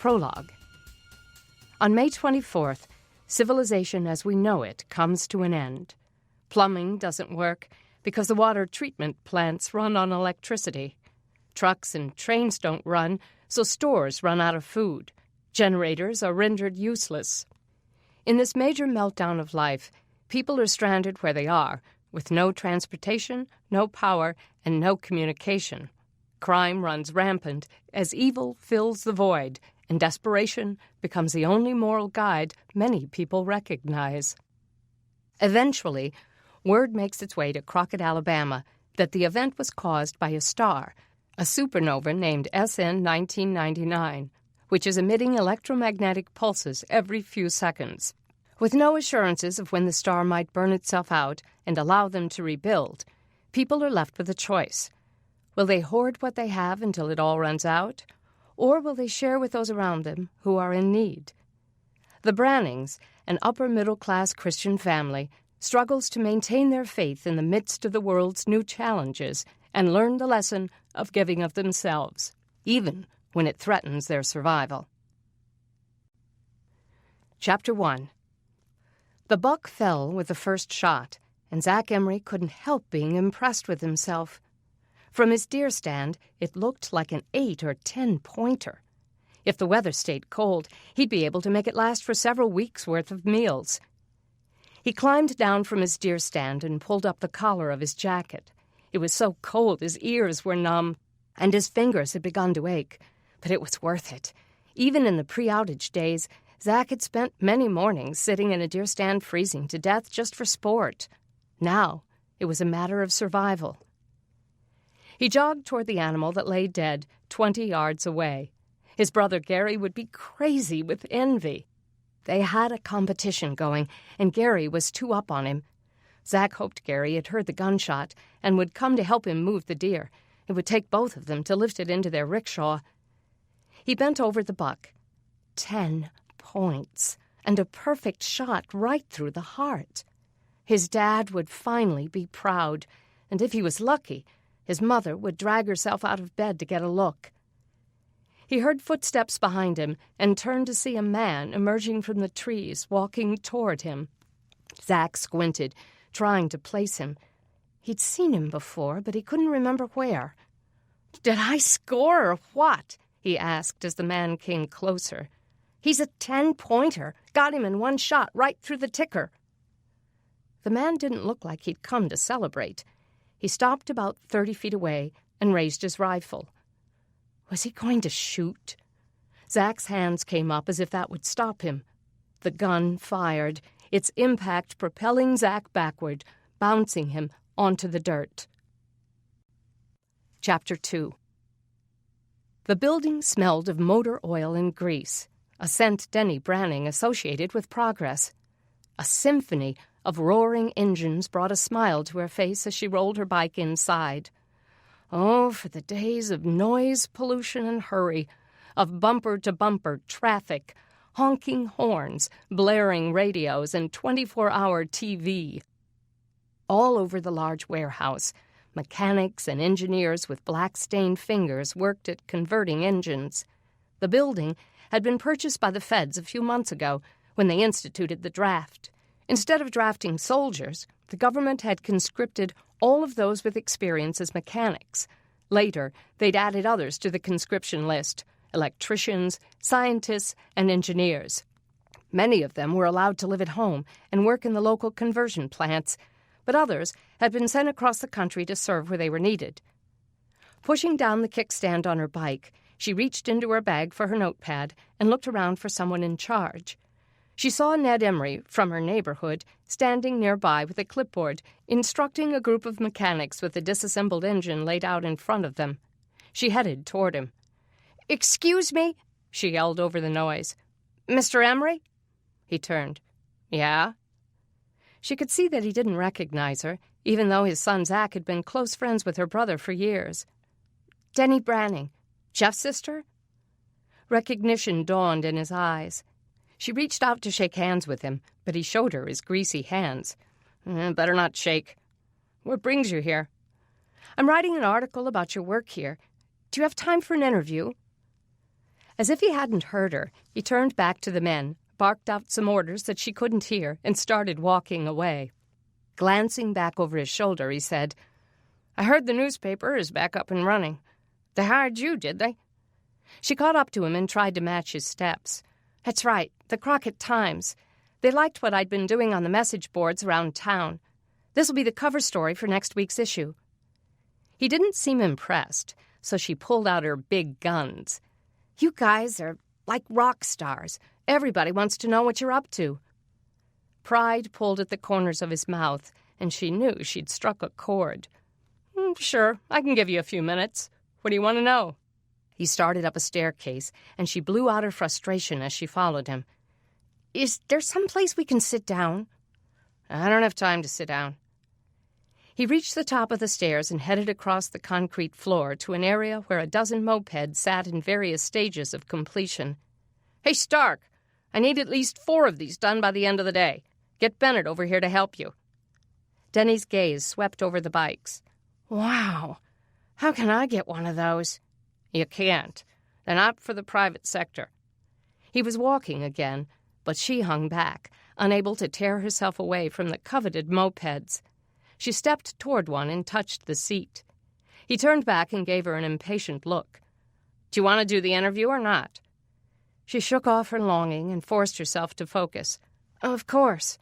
Prologue. On May 24th, civilization as we know it comes to an end. Plumbing doesn't work because the water treatment plants run on electricity. Trucks and trains don't run, so stores run out of food. Generators are rendered useless. In this major meltdown of life, people are stranded where they are, with no transportation, no power, and no communication. Crime runs rampant as evil fills the void, and desperation becomes the only moral guide many people recognize. Eventually, word makes its way to Crockett, Alabama, that the event was caused by a star, a supernova named SN 1999, which is emitting electromagnetic pulses every few seconds. With no assurances of when the star might burn itself out and allow them to rebuild, people are left with a choice. Will they hoard what they have until it all runs out, or will they share with those around them who are in need? The Brannings, an upper-middle-class Christian family, struggles to maintain their faith in the midst of the world's new challenges and learn the lesson of giving of themselves, even when it threatens their survival. Chapter 1. The buck fell with the first shot, and Zach Emery couldn't help being impressed with himself. From his deer stand, it looked like an 8 or 10 pointer. If the weather stayed cold, he'd be able to make it last for several weeks' worth of meals. He climbed down from his deer stand and pulled up the collar of his jacket. It was so cold his ears were numb, and his fingers had begun to ache. But it was worth it. Even in the pre-outage days, Zach had spent many mornings sitting in a deer stand freezing to death just for sport. Now, it was a matter of survival. He jogged toward the animal that lay dead 20 yards away. His brother Gary would be crazy with envy. They had a competition going, and Gary was too up on him. Zach hoped Gary had heard the gunshot and would come to help him move the deer. It would take both of them to lift it into their rickshaw. He bent over the buck. 10 points, and a perfect shot right through the heart. His dad would finally be proud, and if he was lucky, his mother would drag herself out of bed to get a look. He heard footsteps behind him and turned to see a man emerging from the trees, walking toward him. Zach squinted, trying to place him. He'd seen him before, but he couldn't remember where. "Did I score or what?" he asked as the man came closer. "He's a 10-pointer. Got him in one shot right through the ticker." The man didn't look like he'd come to celebrate. He stopped about 30 feet away and raised his rifle. Was he going to shoot? Zach's hands came up as if that would stop him. The gun fired, its impact propelling Zach backward, bouncing him onto the dirt. Chapter 2. The building smelled of motor oil and grease, a scent Deni Branning associated with progress. A symphony of roaring engines brought a smile to her face as she rolled her bike inside. Oh, for the days of noise, pollution, and hurry, of bumper-to-bumper traffic, honking horns, blaring radios, and 24-hour TV. All over the large warehouse, mechanics and engineers with black-stained fingers worked at converting engines. The building had been purchased by the feds a few months ago when they instituted the draft. Instead of drafting soldiers, the government had conscripted all of those with experience as mechanics. Later, they'd added others to the conscription list: electricians, scientists, and engineers. Many of them were allowed to live at home and work in the local conversion plants, but others had been sent across the country to serve where they were needed. Pushing down the kickstand on her bike, she reached into her bag for her notepad and looked around for someone in charge. She saw Ned Emery, from her neighborhood, standing nearby with a clipboard, instructing a group of mechanics with a disassembled engine laid out in front of them. She headed toward him. "Excuse me," she yelled over the noise. "Mr. Emery?" He turned. "Yeah?" She could see that he didn't recognize her, even though his son Zach had been close friends with her brother for years. "Deni Branning. Jeff's sister?" Recognition dawned in his eyes. She reached out to shake hands with him, but he showed her his greasy hands. "Better not shake. What brings you here?" "I'm writing an article about your work here. Do you have time for an interview?" As if he hadn't heard her, he turned back to the men, barked out some orders that she couldn't hear, and started walking away. Glancing back over his shoulder, he said, "I heard the newspaper is back up and running. They hired you, did they?" She caught up to him and tried to match his steps. "That's right, the Crockett Times. They liked what I'd been doing on the message boards around town. This'll be the cover story for next week's issue." He didn't seem impressed, so she pulled out her big guns. "You guys are like rock stars. Everybody wants to know what you're up to." Pride pulled at the corners of his mouth, and she knew she'd struck a chord. Sure, I can give you a few minutes. What do you want to know?" He started up a staircase, and she blew out her frustration as she followed him. "Is there some place we can sit down?" "I don't have time to sit down." He reached the top of the stairs and headed across the concrete floor to an area where a dozen mopeds sat in various stages of completion. "Hey, Stark, I need at least 4 of these done by the end of the day. Get Bennett over here to help you." Deni's gaze swept over the bikes. "Wow, how can I get one of those?" "You can't. They're not for the private sector." He was walking again, but she hung back, unable to tear herself away from the coveted mopeds. She stepped toward one and touched the seat. He turned back and gave her an impatient look. "Do you want to do the interview or not?" She shook off her longing and forced herself to focus. "Of course."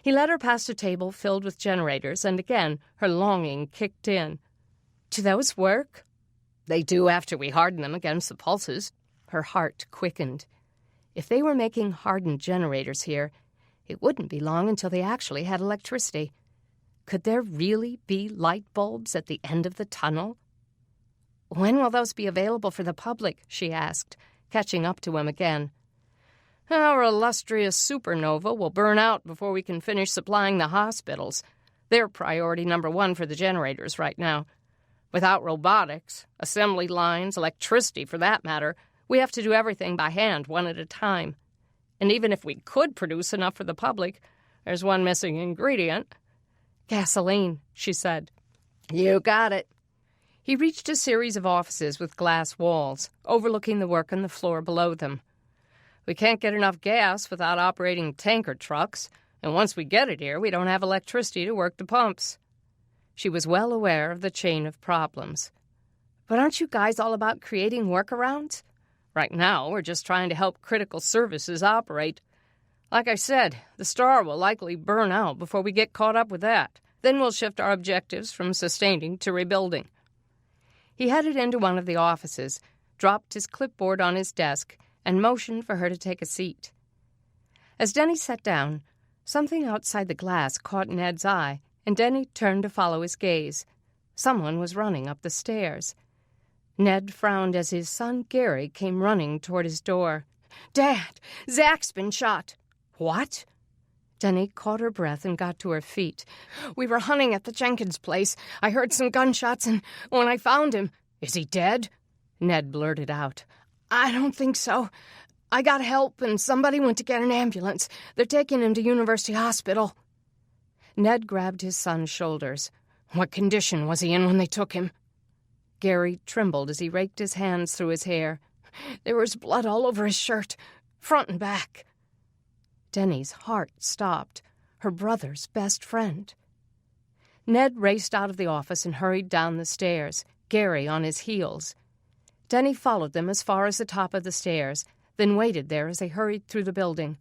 He led her past a table filled with generators, and again her longing kicked in. "Do those work?" "They do after we harden them against the pulses." Her heart quickened. If they were making hardened generators here, it wouldn't be long until they actually had electricity. Could there really be light bulbs at the end of the tunnel? "When will those be available for the public?" she asked, catching up to him again. "Our illustrious supernova will burn out before we can finish supplying the hospitals. They're priority number 1 for the generators right now. Without robotics, assembly lines, electricity for that matter, we have to do everything by hand, one at a time. And even if we could produce enough for the public, there's one missing ingredient." "Gasoline," she said. "You got it." He reached a series of offices with glass walls, overlooking the work on the floor below them. "We can't get enough gas without operating tanker trucks, and once we get it here, we don't have electricity to work the pumps." She was well aware of the chain of problems. "But aren't you guys all about creating workarounds?" "Right now, we're just trying to help critical services operate. Like I said, the star will likely burn out before we get caught up with that. Then we'll shift our objectives from sustaining to rebuilding." He headed into one of the offices, dropped his clipboard on his desk, and motioned for her to take a seat. As Deni sat down, something outside the glass caught Ned's eye, and Deni turned to follow his gaze. Someone was running up the stairs. Ned frowned as his son Gary came running toward his door. "Dad, Zach's been shot." "What?" Deni caught her breath and got to her feet. "We were hunting at the Jenkins place. I heard some gunshots, and when I found him—" "Is he dead?" Ned blurted out. "I don't think so. I got help, and somebody went to get an ambulance. They're taking him to University Hospital." Ned grabbed his son's shoulders. "What condition was he in when they took him?" Gary trembled as he raked his hands through his hair. "There was blood all over his shirt, front and back." Deni's heart stopped. Her brother's best friend. Ned raced out of the office and hurried down the stairs, Gary on his heels. Deni followed them as far as the top of the stairs, then waited there as they hurried through the building.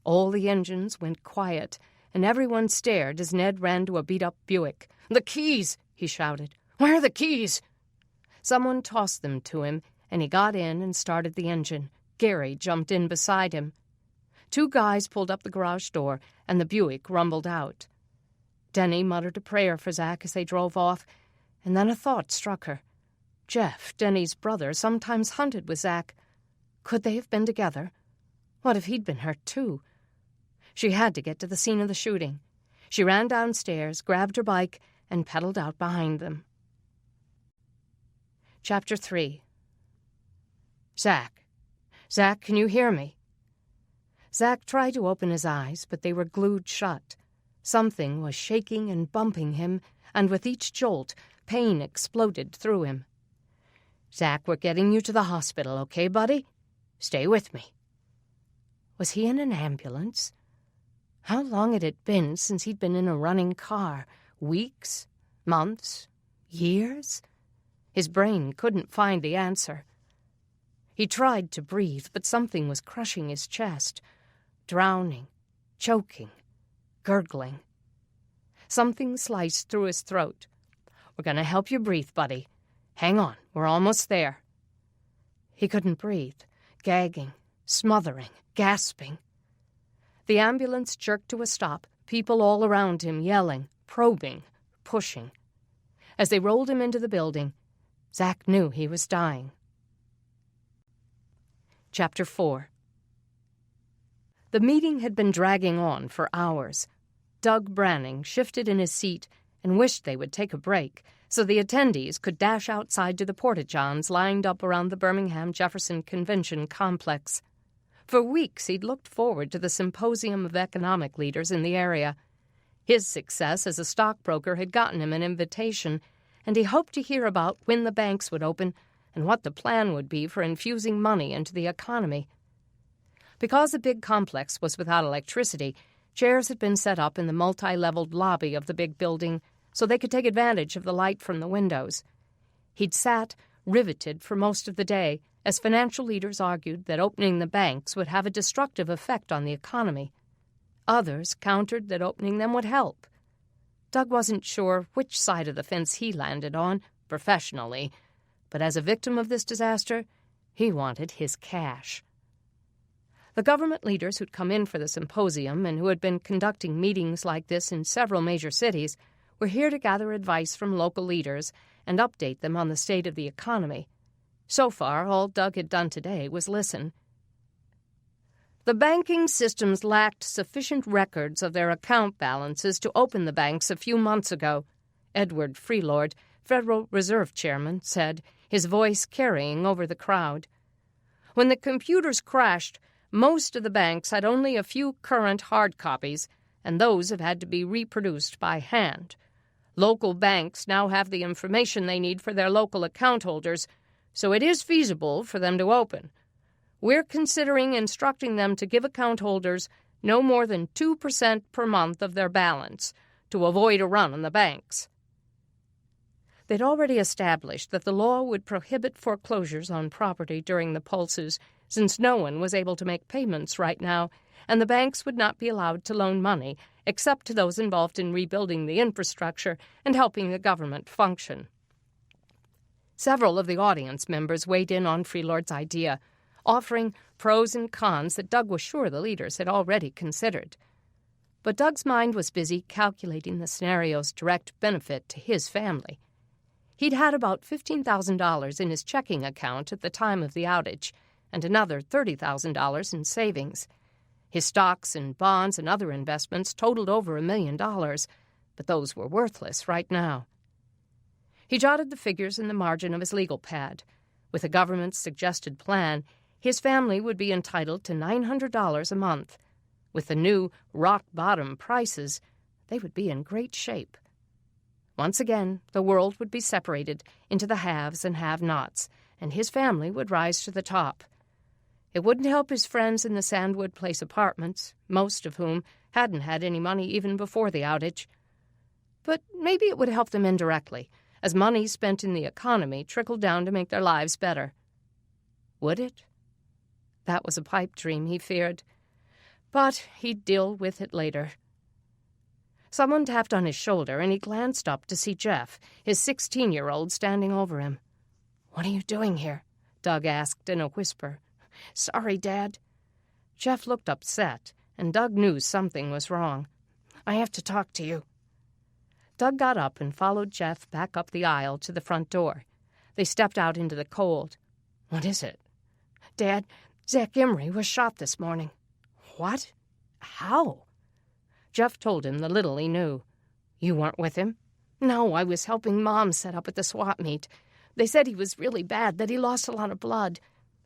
All the engines went quiet, and everyone stared as Ned ran to a beat-up Buick. "The keys!" he shouted. "Where are the keys?" Someone tossed them to him, and he got in and started the engine. Gary jumped in beside him. 2 guys pulled up the garage door, and the Buick rumbled out. Deni muttered a prayer for Zach as they drove off, and then a thought struck her. Jeff, Deni's brother, sometimes hunted with Zach. Could they have been together? What if he'd been hurt, too? She had to get to the scene of the shooting. She ran downstairs, grabbed her bike, and pedaled out behind them. Chapter 3. Zach, can you hear me? Zach tried to open his eyes, but they were glued shut. Something was shaking and bumping him, and with each jolt, pain exploded through him. Zach, we're getting you to the hospital, okay, buddy? Stay with me. Was he in an ambulance? How long had it been since he'd been in a running car? Weeks? Months? Years? His brain couldn't find the answer. He tried to breathe, but something was crushing his chest, drowning, choking, gurgling. Something sliced through his throat. We're going to help you breathe, buddy. Hang on, we're almost there. He couldn't breathe, gagging, smothering, gasping. The ambulance jerked to a stop, people all around him yelling, probing, pushing. As they rolled him into the building, Zach knew he was dying. Chapter 4. The meeting had been dragging on for hours. Doug Branning shifted in his seat and wished they would take a break so the attendees could dash outside to the porta-johns lined up around the Birmingham Jefferson Convention complex. For weeks he'd looked forward to the symposium of economic leaders in the area. His success as a stockbroker had gotten him an invitation, and he hoped to hear about when the banks would open and what the plan would be for infusing money into the economy. Because the big complex was without electricity, chairs had been set up in the multi-leveled lobby of the big building so they could take advantage of the light from the windows. He'd sat, riveted, for most of the day, as financial leaders argued that opening the banks would have a destructive effect on the economy. Others countered that opening them would help. Doug wasn't sure which side of the fence he landed on, professionally, but as a victim of this disaster, he wanted his cash. The government leaders who'd come in for the symposium and who had been conducting meetings like this in several major cities were here to gather advice from local leaders and update them on the state of the economy. So far, all Doug had done today was listen. The banking systems lacked sufficient records of their account balances to open the banks a few months ago, Edward Freelord, Federal Reserve Chairman, said, his voice carrying over the crowd. When the computers crashed, most of the banks had only a few current hard copies, and those have had to be reproduced by hand. Local banks now have the information they need for their local account holders, so it is feasible for them to open. We're considering instructing them to give account holders no more than 2% per month of their balance to avoid a run on the banks. They'd already established that the law would prohibit foreclosures on property during the pulses, since no one was able to make payments right now, and the banks would not be allowed to loan money except to those involved in rebuilding the infrastructure and helping the government function. Several of the audience members weighed in on Freelord's idea, offering pros and cons that Doug was sure the leaders had already considered. But Doug's mind was busy calculating the scenario's direct benefit to his family. He'd had about $15,000 in his checking account at the time of the outage, and another $30,000 in savings. His stocks and bonds and other investments totaled over $1 million, but those were worthless right now. He jotted the figures in the margin of his legal pad. With the government's suggested plan, his family would be entitled to $900 a month. With the new rock-bottom prices, they would be in great shape. Once again, the world would be separated into the haves and have-nots, and his family would rise to the top. It wouldn't help his friends in the Sandwood Place apartments, most of whom hadn't had any money even before the outage. But maybe it would help them indirectly, as money spent in the economy trickled down to make their lives better. Would it? That was a pipe dream, he feared. But he'd deal with it later. Someone tapped on his shoulder, and he glanced up to see Jeff, his 16-year-old, standing over him. "What are you doing here?" Doug asked in a whisper. "Sorry, Dad." Jeff looked upset, and Doug knew something was wrong. "I have to talk to you." Doug got up and followed Jeff back up the aisle to the front door. They stepped out into the cold. "What is it?" "Dad, Zach Emery was shot this morning." "What? How?" Jeff told him the little he knew. "You weren't with him?" "No, I was helping Mom set up at the swap meet. They said he was really bad, that he lost a lot of blood.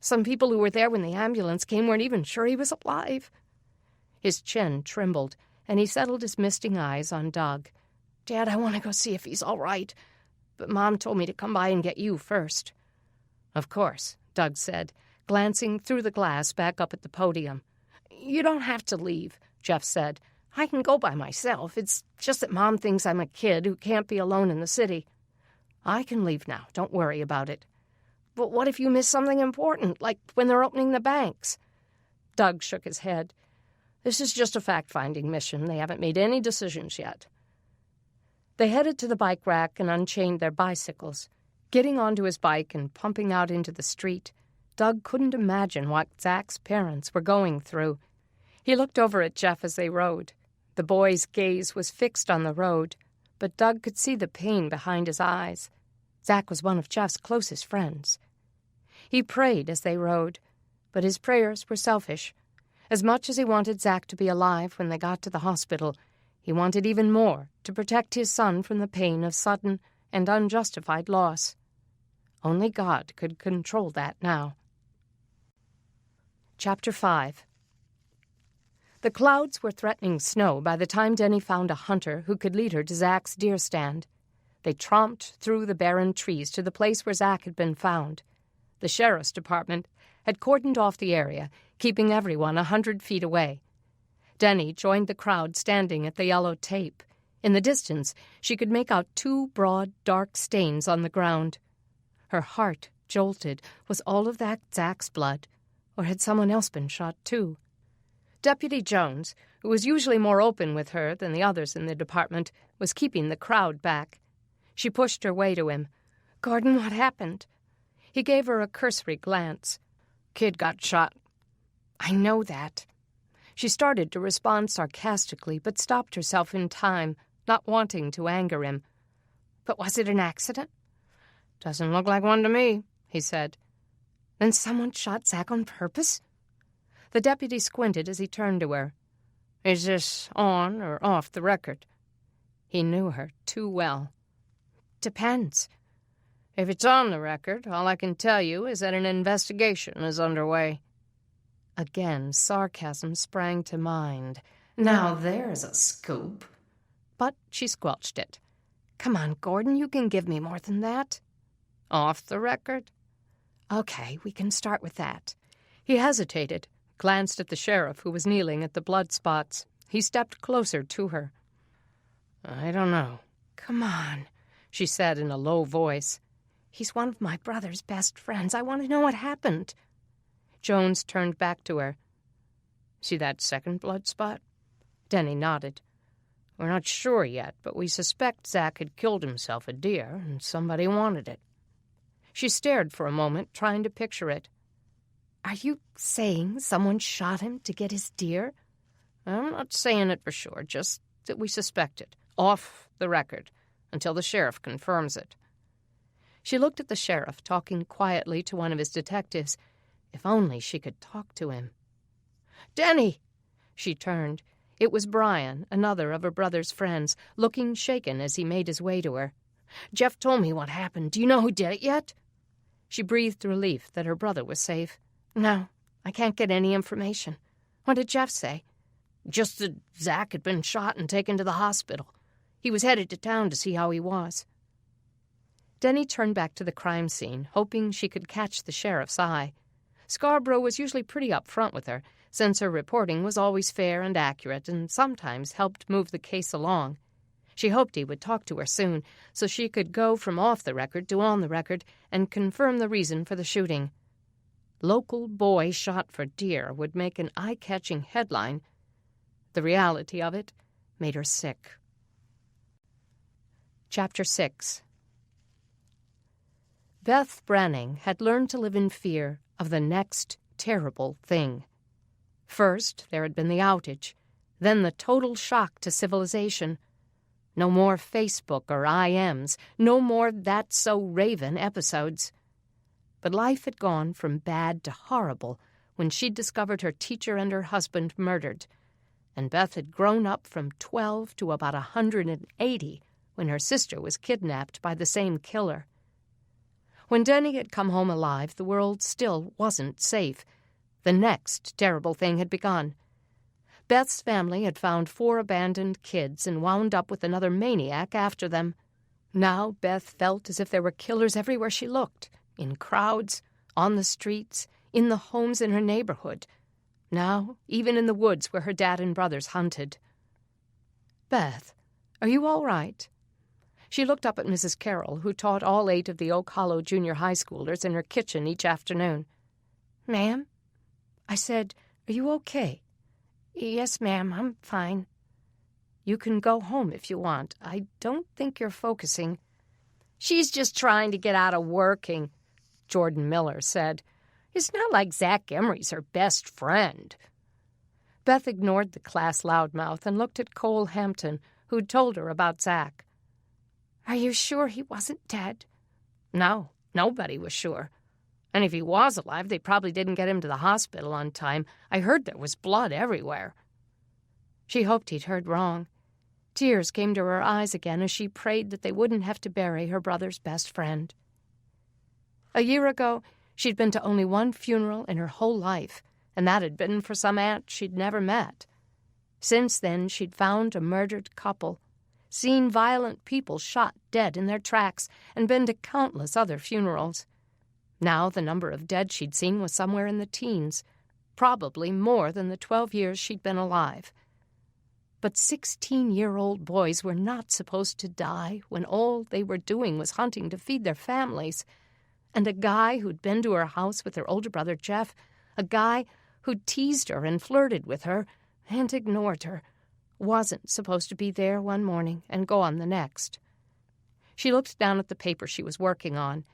Some people who were there when the ambulance came weren't even sure he was alive." His chin trembled, and he settled his misting eyes on Doug. "Dad, I want to go see if he's all right, but Mom told me to come by and get you first." "Of course," Doug said, glancing through the glass back up at the podium. "You don't have to leave," Jeff said. "I can go by myself. It's just that Mom thinks I'm a kid who can't be alone in the city. I can leave now. Don't worry about it." "But what if you miss something important, like when they're opening the banks?" Doug shook his head. "This is just a fact-finding mission. They haven't made any decisions yet." They headed to the bike rack and unchained their bicycles. Getting onto his bike and pumping out into the street, Doug couldn't imagine what Zach's parents were going through. He looked over at Jeff as they rode. The boy's gaze was fixed on the road, but Doug could see the pain behind his eyes. Zach was one of Jeff's closest friends. He prayed as they rode, but his prayers were selfish. As much as he wanted Zach to be alive when they got to the hospital, he wanted even more to protect his son from the pain of sudden and unjustified loss. Only God could control that now. Chapter 5. The clouds were threatening snow by the time Deni found a hunter who could lead her to Zach's deer stand. They tromped through the barren trees to the place where Zach had been found. The sheriff's department had cordoned off the area, keeping everyone 100 feet away. Deni joined the crowd standing at the yellow tape. In the distance, she could make out 2 broad, dark stains on the ground. Her heart jolted. Was all of that Zach's blood, or had someone else been shot too? Deputy Jones, who was usually more open with her than the others in the department, was keeping the crowd back. She pushed her way to him. "Gordon, what happened?" He gave her a cursory glance. "Kid got shot." "I know that." She started to respond sarcastically, but stopped herself in time, not wanting to anger him. "But was it an accident?" "Doesn't look like one to me," he said. "Then someone shot Zach on purpose?" The deputy squinted as he turned to her. "Is this on or off the record?" He knew her too well. "Depends." "If it's on the record, all I can tell you is that an investigation is underway." Again, sarcasm sprang to mind. "Now there's a scoop." But she squelched it. "Come on, Gordon, you can give me more than that." "Off the record?" "Okay, we can start with that." He hesitated, glanced at the sheriff who was kneeling at the blood spots. He stepped closer to her. "I don't know." "Come on," she said in a low voice. "He's one of my brother's best friends. I want to know what happened." Jones turned back to her. "See that second blood spot?" Deni nodded. "We're not sure yet, but we suspect Zach had killed himself a deer, and somebody wanted it." She stared for a moment, trying to picture it. "Are you saying someone shot him to get his deer?" "I'm not saying it for sure, just that we suspect it. Off the record, until the sheriff confirms it." She looked at the sheriff, talking quietly to one of his detectives. If only she could talk to him. "Deni!" She turned. It was Brian, another of her brother's friends, looking shaken as he made his way to her. "Jeff told me what happened. Do you know who did it yet?" She breathed relief that her brother was safe. "No, I can't get any information." "What did Jeff say?" "Just that Zach had been shot and taken to the hospital. He was headed to town to see how he was." Deni turned back to the crime scene, hoping she could catch the sheriff's eye. Scarborough was usually pretty upfront with her, since her reporting was always fair and accurate and sometimes helped move the case along. She hoped he would talk to her soon, so she could go from off the record to on the record and confirm the reason for the shooting. "Local boy shot for deer" would make an eye-catching headline. The reality of it made her sick. Chapter 6. Beth Branning had learned to live in fear of the next terrible thing. First, there had been the outage, then the total shock to civilization. No more Facebook or IMs, no more That's So Raven episodes. But life had gone from bad to horrible when she'd discovered her teacher and her husband murdered, and Beth had grown up from 12 to about 180 when her sister was kidnapped by the same killer. When Deni had come home alive, the world still wasn't safe. The next terrible thing had begun. Beth's family had found 4 abandoned kids and wound up with another maniac after them. Now Beth felt as if there were killers everywhere she looked, in crowds, on the streets, in the homes in her neighborhood. Now, even in the woods where her dad and brothers hunted. "Beth, are you all right?" She looked up at Mrs. Carroll, who taught all 8 of the Oak Hollow junior high schoolers in her kitchen each afternoon. "Ma'am?" I said, "Are you okay?" "Yes, ma'am, I'm fine." "You can go home if you want. I don't think you're focusing." "She's just trying to get out of working," Jordan Miller said. "It's not like Zach Emery's her best friend." Beth ignored the class loudmouth and looked at Cole Hampton, who'd told her about Zach. "Are you sure he wasn't dead?" "No, nobody was sure. And if he was alive, they probably didn't get him to the hospital on time. I heard there was blood everywhere." She hoped he'd heard wrong. Tears came to her eyes again as she prayed that they wouldn't have to bury her brother's best friend. A year ago, she'd been to only one funeral in her whole life, and that had been for some aunt she'd never met. Since then, she'd found a murdered couple, seen violent people shot dead in their tracks, and been to countless other funerals. Now the number of dead she'd seen was somewhere in the teens, probably more than the 12 years she'd been alive. But 16-year-old boys were not supposed to die when all they were doing was hunting to feed their families. And a guy who'd been to her house with her older brother Jeff, a guy who'd teased her and flirted with her and ignored her, wasn't supposed to be there one morning and gone the next. She looked down at the paper she was working on.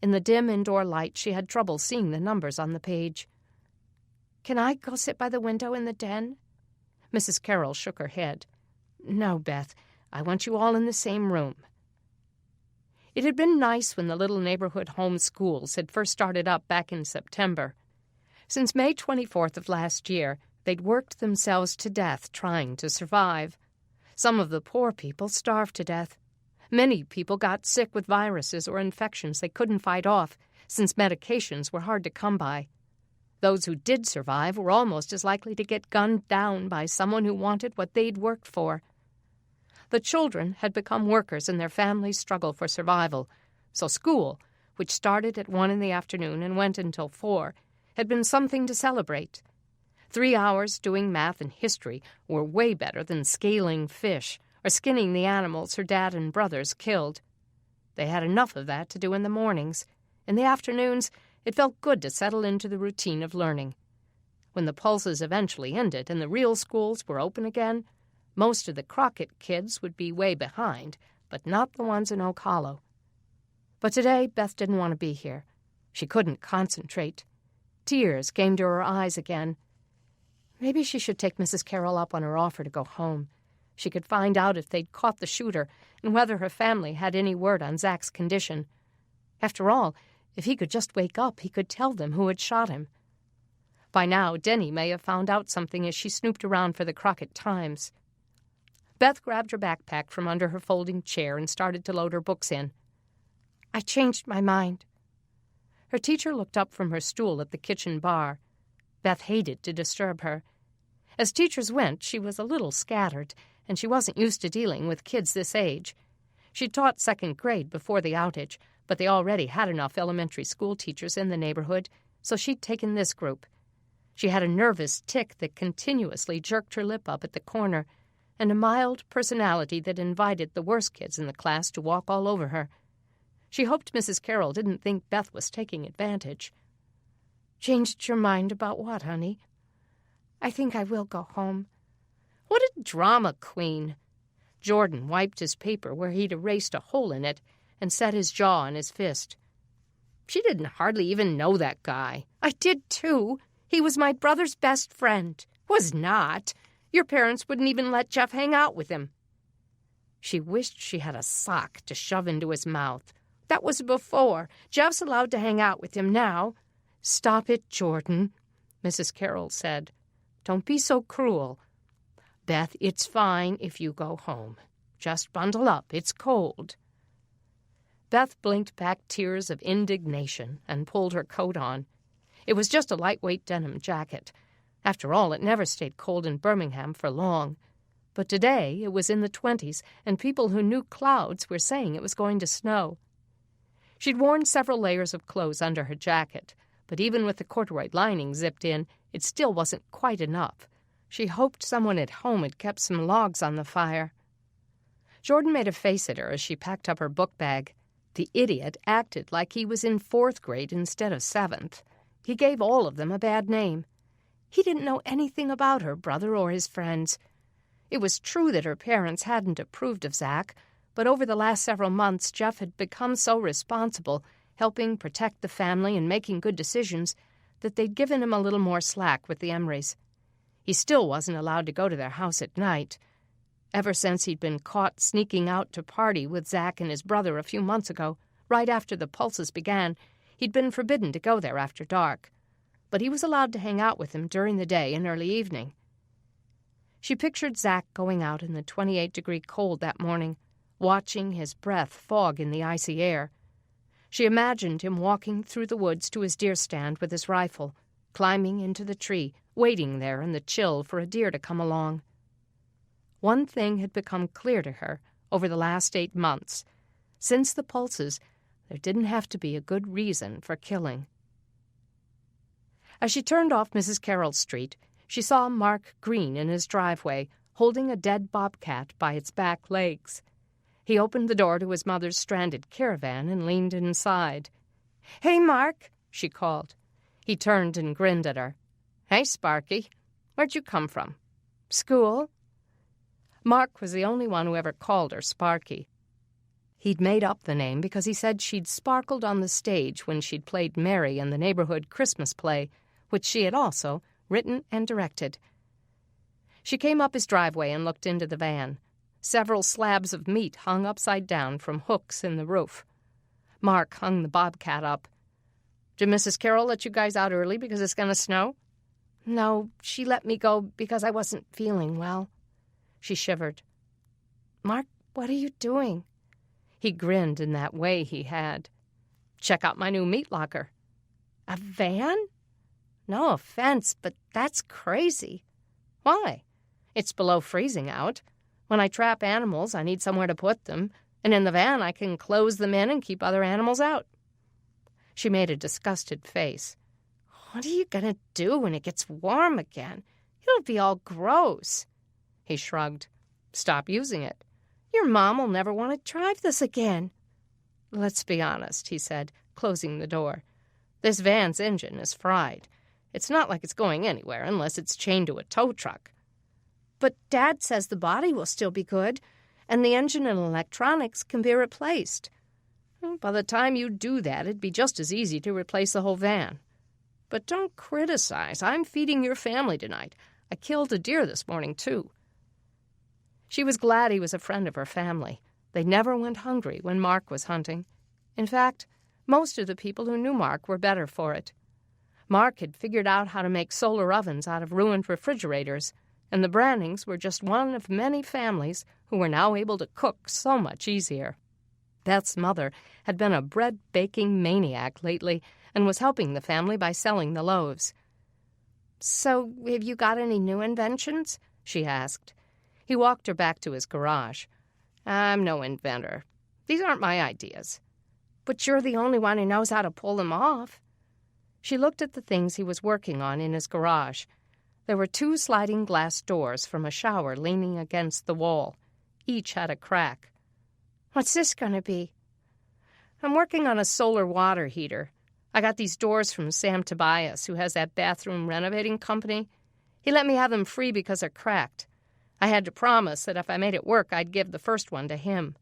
In the dim indoor light, she had trouble seeing the numbers on the page. "Can I go sit by the window in the den?" Mrs. Carroll shook her head. "No, Beth. I want you all in the same room." It had been nice when the little neighborhood home schools had first started up back in September. Since May 24th of last year, they'd worked themselves to death trying to survive. Some of the poor people starved to death. Many people got sick with viruses or infections they couldn't fight off, since medications were hard to come by. Those who did survive were almost as likely to get gunned down by someone who wanted what they'd worked for. The children had become workers in their family's struggle for survival, so school, which started at 1 in the afternoon and went until 4, had been something to celebrate. 3 hours doing math and history were way better than scaling fish or skinning the animals her dad and brothers killed. They had enough of that to do in the mornings. In the afternoons, it felt good to settle into the routine of learning. When the pulses eventually ended and the real schools were open again, most of the Crockett kids would be way behind, but not the ones in Oak Hollow. But today, Beth didn't want to be here. She couldn't concentrate. Tears came to her eyes again. Maybe she should take Mrs. Carroll up on her offer to go home. She could find out if they'd caught the shooter and whether her family had any word on Zach's condition. After all, if he could just wake up, he could tell them who had shot him. By now, Deni may have found out something as she snooped around for the Crockett Times. Beth grabbed her backpack from under her folding chair and started to load her books in. "I changed my mind." Her teacher looked up from her stool at the kitchen bar. Beth hated to disturb her. As teachers went, she was a little scattered, and she wasn't used to dealing with kids this age. She'd taught 2nd grade before the outage, but they already had enough elementary school teachers in the neighborhood, so she'd taken this group. She had a nervous tic that continuously jerked her lip up at the corner, and a mild personality that invited the worst kids in the class to walk all over her. She hoped Mrs. Carroll didn't think Beth was taking advantage. "Changed your mind about what, honey?" "I think I will go home." "What a drama queen." Jordan wiped his paper where he'd erased a hole in it and set his jaw on his fist. "She didn't hardly even know that guy." "I did, too. He was my brother's best friend." "Was not. Your parents wouldn't even let Jeff hang out with him." She wished she had a sock to shove into his mouth. "That was before. Jeff's allowed to hang out with him now." "Stop it, Jordan," Mrs. Carroll said. "Don't be so cruel. Beth, it's fine if you go home. Just bundle up. It's cold." Beth blinked back tears of indignation and pulled her coat on. It was just a lightweight denim jacket. After all, it never stayed cold in Birmingham for long. But today it was in the 20s, and people who knew clouds were saying it was going to snow. She'd worn several layers of clothes under her jacket, but even with the corduroy lining zipped in, it still wasn't quite enough. She hoped someone at home had kept some logs on the fire. Jordan made a face at her as she packed up her book bag. The idiot acted like he was in 4th grade instead of 7th. He gave all of them a bad name. He didn't know anything about her brother or his friends. It was true that her parents hadn't approved of Zach, but over the last several months, Jeff had become so responsible, helping protect the family and making good decisions, that they'd given him a little more slack with the Emrys. He still wasn't allowed to go to their house at night. Ever since he'd been caught sneaking out to party with Zach and his brother a few months ago, right after the pulses began, he'd been forbidden to go there after dark. But he was allowed to hang out with him during the day and early evening. She pictured Zach going out in the 28-degree cold that morning, watching his breath fog in the icy air. She imagined him walking through the woods to his deer stand with his rifle, climbing into the tree, waiting there in the chill for a deer to come along. One thing had become clear to her over the last 8 months. Since the pulses, there didn't have to be a good reason for killing. As she turned off Mrs. Carroll's street, she saw Mark Green in his driveway, holding a dead bobcat by its back legs. He opened the door to his mother's stranded caravan and leaned inside. "Hey, Mark," she called. He turned and grinned at her. "Hey, Sparky. Where'd you come from?" "School." Mark was the only one who ever called her Sparky. He'd made up the name because he said she'd sparkled on the stage when she'd played Mary in the neighborhood Christmas play, which she had also written and directed. She came up his driveway and looked into the van. Several slabs of meat hung upside down from hooks in the roof. Mark hung the bobcat up. "Did Mrs. Carroll let you guys out early because it's going to snow?" "No, she let me go because I wasn't feeling well." She shivered. "Mark, what are you doing?" He grinned in that way he had. "Check out my new meat locker." "A van? No offense, but that's crazy." "Why? It's below freezing out. When I trap animals, I need somewhere to put them, and in the van I can close them in and keep other animals out." She made a disgusted face. "What are you going to do when it gets warm again? It'll be all gross." He shrugged. "Stop using it. Your mom will never want to drive this again." "Let's be honest," he said, closing the door. "This van's engine is fried. It's not like it's going anywhere unless it's chained to a tow truck." "But Dad says the body will still be good, and the engine and electronics can be replaced." "By the time you do that, it'd be just as easy to replace the whole van. But don't criticize. I'm feeding your family tonight. I killed a deer this morning, too." She was glad he was a friend of her family. They never went hungry when Mark was hunting. In fact, most of the people who knew Mark were better for it. Mark had figured out how to make solar ovens out of ruined refrigerators, and the Brannings were just one of many families who were now able to cook so much easier. Beth's mother had been a bread-baking maniac lately and was helping the family by selling the loaves. "So, have you got any new inventions?" she asked. He walked her back to his garage. "I'm no inventor. These aren't my ideas." "But you're the only one who knows how to pull them off." She looked at the things he was working on in his garage. There were 2 sliding glass doors from a shower leaning against the wall. Each had a crack. "What's this going to be?" "I'm working on a solar water heater. I got these doors from Sam Tobias, who has that bathroom renovating company. He let me have them free because they're cracked. I had to promise that if I made it work, I'd give the first one to him."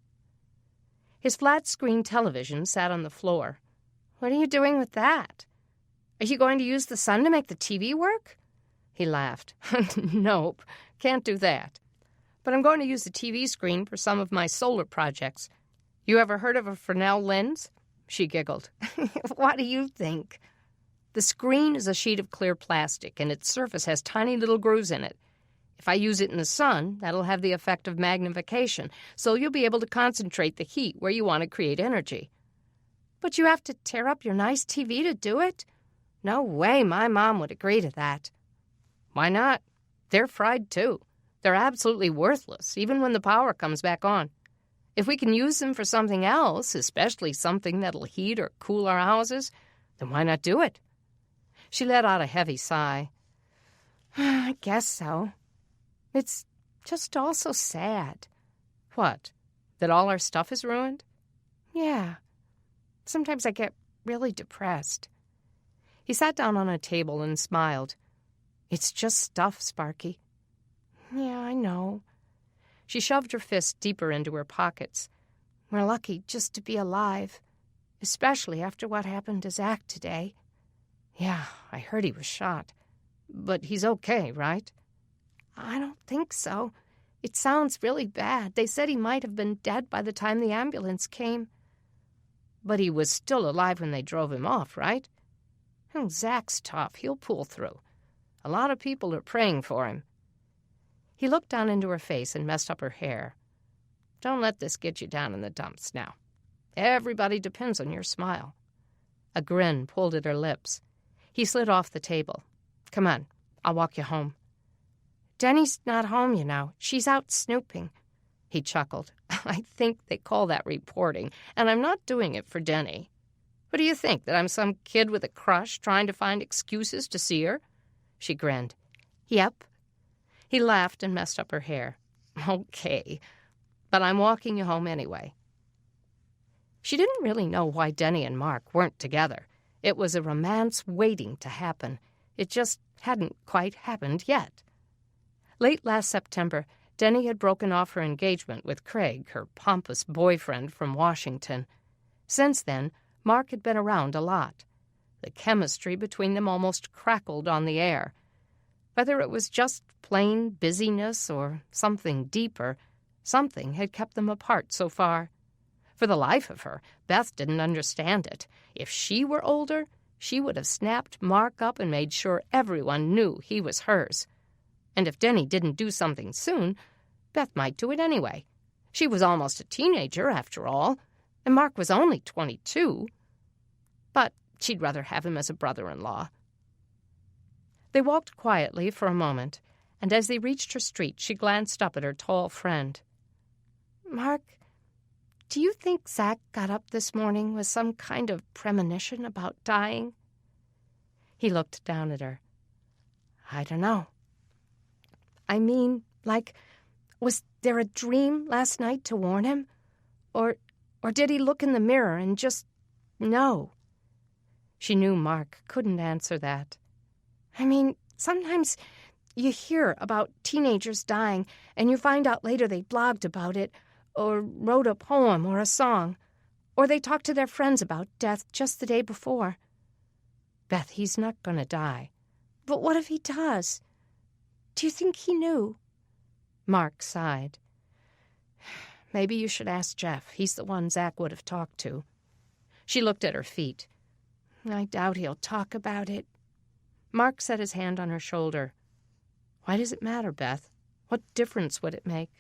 His flat-screen television sat on the floor. "What are you doing with that? Are you going to use the sun to make the TV work?" He laughed. "Nope, can't do that. But I'm going to use the TV screen for some of my solar projects. You ever heard of a Fresnel lens?" She giggled. "What do you think?" "The screen is a sheet of clear plastic, and its surface has tiny little grooves in it. If I use it in the sun, that'll have the effect of magnification, so you'll be able to concentrate the heat where you want to create energy." "But you have to tear up your nice TV to do it?" "No way my mom would agree to that." "Why not? They're fried, too. They're absolutely worthless, even when the power comes back on. If we can use them for something else, especially something that'll heat or cool our houses, then why not do it?" She let out a heavy sigh. "I guess so. It's just all so sad." "What? That all our stuff is ruined?" "Yeah. Sometimes I get really depressed." He sat down on a table and smiled. "It's just stuff, Sparky." "Yeah, I know." She shoved her fists deeper into her pockets. "We're lucky just to be alive, especially after what happened to Zach today." "Yeah, I heard he was shot. But he's okay, right?" "I don't think so. It sounds really bad. They said he might have been dead by the time the ambulance came." "But he was still alive when they drove him off, right?" "Oh, Zach's tough. He'll pull through. A lot of people are praying for him." He looked down into her face and messed up her hair. "Don't let this get you down in the dumps now. Everybody depends on your smile." A grin pulled at her lips. He slid off the table. "Come on, I'll walk you home." "Deni's not home, you know. She's out snooping." He chuckled. "I think they call that reporting, and I'm not doing it for Deni. What do you think, that I'm some kid with a crush trying to find excuses to see her?" She grinned. "Yep." He laughed and messed up her hair. "Okay, but I'm walking you home anyway." She didn't really know why Deni and Mark weren't together. It was a romance waiting to happen. It just hadn't quite happened yet. Late last September, Deni had broken off her engagement with Craig, her pompous boyfriend from Washington. Since then, Mark had been around a lot. The chemistry between them almost crackled on the air. Whether it was just plain busyness or something deeper, something had kept them apart so far. For the life of her, Beth didn't understand it. If she were older, she would have snapped Mark up and made sure everyone knew he was hers. And if Deni didn't do something soon, Beth might do it anyway. She was almost a teenager, after all, and Mark was only 22. But she'd rather have him as a brother-in-law. They walked quietly for a moment, and as they reached her street, she glanced up at her tall friend. "Mark, do you think Zach got up this morning with some kind of premonition about dying?" He looked down at her. "I don't know." "I mean, like, was there a dream last night to warn him? Or did he look in the mirror and just know?" She knew Mark couldn't answer that. "I mean, sometimes you hear about teenagers dying, and you find out later they blogged about it, or wrote a poem or a song, or they talked to their friends about death just the day before." "Beth, he's not going to die." "But what if he does? Do you think he knew?" Mark sighed. "Maybe you should ask Jeff. He's the one Zach would have talked to." She looked at her feet. "I doubt he'll talk about it." Mark set his hand on her shoulder. "Why does it matter, Beth? What difference would it make?"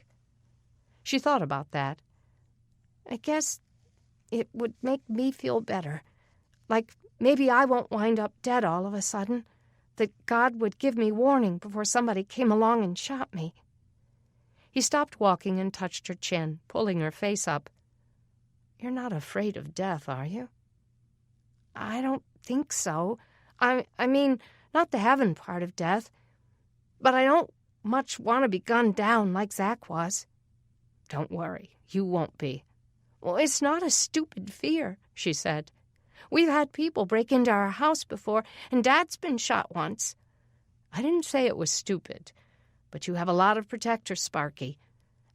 She thought about that. "I guess it would make me feel better. Like maybe I won't wind up dead all of a sudden. That God would give me warning before somebody came along and shot me." He stopped walking and touched her chin, pulling her face up. "You're not afraid of death, are you?" "I don't think so. I mean, not the heaven part of death. But I don't much want to be gunned down like Zach was." "Don't worry, you won't be." "Well, it's not a stupid fear," she said. "We've had people break into our house before, and Dad's been shot once." "I didn't say it was stupid, but you have a lot of protectors, Sparky,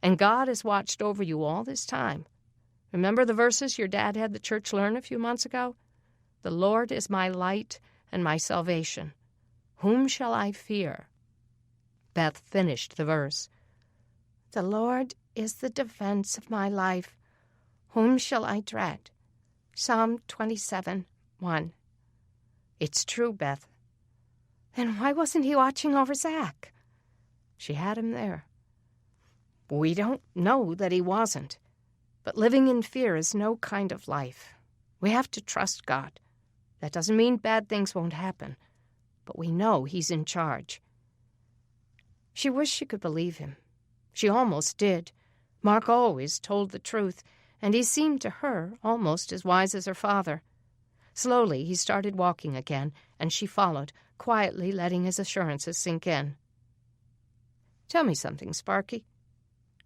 and God has watched over you all this time. Remember the verses your dad had the church learn a few months ago? The Lord is my light and my salvation. Whom shall I fear?" Beth finished the verse. "The Lord is the defense of my life. Whom shall I dread?" Psalm 27:1. "It's true, Beth." "Then why wasn't he watching over Zach?" "She had him there." "We don't know that he wasn't. But living in fear is no kind of life. We have to trust God. That doesn't mean bad things won't happen, but we know he's in charge." She wished she could believe him. She almost did, Mark always told the truth, and he seemed to her almost as wise as her father. Slowly he started walking again, and she followed, quietly letting his assurances sink in. "Tell me something, Sparky.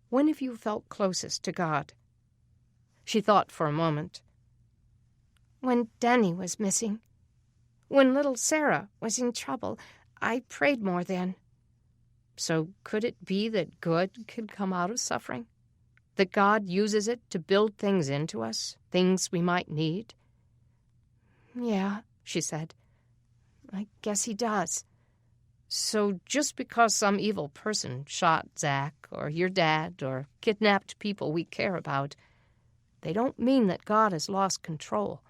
When have you felt closest to God?" She thought for a moment. "When Deni was missing. When little Sarah was in trouble, I prayed more then." So could it be that good could come out of suffering? That God uses it to build things into us, things we might need? "Yeah," she said. "I guess he does." "So just because some evil person shot Zach or your dad or kidnapped people we care about, they don't mean that God has lost control.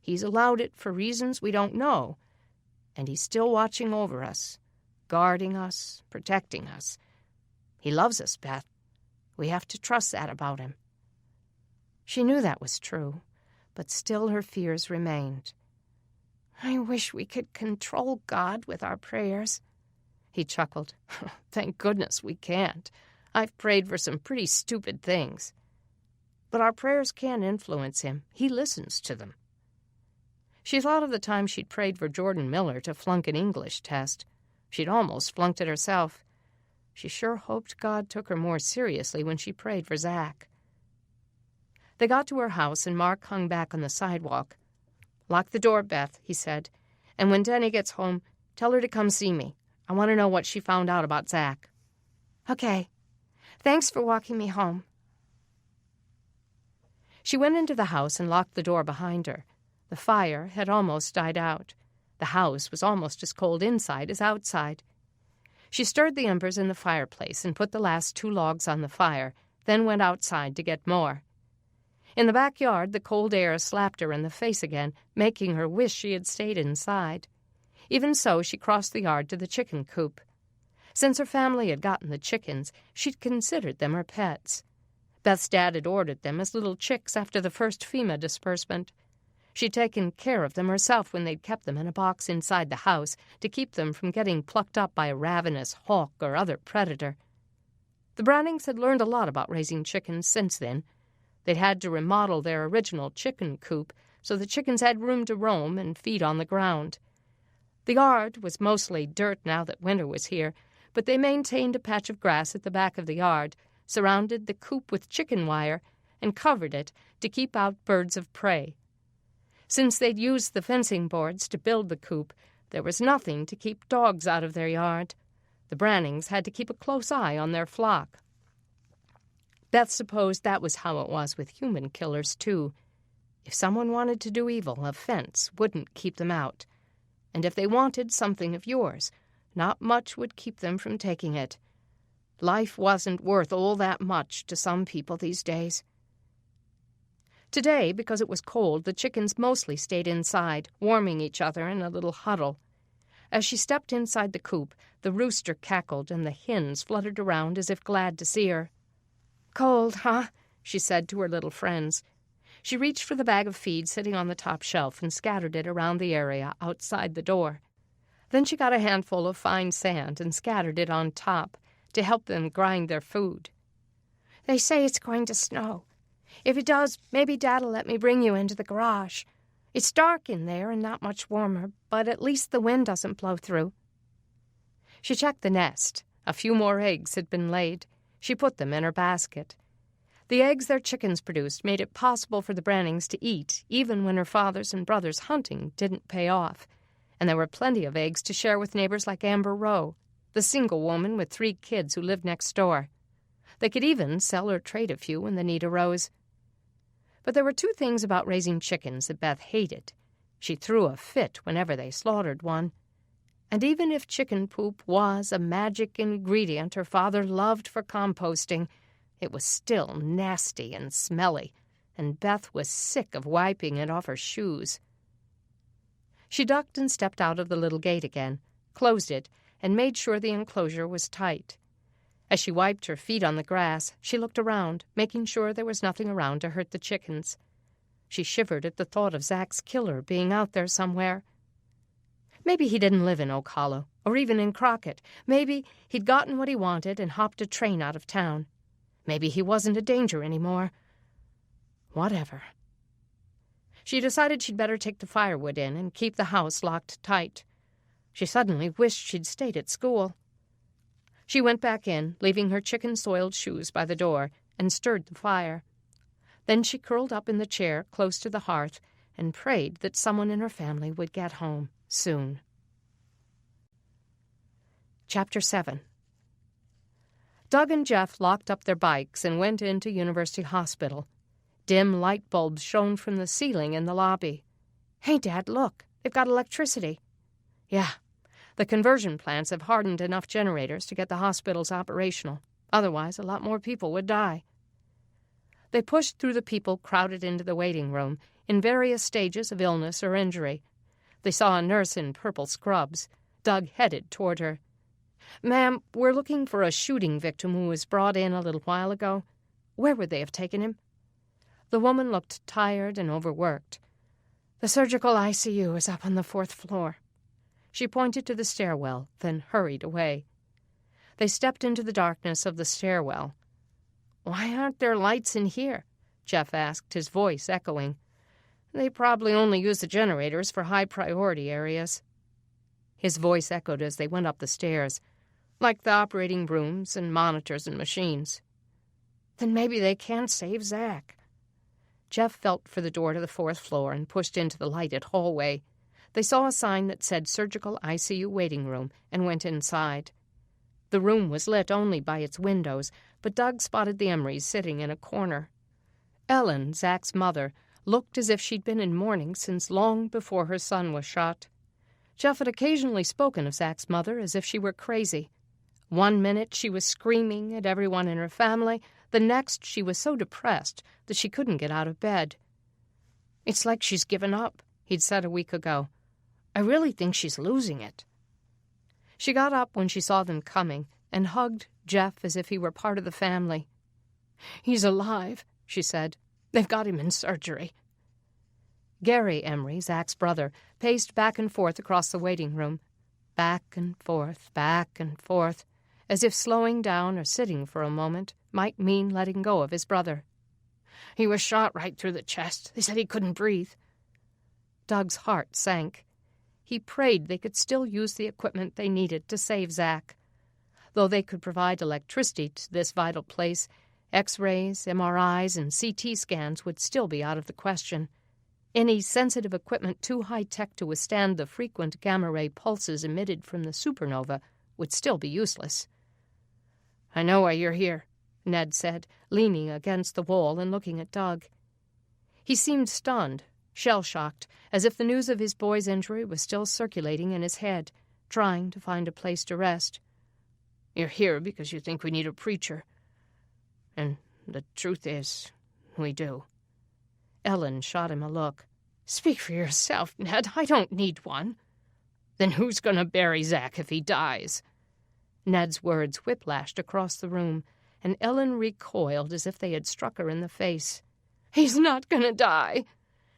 He's allowed it for reasons we don't know, and he's still watching over us, guarding us, protecting us. He loves us, Beth. We have to trust that about him." She knew that was true, but still her fears remained. "I wish we could control God with our prayers." He chuckled. "Thank goodness we can't. I've prayed for some pretty stupid things. But our prayers can influence him. He listens to them." She thought of the time she'd prayed for Jordan Miller to flunk an English test. She'd almost flunked it herself. She sure hoped God took her more seriously when she prayed for Zach. They got to her house, and Mark hung back on the sidewalk. "Lock the door, Beth," he said. "And when Deni gets home, tell her to come see me. I want to know what she found out about Zach." "Okay. Thanks for walking me home." She went into the house and locked the door behind her. The fire had almost died out. The house was almost as cold inside as outside. She stirred the embers in the fireplace and put the last 2 logs on the fire, then went outside to get more. In the backyard, the cold air slapped her in the face again, making her wish she had stayed inside. Even so, she crossed the yard to the chicken coop. Since her family had gotten the chickens, she'd considered them her pets. Beth's dad had ordered them as little chicks after the first FEMA disbursement. She'd taken care of them herself when they'd kept them in a box inside the house to keep them from getting plucked up by a ravenous hawk or other predator. The Brannings had learned a lot about raising chickens since then. They'd had to remodel their original chicken coop so the chickens had room to roam and feed on the ground. The yard was mostly dirt now that winter was here, but they maintained a patch of grass at the back of the yard, surrounded the coop with chicken wire, and covered it to keep out birds of prey. Since they'd used the fencing boards to build the coop, there was nothing to keep dogs out of their yard. The Brannings had to keep a close eye on their flock. Beth supposed that was how it was with human killers, too. If someone wanted to do evil, a fence wouldn't keep them out. And if they wanted something of yours, not much would keep them from taking it. Life wasn't worth all that much to some people these days. Today, because it was cold, the chickens mostly stayed inside, warming each other in a little huddle. As she stepped inside the coop, the rooster cackled and the hens fluttered around as if glad to see her. "Cold, huh?" she said to her little friends. She reached for the bag of feed sitting on the top shelf and scattered it around the area outside the door. Then she got a handful of fine sand and scattered it on top to help them grind their food. "They say it's going to snow. If it does, maybe Dad'll let me bring you into the garage. It's dark in there and not much warmer, but at least the wind doesn't blow through." She checked the nest. A few more eggs had been laid. She put them in her basket. The eggs their chickens produced made it possible for the Brannings to eat, even when her father's and brother's hunting didn't pay off. And there were plenty of eggs to share with neighbors like Amber Rowe, the single woman with 3 kids who lived next door. They could even sell or trade a few when the need arose. But there were 2 things about raising chickens that Beth hated. She threw a fit whenever they slaughtered one. And even if chicken poop was a magic ingredient her father loved for composting, it was still nasty and smelly, and Beth was sick of wiping it off her shoes. She ducked and stepped out of the little gate again, closed it, and made sure the enclosure was tight. As she wiped her feet on the grass, she looked around, making sure there was nothing around to hurt the chickens. She shivered at the thought of Zach's killer being out there somewhere. Maybe he didn't live in Oak Hollow, or even in Crockett. Maybe he'd gotten what he wanted and hopped a train out of town. Maybe he wasn't a danger anymore. Whatever. She decided she'd better take the firewood in and keep the house locked tight. She suddenly wished she'd stayed at school. She went back in, leaving her chicken-soiled shoes by the door, and stirred the fire. Then she curled up in the chair close to the hearth and prayed that someone in her family would get home soon. Chapter 7. Doug and Jeff locked up their bikes and went into University Hospital. Dim light bulbs shone from the ceiling in the lobby. "Hey, Dad, look. They've got electricity." "Yeah. The conversion plants have hardened enough generators to get the hospitals operational. Otherwise, a lot more people would die." They pushed through the people crowded into the waiting room, in various stages of illness or injury. They saw a nurse in purple scrubs. Doug headed toward her. "Ma'am, we're looking for a shooting victim who was brought in a little while ago. Where would they have taken him?" The woman looked tired and overworked. "The surgical ICU is up on the 4th floor." She pointed to the stairwell, then hurried away. They stepped into the darkness of the stairwell. "Why aren't there lights in here?" Jeff asked, his voice echoing. "They probably only use the generators for high-priority areas." His voice echoed as they went up the stairs, like the operating rooms and monitors and machines. "Then maybe they can't save Zach." Jeff felt for the door to the 4th floor and pushed into the lighted hallway. They saw a sign that said Surgical ICU Waiting Room and went inside. The room was lit only by its windows, but Doug spotted the Emrys sitting in a corner. Ellen, Zach's mother, looked as if she'd been in mourning since long before her son was shot. Jeff had occasionally spoken of Zach's mother as if she were crazy. One minute she was screaming at everyone in her family, the next she was so depressed that she couldn't get out of bed. "It's like she's given up," he'd said a week ago. "I really think she's losing it." She got up when she saw them coming and hugged Jeff as if he were part of the family. "He's alive," she said. "They've got him in surgery." Gary Emry, Zach's brother, paced back and forth across the waiting room. Back and forth, as if slowing down or sitting for a moment might mean letting go of his brother. "He was shot right through the chest. They said he couldn't breathe." Doug's heart sank. He prayed they could still use the equipment they needed to save Zach. Though they could provide electricity to this vital place, X-rays, MRIs, and CT scans would still be out of the question. Any sensitive equipment too high-tech to withstand the frequent gamma-ray pulses emitted from the supernova would still be useless. "I know why you're here," Ned said, leaning against the wall and looking at Doug. He seemed stunned, shell-shocked, as if the news of his boy's injury was still circulating in his head, trying to find a place to rest. "You're here because you think we need a preacher. And the truth is, we do." Ellen shot him a look. "Speak for yourself, Ned. I don't need one." "Then who's going to bury Zach if he dies?" Ned's words whiplashed across the room, and Ellen recoiled as if they had struck her in the face. "He's not going to die."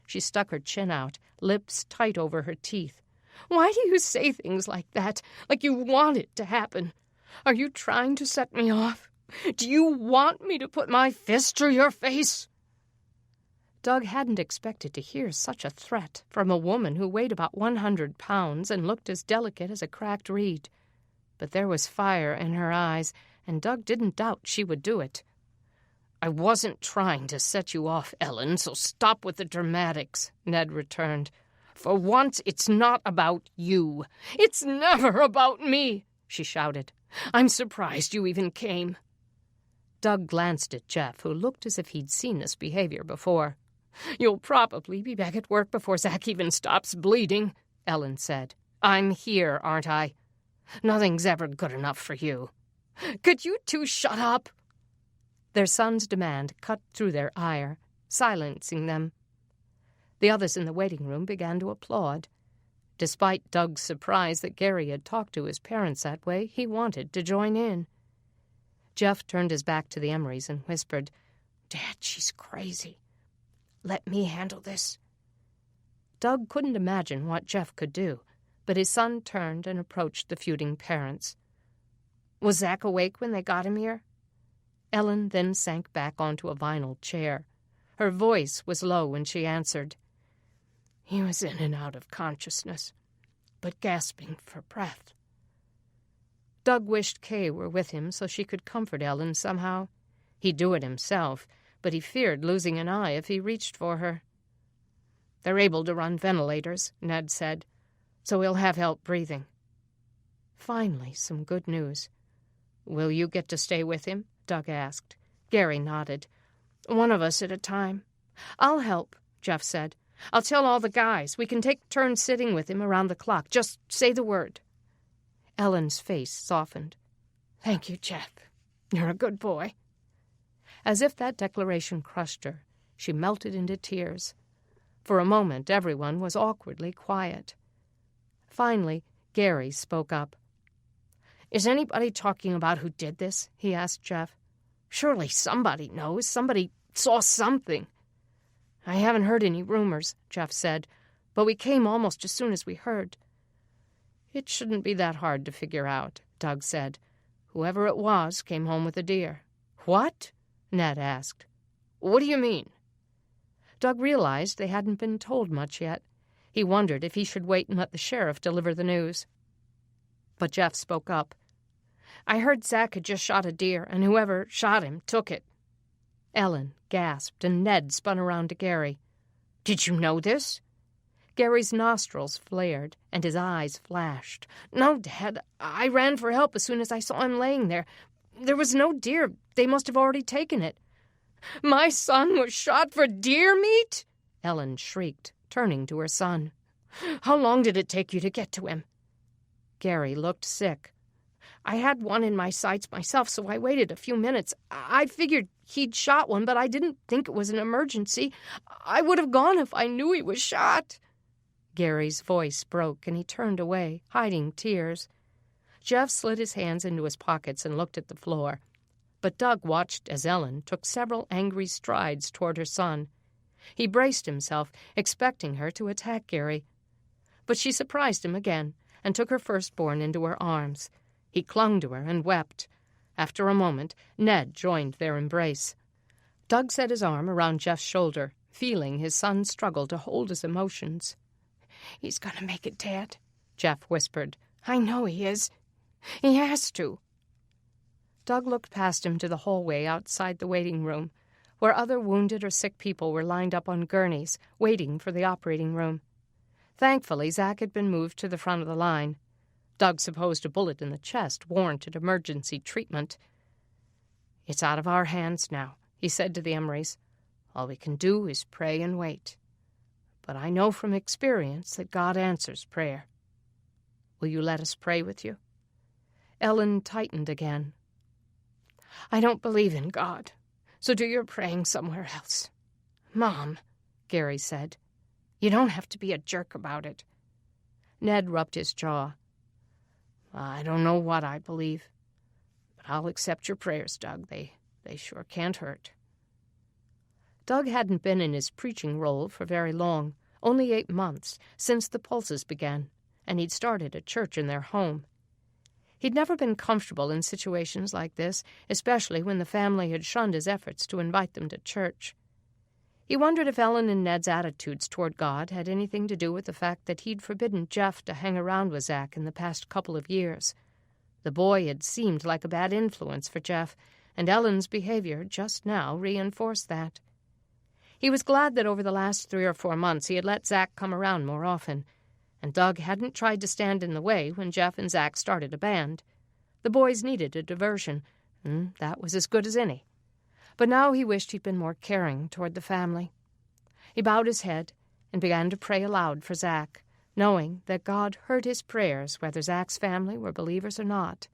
She stuck her chin out, lips tight over her teeth. "Why do you say things like that, like you want it to happen? Are you trying to set me off? Do you want me to put my fist through your face?" Doug hadn't expected to hear such a threat from a woman who weighed about 100 pounds and looked as delicate as a cracked reed. But there was fire in her eyes, and Doug didn't doubt she would do it. "I wasn't trying to set you off, Ellen, so stop with the dramatics," Ned returned. "For once, it's not about you. It's never about me," she shouted. "I'm surprised you even came." Doug glanced at Jeff, who looked as if he'd seen this behavior before. "You'll probably be back at work before Zach even stops bleeding," Ellen said. "I'm here, aren't I? Nothing's ever good enough for you. Could you two shut up?" Their son's demand cut through their ire, silencing them. The others in the waiting room began to applaud. Despite Doug's surprise that Gary had talked to his parents that way, he wanted to join in. Jeff turned his back to the Emrys and whispered, "Dad, she's crazy. Let me handle this." Doug couldn't imagine what Jeff could do, but his son turned and approached the feuding parents. "Was Zach awake when they got him here?" Ellen then sank back onto a vinyl chair. Her voice was low when she answered. He was in and out of consciousness, but gasping for breath. Doug wished Kay were with him so she could comfort Ellen somehow. He'd do it himself, but he feared losing an eye if he reached for her. They're able to run ventilators, Ned said, so he'll have help breathing. Finally, some good news. Will you get to stay with him? Doug asked. Gary nodded. One of us at a time. I'll help, Jeff said. I'll tell all the guys. We can take turns sitting with him around the clock. Just say the word. Ellen's face softened. Thank you, Jeff. You're a good boy. As if that declaration crushed her, she melted into tears. For a moment, everyone was awkwardly quiet. Finally, Gary spoke up. Is anybody talking about who did this? He asked Jeff. Surely somebody knows. Somebody saw something. I haven't heard any rumors, Jeff said, but we came almost as soon as we heard. It shouldn't be that hard to figure out, Doug said. Whoever it was came home with a deer. What? Ned asked. What do you mean? Doug realized they hadn't been told much yet. He wondered if he should wait and let the sheriff deliver the news. But Jeff spoke up. I heard Zach had just shot a deer, and whoever shot him took it. Ellen gasped, and Ned spun around to Gary. Did you know this? Gary's nostrils flared, and his eyes flashed. No, Dad. I ran for help as soon as I saw him laying there. There was no deer. They must have already taken it. My son was shot for deer meat? Ellen shrieked, turning to her son. How long did it take you to get to him? Gary looked sick. I had one in my sights myself, so I waited a few minutes. I figured he'd shot one, but I didn't think it was an emergency. I would have gone if I knew he was shot. Gary's voice broke, and he turned away, hiding tears. Jeff slid his hands into his pockets and looked at the floor. But Doug watched as Ellen took several angry strides toward her son. He braced himself, expecting her to attack Gary. But she surprised him again and took her firstborn into her arms. He clung to her and wept. After a moment, Ned joined their embrace. Doug set his arm around Jeff's shoulder, feeling his son struggle to hold his emotions. He's going to make it, Dad, Jeff whispered. I know he is. He has to. Doug looked past him to the hallway outside the waiting room, where other wounded or sick people were lined up on gurneys, waiting for the operating room. Thankfully, Zach had been moved to the front of the line. Doug supposed a bullet in the chest warranted emergency treatment. It's out of our hands now, he said to the Emorys. All we can do is pray and wait. But I know from experience that God answers prayer. Will you let us pray with you? Ellen tightened again. I don't believe in God, so do your praying somewhere else. Mom, Gary said, you don't have to be a jerk about it. Ned rubbed his jaw. I don't know what I believe, but I'll accept your prayers, Doug. They sure can't hurt. Doug hadn't been in his preaching role for very long, only 8 months, since the pulses began, and he'd started a church in their home. He'd never been comfortable in situations like this, especially when the family had shunned his efforts to invite them to church. He wondered if Ellen and Ned's attitudes toward God had anything to do with the fact that he'd forbidden Jeff to hang around with Zach in the past couple of years. The boy had seemed like a bad influence for Jeff, and Ellen's behavior just now reinforced that. He was glad that over the last 3 or 4 months he had let Zach come around more often, and Doug hadn't tried to stand in the way when Jeff and Zach started a band. The boys needed a diversion, and that was as good as any. But now he wished he'd been more caring toward the family. He bowed his head and began to pray aloud for Zach, knowing that God heard his prayers whether Zach's family were believers or not.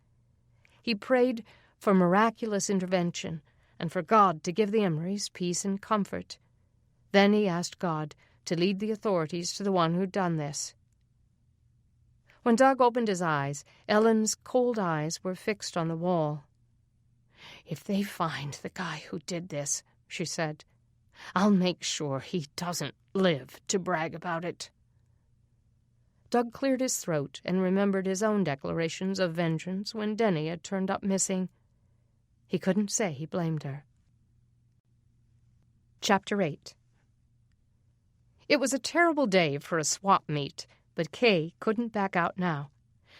He prayed for miraculous intervention and for God to give the Emorys peace and comfort. Then he asked God to lead the authorities to the one who'd done this. When Doug opened his eyes, Ellen's cold eyes were fixed on the wall. If they find the guy who did this, she said, I'll make sure he doesn't live to brag about it. Doug cleared his throat and remembered his own declarations of vengeance when Deni had turned up missing. He couldn't say he blamed her. Chapter 8. It was a terrible day for a swap meet, but Kay couldn't back out now.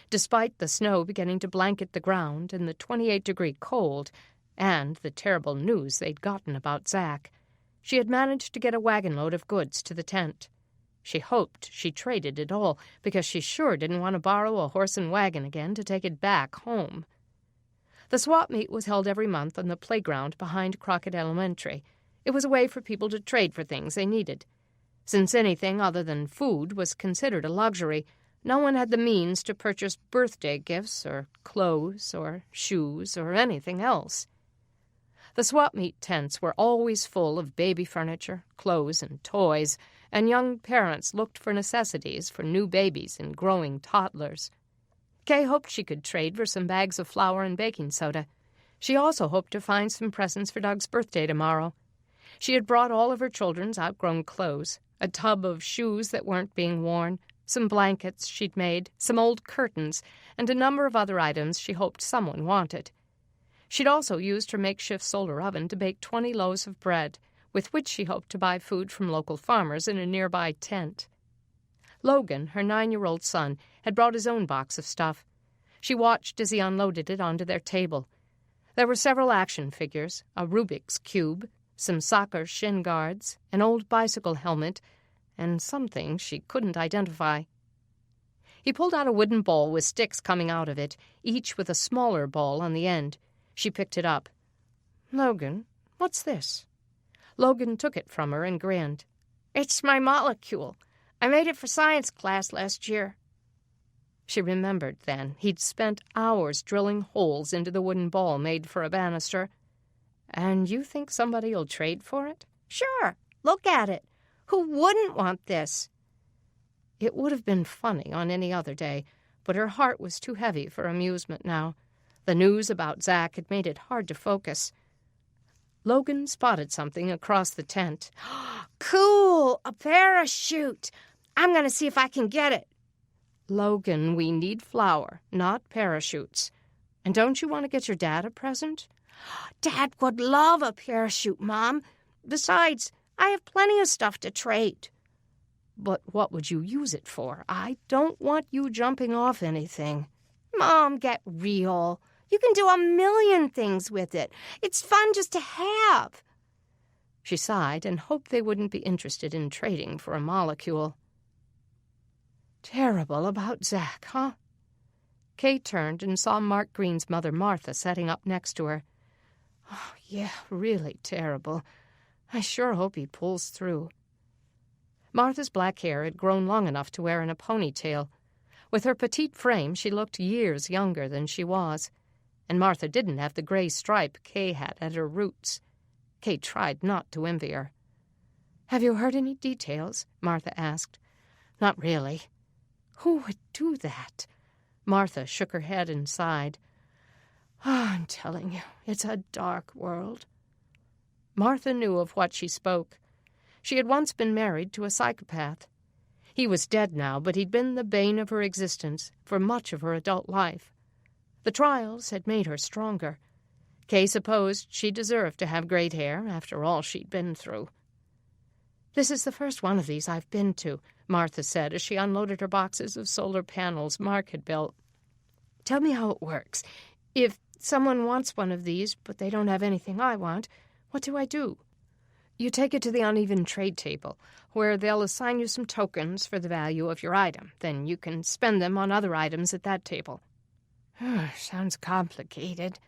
Despite the snow beginning to blanket the ground and the 28-degree cold, and the terrible news they'd gotten about Zack, she had managed to get a wagon load of goods to the tent. She hoped she traded it all, because she sure didn't want to borrow a horse and wagon again to take it back home. The swap meet was held every month on the playground behind Crockett Elementary. It was a way for people to trade for things they needed. Since anything other than food was considered a luxury, no one had the means to purchase birthday gifts or clothes or shoes or anything else. The swap meet tents were always full of baby furniture, clothes, and toys, and young parents looked for necessities for new babies and growing toddlers. Kay hoped she could trade for some bags of flour and baking soda. She also hoped to find some presents for Doug's birthday tomorrow. She had brought all of her children's outgrown clothes, a tub of shoes that weren't being worn, some blankets she'd made, some old curtains, and a number of other items she hoped someone wanted. She'd also used her makeshift solar oven to bake 20 loaves of bread, with which she hoped to buy food from local farmers in a nearby tent. Logan, her 9-year-old son, had brought his own box of stuff. She watched as he unloaded it onto their table. There were several action figures, a Rubik's Cube, some soccer shin guards, an old bicycle helmet, and something she couldn't identify. He pulled out a wooden ball with sticks coming out of it, each with a smaller ball on the end. She picked it up. "Logan, what's this?" Logan took it from her and grinned. "It's my molecule. I made it for science class last year." She remembered then he'd spent hours drilling holes into the wooden ball made for a banister. "And you think somebody'll trade for it?" "Sure. Look at it. Who wouldn't want this?" It would have been funny on any other day, but her heart was too heavy for amusement now. The news about Zack had made it hard to focus. Logan spotted something across the tent. "Cool! A parachute! I'm going to see if I can get it." "Logan, we need flour, not parachutes. And don't you want to get your dad a present?" "Dad would love a parachute, Mom. Besides, I have plenty of stuff to trade." "But what would you use it for? I don't want you jumping off anything." "Mom, get real. You can do a million things with it. It's fun just to have." She sighed and hoped they wouldn't be interested in trading for a molecule. Terrible about Zack, huh? Kay turned and saw Mark Green's mother, Martha, sitting up next to her. "Oh, yeah, really terrible. I sure hope he pulls through." Martha's black hair had grown long enough to wear in a ponytail. With her petite frame, she looked years younger than she was. And Martha didn't have the gray stripe Kay had at her roots. Kay tried not to envy her. "Have you heard any details?" Martha asked. "Not really." "Who would do that?" Martha shook her head and sighed. "Oh, I'm telling you, it's a dark world." Martha knew of what she spoke. She had once been married to a psychopath. He was dead now, but he'd been the bane of her existence for much of her adult life. The trials had made her stronger. Kay supposed she deserved to have great hair after all she'd been through. "This is the first one of these I've been to," Martha said as she unloaded her boxes of solar panels Mark had built. "Tell me how it works. If someone wants one of these, but they don't have anything I want, what do I do?" "You take it to the uneven trade table, where they'll assign you some tokens for the value of your item. Then you can spend them on other items at that table." "Sounds complicated."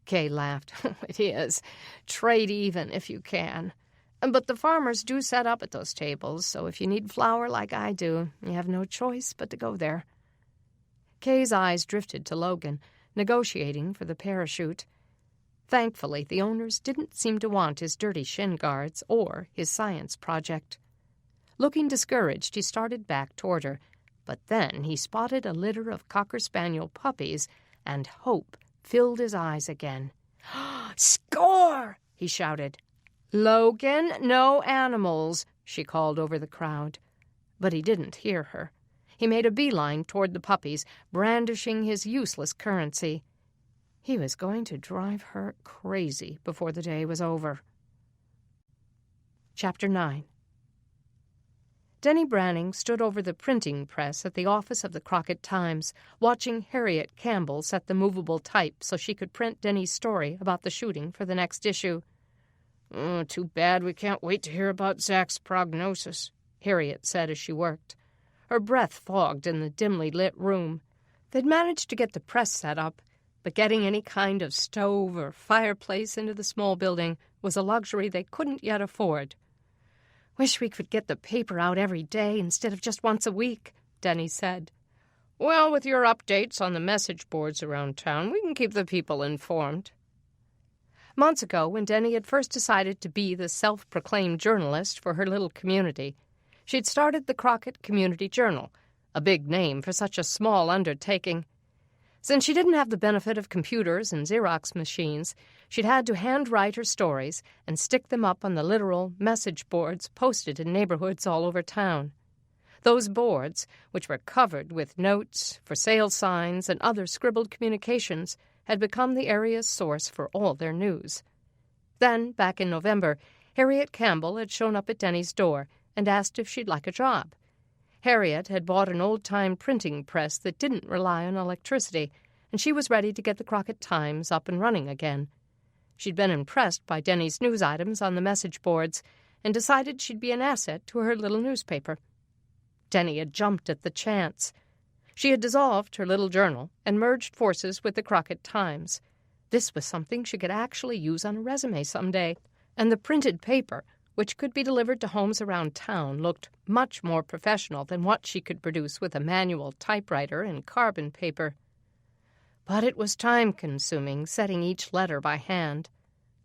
Kay laughed. "It is. Trade even if you can. But the farmers do set up at those tables, so if you need flour like I do, you have no choice but to go there." Kay's eyes drifted to Logan, negotiating for the parachute. Thankfully, the owners didn't seem to want his dirty shin guards or his science project. Looking discouraged, he started back toward her, but then he spotted a litter of Cocker Spaniel puppies, and hope filled his eyes again. "Score!" he shouted. "Logan, no animals," she called over the crowd. But he didn't hear her. He made a beeline toward the puppies, brandishing his useless currency. He was going to drive her crazy before the day was over. Chapter 9. Deni Branning stood over the printing press at the office of the Crockett Times, watching Harriet Campbell set the movable type so she could print Denny's story about the shooting for the next issue. Too bad we can't wait to hear about Zach's prognosis, Harriet said as she worked. Her breath fogged in the dimly lit room. They'd managed to get the press set up, but getting any kind of stove or fireplace into the small building was a luxury they couldn't yet afford. "Wish we could get the paper out every day instead of just once a week," Deni said. "Well, with your updates on the message boards around town, we can keep the people informed." Months ago, when Deni had first decided to be the self-proclaimed journalist for her little community, she'd started the Crockett Community Journal, a big name for such a small undertaking. Since she didn't have the benefit of computers and Xerox machines, she'd had to handwrite her stories and stick them up on the literal message boards posted in neighborhoods all over town. Those boards, which were covered with notes, for sale signs, and other scribbled communications, had become the area's source for all their news. Then, back in November, Harriet Campbell had shown up at Deni's door and asked if she'd like a job. Harriet had bought an old-time printing press that didn't rely on electricity, and she was ready to get the Crockett Times up and running again. She'd been impressed by Deni's news items on the message boards and decided she'd be an asset to her little newspaper. Deni had jumped at the chance. She had dissolved her little journal and merged forces with the Crockett Times. This was something she could actually use on a resume someday, and the printed paper, which could be delivered to homes around town, looked much more professional than what she could produce with a manual typewriter and carbon paper. But it was time-consuming, setting each letter by hand.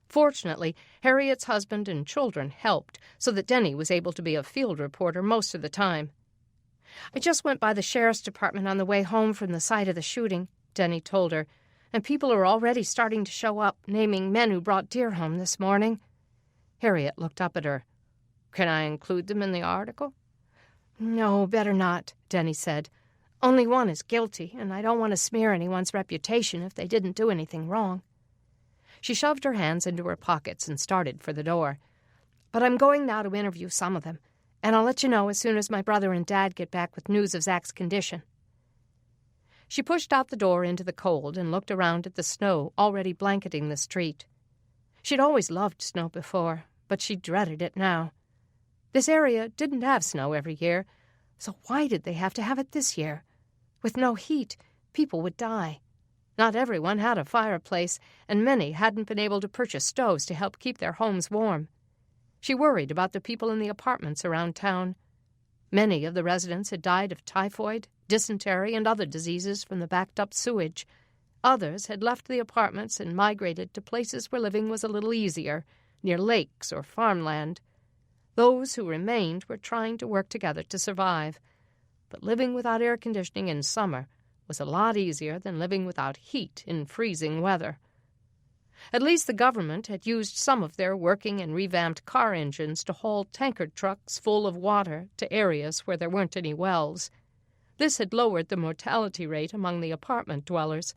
Fortunately, Harriet's husband and children helped, so that Deni was able to be a field reporter most of the time. "I just went by the sheriff's department on the way home from the site of the shooting," Deni told her, "and people are already starting to show up, naming men who brought deer home this morning." Harriet looked up at her. "Can I include them in the article?" "No, better not," Deni said. "Only one is guilty, and I don't want to smear anyone's reputation if they didn't do anything wrong." She shoved her hands into her pockets and started for the door. "But I'm going now to interview some of them, and I'll let you know as soon as my brother and Dad get back with news of Zach's condition." She pushed out the door into the cold and looked around at the snow already blanketing the street. She'd always loved snow before, but she dreaded it now. This area didn't have snow every year, so why did they have to have it this year? With no heat, people would die. Not everyone had a fireplace, and many hadn't been able to purchase stoves to help keep their homes warm. She worried about the people in the apartments around town. Many of the residents had died of typhoid, dysentery, and other diseases from the backed-up sewage. Others had left the apartments and migrated to places where living was a little easier, near lakes or farmland. Those who remained were trying to work together to survive. But living without air conditioning in summer was a lot easier than living without heat in freezing weather. At least the government had used some of their working and revamped car engines to haul tanker trucks full of water to areas where there weren't any wells. This had lowered the mortality rate among the apartment dwellers.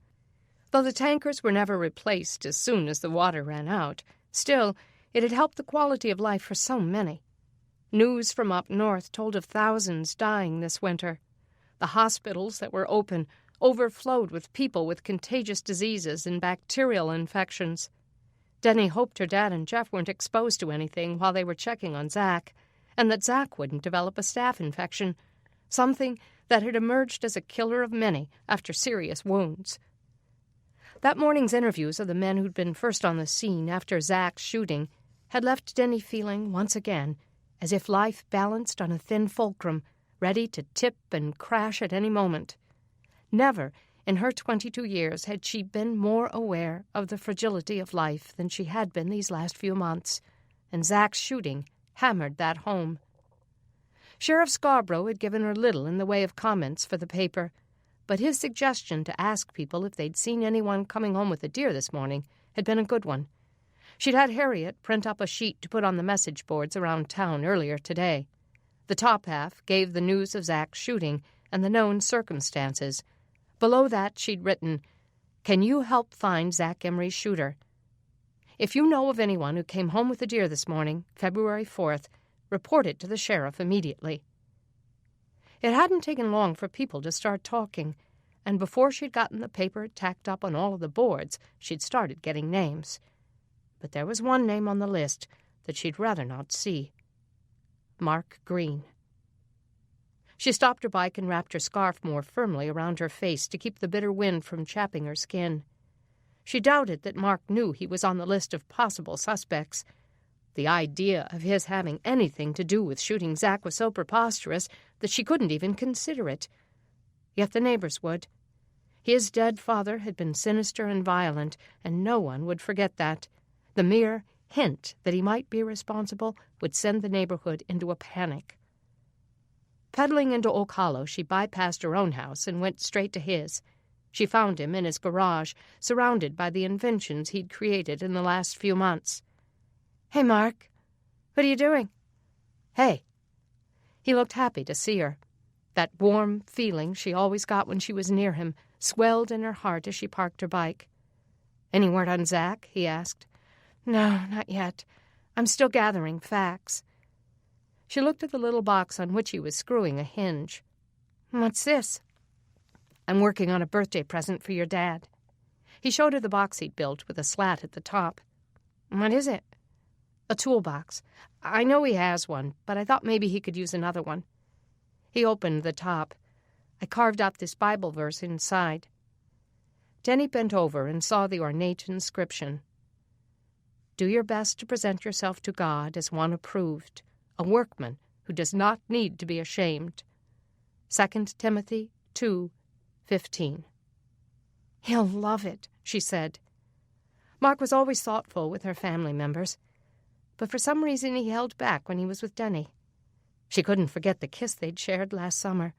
Though the tankers were never replaced as soon as the water ran out, still, it had helped the quality of life for so many. News from up north told of thousands dying this winter. The hospitals that were open overflowed with people with contagious diseases and bacterial infections. Deni hoped her dad and Jeff weren't exposed to anything while they were checking on Zach, and that Zach wouldn't develop a staph infection, something that had emerged as a killer of many after serious wounds. That morning's interviews of the men who'd been first on the scene after Zach's shooting had left Deni feeling, once again, as if life balanced on a thin fulcrum, ready to tip and crash at any moment. Never, in her 22 years, had she been more aware of the fragility of life than she had been these last few months, and Zach's shooting hammered that home. Sheriff Scarborough had given her little in the way of comments for the paper, but his suggestion to ask people if they'd seen anyone coming home with a deer this morning had been a good one. She'd had Harriet print up a sheet to put on the message boards around town earlier today. The top half gave the news of Zach's shooting and the known circumstances. Below that she'd written, Can you help find Zach Emery's shooter? If you know of anyone who came home with a deer this morning, February 4th, report it to the sheriff immediately." It hadn't taken long for people to start talking, and before she'd gotten the paper tacked up on all of the boards, she'd started getting names. But there was one name on the list that she'd rather not see. Mark Green. She stopped her bike and wrapped her scarf more firmly around her face to keep the bitter wind from chapping her skin. She doubted that Mark knew he was on the list of possible suspects. The idea of his having anything to do with shooting Zach was so preposterous that she couldn't even consider it. Yet the neighbors would. His dead father had been sinister and violent, and no one would forget that. The mere hint that he might be responsible would send the neighborhood into a panic. Pedaling into Oak Hollow, she bypassed her own house and went straight to his. She found him in his garage, surrounded by the inventions he'd created in the last few months. "Hey, Mark. What are you doing?" "Hey." He looked happy to see her. That warm feeling she always got when she was near him swelled in her heart as she parked her bike. "Any word on Zach?" he asked. "No, not yet. I'm still gathering facts." She looked at the little box on which he was screwing a hinge. "What's this?" "I'm working on a birthday present for your dad." He showed her the box he'd built with a slat at the top. "What is it?" "A toolbox. I know he has one, but I thought maybe he could use another one." He opened the top. "I carved out this Bible verse inside." Deni bent over and saw the ornate inscription. "Do your best to present yourself to God as one approved, a workman who does not need to be ashamed." 2 Timothy 2:15. "He'll love it," she said. Mark was always thoughtful with her family members, but for some reason he held back when he was with Deni. She couldn't forget the kiss they'd shared last summer.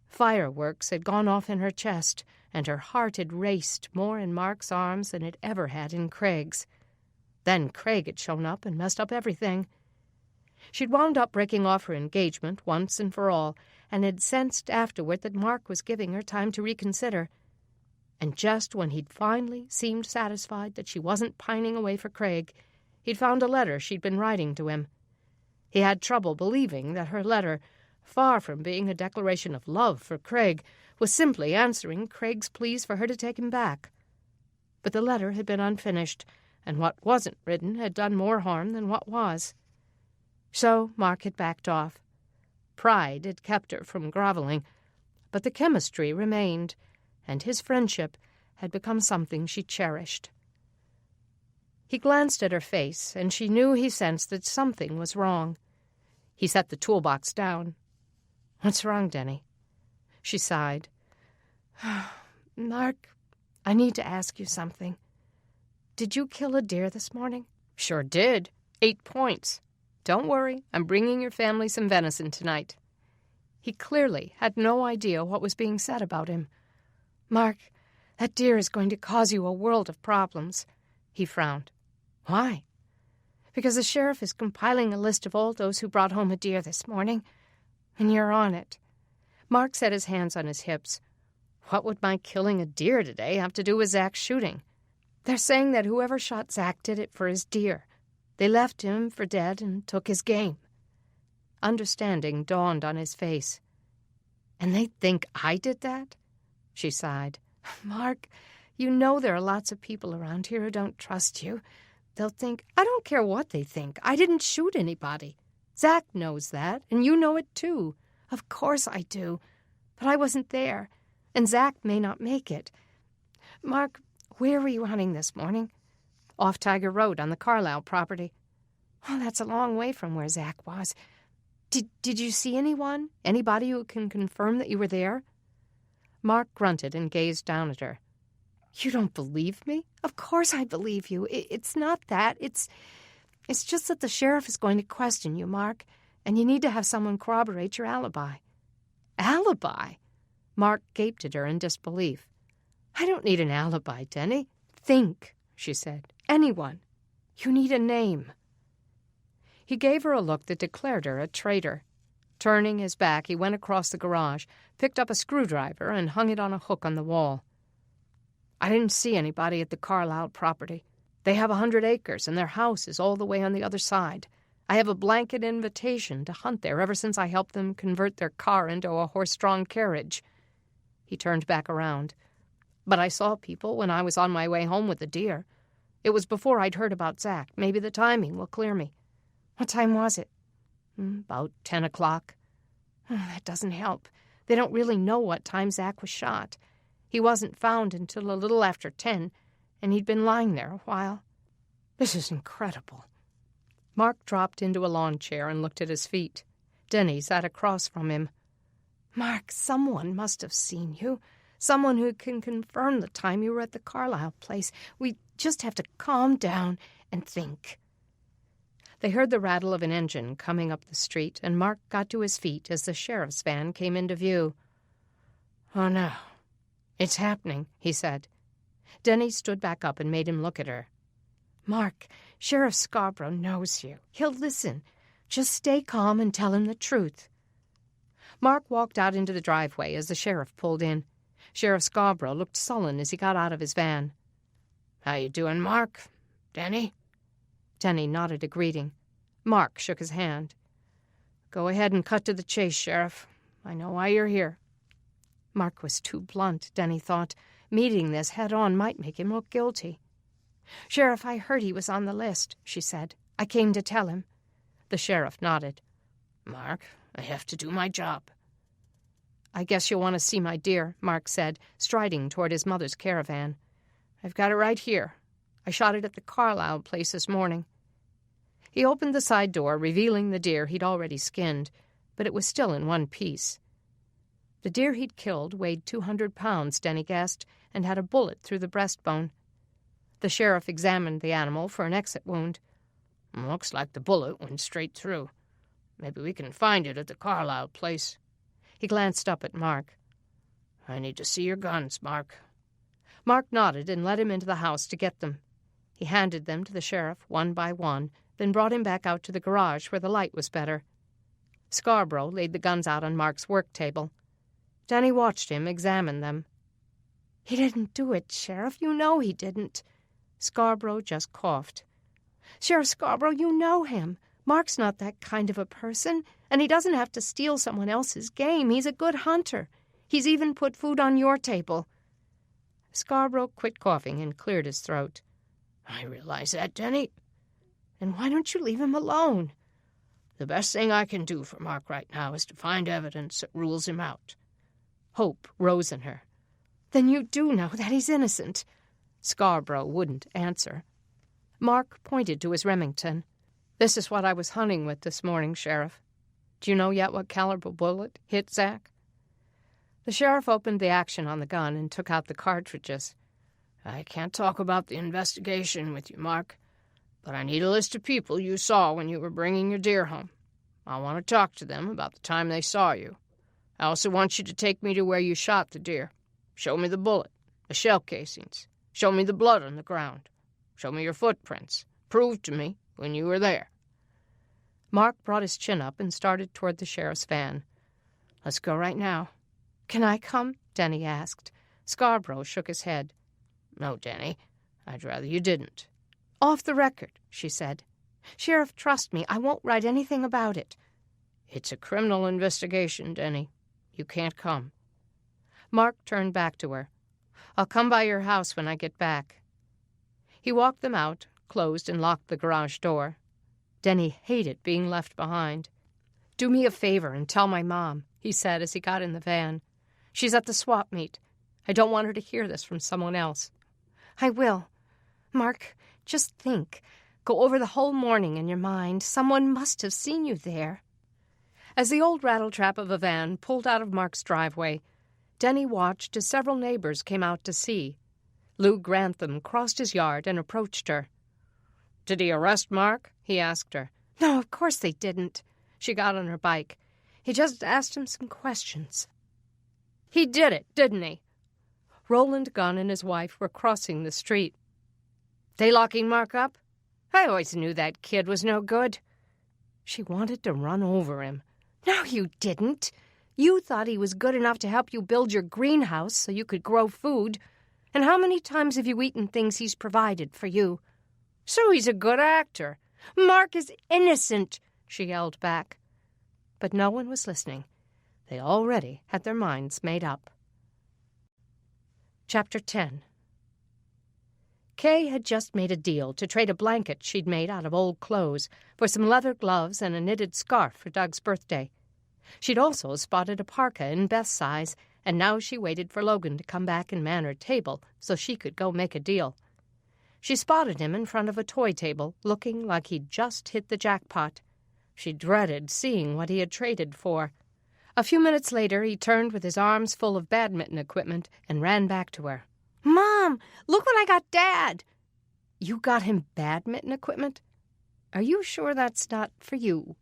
Fireworks had gone off in her chest, and her heart had raced more in Mark's arms than it ever had in Craig's. Then Craig had shown up and messed up everything. She'd wound up breaking off her engagement once and for all, and had sensed afterward that Mark was giving her time to reconsider. And just when he'd finally seemed satisfied that she wasn't pining away for Craig, he'd found a letter she'd been writing to him. He had trouble believing that her letter, far from being a declaration of love for Craig, was simply answering Craig's pleas for her to take him back. But the letter had been unfinished, and what wasn't written had done more harm than what was. So Mark had backed off. Pride had kept her from groveling, but the chemistry remained, and his friendship had become something she cherished. He glanced at her face, and she knew he sensed that something was wrong. He set the toolbox down. "What's wrong, Deni?" She sighed. "Mark, I need to ask you something. Did you kill a deer this morning?" "Sure did. 8 points. Don't worry, I'm bringing your family some venison tonight." He clearly had no idea what was being said about him. "Mark, that deer is going to cause you a world of problems." He frowned. "Why?" "Because the sheriff is compiling a list of all those who brought home a deer this morning, and you're on it." Mark set his hands on his hips. "What would my killing a deer today have to do with Zach's shooting?" "They're saying that whoever shot Zach did it for his deer. They left him for dead and took his game." Understanding dawned on his face. "And they think I did that?" She sighed. "Mark, you know there are lots of people around here who don't trust you. They'll think, I don't care what they think. I didn't shoot anybody. Zach knows that, and you know it too. Of course I do. But I wasn't there, and Zach may not make it. Mark, where were you hunting this morning?" "Off Tiger Road on the Carlisle property." "Oh, that's a long way from where Zach was. Did you see anyone? Anybody who can confirm that you were there?" Mark grunted and gazed down at her. "You don't believe me?" "Of course I believe you. It's not that. It's just that the sheriff is going to question you, Mark, and you need to have someone corroborate your alibi." "Alibi?" Mark gaped at her in disbelief. "I don't need an alibi, Deni." "Think," she said. "Anyone. You need a name." He gave her a look that declared her a traitor. Turning his back, he went across the garage, picked up a screwdriver, and hung it on a hook on the wall. I didn't see anybody at the Carlisle property. They have 100 acres, and their house is all the way on the other side. I have a blanket invitation to hunt there ever since I helped them convert their car into a horse-drawn carriage." He turned back around. "But I saw people when I was on my way home with the deer. It was before I'd heard about Zach. Maybe the timing will clear me." "What time was it?" "About 10 o'clock. That doesn't help. They don't really know what time Zach was shot. He wasn't found until a little after 10, and he'd been lying there a while. This is incredible." Mark dropped into a lawn chair and looked at his feet. Deni sat across from him. "Mark, someone must have seen you. Someone who can confirm the time you were at the Carlisle place. We just have to calm down and think." They heard the rattle of an engine coming up the street, and Mark got to his feet as the sheriff's van came into view. "Oh, no. It's happening," he said. Deni stood back up and made him look at her. "Mark, Sheriff Scarborough knows you. He'll listen. Just stay calm and tell him the truth." Mark walked out into the driveway as the sheriff pulled in. Sheriff Scarborough looked sullen as he got out of his van. "How you doing, Mark? Deni?" Deni nodded a greeting. Mark shook his hand. "Go ahead and cut to the chase, Sheriff. I know why you're here." Mark was too blunt, Deni thought. Meeting this head-on might make him look guilty. "Sheriff, I heard he was on the list," she said. "I came to tell him." The sheriff nodded. "Mark, I have to do my job." "I guess you'll want to see my deer," Mark said, striding toward his mother's caravan. "I've got it right here. I shot it at the Carlisle place this morning." He opened the side door, revealing the deer he'd already skinned, but it was still in one piece. The deer he'd killed weighed 200 pounds, Deni guessed, and had a bullet through the breastbone. The sheriff examined the animal for an exit wound. "Looks like the bullet went straight through. Maybe we can find it at the Carlisle place." He glanced up at Mark. "I need to see your guns, Mark." Mark nodded and led him into the house to get them. He handed them to the sheriff one by one, then brought him back out to the garage where the light was better. Scarborough laid the guns out on Mark's work table. Deni watched him examine them. "He didn't do it, Sheriff. You know he didn't." Scarborough just coughed. "Sheriff Scarborough, you know him. Mark's not that kind of a person, and he doesn't have to steal someone else's game. He's a good hunter. He's even put food on your table." Scarborough quit coughing and cleared his throat. "I realize that, Deni." "And why don't you leave him alone?" "The best thing I can do for Mark right now is to find evidence that rules him out." Hope rose in her. "Then you do know that he's innocent." Scarborough wouldn't answer. Mark pointed to his Remington. "This is what I was hunting with this morning, Sheriff. Do you know yet what caliber bullet hit Zach?" The sheriff opened the action on the gun and took out the cartridges. "I can't talk about the investigation with you, Mark, but I need a list of people you saw when you were bringing your deer home. I want to talk to them about the time they saw you. I also want you to take me to where you shot the deer. Show me the bullet, the shell casings. Show me the blood on the ground. Show me your footprints. Prove to me when you were there." Mark brought his chin up and started toward the sheriff's van. "Let's go right now." "Can I come?" Deni asked. Scarborough shook his head. "No, Deni. I'd rather you didn't." "Off the record," she said. "Sheriff, trust me. I won't write anything about it." "It's a criminal investigation, Deni. You can't come." Mark turned back to her. "I'll come by your house when I get back." He walked them out, closed and locked the garage door. Deni hated being left behind. "Do me a favor and tell my mom," he said as he got in the van. "She's at the swap meet. I don't want her to hear this from someone else." "I will. Mark, just think. Go over the whole morning in your mind. Someone must have seen you there." As the old rattletrap of a van pulled out of Mark's driveway, Deni watched as several neighbors came out to see. Lou Grantham crossed his yard and approached her. "Did he arrest Mark?" he asked her. "No, of course they didn't." She got on her bike. "He just asked him some questions." "He did it, didn't he?" Roland Gunn and his wife were crossing the street. "They locking Mark up? I always knew that kid was no good." She wanted to run over him. "No, you didn't. You thought he was good enough to help you build your greenhouse so you could grow food. And how many times have you eaten things he's provided for you? So he's a good actor. Mark is innocent, she yelled back. But no one was listening. They already had their minds made up. Chapter 10. Kay had just made a deal to trade a blanket she'd made out of old clothes for some leather gloves and a knitted scarf for Doug's birthday. She'd also spotted a parka in Beth's size, and now she waited for Logan to come back and man her table so she could go make a deal. She spotted him in front of a toy table, looking like he'd just hit the jackpot. She dreaded seeing what he had traded for. A few minutes later, he turned with his arms full of badminton equipment and ran back to her. "Mom, look what I got Dad!" "You got him badminton equipment? Are you sure that's not for you?"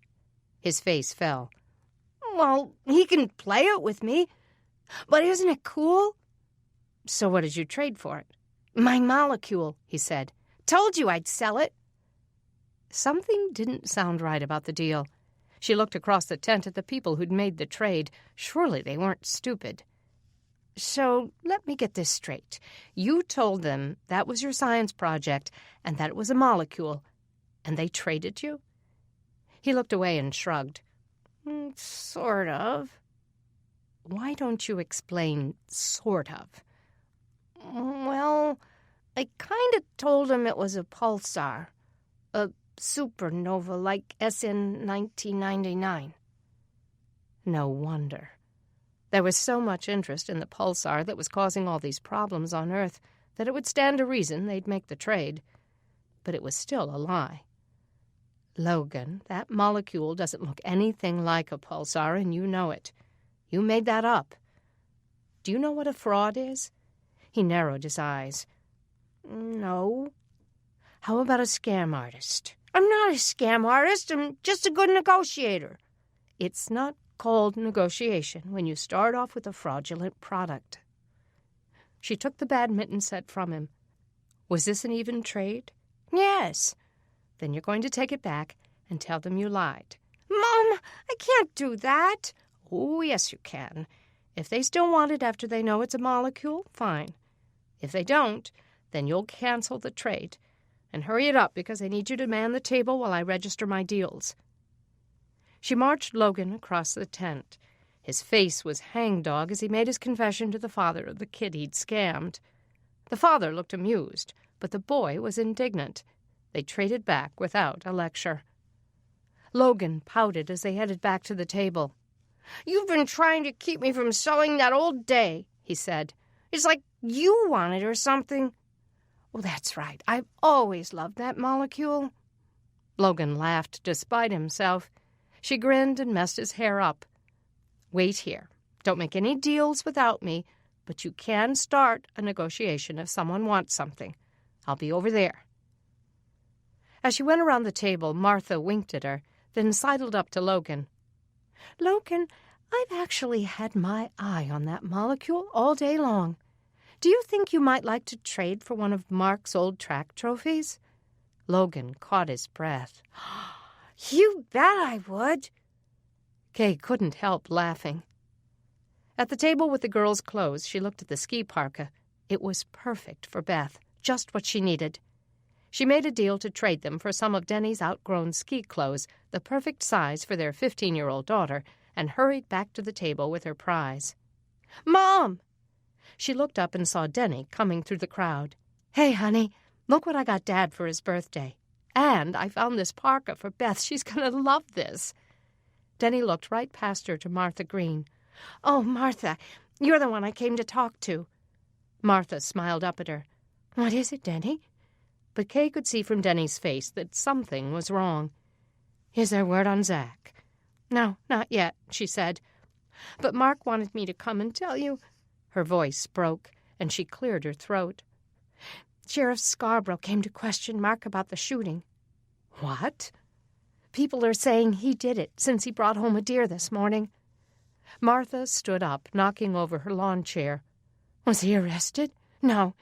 His face fell. "Well, he can play it with me. But isn't it cool?" "So what did you trade for it?" "My molecule," he said. "Told you I'd sell it." Something didn't sound right about the deal. She looked across the tent at the people who'd made the trade. Surely they weren't stupid. "So let me get this straight. You told them that was your science project and that it was a molecule, and they traded you?" He looked away and shrugged. "Sort of." "Why don't you explain sort of?" "Well, I kind of told him it was a pulsar, a supernova like SN 1999. No wonder. There was so much interest in the pulsar that was causing all these problems on Earth that it would stand to reason they'd make the trade. But it was still a lie. "Logan, that molecule doesn't look anything like a pulsar, and you know it. You made that up. Do you know what a fraud is?" He narrowed his eyes. "No." "How about a scam artist?" "I'm not a scam artist. I'm just a good negotiator." "It's not called negotiation when you start off with a fraudulent product." She took the badminton set from him. "Was this an even trade?" "Yes." "Then you're going to take it back and tell them you lied." "Mom, I can't do that." "Oh, yes, you can. If they still want it after they know it's a molecule, fine. If they don't, then you'll cancel the trade. And hurry it up, because I need you to man the table while I register my deals." She marched Logan across the tent. His face was hangdog as he made his confession to the father of the kid he'd scammed. The father looked amused, but the boy was indignant. They traded back without a lecture. Logan pouted as they headed back to the table. "You've been trying to keep me from selling that all day," he said. "It's like you want it or something." "Well, that's right. I've always loved that molecule." Logan laughed despite himself. She grinned and messed his hair up. "Wait here. Don't make any deals without me, but you can start a negotiation if someone wants something. I'll be over there." As she went around the table, Martha winked at her, then sidled up to Logan. "Logan, I've actually had my eye on that molecule all day long. Do you think you might like to trade for one of Mark's old track trophies?" Logan caught his breath. "You bet I would." Kay couldn't help laughing. At the table with the girls' clothes, she looked at the ski parka. It was perfect for Beth, just what she needed. She made a deal to trade them for some of Deni's outgrown ski clothes, the perfect size for their 15-year-old daughter, and hurried back to the table with her prize. "Mom!" She looked up and saw Deni coming through the crowd. "Hey, honey, look what I got Dad for his birthday. And I found this parka for Beth. She's going to love this." Deni looked right past her to Martha Green. "Oh, Martha, you're the one I came to talk to." Martha smiled up at her. "What is it, Deni?" But Kay could see from Deni's face that something was wrong. "Is there word on Zach?" "No, not yet," she said. "But Mark wanted me to come and tell you." Her voice broke, and she cleared her throat. "Sheriff Scarborough came to question Mark about the shooting." "What?" "People are saying he did it since he brought home a deer this morning." Martha stood up, knocking over her lawn chair. "Was he arrested?" "No.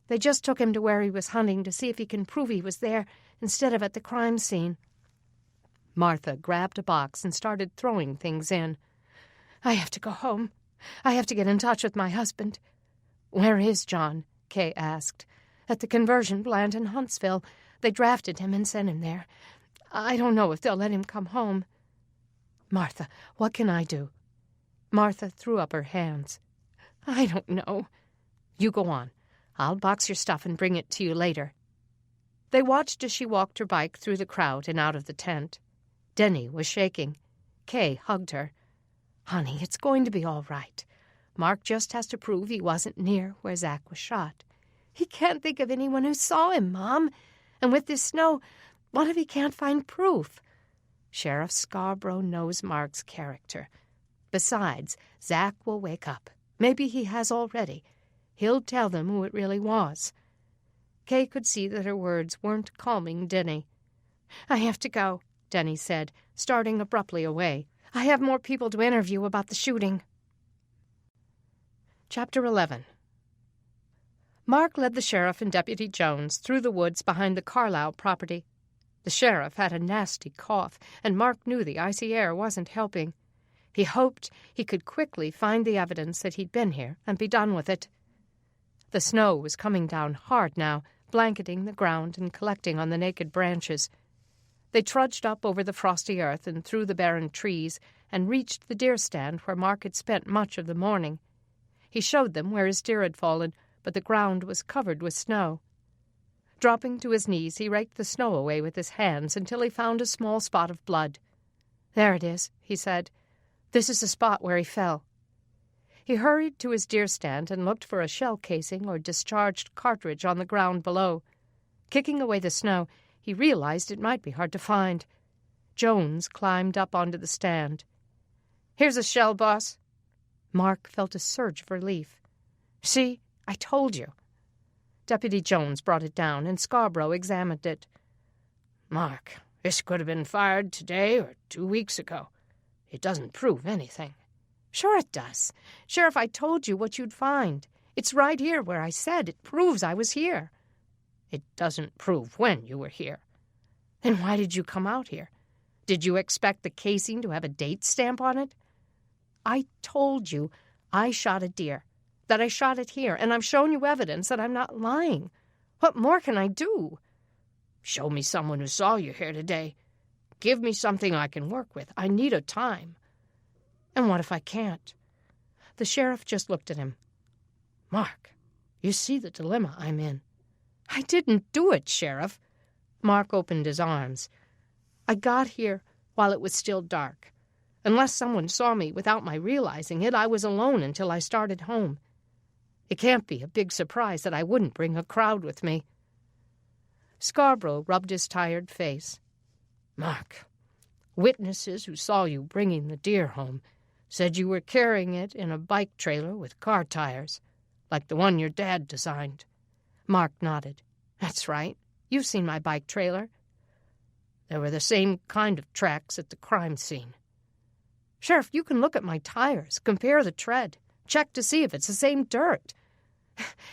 They just took him to where he was hunting to see if he can prove he was there instead of at the crime scene." Martha grabbed a box and started throwing things in. "I have to go home. I have to get in touch with my husband." "Where is John?" Kay asked. "At the conversion plant in Huntsville. They drafted him and sent him there. I don't know if they'll let him come home." "Martha, what can I do?" Martha threw up her hands. "I don't know." "You go on. I'll box your stuff and bring it to you later." They watched as she walked her bike through the crowd and out of the tent. Deni was shaking. Kay hugged her. "Honey, it's going to be all right. Mark just has to prove he wasn't near where Zach was shot." "He can't think of anyone who saw him, Mom. And with this snow, what if he can't find proof?" "Sheriff Scarborough knows Mark's character. Besides, Zach will wake up. Maybe he has already. He'll tell them who it really was." Kay could see that her words weren't calming Deni. "I have to go," Deni said, starting abruptly away. "I have more people to interview about the shooting." Chapter 11. Mark led the sheriff and Deputy Jones through the woods behind the Carlisle property. The sheriff had a nasty cough, and Mark knew the icy air wasn't helping. He hoped he could quickly find the evidence that he'd been here and be done with it. The snow was coming down hard now, blanketing the ground and collecting on the naked branches. They trudged up over the frosty earth and through the barren trees and reached the deer stand where Mark had spent much of the morning. He showed them where his deer had fallen, but the ground was covered with snow. Dropping to his knees, he raked the snow away with his hands until he found a small spot of blood. "There it is," he said. "This is the spot where he fell." He hurried to his deer stand and looked for a shell casing or discharged cartridge on the ground below. Kicking away the snow, he realized it might be hard to find. Jones climbed up onto the stand. "Here's a shell, boss." Mark felt a surge of relief. "See? I told you." Deputy Jones brought it down, and Scarborough examined it. "Mark, this could have been fired today or 2 weeks ago. It doesn't prove anything." "Sure it does. Sheriff, I told you what you'd find. It's right here where I said. It proves I was here." "It doesn't prove when you were here." "Then why did you come out here? Did you expect the casing to have a date stamp on it?" "I told you I shot a deer, that I shot it here, and I've shown you evidence that I'm not lying. What more can I do?" "Show me someone who saw you here today. Give me something I can work with. I need a time." "And what if I can't?" The sheriff just looked at him. "Mark, you see the dilemma I'm in." "I didn't do it, Sheriff." Mark opened his arms. "I got here while it was still dark. Unless someone saw me without my realizing it, I was alone until I started home. It can't be a big surprise that I wouldn't bring a crowd with me." Scarborough rubbed his tired face. "Mark, witnesses who saw you bringing the deer home said you were carrying it in a bike trailer with car tires, like the one your dad designed." Mark nodded. "That's right. You've seen my bike trailer." "There were the same kind of tracks at the crime scene." "Sheriff, you can look at my tires, compare the tread, check to see if it's the same dirt.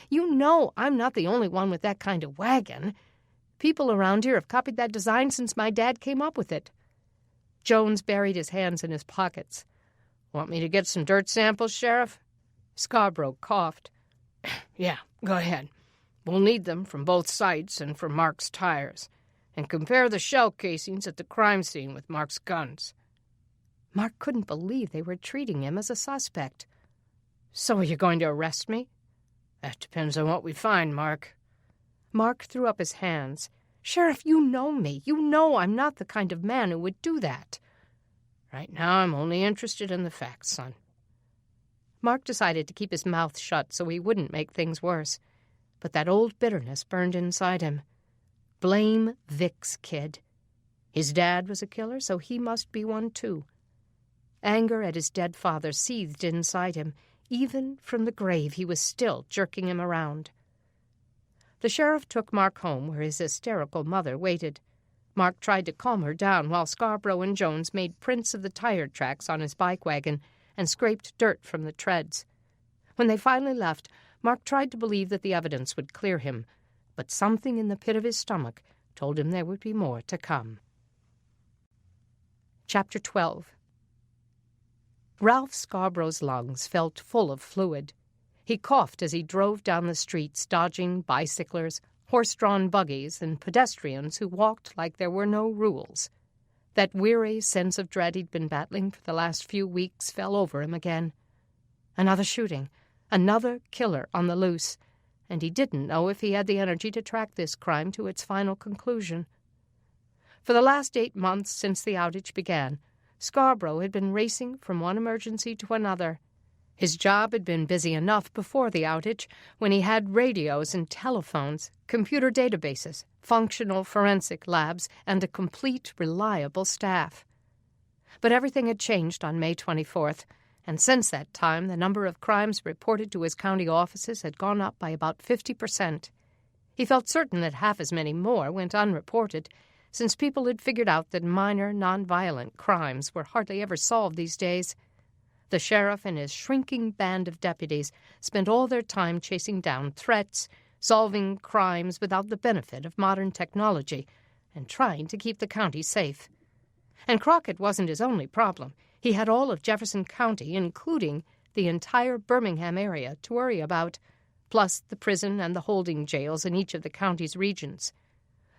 You know I'm not the only one with that kind of wagon. People around here have copied that design since my dad came up with it." Jones buried his hands in his pockets. "Want me to get some dirt samples, Sheriff?" Scarborough coughed. "Yeah, go ahead. We'll need them from both sites and from Mark's tires, and compare the shell casings at the crime scene with Mark's guns." Mark couldn't believe they were treating him as a suspect. "So are you going to arrest me?" "That depends on what we find, Mark." Mark threw up his hands. "Sheriff, you know me. You know I'm not the kind of man who would do that." "Right now I'm only interested in the facts, son." Mark decided to keep his mouth shut so he wouldn't make things worse. But that old bitterness burned inside him. Blame Vic's kid. His dad was a killer, so he must be one too. Anger at his dead father seethed inside him. Even from the grave he was still jerking him around. The sheriff took Mark home where his hysterical mother waited. Mark tried to calm her down while Scarborough and Jones made prints of the tire tracks on his bike wagon and scraped dirt from the treads. When they finally left, Mark tried to believe that the evidence would clear him, but something in the pit of his stomach told him there would be more to come. Chapter 12. Ralph Scarborough's lungs felt full of fluid. He coughed as he drove down the streets, dodging bicyclers, horse-drawn buggies, and pedestrians who walked like there were no rules. That weary sense of dread he'd been battling for the last few weeks fell over him again. Another shooting, another killer on the loose, and he didn't know if he had the energy to track this crime to its final conclusion. For the last 8 months since the outage began, Scarborough had been racing from one emergency to another. His job had been busy enough before the outage, when he had radios and telephones, computer databases, functional forensic labs, and a complete, reliable staff. But everything had changed on May 24th, and since that time the number of crimes reported to his county offices had gone up by about 50%. He felt certain that half as many more went unreported, since people had figured out that minor, nonviolent crimes were hardly ever solved these days. The sheriff and his shrinking band of deputies spent all their time chasing down threats, solving crimes without the benefit of modern technology, and trying to keep the county safe. And Crockett wasn't his only problem. He had all of Jefferson County, including the entire Birmingham area, to worry about, plus the prison and the holding jails in each of the county's regions.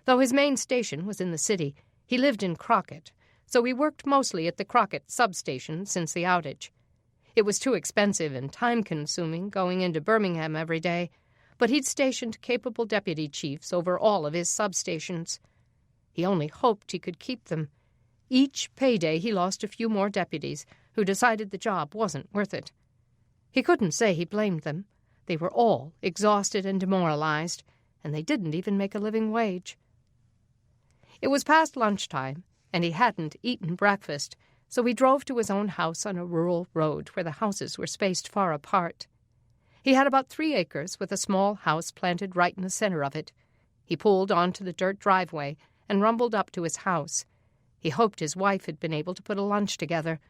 Though his main station was in the city, he lived in Crockett, so he worked mostly at the Crockett substation since the outage. It was too expensive and time-consuming going into Birmingham every day, but he'd stationed capable deputy chiefs over all of his substations. He only hoped he could keep them. Each payday he lost a few more deputies who decided the job wasn't worth it. He couldn't say he blamed them. They were all exhausted and demoralized, and they didn't even make a living wage. It was past lunchtime, and he hadn't eaten breakfast, so he drove to his own house on a rural road where the houses were spaced far apart. He had about 3 acres with a small house planted right in the center of it. He pulled onto the dirt driveway and rumbled up to his house. He hoped his wife had been able to put a lunch together.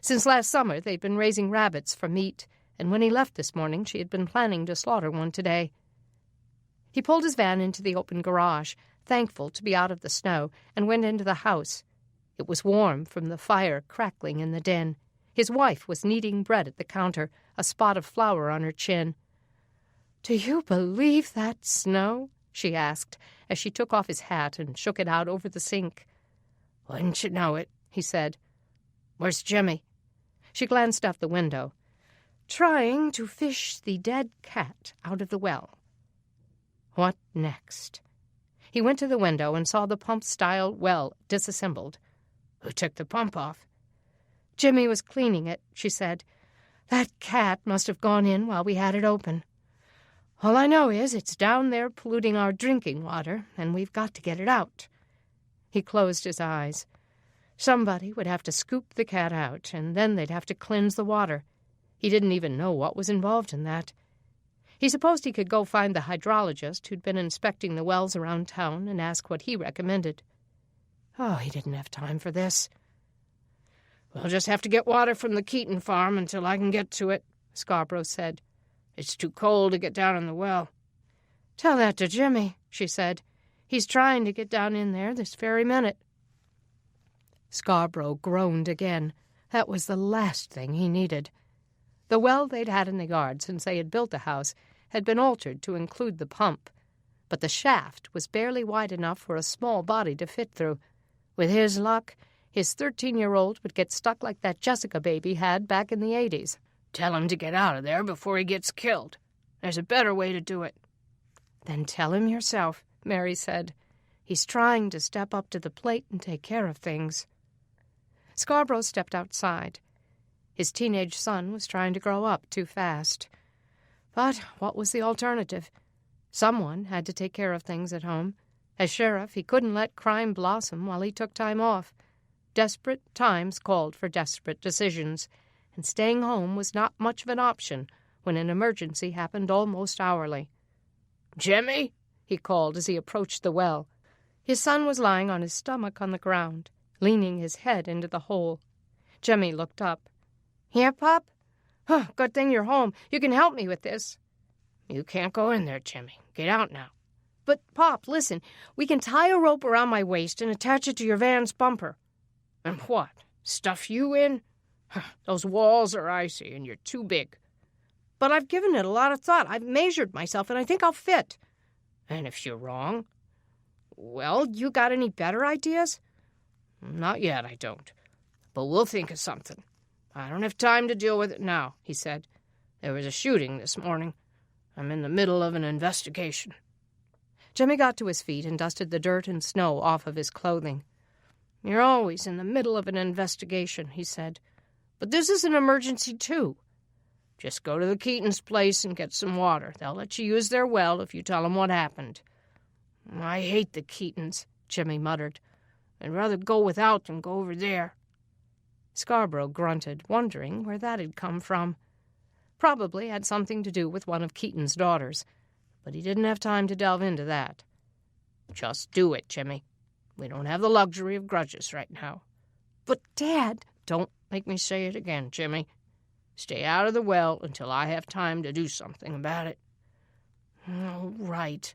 Since last summer they'd been raising rabbits for meat, and when he left this morning she had been planning to slaughter one today. He pulled his van into the open garage, thankful to be out of the snow, and went into the house. It was warm from the fire crackling in the den. His wife was kneading bread at the counter, a spot of flour on her chin. "Do you believe that snow?" she asked, as she took off his hat and shook it out over the sink. "Wouldn't you know it," he said. "Where's Jimmy?" She glanced out the window. "Trying to fish the dead cat out of the well." What next? He went to the window and saw the pump-style well disassembled. "Who took the pump off?" "Jimmy was cleaning it," she said. "That cat must have gone in while we had it open. All I know is it's down there polluting our drinking water, and we've got to get it out." He closed his eyes. Somebody would have to scoop the cat out, and then they'd have to cleanse the water. He didn't even know what was involved in that. He supposed he could go find the hydrologist who'd been inspecting the wells around town and ask what he recommended. Oh, he didn't have time for this. "We'll just have to get water from the Keaton farm until I can get to it," Scarborough said. "It's too cold to get down in the well." "Tell that to Jimmy," she said. "He's trying to get down in there this very minute." Scarborough groaned again. That was the last thing he needed. The well they'd had in the yard since they had built the house had been altered to include the pump, but the shaft was barely wide enough for a small body to fit through. With his luck, his 13-year-old would get stuck like that Jessica baby had back in the 80s. "Tell him to get out of there before he gets killed. There's a better way to do it." "Then tell him yourself," Mary said. "He's trying to step up to the plate and take care of things." Scarborough stepped outside. His teenage son was trying to grow up too fast. But what was the alternative? Someone had to take care of things at home. As sheriff, he couldn't let crime blossom while he took time off. Desperate times called for desperate decisions, and staying home was not much of an option when an emergency happened almost hourly. "Jimmy?" he called as he approached the well. His son was lying on his stomach on the ground, leaning his head into the hole. Jimmy looked up. "Here, Pop? Good thing you're home. You can help me with this." "You can't go in there, Jimmy. Get out now." "But, Pop, listen. We can tie a rope around my waist and attach it to your van's bumper." "And what? Stuff you in? Those walls are icy and you're too big." But I've given it a lot of thought. I've measured myself, and I think I'll fit. And if you're wrong? Well, you got any better ideas? Not yet, I don't. But we'll think of something. I don't have time to deal with it now, he said. There was a shooting this morning. I'm in the middle of an investigation. Jimmy got to his feet and dusted the dirt and snow off of his clothing. You're always in the middle of an investigation, he said. But this is an emergency, too. Just go to the Keatons' place and get some water. They'll let you use their well if you tell them what happened. I hate the Keatons, Jimmy muttered. I'd rather go without than go over there. Scarborough grunted, wondering where that had come from. Probably had something to do with one of Keaton's daughters, but he didn't have time to delve into that. Just do it, Jimmy. We don't have the luxury of grudges right now. But, Dad... Don't make me say it again, Jimmy. Stay out of the well until I have time to do something about it. Oh, right.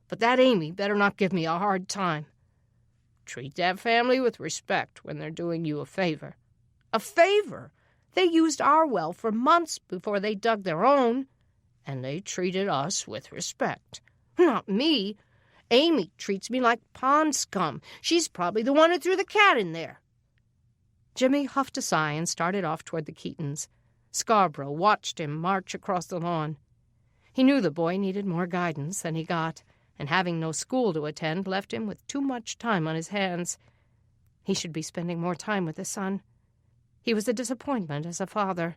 But that Amy better not give me a hard time. Treat that family with respect when they're doing you a favor. A favor? They used our well for months before they dug their own, and they treated us with respect. Not me. Amy treats me like pond scum. She's probably the one who threw the cat in there. Jimmy huffed a sigh and started off toward the Keatons. Scarborough watched him march across the lawn. He knew the boy needed more guidance than he got, and having no school to attend left him with too much time on his hands. He should be spending more time with his son. He was a disappointment as a father,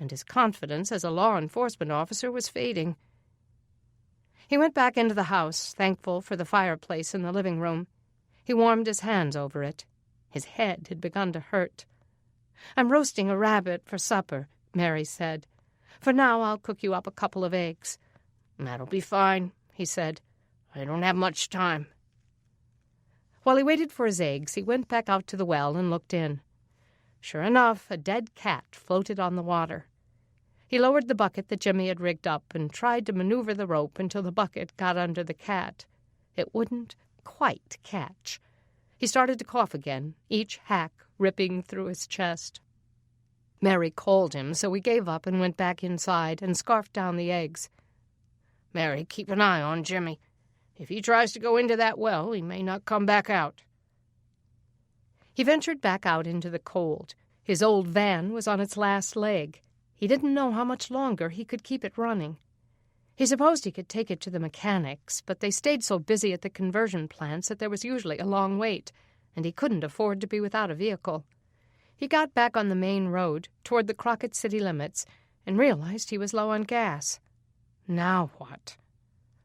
and his confidence as a law enforcement officer was fading. He went back into the house, thankful for the fireplace in the living room. He warmed his hands over it. His head had begun to hurt. I'm roasting a rabbit for supper, Mary said. For now, I'll cook you up a couple of eggs. That'll be fine, he said. I don't have much time. While he waited for his eggs, he went back out to the well and looked in. Sure enough, a dead cat floated on the water. He lowered the bucket that Jimmy had rigged up and tried to maneuver the rope until the bucket got under the cat. It wouldn't quite catch. He started to cough again, each hack ripping through his chest. Mary called him, so he gave up and went back inside and scarfed down the eggs. Mary, keep an eye on Jimmy. If he tries to go into that well, he may not come back out. He ventured back out into the cold. His old van was on its last leg. He didn't know how much longer he could keep it running. He supposed he could take it to the mechanics, but they stayed so busy at the conversion plants that there was usually a long wait, and he couldn't afford to be without a vehicle. He got back on the main road, toward the Crockett city limits, and realized he was low on gas. Now what?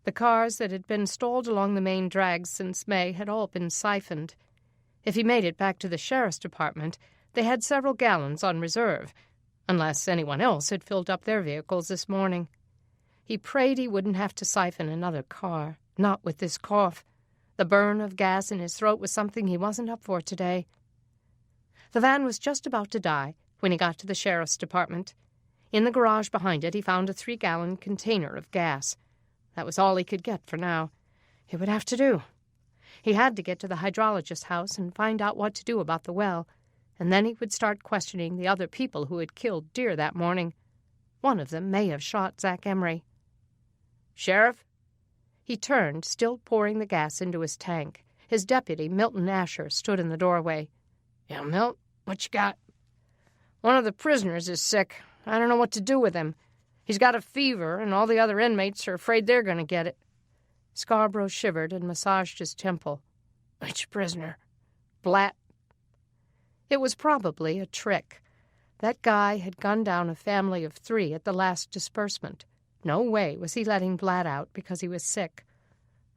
The cars that had been stalled along the main drags since May had all been siphoned. If he made it back to the sheriff's department, they had several gallons on reserve, unless anyone else had filled up their vehicles this morning. He prayed he wouldn't have to siphon another car, not with this cough. The burn of gas in his throat was something he wasn't up for today. The van was just about to die when he got to the sheriff's department. In the garage behind it, he found a 3-gallon container of gas. That was all he could get for now. It would have to do. He had to get to the hydrologist's house and find out what to do about the well, and then he would start questioning the other people who had killed deer that morning. One of them may have shot Zach Emery. Sheriff? He turned, still pouring the gas into his tank. His deputy, Milton Asher, stood in the doorway. Yeah, Milt, what you got? One of the prisoners is sick. I don't know what to do with him. He's got a fever, and all the other inmates are afraid they're going to get it. Scarborough shivered and massaged his temple. Which prisoner? Blatt. It was probably a trick. That guy had gunned down a family of 3 at the last disbursement. No way was he letting Blatt out because he was sick.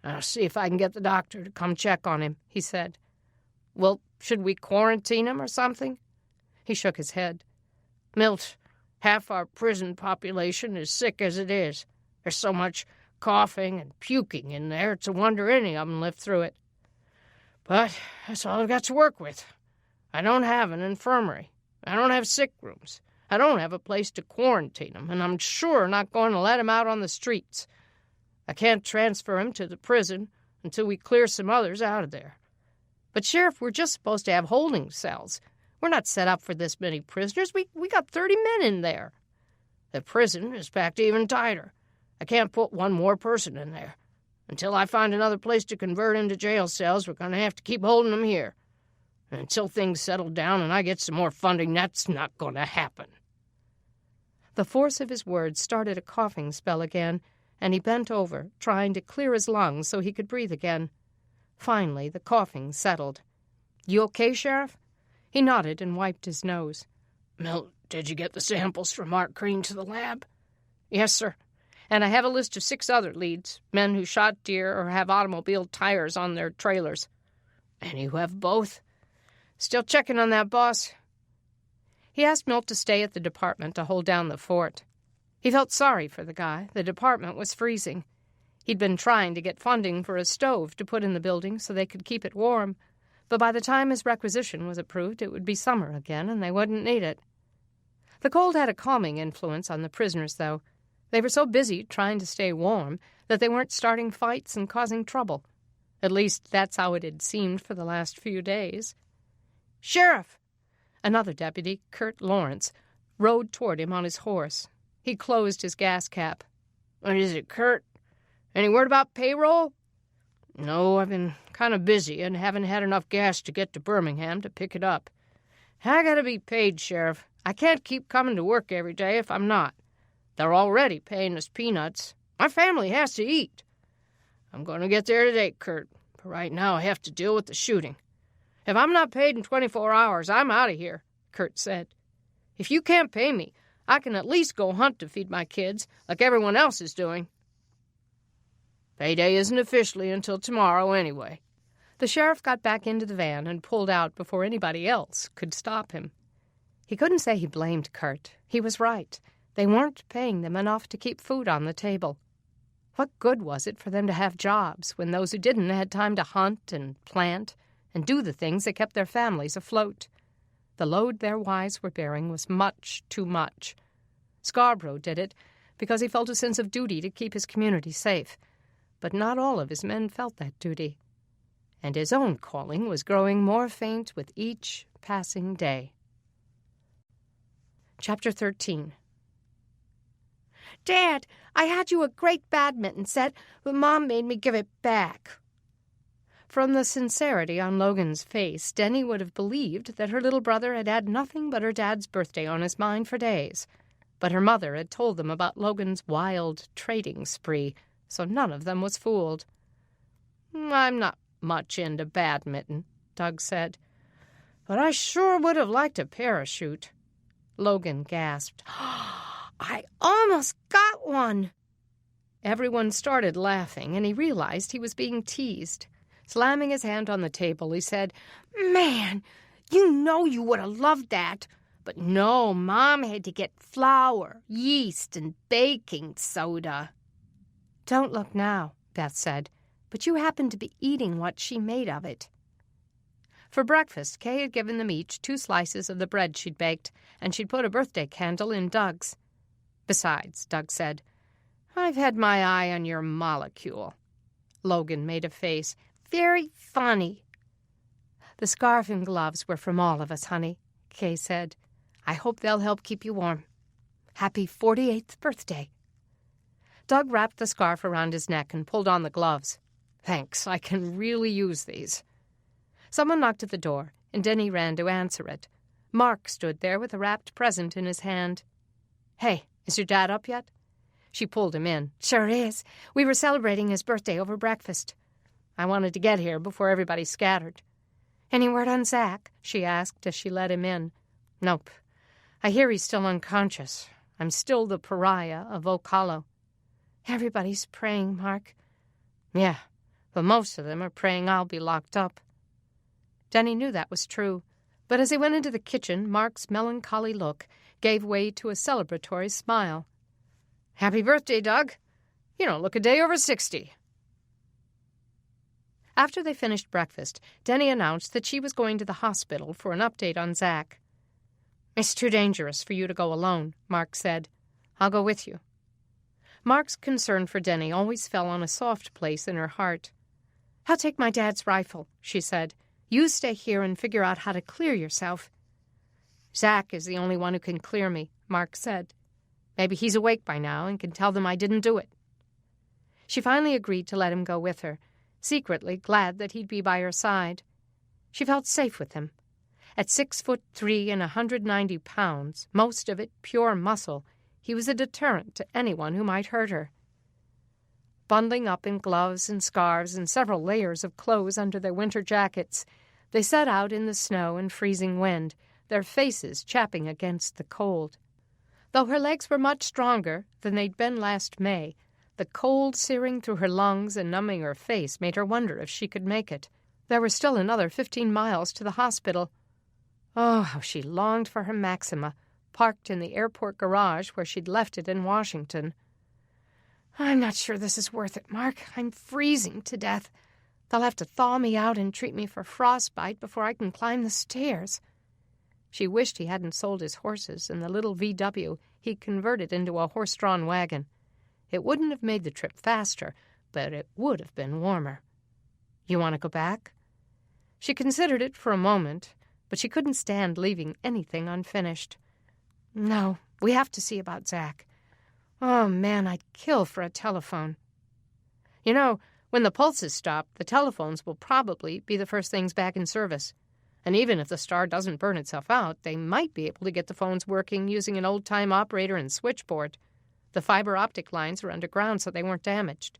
I'll see if I can get the doctor to come check on him, he said. Well, should we quarantine him or something? He shook his head. Milt, half our prison population is sick as it is. There's so much coughing and puking in there, it's a wonder any of them lived through it. But that's all I've got to work with. I don't have an infirmary. I don't have sick rooms. I don't have a place to quarantine him, and I'm sure not going to let him out on the streets. I can't transfer him to the prison until we clear some others out of there. But, Sheriff, we're just supposed to have holding cells. We're not set up for this many prisoners. We got 30 men in there. The prison is packed even tighter. I can't put one more person in there. Until I find another place to convert into jail cells, we're going to have to keep holding them here. And until things settle down and I get some more funding, that's not going to happen." The force of his words started a coughing spell again, and he bent over, trying to clear his lungs so he could breathe again. Finally, the coughing settled. "You okay, Sheriff?" He nodded and wiped his nose. "Milt, did you get the samples from Mark Green to the lab?" "Yes, sir. And I have a list of 6 other leads, men who shot deer or have automobile tires on their trailers." "And you have both?" "Still checking on that, boss." He asked Milt to stay at the department to hold down the fort. He felt sorry for the guy. The department was freezing. He'd been trying to get funding for a stove to put in the building so they could keep it warm, but by the time his requisition was approved, it would be summer again and they wouldn't need it. The cold had a calming influence on the prisoners, though. They were so busy trying to stay warm that they weren't starting fights and causing trouble. At least that's how it had seemed for the last few days. "Sheriff!" Another deputy, Kurt Lawrence, rode toward him on his horse. He closed his gas cap. "What is it, Kurt? "Any word about payroll?" "No, I've been kind of busy and haven't had enough gas to get to Birmingham to pick it up. I gotta be paid, Sheriff. I can't keep coming to work every day if I'm not. They're already paying us peanuts. My family has to eat. I'm going to get there today, Kurt, but right now I have to deal with the shooting. If I'm not paid in 24 hours, I'm out of here," Kurt said. "If you can't pay me, I can at least go hunt to feed my kids, like everyone else is doing." "Payday isn't officially until tomorrow anyway." The sheriff got back into the van and pulled out before anybody else could stop him. He couldn't say he blamed Kurt. He was right. They weren't paying them enough to keep food on the table. What good was it for them to have jobs when those who didn't had time to hunt and plant and do the things that kept their families afloat? The load their wives were bearing was much too much. Scarborough did it because he felt a sense of duty to keep his community safe, but not all of his men felt that duty. And his own calling was growing more faint with each passing day. Chapter 13. "Dad, I had you a great badminton set, but Mom made me give it back." From the sincerity on Logan's face, Deni would have believed that her little brother had had nothing but her dad's birthday on his mind for days. But her mother had told them about Logan's wild trading spree, so none of them was fooled. "I'm not much into badminton," Doug said, "but I sure would have liked a parachute." Logan gasped. "I almost got one." Everyone started laughing, and he realized he was being teased. Slamming his hand on the table, he said, "Man, you know you would have loved that. But no, Mom had to get flour, yeast, and baking soda." "Don't look now," Beth said, "but you happen to be eating what she made of it." For breakfast, Kay had given them each 2 slices of the bread she'd baked, and she'd put a birthday candle in Doug's. "Besides," Doug said, "I've had my eye on your molecule." Logan made a face. "Very funny." "The scarf and gloves were from all of us, honey," Kay said. "I hope they'll help keep you warm. Happy 48th birthday." Doug wrapped the scarf around his neck and pulled on the gloves. "Thanks, I can really use these." Someone knocked at the door, and Deni ran to answer it. Mark stood there with a wrapped present in his hand. "Hey, is your dad up yet?" She pulled him in. "Sure is. We were celebrating his birthday over breakfast." "I wanted to get here before everybody scattered." "Any word on Zach?" she asked as she let him in. "Nope. I hear he's still unconscious. I'm still the pariah of Oak Hollow." "Everybody's praying, Mark." "Yeah, but most of them are praying I'll be locked up." Deni knew that was true, but as he went into the kitchen, Mark's melancholy look gave way to a celebratory smile. "Happy birthday, Doug. You don't look a day over 60. After they finished breakfast, Deni announced that she was going to the hospital for an update on Zach. "It's too dangerous for you to go alone," Mark said. "I'll go with you." Mark's concern for Deni always fell on a soft place in her heart. "I'll take my dad's rifle," she said. "You stay here and figure out how to clear yourself." "Zach is the only one who can clear me," Mark said. Maybe he's awake by now and can tell them I didn't do it. She finally agreed to let him go with her, secretly glad that he'd be by her side. She felt safe with him. At 6'3" and 190 pounds, most of it pure muscle, he was a deterrent to anyone who might hurt her. Bundling up in gloves and scarves and several layers of clothes under their winter jackets, they set out in the snow and freezing wind, their faces chapping against the cold. Though her legs were much stronger than they'd been last May, the cold searing through her lungs and numbing her face made her wonder if she could make it. There were still another 15 miles to the hospital. Oh, how she longed for her Maxima, parked in the airport garage where she'd left it in Washington. I'm not sure this is worth it, Mark. I'm freezing to death. They'll have to thaw me out and treat me for frostbite before I can climb the stairs. She wished he hadn't sold his horses and the little VW he'd converted into a horse-drawn wagon. It wouldn't have made the trip faster, but it would have been warmer. You want to go back? She considered it for a moment, but she couldn't stand leaving anything unfinished. No, we have to see about Zach. Oh, man, I'd kill for a telephone. You know, when the pulses stop, the telephones will probably be the first things back in service. And even if the star doesn't burn itself out, they might be able to get the phones working using an old-time operator and switchboard. The fiber optic lines were underground, so they weren't damaged.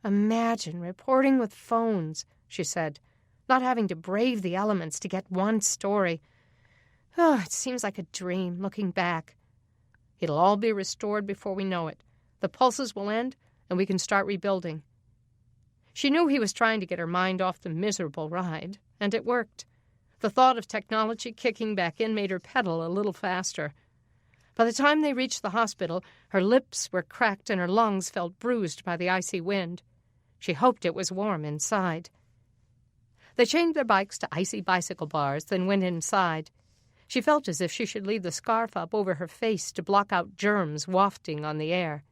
Imagine reporting with phones, she said, not having to brave the elements to get one story. Oh, it seems like a dream, looking back. It'll all be restored before we know it. The pulses will end, and we can start rebuilding. She knew he was trying to get her mind off the miserable ride, and it worked. The thought of technology kicking back in made her pedal a little faster. By the time they reached the hospital, her lips were cracked and her lungs felt bruised by the icy wind. She hoped it was warm inside. They chained their bikes to icy bicycle bars, then went inside. She felt as if she should leave the scarf up over her face to block out germs wafting on the air.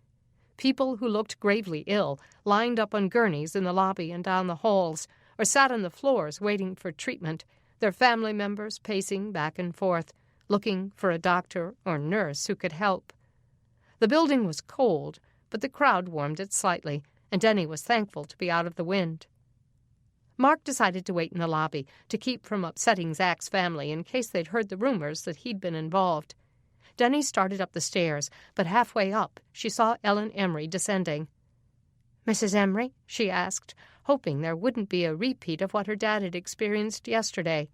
People who looked gravely ill lined up on gurneys in the lobby and down the halls, or sat on the floors waiting for treatment, their family members pacing back and forth, looking for a doctor or nurse who could help. The building was cold, but the crowd warmed it slightly, and Deni was thankful to be out of the wind. Mark decided to wait in the lobby to keep from upsetting Zach's family in case they'd heard the rumors that he'd been involved. Deni started up the stairs, but halfway up she saw Ellen Emery descending. "Mrs. Emery?" she asked, hoping there wouldn't be a repeat of what her dad had experienced yesterday.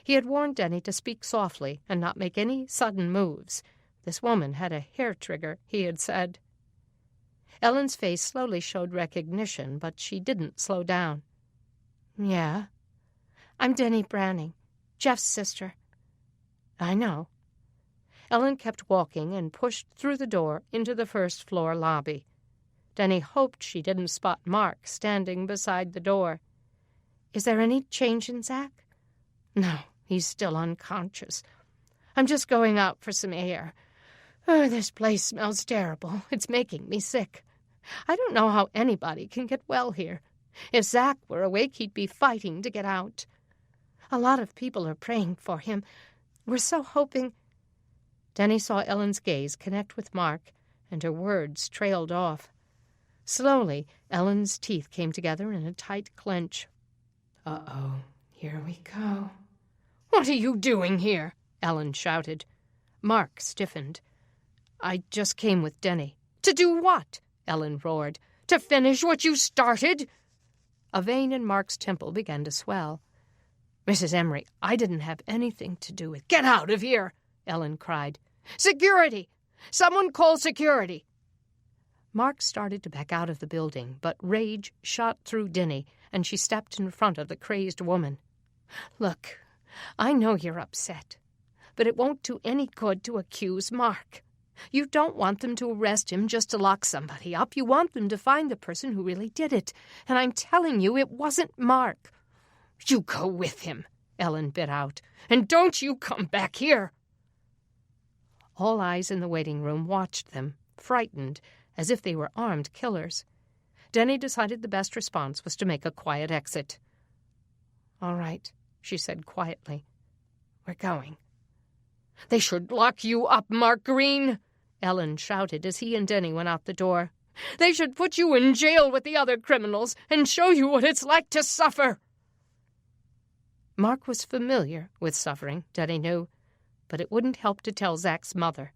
He had warned Deni to speak softly and not make any sudden moves. This woman had a hair trigger, he had said. Ellen's face slowly showed recognition, but she didn't slow down. "Yeah? I'm Deni Branning, Jeff's sister." "I know." Ellen kept walking and pushed through the door into the first-floor lobby. Deni hoped she didn't spot Mark standing beside the door. "Is there any change in Zach?" "No, he's still unconscious. I'm just going out for some air. Oh, this place smells terrible. It's making me sick. I don't know how anybody can get well here. If Zach were awake, he'd be fighting to get out. A lot of people are praying for him. We're so hoping—" Deni saw Ellen's gaze connect with Mark, and her words trailed off. Slowly, Ellen's teeth came together in a tight clench. "Uh-oh, here we go." "What are you doing here?" Ellen shouted. Mark stiffened. "I just came with Deni." "To do what?" Ellen roared. "To finish what you started?" A vein in Mark's temple began to swell. "Mrs. Emery, I didn't have anything to do with—" "Get out of here!" Ellen cried. "Security! Someone call security!" Mark started to back out of the building, but rage shot through Deni, and she stepped in front of the crazed woman. "Look, I know you're upset, but it won't do any good to accuse Mark. You don't want them to arrest him just to lock somebody up. You want them to find the person who really did it. And I'm telling you, it wasn't Mark." "You go with him," Ellen bit out. "And don't you come back here." All eyes in the waiting room watched them, frightened, as if they were armed killers. Deni decided the best response was to make a quiet exit. "All right," she said quietly. "We're going." "They should lock you up, Mark Green," Ellen shouted as he and Deni went out the door. "They should put you in jail with the other criminals and show you what it's like to suffer." Mark was familiar with suffering, Deni knew, but it wouldn't help to tell Zach's mother.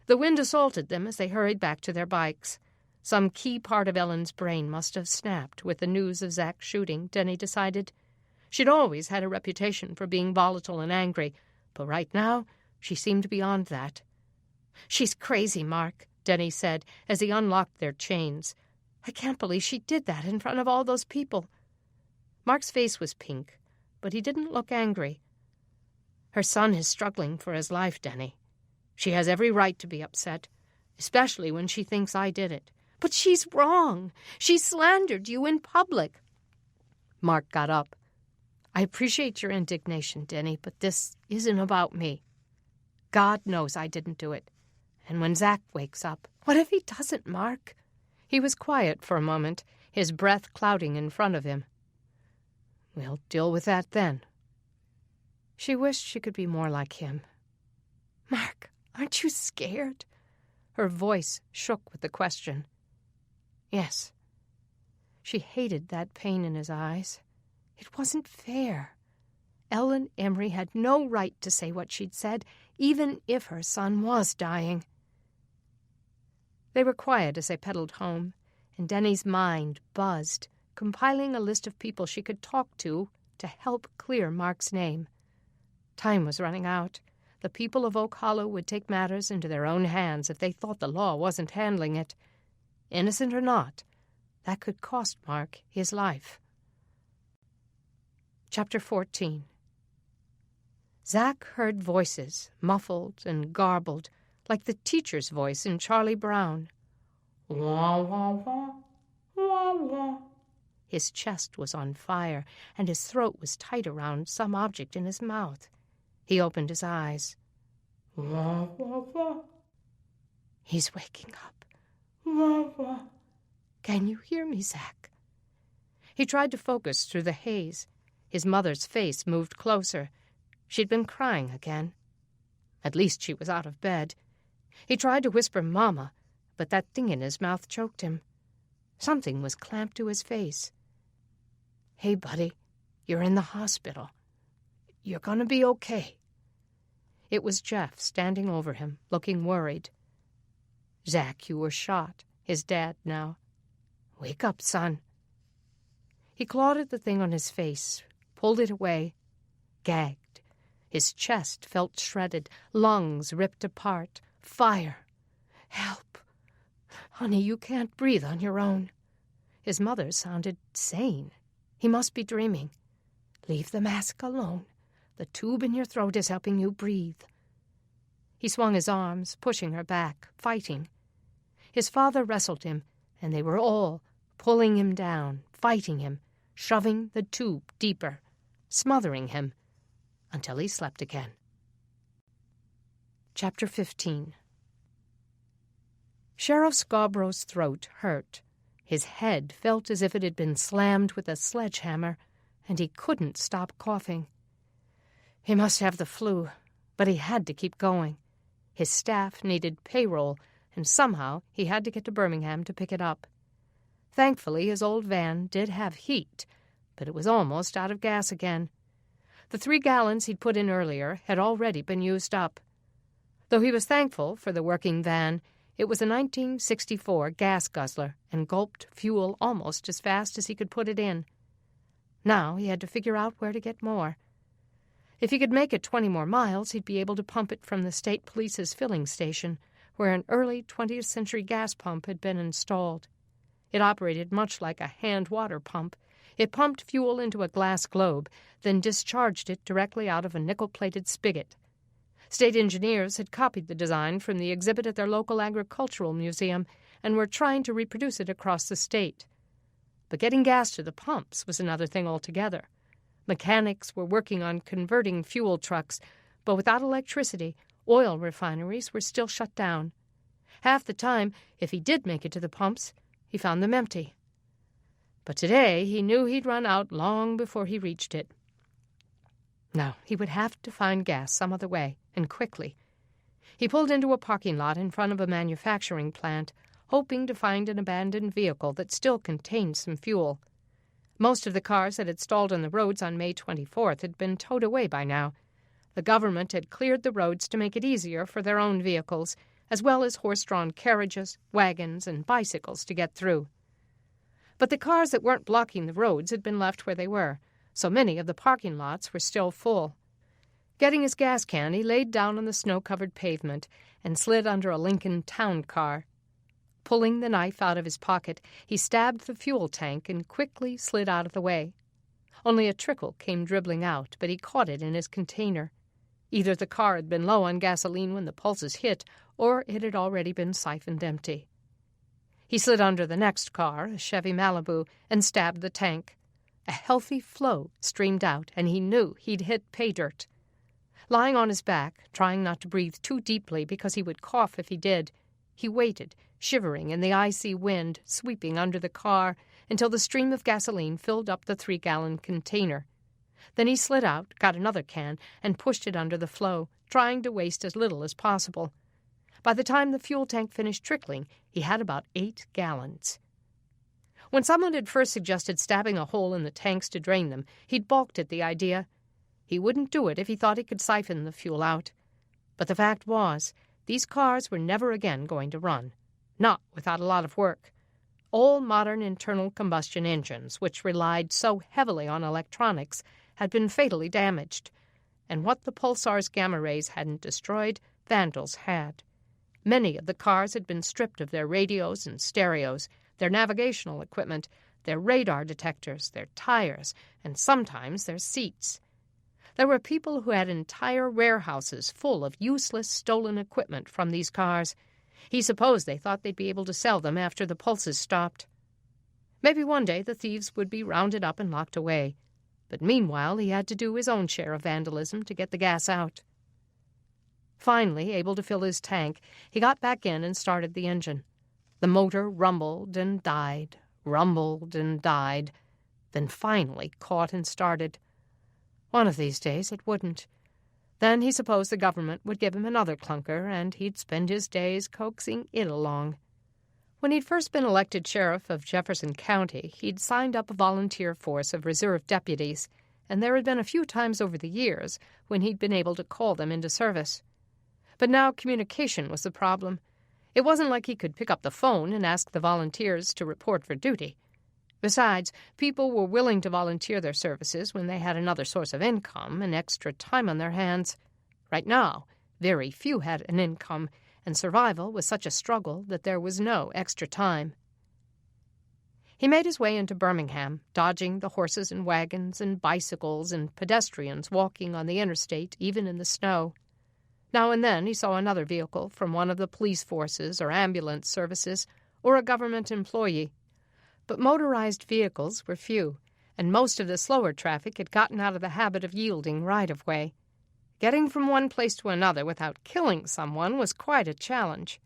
The wind assaulted them as they hurried back to their bikes. Some key part of Ellen's brain must have snapped with the news of Zach's shooting, Deni decided. She'd always had a reputation for being volatile and angry, but right now she seemed beyond that. "She's crazy, Mark," Deni said as he unlocked their chains. "I can't believe she did that in front of all those people." Mark's face was pink, but he didn't look angry. "Her son is struggling for his life, Deni. She has every right to be upset, especially when she thinks I did it." "But she's wrong. She slandered you in public." Mark got up. "I appreciate your indignation, Deni, but this isn't about me. God knows I didn't do it. And when Zach wakes up..." "What if he doesn't, Mark?" He was quiet for a moment, his breath clouding in front of him. "We'll deal with that then." She wished she could be more like him. "Mark, aren't you scared?" Her voice shook with the question. Yes. She hated that pain in his eyes. It wasn't fair. Ellen Emery had no right to say what she'd said, even if her son was dying. They were quiet as they pedaled home, and Deni's mind buzzed, compiling a list of people she could talk to help clear Mark's name. Time was running out. The people of Oak Hollow would take matters into their own hands if they thought the law wasn't handling it. Innocent or not, that could cost Mark his life. Chapter 14. Zach heard voices, muffled and garbled, like the teacher's voice in Charlie Brown. Wah, wah, wah, wah, wah. His chest was on fire, and his throat was tight around some object in his mouth. He opened his eyes. Wah, wah, wah. He's waking up. Wah, wah. Can you hear me, Zach? He tried to focus through the haze. His mother's face moved closer. She'd been crying again. At least she was out of bed. He tried to whisper Mama, but that thing in his mouth choked him. Something was clamped to his face. "Hey, buddy, you're in the hospital. You're going to be okay." It was Jeff standing over him, looking worried. "Zach, you were shot. His dad now. Wake up, son." He clawed at the thing on his face, pulled it away, gagged. His chest felt shredded, lungs ripped apart. Fire. "Help. Honey, you can't breathe on your own." His mother sounded sane. He must be dreaming. "Leave the mask alone. The tube in your throat is helping you breathe." He swung his arms, pushing her back, fighting. His father wrestled him, and they were all pulling him down, fighting him, shoving the tube deeper, smothering him, until he slept again. Chapter 15. Sheriff Scarborough's throat hurt. His head felt as if it had been slammed with a sledgehammer, and he couldn't stop coughing. He must have the flu, but he had to keep going. His staff needed payroll, and somehow he had to get to Birmingham to pick it up. Thankfully, his old van did have heat, but it was almost out of gas again. The 3 gallons he'd put in earlier had already been used up. Though he was thankful for the working van, it was a 1964 gas guzzler and gulped fuel almost as fast as he could put it in. Now he had to figure out where to get more. If he could make it 20 more miles, he'd be able to pump it from the state police's filling station, where an early 20th century gas pump had been installed. It operated much like a hand water pump. It pumped fuel into a glass globe, then discharged it directly out of a nickel-plated spigot. State engineers had copied the design from the exhibit at their local agricultural museum and were trying to reproduce it across the state. But getting gas to the pumps was another thing altogether. Mechanics were working on converting fuel trucks, but without electricity, oil refineries were still shut down. Half the time, if he did make it to the pumps, he found them empty. But today he knew he'd run out long before he reached it. Now, he would have to find gas some other way, and quickly. He pulled into a parking lot in front of a manufacturing plant, hoping to find an abandoned vehicle that still contained some fuel. Most of the cars that had stalled on the roads on May 24th had been towed away by now. The government had cleared the roads to make it easier for their own vehicles, as well as horse-drawn carriages, wagons, and bicycles to get through. But the cars that weren't blocking the roads had been left where they were, so many of the parking lots were still full. Getting his gas can, he laid down on the snow-covered pavement and slid under a Lincoln Town car. Pulling the knife out of his pocket, he stabbed the fuel tank and quickly slid out of the way. Only a trickle came dribbling out, but he caught it in his container. Either the car had been low on gasoline when the pulses hit, or it had already been siphoned empty. He slid under the next car, a Chevy Malibu, and stabbed the tank. A healthy flow streamed out, and he knew he'd hit pay dirt. Lying on his back, trying not to breathe too deeply because he would cough if he did, he waited, shivering in the icy wind sweeping under the car until the stream of gasoline filled up the 3-gallon container. Then he slid out, got another can, and pushed it under the flow, trying to waste as little as possible. By the time the fuel tank finished trickling, he had about 8 gallons. When someone had first suggested stabbing a hole in the tanks to drain them, he'd balked at the idea. He wouldn't do it if he thought he could siphon the fuel out. But the fact was, these cars were never again going to run. Not without a lot of work. All modern internal combustion engines, which relied so heavily on electronics, had been fatally damaged. And what the pulsar's gamma rays hadn't destroyed, vandals had. Many of the cars had been stripped of their radios and stereos, their navigational equipment, their radar detectors, their tires, and sometimes their seats. There were people who had entire warehouses full of useless stolen equipment from these cars. He supposed they thought they'd be able to sell them after the pulses stopped. Maybe one day the thieves would be rounded up and locked away. But meanwhile he had to do his own share of vandalism to get the gas out. Finally, able to fill his tank, he got back in and started the engine. The motor rumbled and died, then finally caught and started. One of these days it wouldn't. Then he supposed the government would give him another clunker, and he'd spend his days coaxing it along. When he'd first been elected sheriff of Jefferson County, he'd signed up a volunteer force of reserve deputies, and there had been a few times over the years when he'd been able to call them into service. But now communication was the problem. It wasn't like he could pick up the phone and ask the volunteers to report for duty. Besides, people were willing to volunteer their services when they had another source of income and extra time on their hands. Right now, very few had an income, and survival was such a struggle that there was no extra time. He made his way into Birmingham, dodging the horses and wagons and bicycles and pedestrians walking on the interstate, even in the snow. Now and then he saw another vehicle from one of the police forces or ambulance services or a government employee. But motorized vehicles were few, and most of the slower traffic had gotten out of the habit of yielding right-of-way. Getting from one place to another without killing someone was quite a challenge.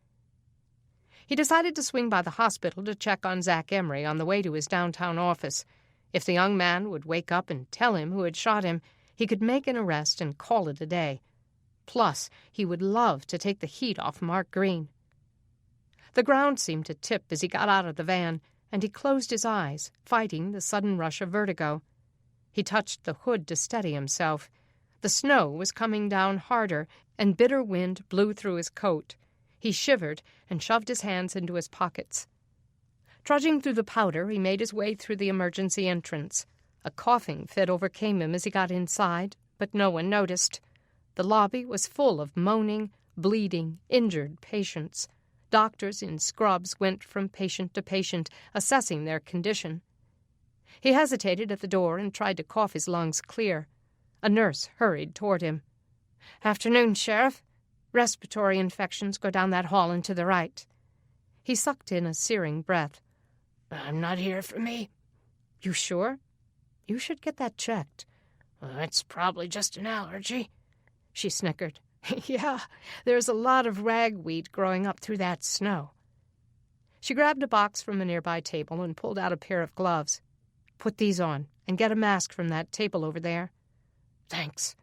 He decided to swing by the hospital to check on Zach Emery on the way to his downtown office. If the young man would wake up and tell him who had shot him, he could make an arrest and call it a day. Plus, he would love to take the heat off Mark Green. The ground seemed to tip as he got out of the van, and he closed his eyes, fighting the sudden rush of vertigo. He touched the hood to steady himself. The snow was coming down harder, and bitter wind blew through his coat. He shivered and shoved his hands into his pockets. Trudging through the powder, he made his way through the emergency entrance. A coughing fit overcame him as he got inside, but no one noticed. The lobby was full of moaning, bleeding, injured patients. Doctors in scrubs went from patient to patient, assessing their condition. He hesitated at the door and tried to cough his lungs clear. A nurse hurried toward him. "Afternoon, Sheriff. Respiratory infections go down that hall and to the right." He sucked in a searing breath. "I'm not here for me." "You sure? You should get that checked." "It's probably just an allergy." She snickered. "Yeah, there's a lot of ragweed growing up through that snow." She grabbed a box from a nearby table and pulled out a pair of gloves. "Put these on and get a mask from that table over there." "Thanks."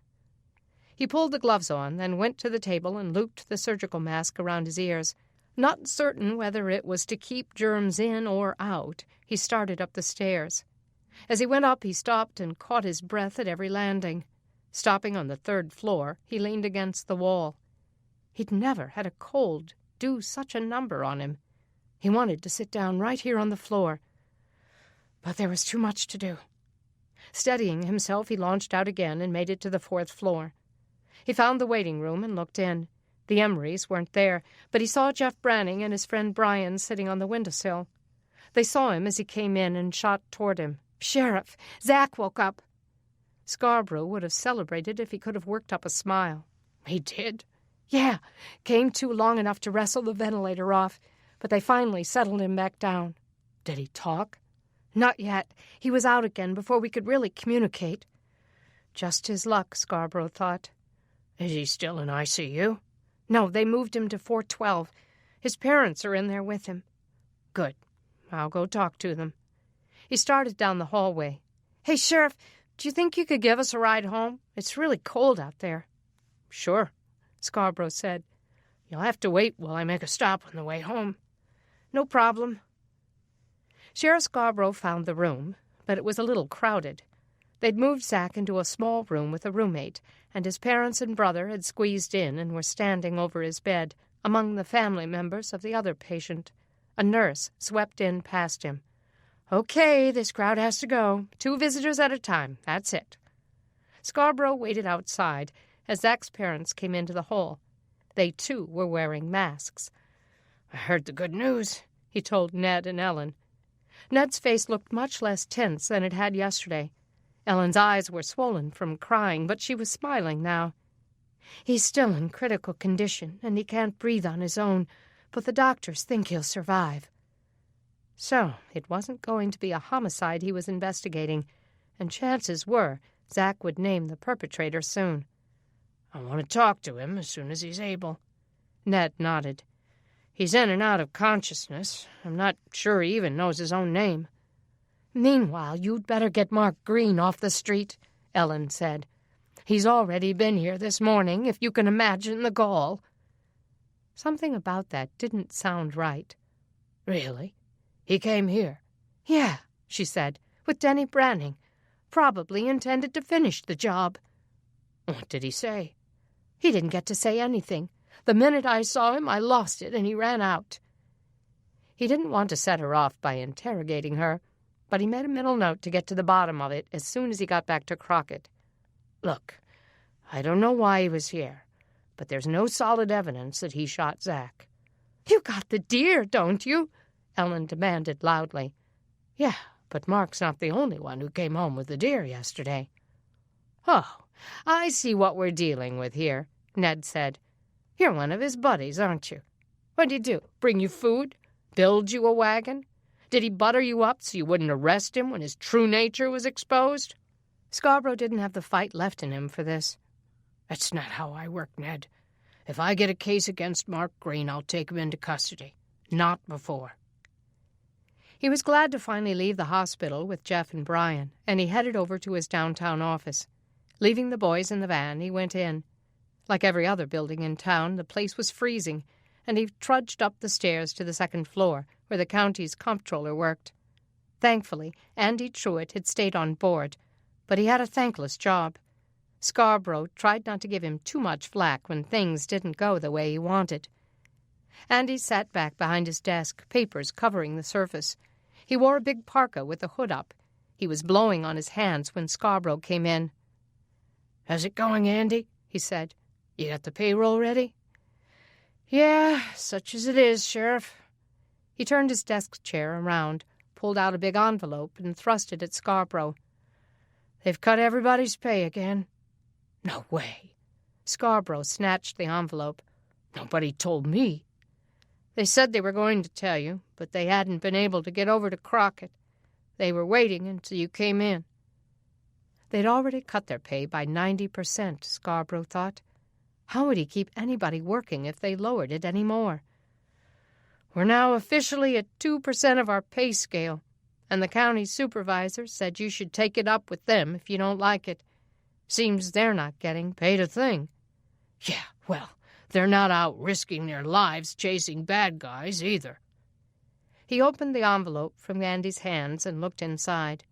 He pulled the gloves on, then went to the table and looped the surgical mask around his ears. Not certain whether it was to keep germs in or out, he started up the stairs. As he went up, he stopped and caught his breath at every landing. Stopping on the 3rd floor, he leaned against the wall. He'd never had a cold do such a number on him. He wanted to sit down right here on the floor, but there was too much to do. Steadying himself, he launched out again and made it to the 4th floor. He found the waiting room and looked in. The Emerys weren't there, but he saw Jeff Branning and his friend Brian sitting on the windowsill. They saw him as he came in and shot toward him. "Sheriff, Zach woke up." Scarborough would have celebrated if he could have worked up a smile. "He did?" "Yeah, came to long enough to wrestle the ventilator off, but they finally settled him back down." "Did he talk?" "Not yet. He was out again before we could really communicate." Just his luck, Scarborough thought. "Is he still in ICU?" "No, they moved him to 412. His parents are in there with him." "Good. I'll go talk to them." He started down the hallway. "Hey, Sheriff, do you think you could give us a ride home? It's really cold out there." "Sure," Scarborough said. "You'll have to wait while I make a stop on the way home." "No problem." Sheriff Scarborough found the room, but it was a little crowded. They'd moved Zach into a small room with a roommate, and his parents and brother had squeezed in and were standing over his bed, among the family members of the other patient. A nurse swept in past him. "Okay, this crowd has to go. 2 visitors at a time. That's it." Scarborough waited outside as Zach's parents came into the hall. They, too, were wearing masks. "I heard the good news," he told Ned and Ellen. Ned's face looked much less tense than it had yesterday. Ellen's eyes were swollen from crying, but she was smiling now. "He's still in critical condition, and he can't breathe on his own, but the doctors think he'll survive." So it wasn't going to be a homicide he was investigating, and chances were Zach would name the perpetrator soon. "I want to talk to him as soon as he's able." Ned nodded. "He's in and out of consciousness. I'm not sure he even knows his own name." "Meanwhile, you'd better get Mark Green off the street," Ellen said. "He's already been here this morning, if you can imagine the gall." Something about that didn't sound right. "Really? He came here?" "Yeah," she said, "with Deni Branning. Probably intended to finish the job." "What did he say?" "He didn't get to say anything. The minute I saw him, I lost it, and he ran out." He didn't want to set her off by interrogating her, but he made a mental note to get to the bottom of it as soon as he got back to Crockett. "Look, I don't know why he was here, but there's no solid evidence that he shot Zach." "You got the deer, don't you?" Ellen demanded loudly. "Yeah, but Mark's not the only one who came home with the deer yesterday." "Oh, I see what we're dealing with here," Ned said. "You're one of his buddies, aren't you? What'd he do? Bring you food? Build you a wagon? Did he butter you up so you wouldn't arrest him when his true nature was exposed?" Scarborough didn't have the fight left in him for this. "That's not how I work, Ned. If I get a case against Mark Green, I'll take him into custody. Not before." He was glad to finally leave the hospital with Jeff and Brian, and he headed over to his downtown office. Leaving the boys in the van, he went in. Like every other building in town, the place was freezing, and he trudged up the stairs to the 2nd floor, where the county's comptroller worked. Thankfully, Andy Truitt had stayed on board, but he had a thankless job. Scarborough tried not to give him too much flack when things didn't go the way he wanted. Andy sat back behind his desk, papers covering the surface. He wore a big parka with the hood up. He was blowing on his hands when Scarborough came in. "How's it going, Andy?" he said. "You got the payroll ready?" "Yeah, such as it is, Sheriff." He turned his desk chair around, pulled out a big envelope, and thrust it at Scarborough. "They've cut everybody's pay again." "No way." Scarborough snatched the envelope. "Nobody told me." "They said they were going to tell you, but they hadn't been able to get over to Crockett. They were waiting until you came in." They'd already cut their pay by 90%, Scarborough thought. How would he keep anybody working if they lowered it any more? "We're now officially at 2% of our pay scale, and the county supervisor said you should take it up with them if you don't like it. Seems they're not getting paid a thing. Yeah, well, they're not out risking their lives chasing bad guys either. He opened the envelope from Andy's hands and looked inside.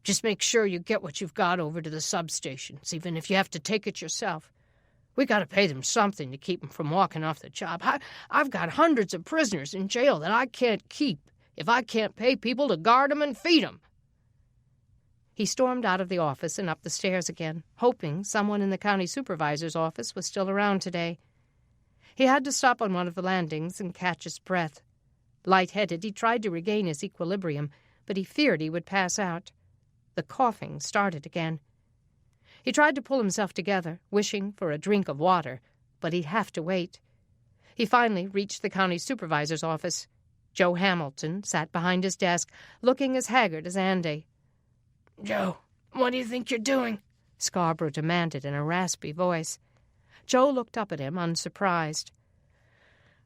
Just make sure you get what you've got over to the substations, even if you have to take it yourself. We got to pay them something to keep them from walking off the job. I've got hundreds of prisoners in jail that I can't keep if I can't pay people to guard them and feed them. He stormed out of the office and up the stairs again, hoping someone in the county supervisor's office was still around today. He had to stop on one of the landings and catch his breath. Light-headed, he tried to regain his equilibrium, but he feared he would pass out. The coughing started again. He tried to pull himself together, wishing for a drink of water, but he'd have to wait. He finally reached the county supervisor's office. Joe Hamilton sat behind his desk, looking as haggard as Andy. Joe, what do you think you're doing? Scarborough demanded in a raspy voice. Joe looked up at him, unsurprised.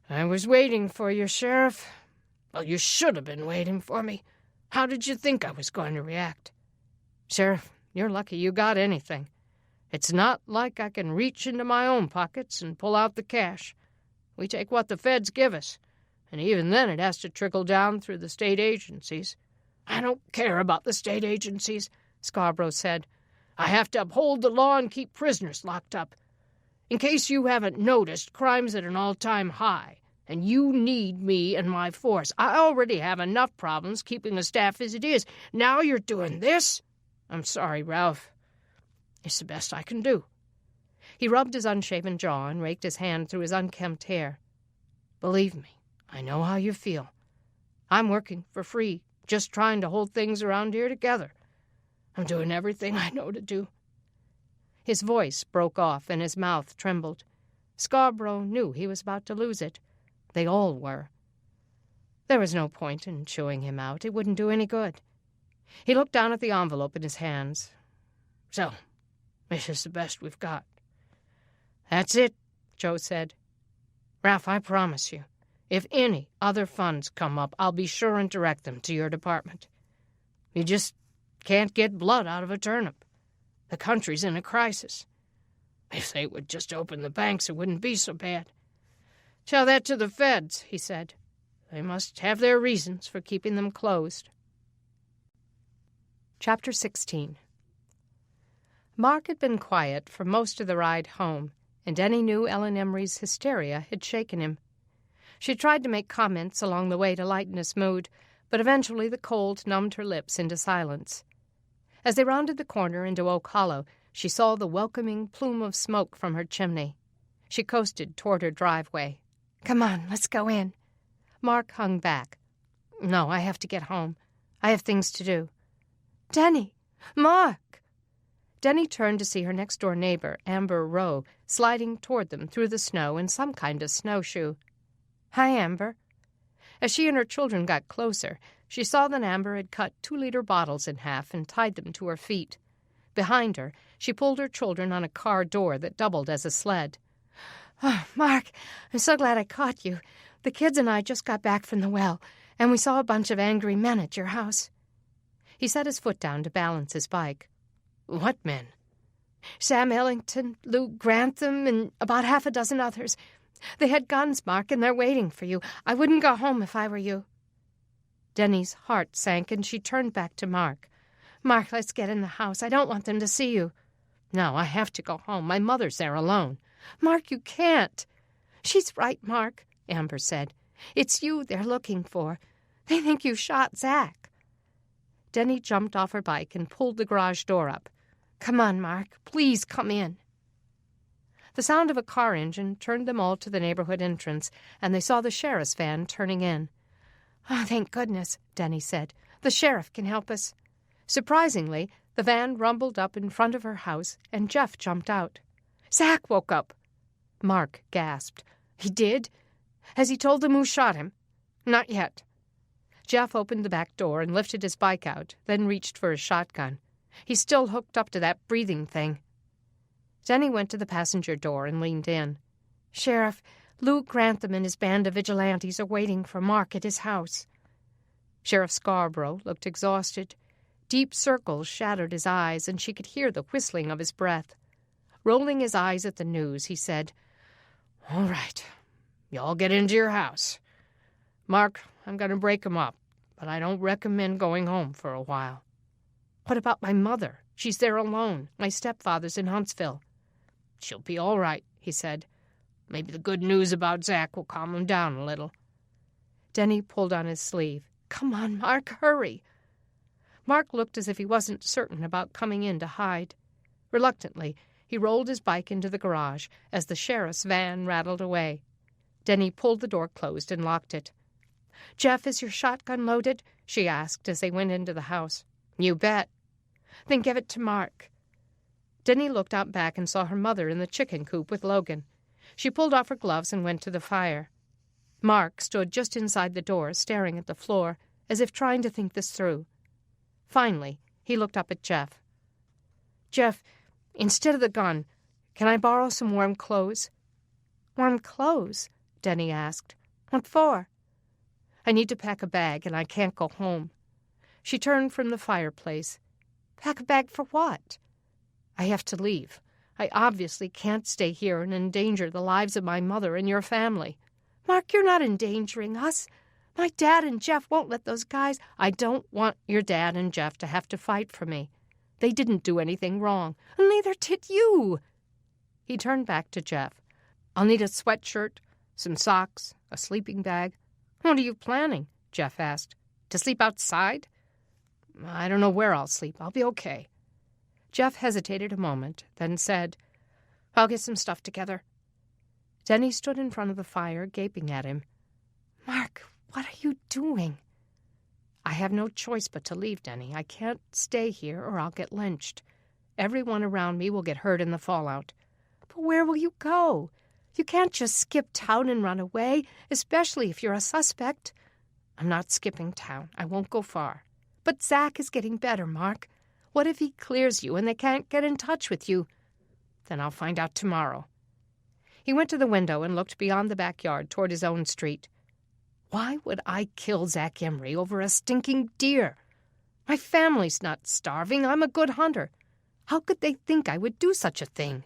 I was waiting for you, Sheriff. Well, you should have been waiting for me. How did you think I was going to react? Sheriff, you're lucky you got anything. It's not like I can reach into my own pockets and pull out the cash. We take what the feds give us, and even then it has to trickle down through the state agencies. I don't care about the state agencies, Scarborough said. I have to uphold the law and keep prisoners locked up. In case you haven't noticed, crime's at an all-time high, and you need me and my force. I already have enough problems keeping a staff as it is. Now you're doing this? I'm sorry, Ralph. It's the best I can do. He rubbed his unshaven jaw and raked his hand through his unkempt hair. Believe me, I know how you feel. I'm working for free, just trying to hold things around here together. I'm doing everything I know to do. His voice broke off and his mouth trembled. Scarborough knew he was about to lose it. They all were. There was no point in chewing him out. It wouldn't do any good. He looked down at the envelope in his hands. So, this is the best we've got. That's it, Joe said. Ralph, I promise you, if any other funds come up, I'll be sure and direct them to your department. You just can't get blood out of a turnip. The country's in a crisis. If they would just open the banks, it wouldn't be so bad. Tell that to the feds, he said. They must have their reasons for keeping them closed. Chapter 16. Mark had been quiet for most of the ride home, and Deni knew Ellen Emery's hysteria had shaken him. She tried to make comments along the way to lighten his mood, but eventually the cold numbed her lips into silence. As they rounded the corner into Oak Hollow, she saw the welcoming plume of smoke from her chimney. She coasted toward her driveway. Come on, let's go in. Mark hung back. No, I have to get home. I have things to do. Deni! Mark! Deni turned to see her next-door neighbor, Amber Rowe, sliding toward them through the snow in some kind of snowshoe. Hi, Amber. As she and her children got closer, she saw that Amber had cut 2-liter bottles in half and tied them to her feet. Behind her, she pulled her children on a car door that doubled as a sled. Oh, Mark, I'm so glad I caught you. The kids and I just got back from the well, and we saw a bunch of angry men at your house. He set his foot down to balance his bike. What men? Sam Ellington, Lou Grantham, and about half a dozen others. They had guns, Mark, and they're waiting for you. I wouldn't go home if I were you. Deni's heart sank, and she turned back to Mark. Mark, let's get in the house. I don't want them to see you. No, I have to go home. My mother's there alone. Mark, you can't. She's right, Mark, Amber said. It's you they're looking for. They think you shot Zach. Deni jumped off her bike and pulled the garage door up. Come on, Mark. Please come in. The sound of a car engine turned them all to the neighborhood entrance, and they saw the sheriff's van turning in. Oh, thank goodness, Deni said. The sheriff can help us. Surprisingly, the van rumbled up in front of her house, and Jeff jumped out. Zach woke up. Mark gasped. He did? Has he told them who shot him? Not yet. Jeff opened the back door and lifted his bike out, then reached for his shotgun. He's still hooked up to that breathing thing. Deni went to the passenger door and leaned in. Sheriff, Lou Grantham and his band of vigilantes are waiting for Mark at his house. Sheriff Scarborough looked exhausted. Deep circles shadowed his eyes, and she could hear the whistling of his breath. Rolling his eyes at the news, he said, "All right, y'all get into your house. Mark, I'm going to break 'em up, but I don't recommend going home for a while." "What about my mother? She's there alone. My stepfather's in Huntsville." "She'll be all right," he said. "Maybe the good news about Zach will calm him down a little." Deni pulled on his sleeve. "Come on, Mark, hurry." Mark looked as if he wasn't certain about coming in to hide. Reluctantly, he rolled his bike into the garage as the sheriff's van rattled away. Deni pulled the door closed and locked it. "Jeff, is your shotgun loaded?" she asked as they went into the house. "You bet." "Then give it to Mark." Deni looked out back and saw her mother in the chicken coop with Logan. She pulled off her gloves and went to the fire. Mark stood just inside the door, staring at the floor, as if trying to think this through. Finally, he looked up at Jeff. "Jeff, instead of the gun, can I borrow some warm clothes?" "Warm clothes?" Deni asked. "What for?" "I need to pack a bag, and I can't go home." She turned from the fireplace. "Pack a bag for what?" "I have to leave. I obviously can't stay here and endanger the lives of my mother and your family." "Mark, you're not endangering us. My dad and Jeff won't let those guys—" "I don't want your dad and Jeff to have to fight for me. They didn't do anything wrong." "Neither did you." He turned back to Jeff. "I'll need a sweatshirt, some socks, a sleeping bag." "What are you planning?" Jeff asked. "To sleep outside?" "I don't know where I'll sleep. I'll be okay." Jeff hesitated a moment, then said, "I'll get some stuff together." Deni stood in front of the fire, gaping at him. "Mark, what are you doing?" "I have no choice but to leave, Deni. I can't stay here or I'll get lynched. Everyone around me will get hurt in the fallout." "But where will you go? You can't just skip town and run away, especially if you're a suspect." "I'm not skipping town. I won't go far." "But Zach is getting better, Mark. What if he clears you and they can't get in touch with you?" "Then I'll find out tomorrow." He went to the window and looked beyond the backyard toward his own street. "Why would I kill Zach Emery over a stinking deer? My family's not starving. I'm a good hunter. How could they think I would do such a thing?"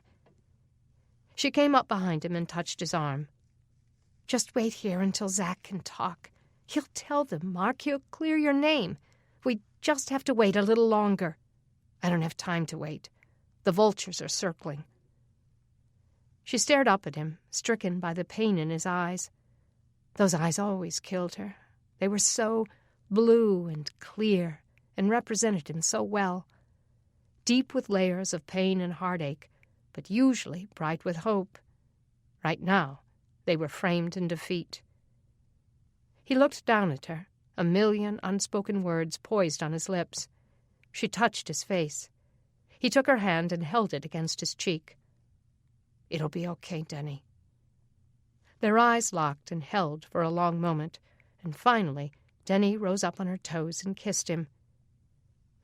She came up behind him and touched his arm. "Just wait here until Zach can talk. He'll tell them, Mark. He'll clear your name. We just have to wait a little longer." "I don't have time to wait. The vultures are circling." She stared up at him, stricken by the pain in his eyes. Those eyes always killed her. They were so blue and clear and represented him so well. Deep with layers of pain and heartache, but usually bright with hope. Right now, they were framed in defeat. He looked down at her, a million unspoken words poised on his lips. She touched his face. He took her hand and held it against his cheek. "It'll be okay, Deni." Their eyes locked and held for a long moment, and finally Deni rose up on her toes and kissed him.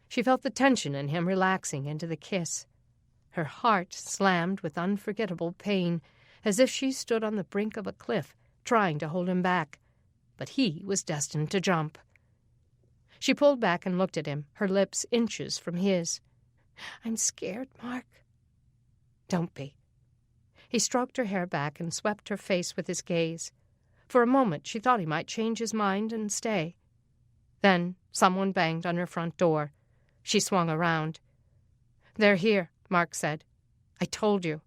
She felt the tension in him relaxing into the kiss. Her heart slammed with unforgettable pain, as if she stood on the brink of a cliff, trying to hold him back. But he was destined to jump. She pulled back and looked at him, her lips inches from his. "I'm scared, Mark." "Don't be." He stroked her hair back and swept her face with his gaze. For a moment she thought he might change his mind and stay. Then someone banged on her front door. She swung around. "They're here," Mark said. "I told you."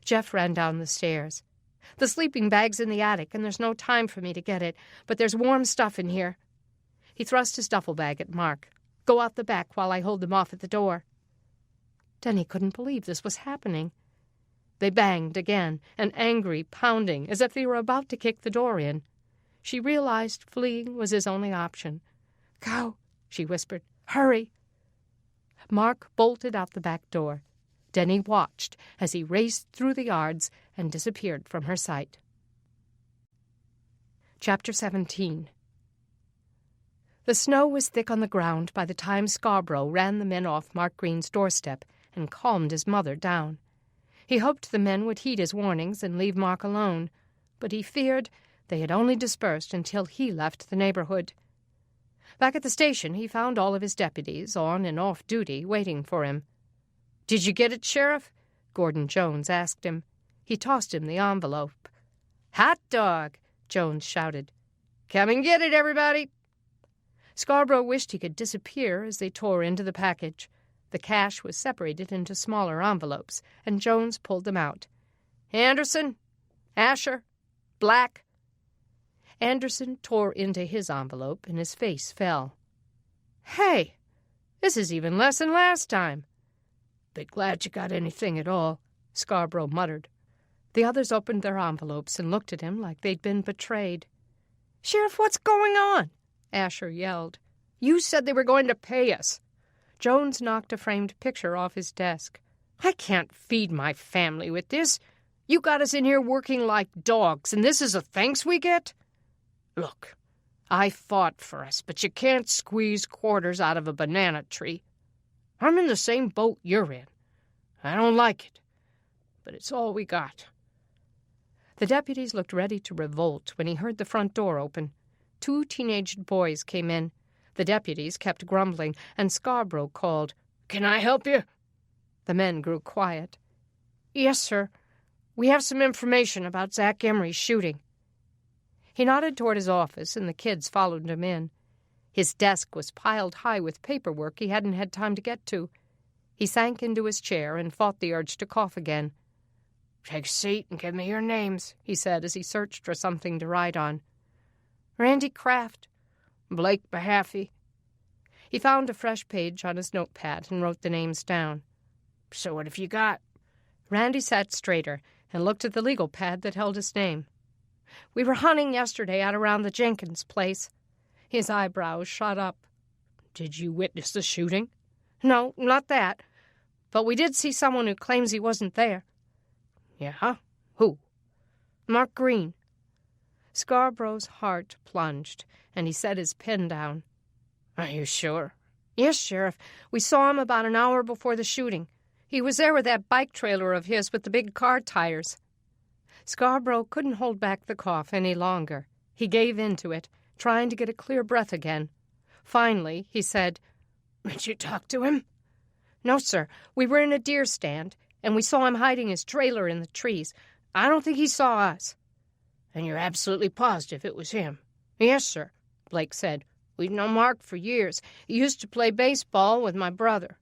Jeff ran down the stairs. "The sleeping bag's in the attic, and there's no time for me to get it, but there's warm stuff in here." He thrust his duffel bag at Mark. "Go out the back while I hold them off at the door." Deni couldn't believe this was happening. They banged again, an angry pounding, as if they were about to kick the door in. She realized fleeing was his only option. "Go," she whispered. "Hurry." Mark bolted out the back door. Deni watched as he raced through the yards and disappeared from her sight. Chapter 17. The snow was thick on the ground by the time Scarborough ran the men off Mark Green's doorstep and calmed his mother down. He hoped the men would heed his warnings and leave Mark alone, but he feared they had only dispersed until he left the neighborhood. Back at the station, he found all of his deputies, on and off duty, waiting for him. "Did you get it, Sheriff?" Gordon Jones asked him. He tossed him the envelope. "Hot dog!" Jones shouted. "Come and get it, everybody!" Scarborough wished he could disappear as they tore into the package. The cash was separated into smaller envelopes, and Jones pulled them out. "Anderson? Asher? Black?" Anderson tore into his envelope, and his face fell. "Hey, this is even less than last time." "Bit glad you got anything at all," Scarborough muttered. The others opened their envelopes and looked at him like they'd been betrayed. "Sheriff, what's going on?" Asher yelled. "You said they were going to pay us." Jones knocked a framed picture off his desk. "I can't feed my family with this. You got us in here working like dogs, and this is the thanks we get? Look, I fought for us, but you can't squeeze quarters out of a banana tree. I'm in the same boat you're in. I don't like it, but it's all we got." The deputies looked ready to revolt when he heard the front door open. 2 teenage boys came in. The deputies kept grumbling, and Scarborough called, "Can I help you?" The men grew quiet. "Yes, sir. We have some information about Zach Emery's shooting." He nodded toward his office, and the kids followed him in. His desk was piled high with paperwork he hadn't had time to get to. He sank into his chair and fought the urge to cough again. "Take a seat and give me your names," he said as he searched for something to write on. "Randy Kraft, Blake Mahaffey." He found a fresh page on his notepad and wrote the names down. "So what have you got?" Randy sat straighter and looked at the legal pad that held his name. "We were hunting yesterday out around the Jenkins place." His eyebrows shot up. "Did you witness the shooting?" "No, not that. But we did see someone who claims he wasn't there." "Yeah? Who?" "Mark Green." Scarborough's heart plunged, and he set his pen down. "Are you sure?" "Yes, Sheriff. We saw him about an hour before the shooting. He was there with that bike trailer of his with the big car tires." Scarborough couldn't hold back the cough any longer. He gave in to it, trying to get a clear breath again. Finally, he said, "Did you talk to him?" "No, sir. We were in a deer stand, and we saw him hiding his trailer in the trees. I don't think he saw us." "And you're absolutely positive it was him?" "Yes, sir," Blake said. "We've known Mark for years. He used to play baseball with my brother."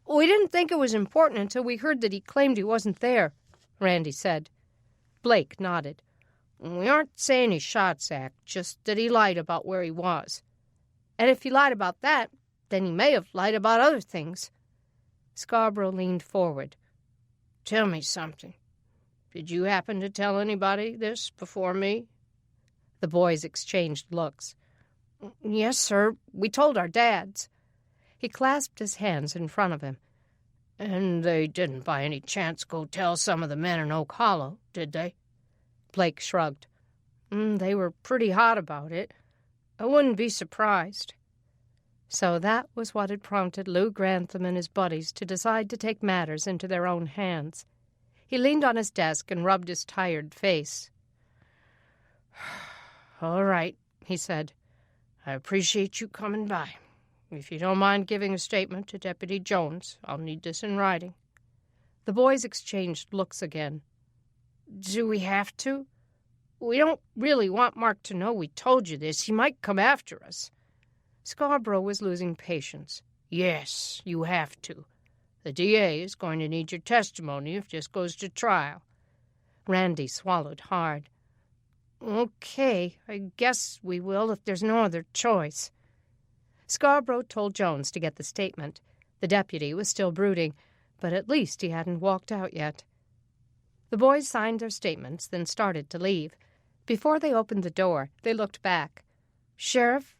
"We didn't think it was important until we heard that he claimed he wasn't there," Randy said. Blake nodded. "We aren't saying he shot Zach, just that he lied about where he was." "And if he lied about that, then he may have lied about other things." Scarborough leaned forward. "Tell me something. Did you happen to tell anybody this before me?" The boys exchanged looks. "Yes, sir. We told our dads." He clasped his hands in front of him. "And they didn't by any chance go tell some of the men in Oak Hollow, did they?" Blake shrugged. "They were pretty hot about it. I wouldn't be surprised." So that was what had prompted Lou Grantham and his buddies to decide to take matters into their own hands. He leaned on his desk and rubbed his tired face. "All right," he said. "I appreciate you coming by. If you don't mind giving a statement to Deputy Jones, I'll need this in writing." The boys exchanged looks again. "Do we have to? We don't really want Mark to know we told you this. He might come after us." Scarborough was losing patience. "Yes, you have to. The DA is going to need your testimony if this goes to trial." Randy swallowed hard. "Okay, I guess we will if there's no other choice." Scarborough told Jones to get the statement. The deputy was still brooding, but at least he hadn't walked out yet. The boys signed their statements, then started to leave. Before they opened the door, they looked back. "Sheriff,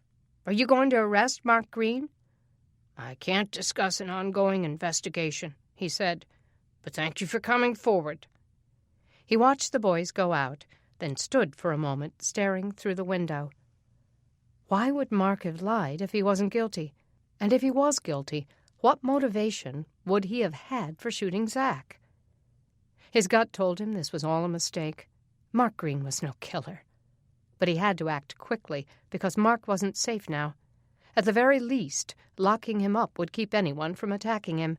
are you going to arrest Mark Green?" "I can't discuss an ongoing investigation," he said, "but thank you for coming forward." He watched the boys go out, then stood for a moment, staring through the window. Why would Mark have lied if he wasn't guilty? And if he was guilty, what motivation would he have had for shooting Zach? His gut told him this was all a mistake. Mark Green was no killer. But he had to act quickly, because Mark wasn't safe now. At the very least, locking him up would keep anyone from attacking him.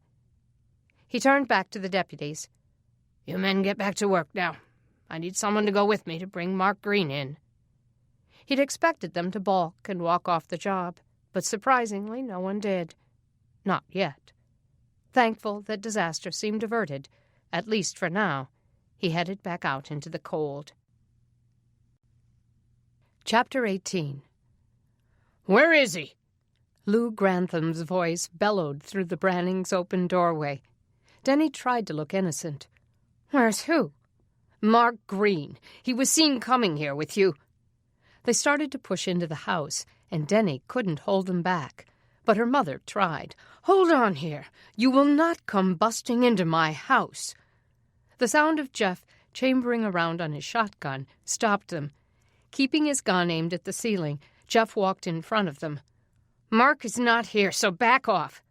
He turned back to the deputies. "You men get back to work now. I need someone to go with me to bring Mark Green in." He'd expected them to balk and walk off the job, but surprisingly no one did. Not yet. Thankful that disaster seemed averted, at least for now, he headed back out into the cold. Chapter 18. "Where is he?" Lou Grantham's voice bellowed through the Brannings' open doorway. Deni tried to look innocent. "Where's who?" "Mark Green. He was seen coming here with you." They started to push into the house, and Deni couldn't hold them back. But her mother tried. "Hold on here. You will not come busting into my house." The sound of Jeff chambering around on his shotgun stopped them. Keeping his gun aimed at the ceiling, Jeff walked in front of them. "Mark is not here, so back off.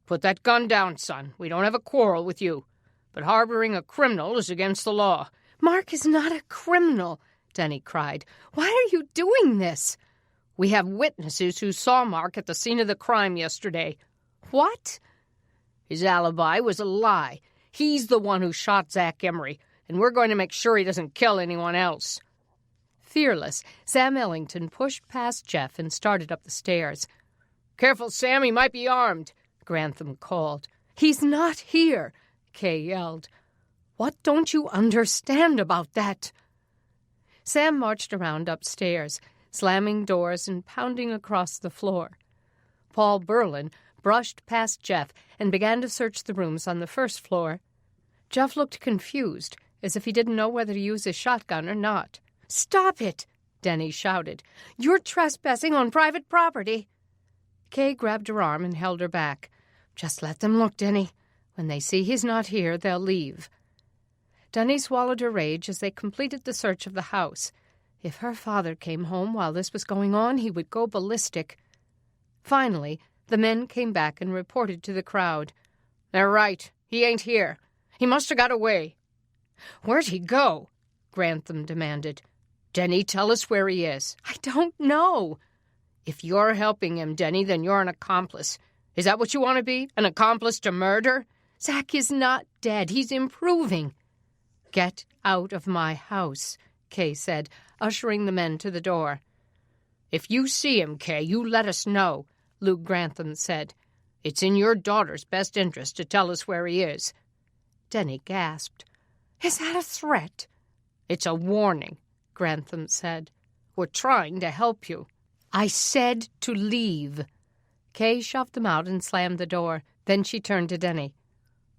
Put that gun down, son. We don't have a quarrel with you. But harboring a criminal is against the law." "Mark is not a criminal," Deni cried. "Why are you doing this?" "We have witnesses who saw Mark at the scene of the crime yesterday." "What?" "His alibi was a lie. He's the one who shot Zach Emery, and we're going to make sure he doesn't kill anyone else." Fearless, Sam Ellington pushed past Jeff and started up the stairs. "Careful, Sam, he might be armed," Grantham called. "He's not here," Kay yelled. "What don't you understand about that?" Sam marched around upstairs, slamming doors and pounding across the floor. Paul Berlin brushed past Jeff and began to search the rooms on the first floor. Jeff looked confused, as if he didn't know whether to use his shotgun or not. "Stop it!" Deni shouted. "You're trespassing on private property." Kay grabbed her arm and held her back. "Just let them look, Deni. When they see he's not here, they'll leave." Deni swallowed her rage as they completed the search of the house. If her father came home while this was going on, he would go ballistic. Finally, the men came back and reported to the crowd. "They're right. He ain't here. He must have got away." "Where'd he go?" Grantham demanded. "Deni, tell us where he is." "I don't know." "If you're helping him, Deni, then you're an accomplice. Is that what you want to be? An accomplice to murder?" "Zach is not dead. He's improving." "Get out of my house," Kay said, ushering the men to the door. "If you see him, Kay, you let us know," Luke Grantham said. "It's in your daughter's best interest to tell us where he is." Deni gasped. "Is that a threat?" "It's a warning," Grantham said. "We're trying to help you." "I said to leave." Kay shoved them out and slammed the door. Then she turned to Deni.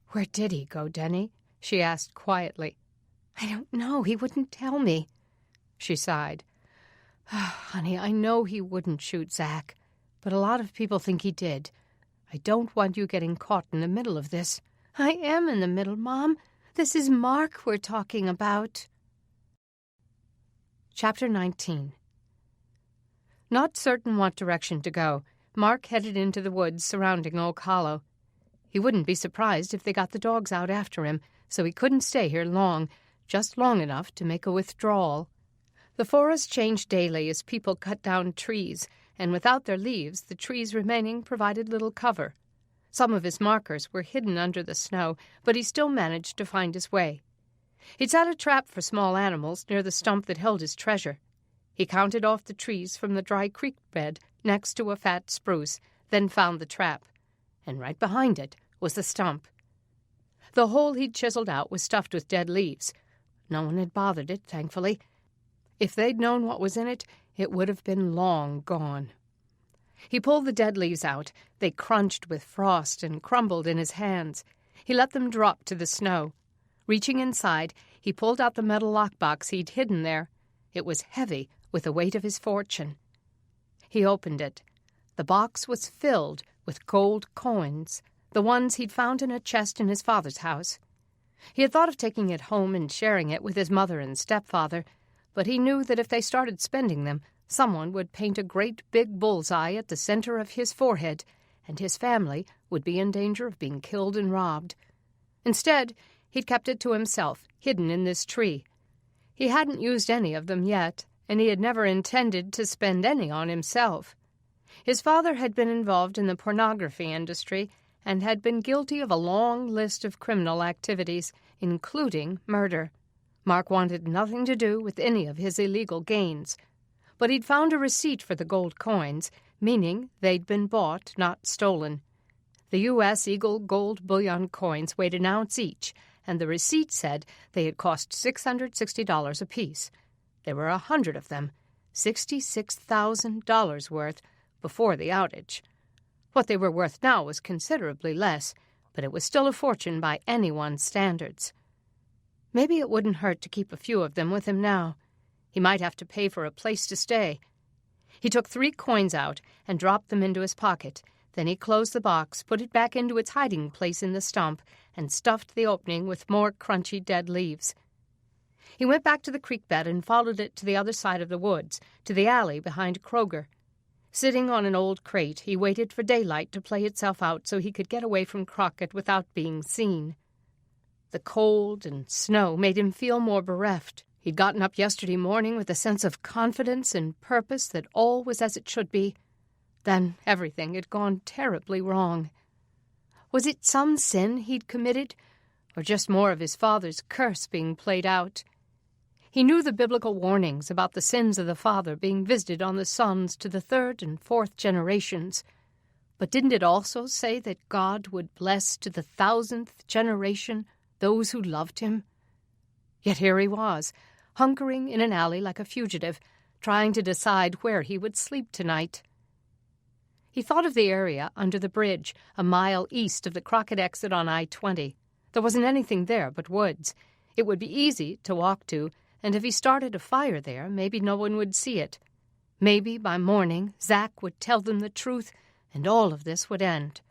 "Where did he go, Deni?" she asked quietly. "I don't know. He wouldn't tell me." She sighed. "Oh, honey, I know he wouldn't shoot Zach, but a lot of people think he did. I don't want you getting caught in the middle of this." "I am in the middle, Mom. This is Mark we're talking about." Chapter 19. Not certain what direction to go, Mark headed into the woods surrounding Oak Hollow. He wouldn't be surprised if they got the dogs out after him, so he couldn't stay here long, just long enough to make a withdrawal. The forest changed daily as people cut down trees, and without their leaves, the trees remaining provided little cover. Some of his markers were hidden under the snow, but he still managed to find his way. He'd set a trap for small animals near the stump that held his treasure. He counted off the trees from the dry creek bed next to a fat spruce, then found the trap. And right behind it was the stump. The hole he'd chiseled out was stuffed with dead leaves. No one had bothered it, thankfully. If they'd known what was in it, it would have been long gone. He pulled the dead leaves out. They crunched with frost and crumbled in his hands. He let them drop to the snow. Reaching inside, he pulled out the metal lockbox he'd hidden there. It was heavy with the weight of his fortune. He opened it. The box was filled with gold coins, the ones he'd found in a chest in his father's house. He had thought of taking it home and sharing it with his mother and stepfather, but he knew that if they started spending them, someone would paint a great big bullseye at the center of his forehead, and his family would be in danger of being killed and robbed. Instead, he'd kept it to himself, hidden in this tree. He hadn't used any of them yet, and he had never intended to spend any on himself. His father had been involved in the pornography industry and had been guilty of a long list of criminal activities, including murder. Mark wanted nothing to do with any of his illegal gains. But he'd found a receipt for the gold coins, meaning they'd been bought, not stolen. The U.S. Eagle gold bullion coins weighed an ounce each, and the receipt said they had cost $660 apiece. There were 100 of them, $66,000 worth, before the outage. What they were worth now was considerably less, but it was still a fortune by anyone's standards. Maybe it wouldn't hurt to keep a few of them with him now. He might have to pay for a place to stay. He took 3 coins out and dropped them into his pocket. Then he closed the box, put it back into its hiding place in the stump, and stuffed the opening with more crunchy dead leaves. He went back to the creek bed and followed it to the other side of the woods, to the alley behind Kroger. Sitting on an old crate, he waited for daylight to play itself out so he could get away from Crockett without being seen. The cold and snow made him feel more bereft. He'd gotten up yesterday morning with a sense of confidence and purpose that all was as it should be. Then everything had gone terribly wrong. Was it some sin he'd committed, or just more of his father's curse being played out? He knew the biblical warnings about the sins of the father being visited on the sons to the 3rd and 4th generations. But didn't it also say that God would bless to the 1,000th generation those who loved him? Yet here he was, hunkering in an alley like a fugitive, trying to decide where he would sleep tonight. He thought of the area under the bridge, a mile east of the Crockett exit on I-20. There wasn't anything there but woods. It would be easy to walk to, and if he started a fire there, maybe no one would see it. Maybe by morning Zach would tell them the truth, and all of this would end.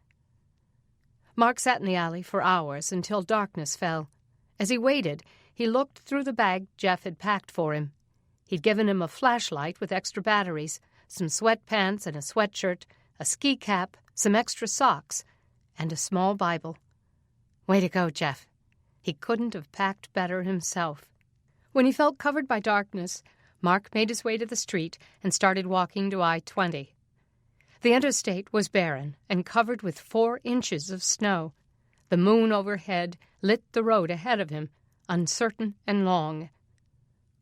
Mark sat in the alley for hours until darkness fell. As he waited, he looked through the bag Jeff had packed for him. He'd given him a flashlight with extra batteries, some sweatpants and a sweatshirt, a ski cap, some extra socks, and a small Bible. Way to go, Jeff. He couldn't have packed better himself. When he felt covered by darkness, Mark made his way to the street and started walking to I-20. The interstate was barren and covered with 4 inches of snow. The moon overhead lit the road ahead of him, uncertain and long.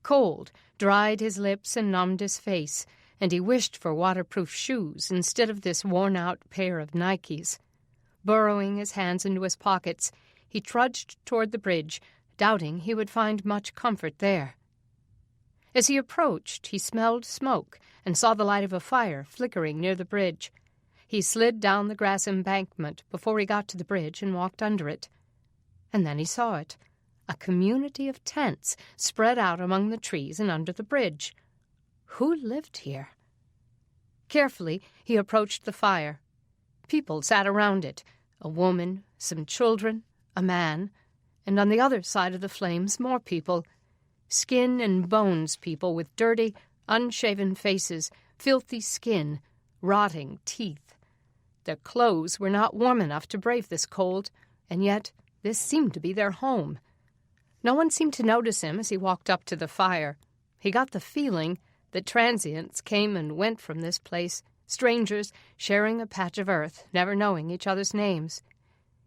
Cold dried his lips and numbed his face, and he wished for waterproof shoes instead of this worn-out pair of Nikes. Burrowing his hands into his pockets, he trudged toward the bridge, doubting he would find much comfort there. As he approached, he smelled smoke and saw the light of a fire flickering near the bridge. He slid down the grass embankment before he got to the bridge and walked under it. And then he saw it, a community of tents spread out among the trees and under the bridge. Who lived here? Carefully, he approached the fire. People sat around it, a woman, some children, a man, and on the other side of the flames more people, skin and bones people with dirty, unshaven faces, filthy skin, rotting teeth. Their clothes were not warm enough to brave this cold, and yet this seemed to be their home. No one seemed to notice him as he walked up to the fire. He got the feeling that transients came and went from this place, strangers sharing a patch of earth, never knowing each other's names.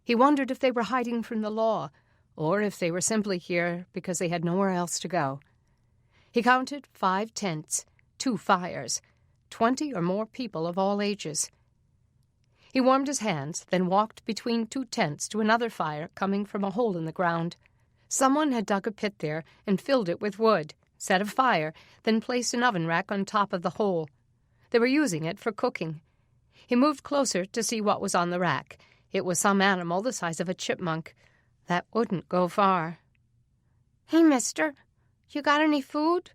He wondered if they were hiding from the law, or if they were simply here because they had nowhere else to go. He counted 5 tents, 2 fires, 20 or more people of all ages. He warmed his hands, then walked between 2 tents to another fire coming from a hole in the ground. Someone had dug a pit there and filled it with wood, set a fire, then placed an oven rack on top of the hole. They were using it for cooking. He moved closer to see what was on the rack. It was some animal the size of a chipmunk. That wouldn't go far. "Hey, mister, you got any food?"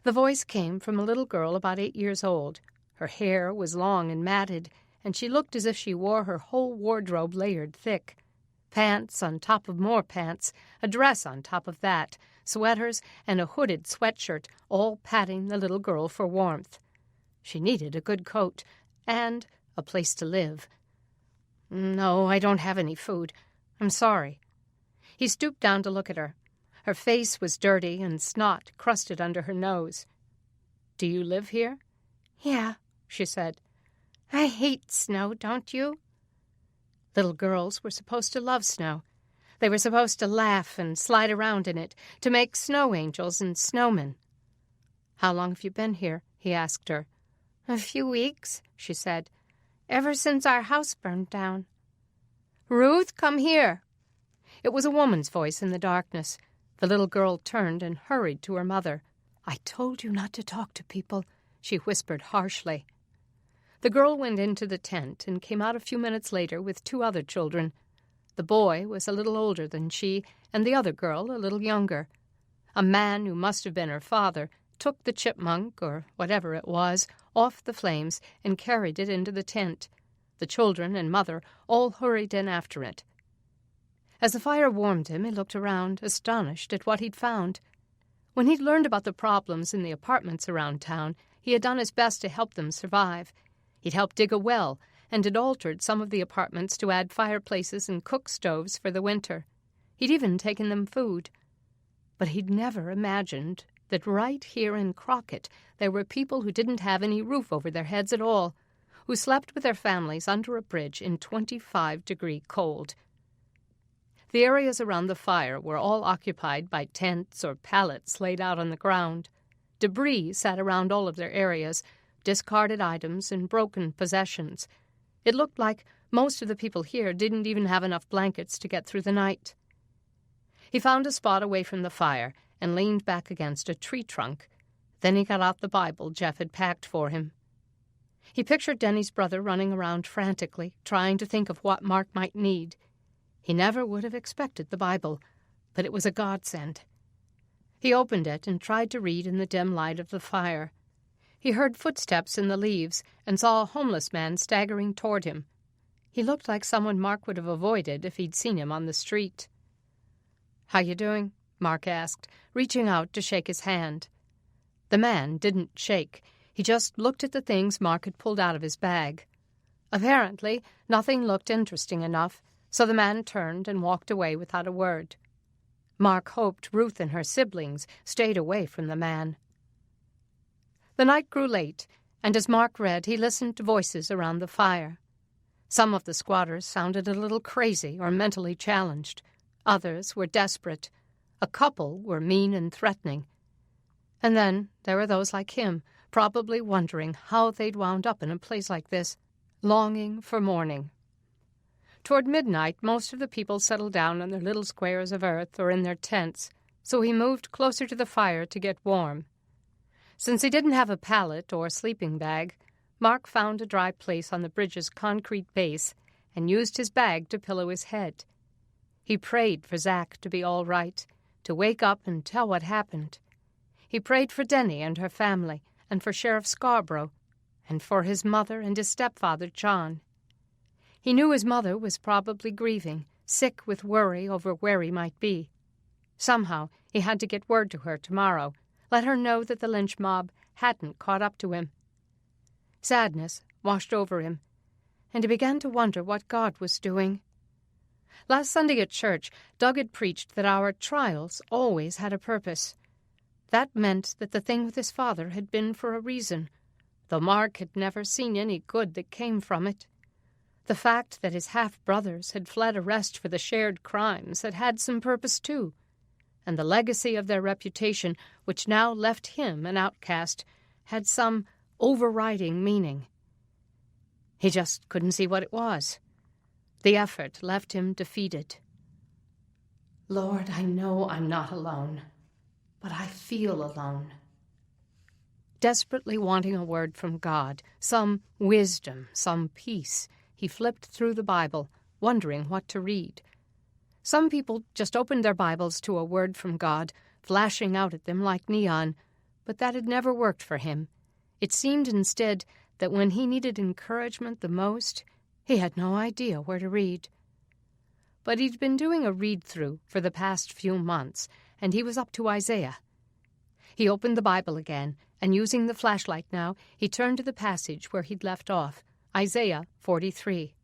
The voice came from a little girl about 8 years old. Her hair was long and matted, and she looked as if she wore her whole wardrobe layered thick. Pants on top of more pants, a dress on top of that, sweaters, and a hooded sweatshirt, all patting the little girl for warmth. She needed a good coat and a place to live. "No, I don't have any food. I'm sorry." He stooped down to look at her. Her face was dirty and snot crusted under her nose. "Do you live here?" "Yeah," she said. I hate snow, don't you? Little girls were supposed to love snow. They were supposed to laugh and slide around in it, to make snow angels and snowmen. "How long have you been here?" he asked her. "A few weeks," she said. "Ever since our house burned down." "Ruth, come here." It was a woman's voice in the darkness. The little girl turned and hurried to her mother. "I told you not to talk to people," she whispered harshly. The girl went into the tent and came out a few minutes later with 2 other children. The boy was a little older than she, and the other girl a little younger. A man, who must have been her father, took the chipmunk, or whatever it was, off the flames and carried it into the tent. The children and mother all hurried in after it. As the fire warmed him, he looked around, astonished at what he'd found. When he'd learned about the problems in the apartments around town, he had done his best to help them survive. He'd helped dig a well and had altered some of the apartments to add fireplaces and cook stoves for the winter. He'd even taken them food. But he'd never imagined that right here in Crockett there were people who didn't have any roof over their heads at all, who slept with their families under a bridge in 25-degree cold. The areas around the fire were all occupied by tents or pallets laid out on the ground. Debris sat around all of their areas, discarded items and broken possessions. It looked like most of the people here didn't even have enough blankets to get through the night. He found a spot away from the fire and leaned back against a tree trunk. Then he got out the Bible Jeff had packed for him. He pictured Deni's brother running around frantically, trying to think of what Mark might need. He never would have expected the Bible, but it was a godsend. He opened it and tried to read in the dim light of the fire. He heard footsteps in the leaves and saw a homeless man staggering toward him. He looked like someone Mark would have avoided if he'd seen him on the street. "How you doing?" Mark asked, reaching out to shake his hand. The man didn't shake. He just looked at the things Mark had pulled out of his bag. Apparently, nothing looked interesting enough, so the man turned and walked away without a word. Mark hoped Ruth and her siblings stayed away from the man. The night grew late, and as Mark read, he listened to voices around the fire. Some of the squatters sounded a little crazy or mentally challenged. Others were desperate. A couple were mean and threatening. And then there were those like him, probably wondering how they'd wound up in a place like this, longing for morning. Toward midnight, most of the people settled down on their little squares of earth or in their tents, so he moved closer to the fire to get warm. Since he didn't have a pallet or sleeping bag, Mark found a dry place on the bridge's concrete base and used his bag to pillow his head. He prayed for Zach to be all right, to wake up and tell what happened. He prayed for Deni and her family, and for Sheriff Scarborough, and for his mother and his stepfather, John. He knew his mother was probably grieving, sick with worry over where he might be. Somehow he had to get word to her tomorrow, let her know that the lynch mob hadn't caught up to him. Sadness washed over him, and he began to wonder what God was doing. Last Sunday at church, Doug had preached that our trials always had a purpose. That meant that the thing with his father had been for a reason, though Mark had never seen any good that came from it. The fact that his half-brothers had fled arrest for the shared crimes had had some purpose too, and the legacy of their reputation, which now left him an outcast, had some overriding meaning. He just couldn't see what it was. The effort left him defeated. "Lord, I know I'm not alone, but I feel alone." Desperately wanting a word from God, some wisdom, some peace, he flipped through the Bible, wondering what to read. Some people just opened their Bibles to a word from God, flashing out at them like neon, but that had never worked for him. It seemed instead that when he needed encouragement the most, he had no idea where to read. But he'd been doing a read-through for the past few months, and he was up to Isaiah. He opened the Bible again, and using the flashlight now, he turned to the passage where he'd left off, Isaiah 43.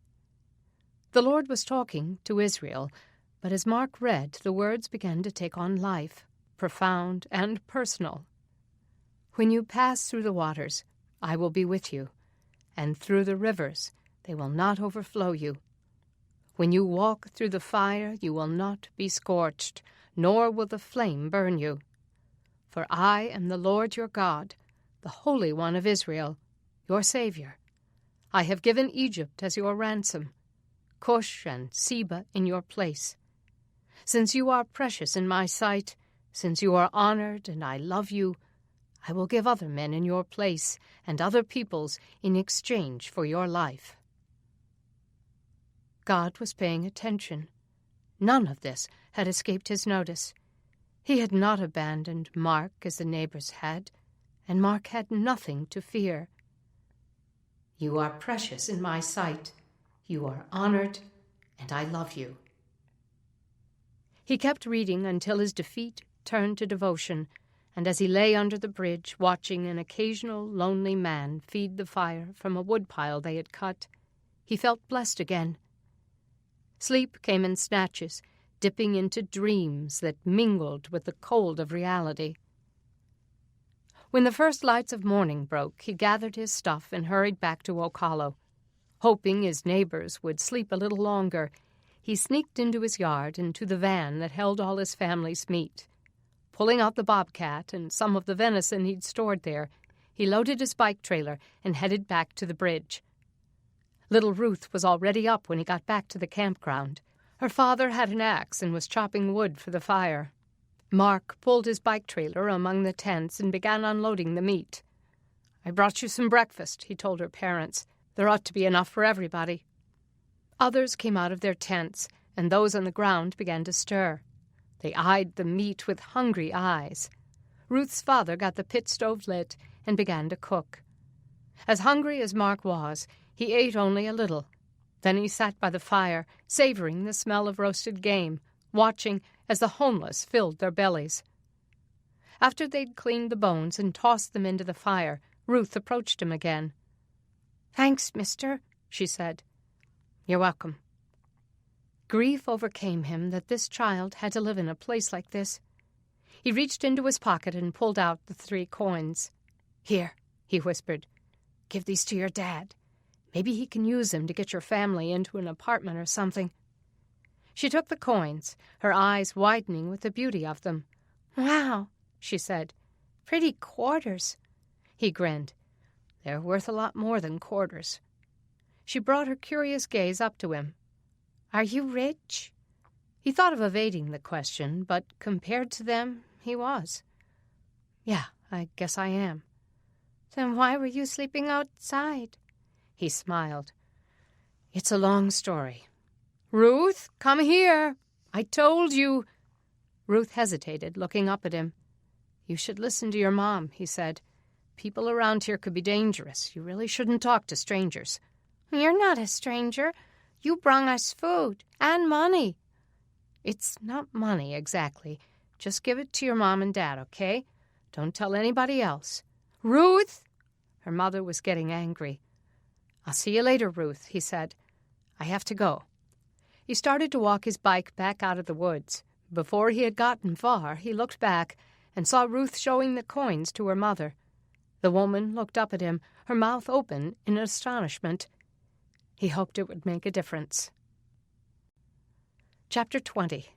The Lord was talking to Israel, but as Mark read, the words began to take on life, profound and personal. "When you pass through the waters, I will be with you, and through the rivers, they will not overflow you. When you walk through the fire, you will not be scorched, nor will the flame burn you. For I am the Lord your God, the Holy One of Israel, your Savior. I have given Egypt as your ransom, Cush and Seba in your place. Since you are precious in my sight, since you are honored and I love you, I will give other men in your place and other peoples in exchange for your life. God was paying attention. None of this had escaped his notice. He had not abandoned Mark as the neighbors had, and Mark had nothing to fear. You are precious in my sight. You are honored, and I love you. He kept reading until his defeat turned to devotion, and as he lay under the bridge watching an occasional lonely man feed the fire from a woodpile they had cut, he felt blessed again. Sleep came in snatches, dipping into dreams that mingled with the cold of reality. When the first lights of morning broke, he gathered his stuff and hurried back to Ocala. Hoping his neighbors would sleep a little longer, he sneaked into his yard and to the van that held all his family's meat. Pulling out the bobcat and some of the venison he'd stored there, he loaded his bike trailer and headed back to the bridge. Little Ruth was already up when he got back to the campground. Her father had an axe and was chopping wood for the fire. Mark pulled his bike trailer among the tents and began unloading the meat. "I brought you some breakfast," he told her parents. "There ought to be enough for everybody." Others came out of their tents, and those on the ground began to stir. They eyed the meat with hungry eyes. Ruth's father got the pit stove lit and began to cook. As hungry as Mark was, he ate only a little. Then he sat by the fire, savoring the smell of roasted game, watching as the homeless filled their bellies. After they'd cleaned the bones and tossed them into the fire, Ruth approached him again. "Thanks, mister," she said. "You're welcome." Grief overcame him that this child had to live in a place like this. He reached into his pocket and pulled out the 3 coins. "Here," he whispered. "Give these to your dad. Maybe he can use them to get your family into an apartment or something." She took the coins, her eyes widening with the beauty of them. "Wow," she said. "Pretty quarters." He grinned. "They're worth a lot more than quarters." She brought her curious gaze up to him. "Are you rich?" He thought of evading the question, but compared to them, he was. "Yeah, I guess I am." "Then why were you sleeping outside?" He smiled. "It's a long story." "Ruth, come here. I told you." Ruth hesitated, looking up at him. "You should listen to your mom," he said. "People around here could be dangerous. You really shouldn't talk to strangers." "You're not a stranger. You brung us food and money." "It's not money, exactly. Just give it to your mom and dad, okay? Don't tell anybody else." "Ruth!" Her mother was getting angry. "I'll see you later, Ruth," he said. "I have to go." He started to walk his bike back out of the woods. Before he had gotten far, he looked back and saw Ruth showing the coins to her mother. The woman looked up at him, her mouth open in astonishment. He hoped it would make a difference. Chapter 20.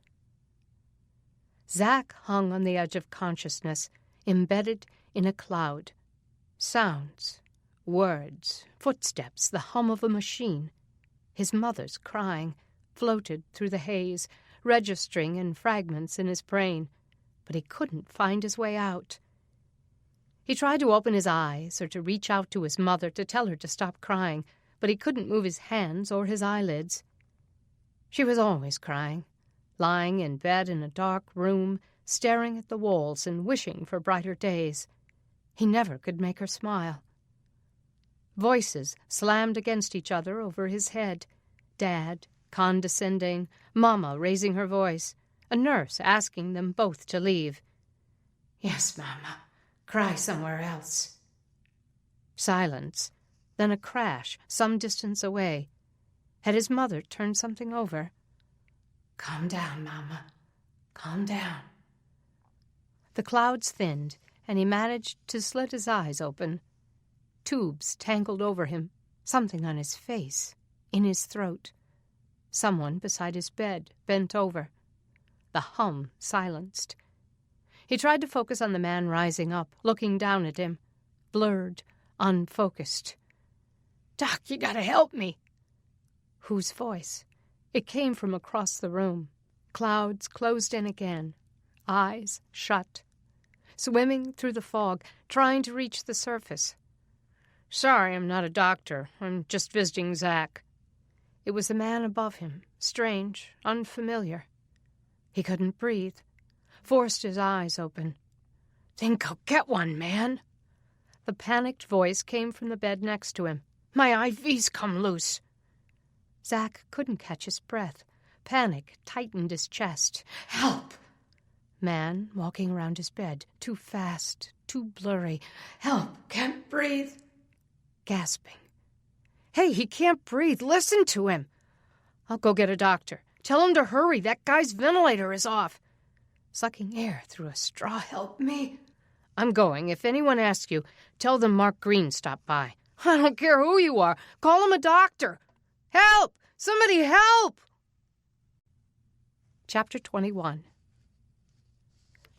Zach hung on the edge of consciousness, embedded in a cloud. Sounds, words, footsteps, the hum of a machine. His mother's crying floated through the haze, registering in fragments in his brain, but he couldn't find his way out. He tried to open his eyes or to reach out to his mother to tell her to stop crying, but he couldn't move his hands or his eyelids. She was always crying, lying in bed in a dark room, staring at the walls and wishing for brighter days. He never could make her smile. Voices slammed against each other over his head. Dad, condescending, Mama raising her voice, a nurse asking them both to leave. "Yes, Mama. Cry somewhere else." Silence, then a crash some distance away. Had his mother turned something over? "Calm down, Mama. Calm down." The clouds thinned, and he managed to slit his eyes open. Tubes tangled over him, Something on his face, in his throat. Someone beside his bed, bent over. The hum silenced. He tried to focus on the man rising up, looking down at him. Blurred, unfocused. "Doc, you gotta help me." Whose voice? It came from across the room. Clouds closed in again. Eyes shut. Swimming through the fog, trying to reach the surface. "Sorry, I'm not a doctor. I'm just visiting Zach." It was the man above him, strange, unfamiliar. He couldn't breathe, forced his eyes open. "Think I'll get one, man." The panicked voice came from the bed next to him. "My IV's come loose." Zach couldn't catch his breath. Panic tightened his chest. "Help!" Man walking around his bed, too fast, too blurry. "Help! Can't breathe." Gasping. "Hey, he can't breathe. Listen to him." "I'll go get a doctor. Tell him to hurry. That guy's ventilator is off." Sucking air through a straw. "Help me." "I'm going. If anyone asks you, tell them Mark Green stopped by." "I don't care who you are. Call him a doctor." "Help! Somebody help!" Chapter 21.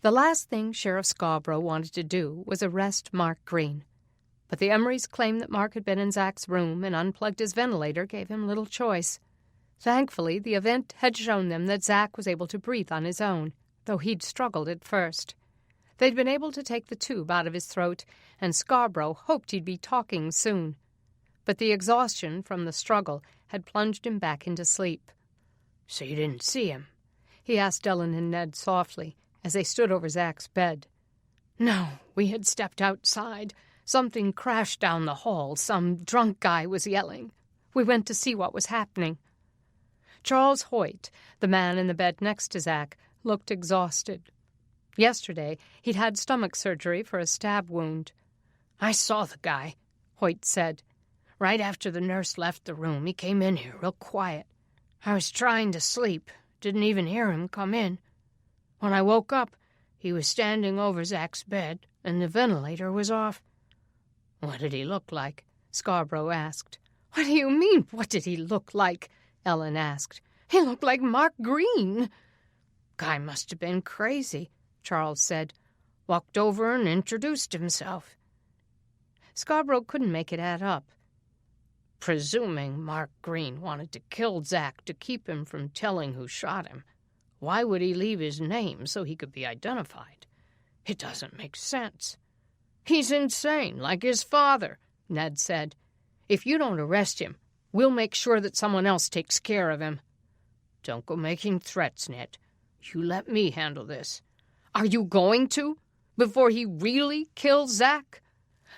The last thing Sheriff Scarborough wanted to do was arrest Mark Green. But the Emorys' claim that Mark had been in Zach's room and unplugged his ventilator gave him little choice. Thankfully, the event had shown them that Zach was able to breathe on his own, though he'd struggled at first. They'd been able to take the tube out of his throat, and Scarborough hoped he'd be talking soon. But the exhaustion from the struggle had plunged him back into sleep. "So you didn't see him?" he asked Ellen and Ned softly, as they stood over Zach's bed. "No, we had stepped outside. Something crashed down the hall. Some drunk guy was yelling. We went to see what was happening." Charles Hoyt, the man in the bed next to Zach, looked exhausted. Yesterday, he'd had stomach surgery for a stab wound. "I saw the guy," Hoyt said. "Right after the nurse left the room, he came in here real quiet. I was trying to sleep, didn't even hear him come in. When I woke up, he was standing over Zach's bed, and the ventilator was off." "What did he look like?" Scarborough asked. "What do you mean, what did he look like?" Ellen asked. "He looked like Mark Green." "Guy must have been crazy," Charles said. "Walked over and introduced himself." Scarborough couldn't make it add up. "Presuming Mark Green wanted to kill Zach to keep him from telling who shot him, why would he leave his name so he could be identified? It doesn't make sense." "He's insane, like his father," Ned said. "If you don't arrest him, we'll make sure that someone else takes care of him." "Don't go making threats, Ned. You let me handle this." "Are you going to? Before he really kills Zach?"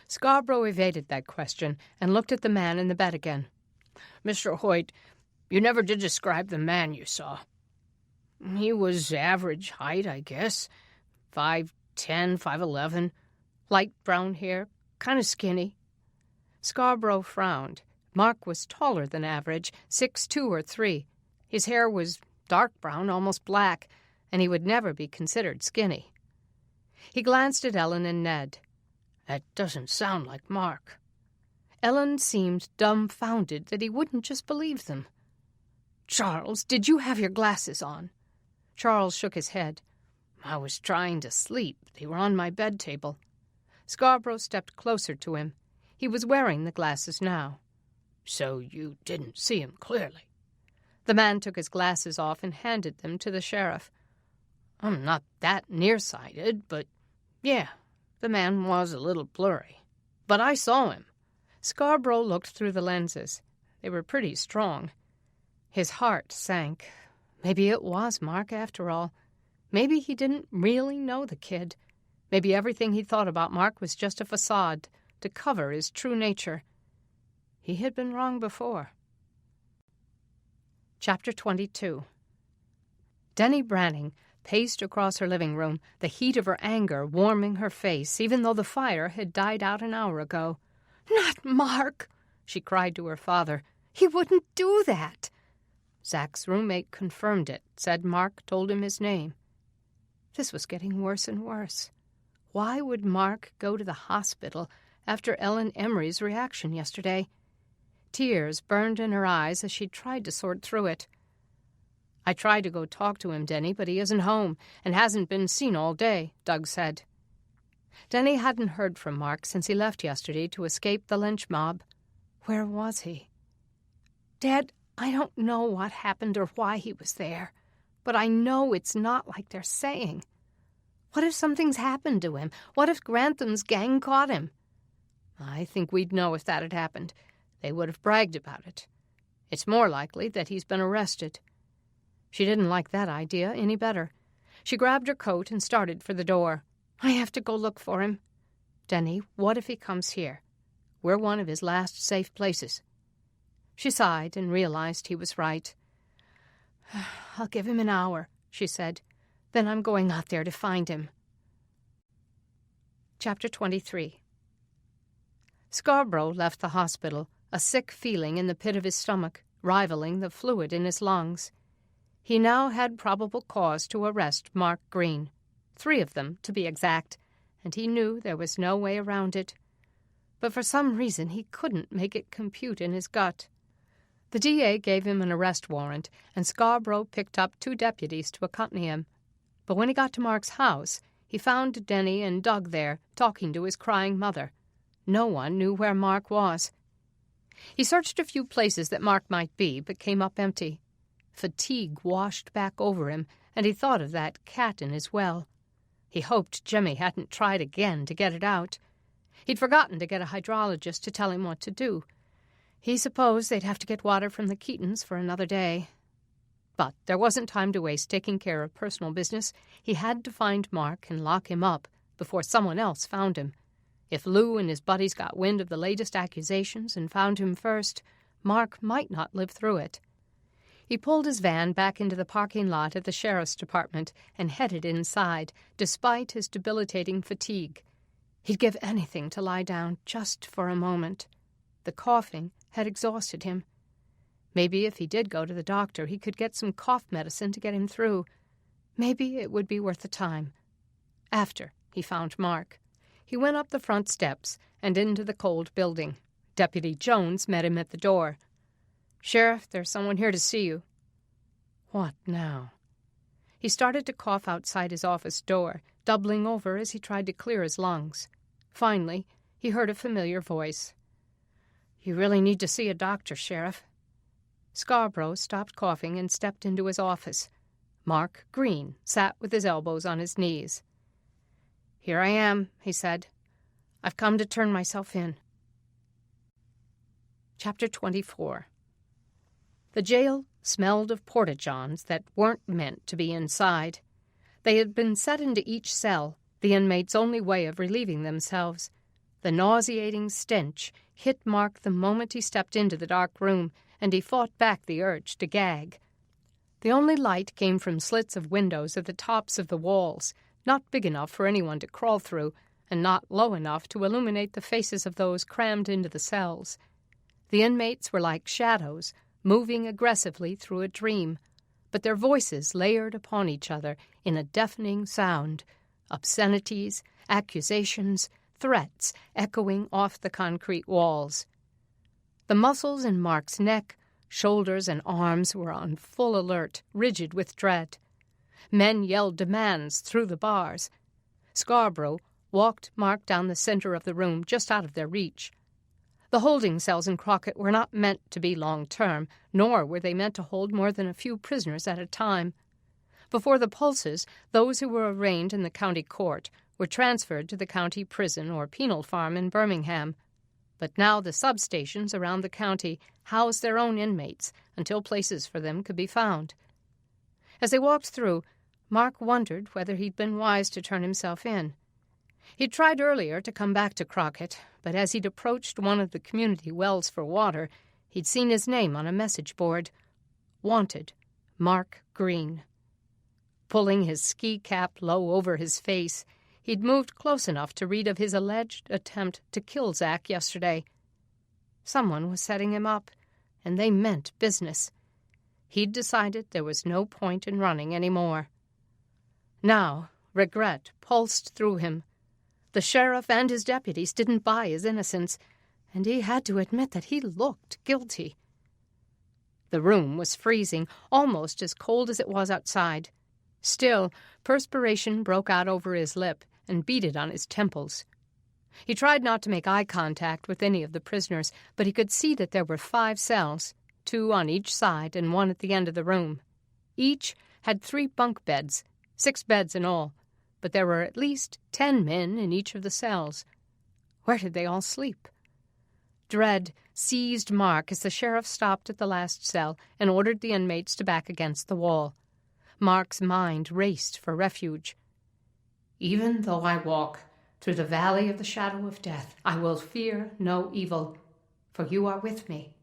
Scarborough evaded that question and looked at the man in the bed again. "Mr. Hoyt, you never did describe the man you saw." "He was average height, I guess. 5'10", 5'11". Light brown hair, kind of skinny." Scarborough frowned. Mark was taller than average, 6'2" or 3". His hair was dark brown, almost black, and he would never be considered skinny. He glanced at Ellen and Ned. "That doesn't sound like Mark." Ellen seemed dumbfounded that he wouldn't just believe them. "Charles, did you have your glasses on?" Charles shook his head. "I was trying to sleep. They were on my bed table." Scarborough stepped closer to him. He was wearing the glasses now. "So you didn't see him clearly?" The man took his glasses off and handed them to the sheriff. "I'm not that nearsighted, but yeah, the man was a little blurry. But I saw him." Scarborough looked through the lenses. They were pretty strong. His heart sank. Maybe it was Mark after all. Maybe he didn't really know the kid. Maybe everything he thought about Mark was just a facade to cover his true nature. He had been wrong before. Chapter 22. Deni Branning paced across her living room, the heat of her anger warming her face, even though the fire had died out an hour ago. "Not Mark!" she cried to her father. "He wouldn't do that." Zach's roommate confirmed it, said Mark told him his name. This was getting worse and worse. Why would Mark go to the hospital after Ellen Emery's reaction yesterday? Tears burned in her eyes as she tried to sort through it. "I tried to go talk to him, Deni, but he isn't home and hasn't been seen all day," Doug said. Deni hadn't heard from Mark since he left yesterday to escape the lynch mob. Where was he? "Dad, I don't know what happened or why he was there, but I know it's not like they're saying. What if something's happened to him? What if Grantham's gang caught him?" "I think we'd know if that had happened. They would have bragged about it. It's more likely that he's been arrested." She didn't like that idea any better. She grabbed her coat and started for the door. "I have to go look for him." "Deni, what if he comes here? We're one of his last safe places." She sighed and realized he was right. "I'll give him an hour," she said. "Then I'm going out there to find him." Chapter 23. Scarborough left the hospital, a sick feeling in the pit of his stomach, rivaling the fluid in his lungs. He now had probable cause to arrest Mark Green, 3 of them to be exact, and he knew there was no way around it. But for some reason he couldn't make it compute in his gut. The DA gave him an arrest warrant, and Scarborough picked up 2 deputies to accompany him. But when he got to Mark's house, he found Deni and Doug there, talking to his crying mother. No one knew where Mark was. He searched a few places that Mark might be, but came up empty. Fatigue washed back over him, and he thought of that cat in his well. He hoped Jimmy hadn't tried again to get it out. He'd forgotten to get a hydrologist to tell him what to do. He supposed they'd have to get water from the Keatons for another day. But there wasn't time to waste taking care of personal business. He had to find Mark and lock him up before someone else found him. If Lou and his buddies got wind of the latest accusations and found him first, Mark might not live through it. He pulled his van back into the parking lot at the sheriff's department and headed inside, despite his debilitating fatigue. He'd give anything to lie down just for a moment. The coughing had exhausted him. Maybe if he did go to the doctor, he could get some cough medicine to get him through. Maybe it would be worth the time. After he found Mark, he went up the front steps and into the cold building. Deputy Jones met him at the door. "Sheriff, there's someone here to see you." "What now?" He started to cough outside his office door, doubling over as he tried to clear his lungs. Finally, he heard a familiar voice. "You really need to see a doctor, Sheriff." Scarborough stopped coughing and stepped into his office. Mark Green sat with his elbows on his knees. "Here I am," he said. "I've come to turn myself in." Chapter 24. The jail smelled of porta-johns that weren't meant to be inside. They had been set into each cell, the inmates' only way of relieving themselves. The nauseating stench hit Mark the moment he stepped into the dark room, and he fought back the urge to gag. The only light came from slits of windows at the tops of the walls, not big enough for anyone to crawl through, and not low enough to illuminate the faces of those crammed into the cells. The inmates were like shadows, moving aggressively through a dream, but their voices layered upon each other in a deafening sound, obscenities, accusations, threats echoing off the concrete walls. The muscles in Mark's neck, shoulders, and arms were on full alert, rigid with dread. Men yelled demands through the bars. Scarborough walked Mark down the center of the room, just out of their reach. The holding cells in Crockett were not meant to be long-term, nor were they meant to hold more than a few prisoners at a time. Before the Pulses, those who were arraigned in the county court were transferred to the county prison or penal farm in Birmingham. But now the substations around the county housed their own inmates until places for them could be found. As they walked through, Mark wondered whether he'd been wise to turn himself in. He'd tried earlier to come back to Crockett, but as he'd approached one of the community wells for water, he'd seen his name on a message board. Wanted, Mark Green. Pulling his ski cap low over his face, he'd moved close enough to read of his alleged attempt to kill Zach yesterday. Someone was setting him up, and they meant business. He'd decided there was no point in running any more. Now, regret pulsed through him. The sheriff and his deputies didn't buy his innocence, and he had to admit that he looked guilty. The room was freezing, almost as cold as it was outside. Still, perspiration broke out over his lip and beaded on his temples. He tried not to make eye contact with any of the prisoners, but he could see that there were 5 cells, 2 on each side and 1 at the end of the room. Each had 3 bunk beds, 6 beds in all, but there were at least 10 men in each of the cells. Where did they all sleep? Dread seized Mark as the sheriff stopped at the last cell and ordered the inmates to back against the wall. Mark's mind raced for refuge. "Even though I walk through the valley of the shadow of death, I will fear no evil, for you are with me.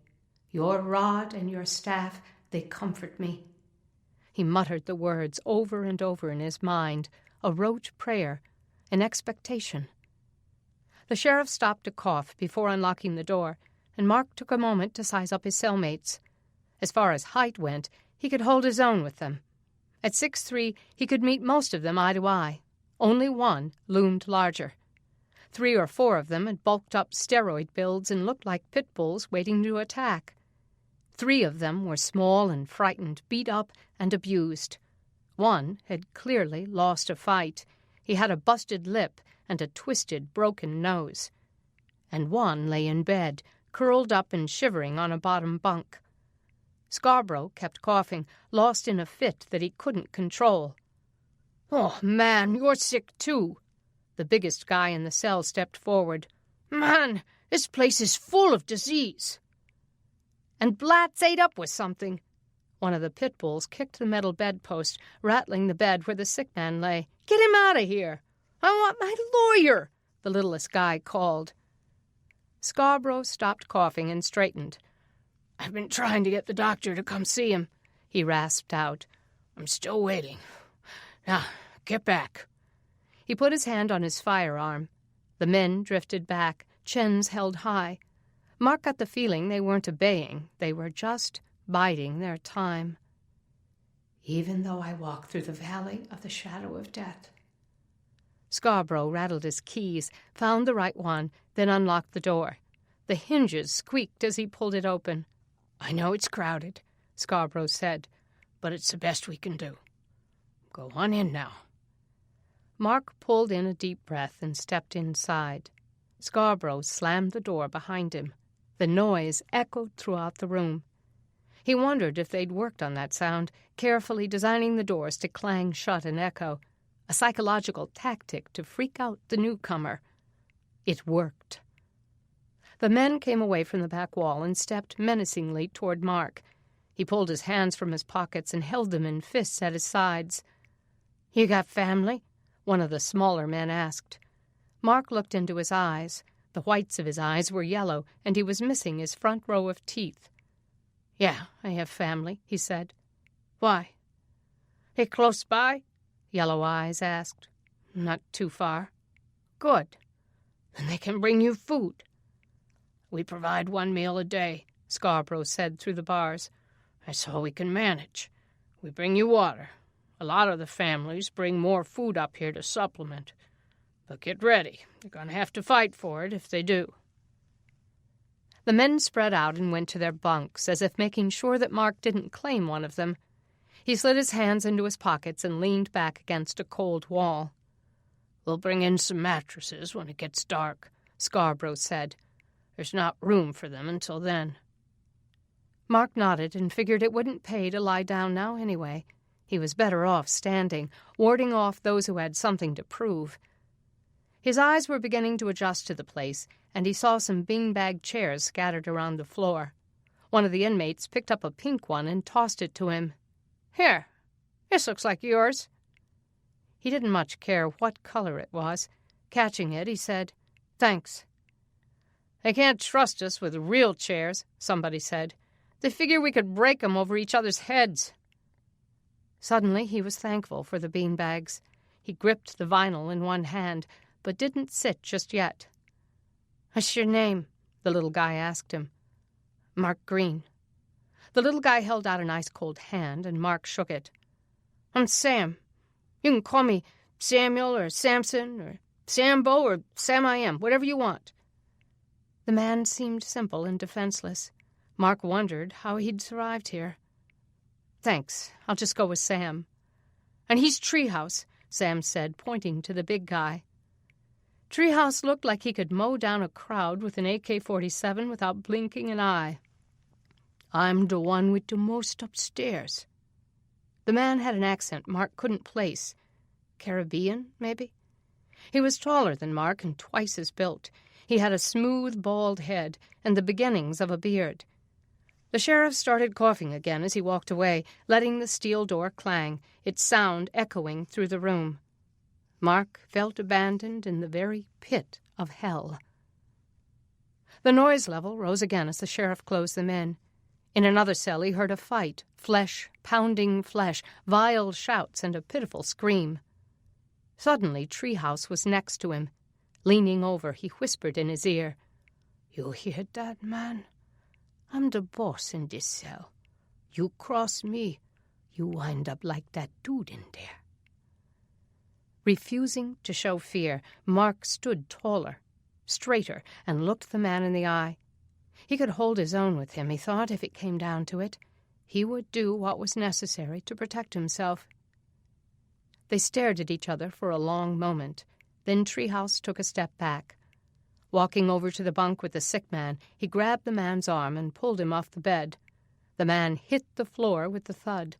Your rod and your staff, they comfort me." He muttered the words over and over in his mind, a rote prayer, an expectation. The sheriff stopped to cough before unlocking the door, and Mark took a moment to size up his cellmates. As far as height went, he could hold his own with them. At 6'3", he could meet most of them eye to eye. Only one loomed larger. 3 or 4 of them had bulked up steroid builds and looked like pit bulls waiting to attack. 3 of them were small and frightened, beat up and abused. One had clearly lost a fight. He had a busted lip and a twisted, broken nose. And one lay in bed, curled up and shivering on a bottom bunk. Scarborough kept coughing, lost in a fit that he couldn't control. "Oh, man, you're sick too." The biggest guy in the cell stepped forward. "Man, this place is full of disease." "And Blat's ate up with something." One of the pit bulls kicked the metal bedpost, rattling the bed where the sick man lay. "Get him out of here. I want my lawyer," the littlest guy called. Scarborough stopped coughing and straightened. "I've been trying to get the doctor to come see him," he rasped out. "I'm still waiting. Now, get back." He put his hand on his firearm. The men drifted back, chins held high. Mark got the feeling they weren't obeying. They were just biding their time. "Even though I walk through the valley of the shadow of death." Scarborough rattled his keys, found the right one, then unlocked the door. The hinges squeaked as he pulled it open. "I know it's crowded," Scarborough said, "but it's the best we can do. Go on in now." Mark pulled in a deep breath and stepped inside. Scarborough slammed the door behind him. The noise echoed throughout the room. He wondered if they'd worked on that sound, carefully designing the doors to clang shut and echo, a psychological tactic to freak out the newcomer. It worked. The men came away from the back wall and stepped menacingly toward Mark. He pulled his hands from his pockets and held them in fists at his sides. "You got family?" one of the smaller men asked. Mark looked into his eyes. The whites of his eyes were yellow, and he was missing his front row of teeth. "Yeah, I have family," he said. "Why?" "They close by?" Yellow Eyes asked. "Not too far." "Good. Then they can bring you food." "We provide 1 meal a day," Scarborough said through the bars. "That's all we can manage. We bring you water. A lot of the families bring more food up here to supplement. But get ready. You're going to have to fight for it if they do." The men spread out and went to their bunks, as if making sure that Mark didn't claim one of them. He slid his hands into his pockets and leaned back against a cold wall. "We'll bring in some mattresses when it gets dark," Scarborough said. "There's not room for them until then." Mark nodded and figured it wouldn't pay to lie down now anyway. He was better off standing, warding off those who had something to prove. His eyes were beginning to adjust to the place, and he saw some beanbag chairs scattered around the floor. One of the inmates picked up a pink one and tossed it to him. "Here, this looks like yours." He didn't much care what color it was. Catching it, he said, "Thanks." "They can't trust us with real chairs," somebody said. "They figure we could break them over each other's heads." Suddenly he was thankful for the beanbags. He gripped the vinyl in one hand, but didn't sit just yet. "What's your name?" the little guy asked him. "Mark Green." The little guy held out an ice-cold hand, and Mark shook it. "I'm Sam. You can call me Samuel or Samson or Sambo or Sam I Am, whatever you want." The man seemed simple and defenseless. Mark wondered how he'd survived here. "Thanks. I'll just go with Sam." "And he's Treehouse," Sam said, pointing to the big guy. Treehouse looked like he could mow down a crowd with an AK-47 without blinking an eye. "I'm the one with the most upstairs." The man had an accent Mark couldn't place. Caribbean, maybe? He was taller than Mark and twice as built. He had a smooth, bald head and the beginnings of a beard. The sheriff started coughing again as he walked away, letting the steel door clang, its sound echoing through the room. Mark felt abandoned in the very pit of hell. The noise level rose again as the sheriff closed them in. In another cell he heard a fight, flesh pounding flesh, vile shouts, and a pitiful scream. Suddenly Treehouse was next to him. Leaning over, he whispered in his ear, "You hear that, man? I'm the boss in this cell. You cross me, you wind up like that dude in there." Refusing to show fear, Mark stood taller, straighter, and looked the man in the eye. He could hold his own with him, he thought, if it came down to it. He would do what was necessary to protect himself. They stared at each other for a long moment. Then Treehouse took a step back. Walking over to the bunk with the sick man, he grabbed the man's arm and pulled him off the bed. The man hit the floor with a thud.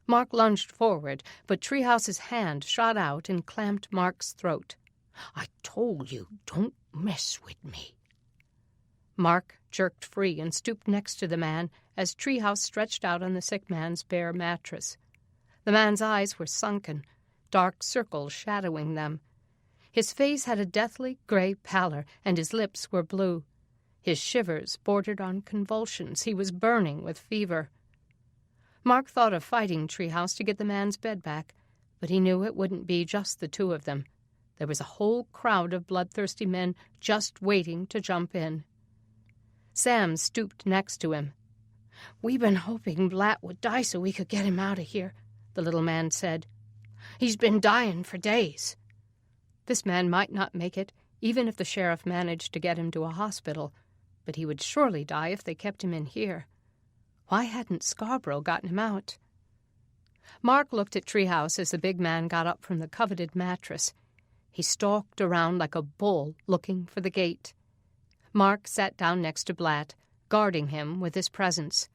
Mark lunged forward, but Treehouse's hand shot out and clamped Mark's throat. "I told you, don't mess with me." Mark jerked free and stooped next to the man as Treehouse stretched out on the sick man's bare mattress. The man's eyes were sunken, dark circles shadowing them. His face had a deathly gray pallor, and his lips were blue. His shivers bordered on convulsions. He was burning with fever. Mark thought of fighting Treehouse to get the man's bed back, but he knew it wouldn't be just the two of them. There was a whole crowd of bloodthirsty men just waiting to jump in. Sam stooped next to him. "We've been hoping Blatt would die so we could get him out of here," the little man said. "He's been dying for days." This man might not make it, even if the sheriff managed to get him to a hospital, but he would surely die if they kept him in here. Why hadn't Scarborough gotten him out? Mark looked at Treehouse as the big man got up from the coveted mattress. He stalked around like a bull looking for the gate. Mark sat down next to Blatt, guarding him with his presence.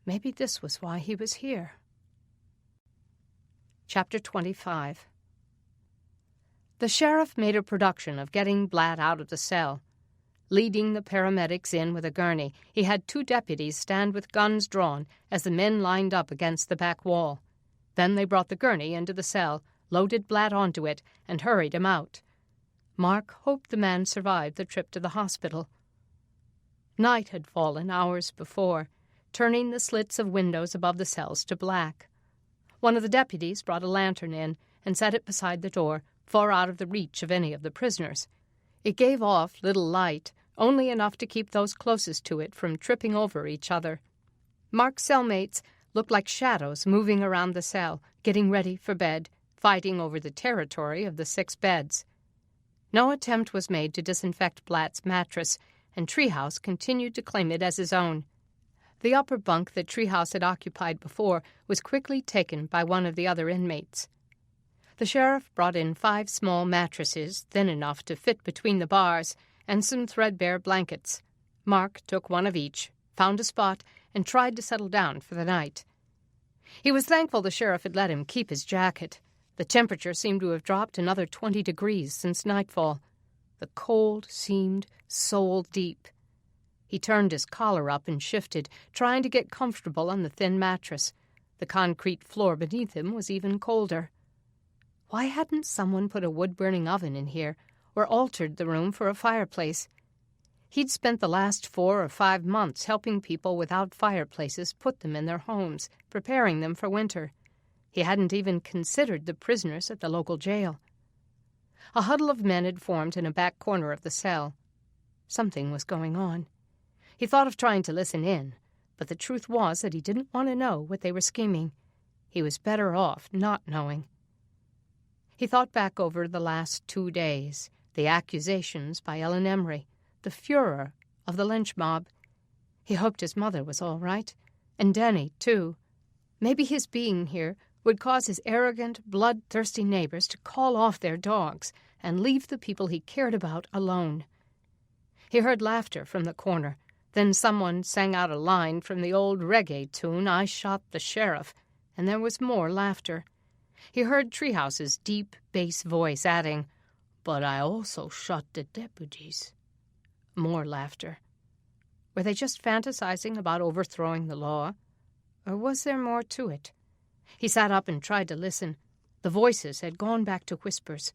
Maybe this was why he was here. Chapter 25. The sheriff made a production of getting Blatt out of the cell. Leading the paramedics in with a gurney, he had two deputies stand with guns drawn as the men lined up against the back wall. Then they brought the gurney into the cell, loaded Blatt onto it, and hurried him out. Mark hoped the man survived the trip to the hospital. Night had fallen hours before, turning the slits of windows above the cells to black. One of the deputies brought a lantern in and set it beside the door, far out of the reach of any of the prisoners. It gave off little light, only enough to keep those closest to it from tripping over each other. Mark's cellmates looked like shadows moving around the cell, getting ready for bed, fighting over the territory of the 6 beds. No attempt was made to disinfect Blatt's mattress, and Treehouse continued to claim it as his own. The upper bunk that Treehouse had occupied before was quickly taken by one of the other inmates. The sheriff brought in 5 small mattresses, thin enough to fit between the bars, and some threadbare blankets. Mark took one of each, found a spot, and tried to settle down for the night. He was thankful the sheriff had let him keep his jacket. The temperature seemed to have dropped another 20 degrees since nightfall. The cold seemed soul-deep. He turned his collar up and shifted, trying to get comfortable on the thin mattress. The concrete floor beneath him was even colder. Why hadn't someone put a wood-burning oven in here, or altered the room for a fireplace? He'd spent the last 4 or 5 months helping people without fireplaces put them in their homes, preparing them for winter. He hadn't even considered the prisoners at the local jail. A huddle of men had formed in a back corner of the cell. Something was going on. He thought of trying to listen in, but the truth was that he didn't want to know what they were scheming. He was better off not knowing. He thought back over the last 2 days, the accusations by Ellen Emery, the Führer of the lynch mob. He hoped his mother was all right, and Deni, too. Maybe his being here would cause his arrogant, bloodthirsty neighbors to call off their dogs and leave the people he cared about alone. He heard laughter from the corner. Then someone sang out a line from the old reggae tune, "I Shot the Sheriff," and there was more laughter. He heard Treehouse's deep bass voice adding, "But I also shot the deputies." More laughter. Were they just fantasizing about overthrowing the law? Or was there more to it? He sat up and tried to listen. The voices had gone back to whispers.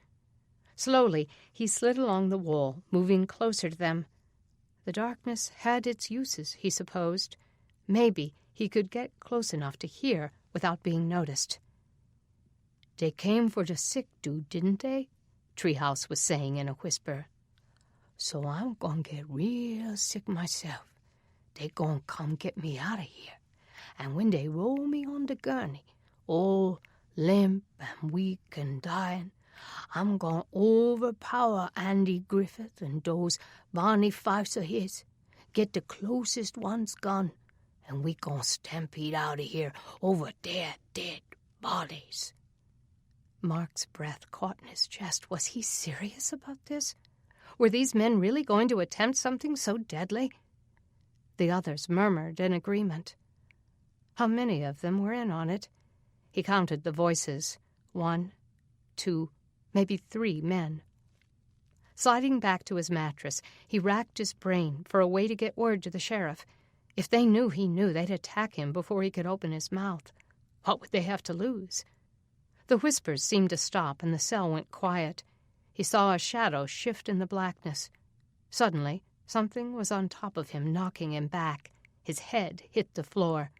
Slowly, he slid along the wall, moving closer to them. The darkness had its uses, he supposed. Maybe he could get close enough to hear without being noticed. "They came for the sick dude, didn't they?" Treehouse was saying in a whisper. "So I'm gonna get real sick myself. They gonna come get me out of here. And when they roll me on the gurney, all limp and weak and dying, I'm gonna overpower Andy Griffith and those Barney Fifes of his, get the closest one's gun, and we gonna stampede out of here over their dead bodies." Mark's breath caught in his chest. Was he serious about this? Were these men really going to attempt something so deadly? The others murmured in agreement. How many of them were in on it? He counted the voices. 1, 2, maybe 3 men. Sliding back to his mattress, he racked his brain for a way to get word to the sheriff. If they knew he knew, they'd attack him before he could open his mouth. What would they have to lose? The whispers seemed to stop, and the cell went quiet. He saw a shadow shift in the blackness. Suddenly, something was on top of him, knocking him back. His head hit the floor.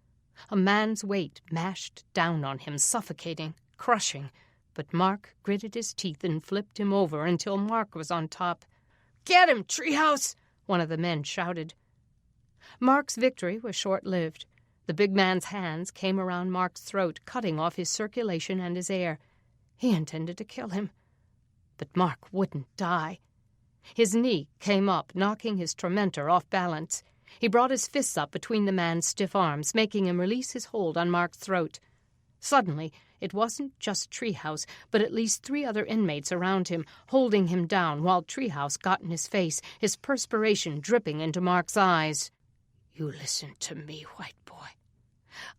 A man's weight mashed down on him, suffocating, crushing. But Mark gritted his teeth and flipped him over until Mark was on top. "Get him, Treehouse!" one of the men shouted. Mark's victory was short-lived. The big man's hands came around Mark's throat, cutting off his circulation and his air. He intended to kill him. But Mark wouldn't die. His knee came up, knocking his tormentor off balance. He brought his fists up between the man's stiff arms, making him release his hold on Mark's throat. Suddenly, it wasn't just Treehouse, but at least 3 other inmates around him, holding him down while Treehouse got in his face, his perspiration dripping into Mark's eyes. "You listen to me, white boy.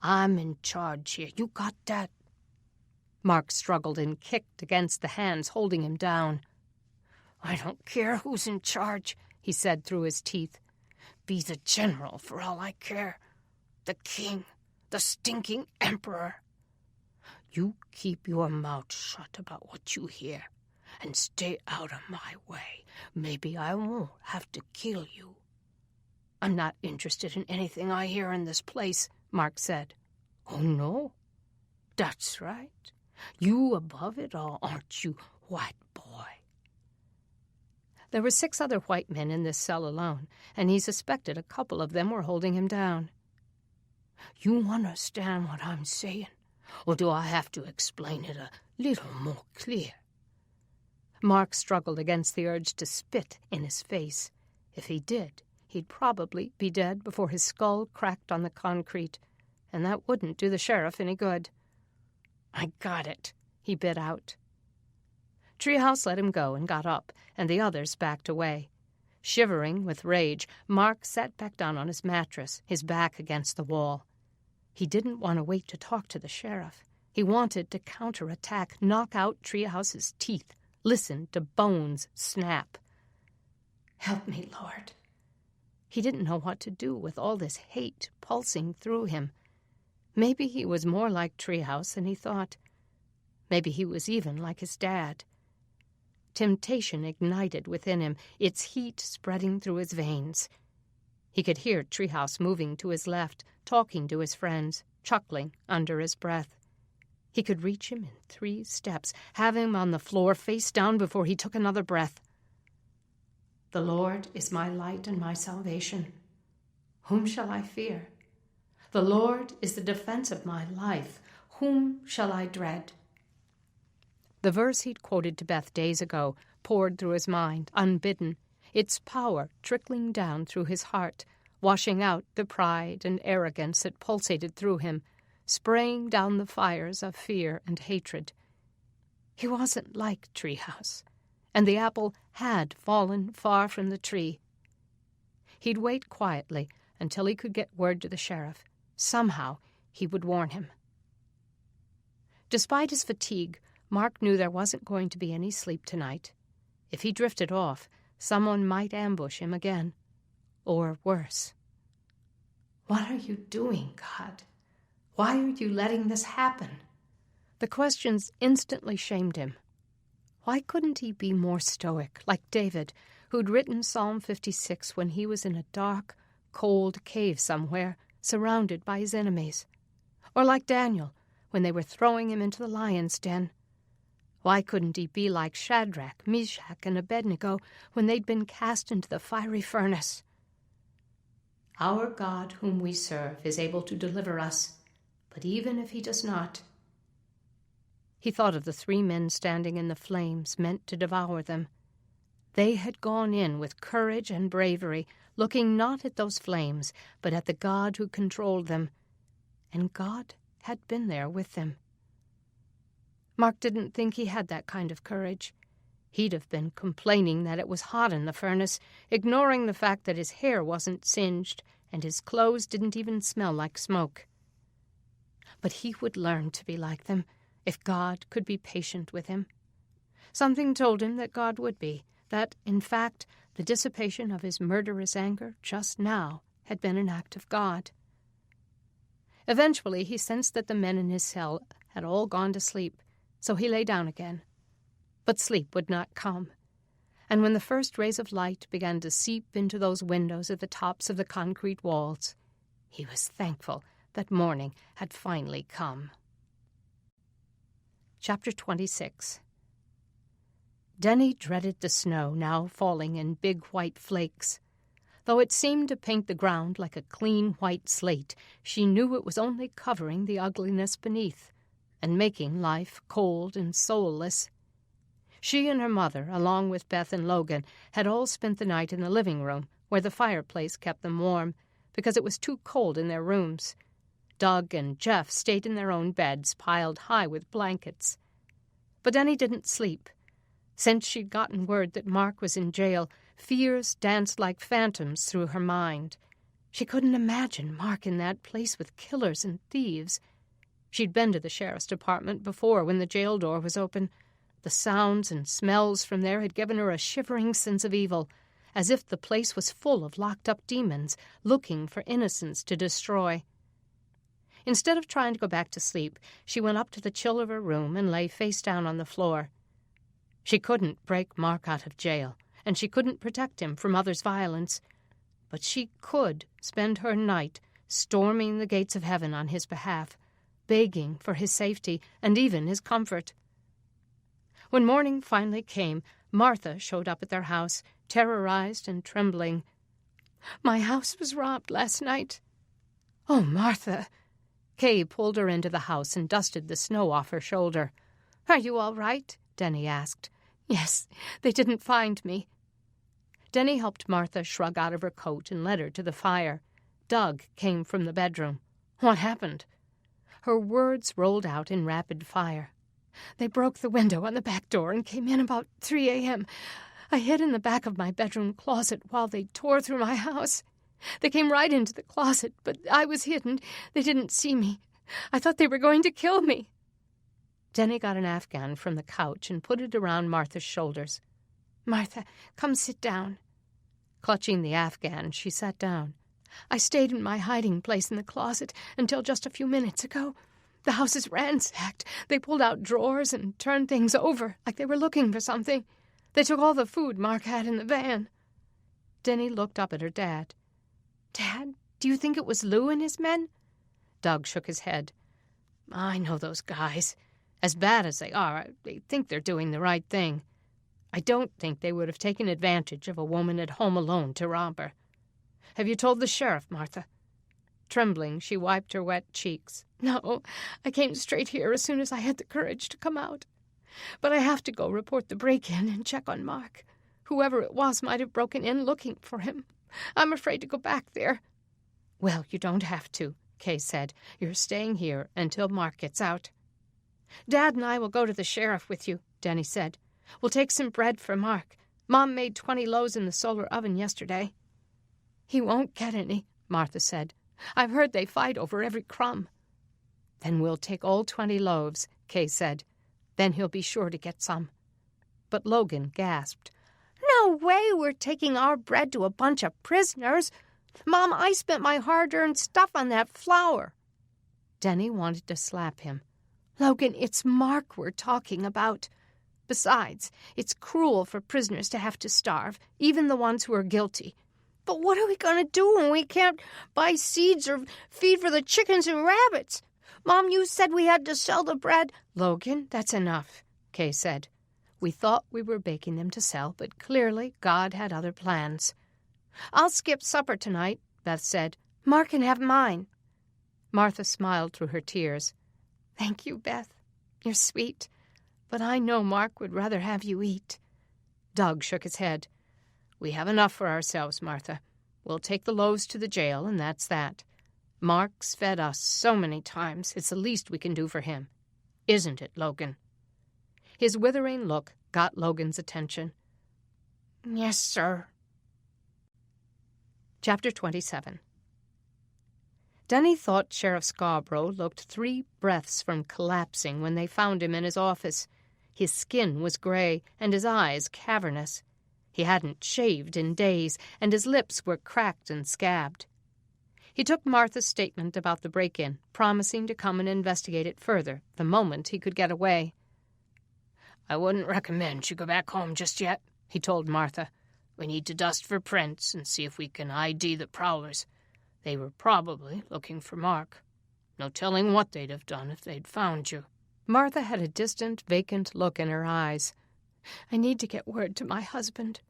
I'm in charge here. You got that?" Mark struggled and kicked against the hands holding him down. "I don't care who's in charge," he said through his teeth. "Be the general for all I care. The king, the stinking emperor. You keep your mouth shut about what you hear and stay out of my way. Maybe I won't have to kill you." "I'm not interested in anything I hear in this place," Mark said. "Oh, no? That's right. You above it all, aren't you, white boy?" There were 6 other white men in this cell alone, and he suspected a couple of them were holding him down. "You understand what I'm saying, or do I have to explain it a little more clear?" Mark struggled against the urge to spit in his face. If he did, he'd probably be dead before his skull cracked on the concrete, and that wouldn't do the sheriff any good. "I got it," he bit out. Treehouse let him go and got up, and the others backed away. Shivering with rage, Mark sat back down on his mattress, his back against the wall. He didn't want to wait to talk to the sheriff. He wanted to counterattack, knock out Treehouse's teeth, listen to bones snap. "Help me, Lord." He didn't know what to do with all this hate pulsing through him. Maybe he was more like Treehouse than he thought. Maybe he was even like his dad. Temptation ignited within him, its heat spreading through his veins. He could hear Treehouse moving to his left, talking to his friends, chuckling under his breath. He could reach him in 3 steps, have him on the floor face down before he took another breath. "The Lord is my light and my salvation. Whom shall I fear? The Lord is the defense of my life. Whom shall I dread?" The verse he'd quoted to Beth days ago poured through his mind, unbidden. its power trickling down through his heart, washing out the pride and arrogance that pulsated through him, spraying down the fires of fear and hatred. He wasn't like Treehouse, and the apple had fallen far from the tree. He'd wait quietly until he could get word to the sheriff. Somehow he would warn him. Despite his fatigue, Mark knew there wasn't going to be any sleep tonight. If he drifted off, someone might ambush him again. Or worse. "What are you doing, God? Why are you letting this happen?" The questions instantly shamed him. Why couldn't he be more stoic, like David, who'd written Psalm 56 when he was in a dark, cold cave somewhere, surrounded by his enemies? Or like Daniel, when they were throwing him into the lion's den? Why couldn't he be like Shadrach, Meshach, and Abednego when they'd been cast into the fiery furnace? "Our God whom we serve is able to deliver us, but even if he does not..." He thought of the 3 men standing in the flames meant to devour them. They had gone in with courage and bravery, looking not at those flames, but at the God who controlled them. And God had been there with them. Mark didn't think he had that kind of courage. He'd have been complaining that it was hot in the furnace, ignoring the fact that his hair wasn't singed and his clothes didn't even smell like smoke. But he would learn to be like them, if God could be patient with him. Something told him that God would be, that, in fact, the dissipation of his murderous anger just now had been an act of God. Eventually he sensed that the men in his cell had all gone to sleep, so he lay down again. But sleep would not come, and when the first rays of light began to seep into those windows at the tops of the concrete walls, he was thankful that morning had finally come. Chapter 26. Deni dreaded the snow now falling in big white flakes. Though it seemed to paint the ground like a clean white slate, she knew it was only covering the ugliness beneath and making life cold and soulless. She and her mother, along with Beth and Logan, had all spent the night in the living room, where the fireplace kept them warm, because it was too cold in their rooms. Doug and Jeff stayed in their own beds, piled high with blankets. But Deni didn't sleep. Since she'd gotten word that Mark was in jail, fears danced like phantoms through her mind. She couldn't imagine Mark in that place with killers and thieves. She'd been to the sheriff's department before when the jail door was open. The sounds and smells from there had given her a shivering sense of evil, as if the place was full of locked-up demons looking for innocents to destroy. Instead of trying to go back to sleep, she went up to the chill of her room and lay face down on the floor. She couldn't break Mark out of jail, and she couldn't protect him from others' violence, but she could spend her night storming the gates of heaven on his behalf, begging for his safety and even his comfort. When morning finally came, Martha showed up at their house, terrorized and trembling. "My house was robbed last night." "Oh, Martha!" Kay pulled her into the house and dusted the snow off her shoulder. "Are you all right?" Deni asked. "Yes, they didn't find me." Deni helped Martha shrug out of her coat and led her to the fire. Doug came from the bedroom. "What happened?" Her words rolled out in rapid fire. "They broke the window on the back door and came in about 3 a.m. I hid in the back of my bedroom closet while they tore through my house. They came right into the closet, but I was hidden. They didn't see me. I thought they were going to kill me." Deni got an Afghan from the couch and put it around Martha's shoulders. "Martha, come sit down." Clutching the Afghan, she sat down. "I stayed in my hiding place in the closet until just a few minutes ago. The house is ransacked. They pulled out drawers and turned things over like they were looking for something. They took all the food Mark had in the van." Deni looked up at her dad. "Dad, do you think it was Lou and his men?" Doug shook his head. "I know those guys. As bad as they are, they think they're doing the right thing. I don't think they would have taken advantage of a woman at home alone to rob her. Have you told the sheriff, Martha?" Trembling, she wiped her wet cheeks. "No, I came straight here as soon as I had the courage to come out. But I have to go report the break-in and check on Mark. Whoever it was might have broken in looking for him. I'm afraid to go back there." "Well, you don't have to," Kay said. "You're staying here until Mark gets out." "Dad and I will go to the sheriff with you," Deni said. "We'll take some bread for Mark. Mom made 20 loaves in the solar oven yesterday." "He won't get any," Martha said. "I've heard they fight over every crumb." "Then we'll take all 20 loaves," Kay said. "Then he'll be sure to get some." But Logan gasped. "No way we're taking our bread to a bunch of prisoners. Mom, I spent my hard-earned stuff on that flour." Deni wanted to slap him. "Logan, it's Mark we're talking about. Besides, it's cruel for prisoners to have to starve, even the ones who are guilty. But what are we going to do when we can't buy seeds or feed for the chickens and rabbits? Mom, you said we had to sell the bread." "Logan, that's enough," Kay said. "We thought we were baking them to sell, but clearly God had other plans." "I'll skip supper tonight," Beth said. "Mark can have mine." Martha smiled through her tears. "Thank you, Beth. You're sweet. But I know Mark would rather have you eat." Doug shook his head. "We have enough for ourselves, Martha. We'll take the loaves to the jail, and that's that. Mark's fed us so many times, it's the least we can do for him. Isn't it, Logan?" His withering look got Logan's attention. "Yes, sir." Chapter 27. Deni thought Sheriff Scarborough looked 3 breaths from collapsing when they found him in his office. His skin was gray and his eyes cavernous. He hadn't shaved in days, and his lips were cracked and scabbed. He took Martha's statement about the break-in, promising to come and investigate it further the moment he could get away. "I wouldn't recommend you go back home just yet," he told Martha. "We need to dust for prints and see if we can ID the prowlers. They were probably looking for Mark. No telling what they'd have done if they'd found you." Martha had a distant, vacant look in her eyes. "I need to get word to my husband."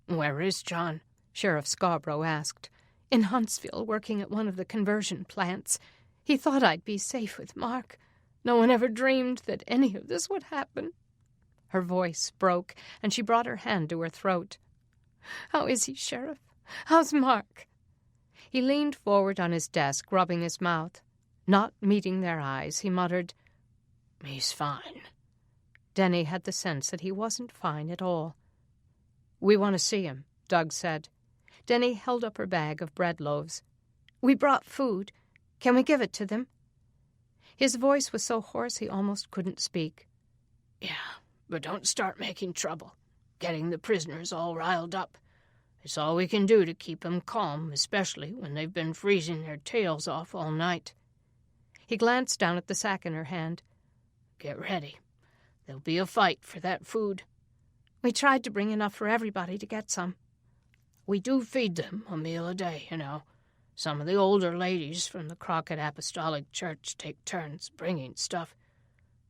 "Where is John?" Sheriff Scarborough asked. "In Huntsville, working at one of the conversion plants. He thought I'd be safe with Mark. No one ever dreamed that any of this would happen." Her voice broke, and she brought her hand to her throat. "How is he, Sheriff? How's Mark?" He leaned forward on his desk, rubbing his mouth. Not meeting their eyes, he muttered, "He's fine." Deni had the sense that he wasn't fine at all. "We want to see him," Doug said. Deni held up her bag of bread loaves. "We brought food. Can we give it to them?" His voice was so hoarse he almost couldn't speak. "Yeah, but don't start making trouble, getting the prisoners all riled up. It's all we can do to keep them calm, especially when they've been freezing their tails off all night." He glanced down at the sack in her hand. "Get ready. There'll be a fight for that food." "We tried to bring enough for everybody to get some." "We do feed them a meal a day, you know. Some of the older ladies from the Crockett Apostolic Church take turns bringing stuff.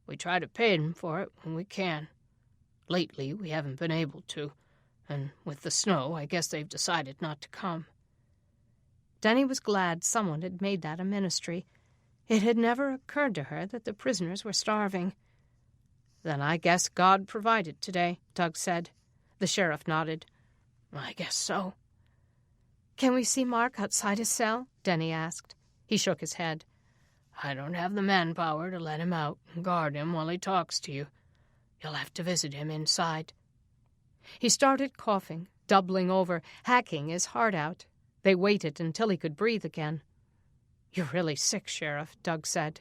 We try to pay them for it when we can. Lately, we haven't been able to, and with the snow, I guess they've decided not to come." Deni was glad someone had made that a ministry. It had never occurred to her that the prisoners were starving. "Then I guess God provided today," Doug said. The sheriff nodded. "I guess so." "Can we see Mark outside his cell?" Deni asked. He shook his head. "I don't have the manpower to let him out and guard him while he talks to you. You'll have to visit him inside." He started coughing, doubling over, hacking his heart out. They waited until he could breathe again. "You're really sick, Sheriff," Doug said.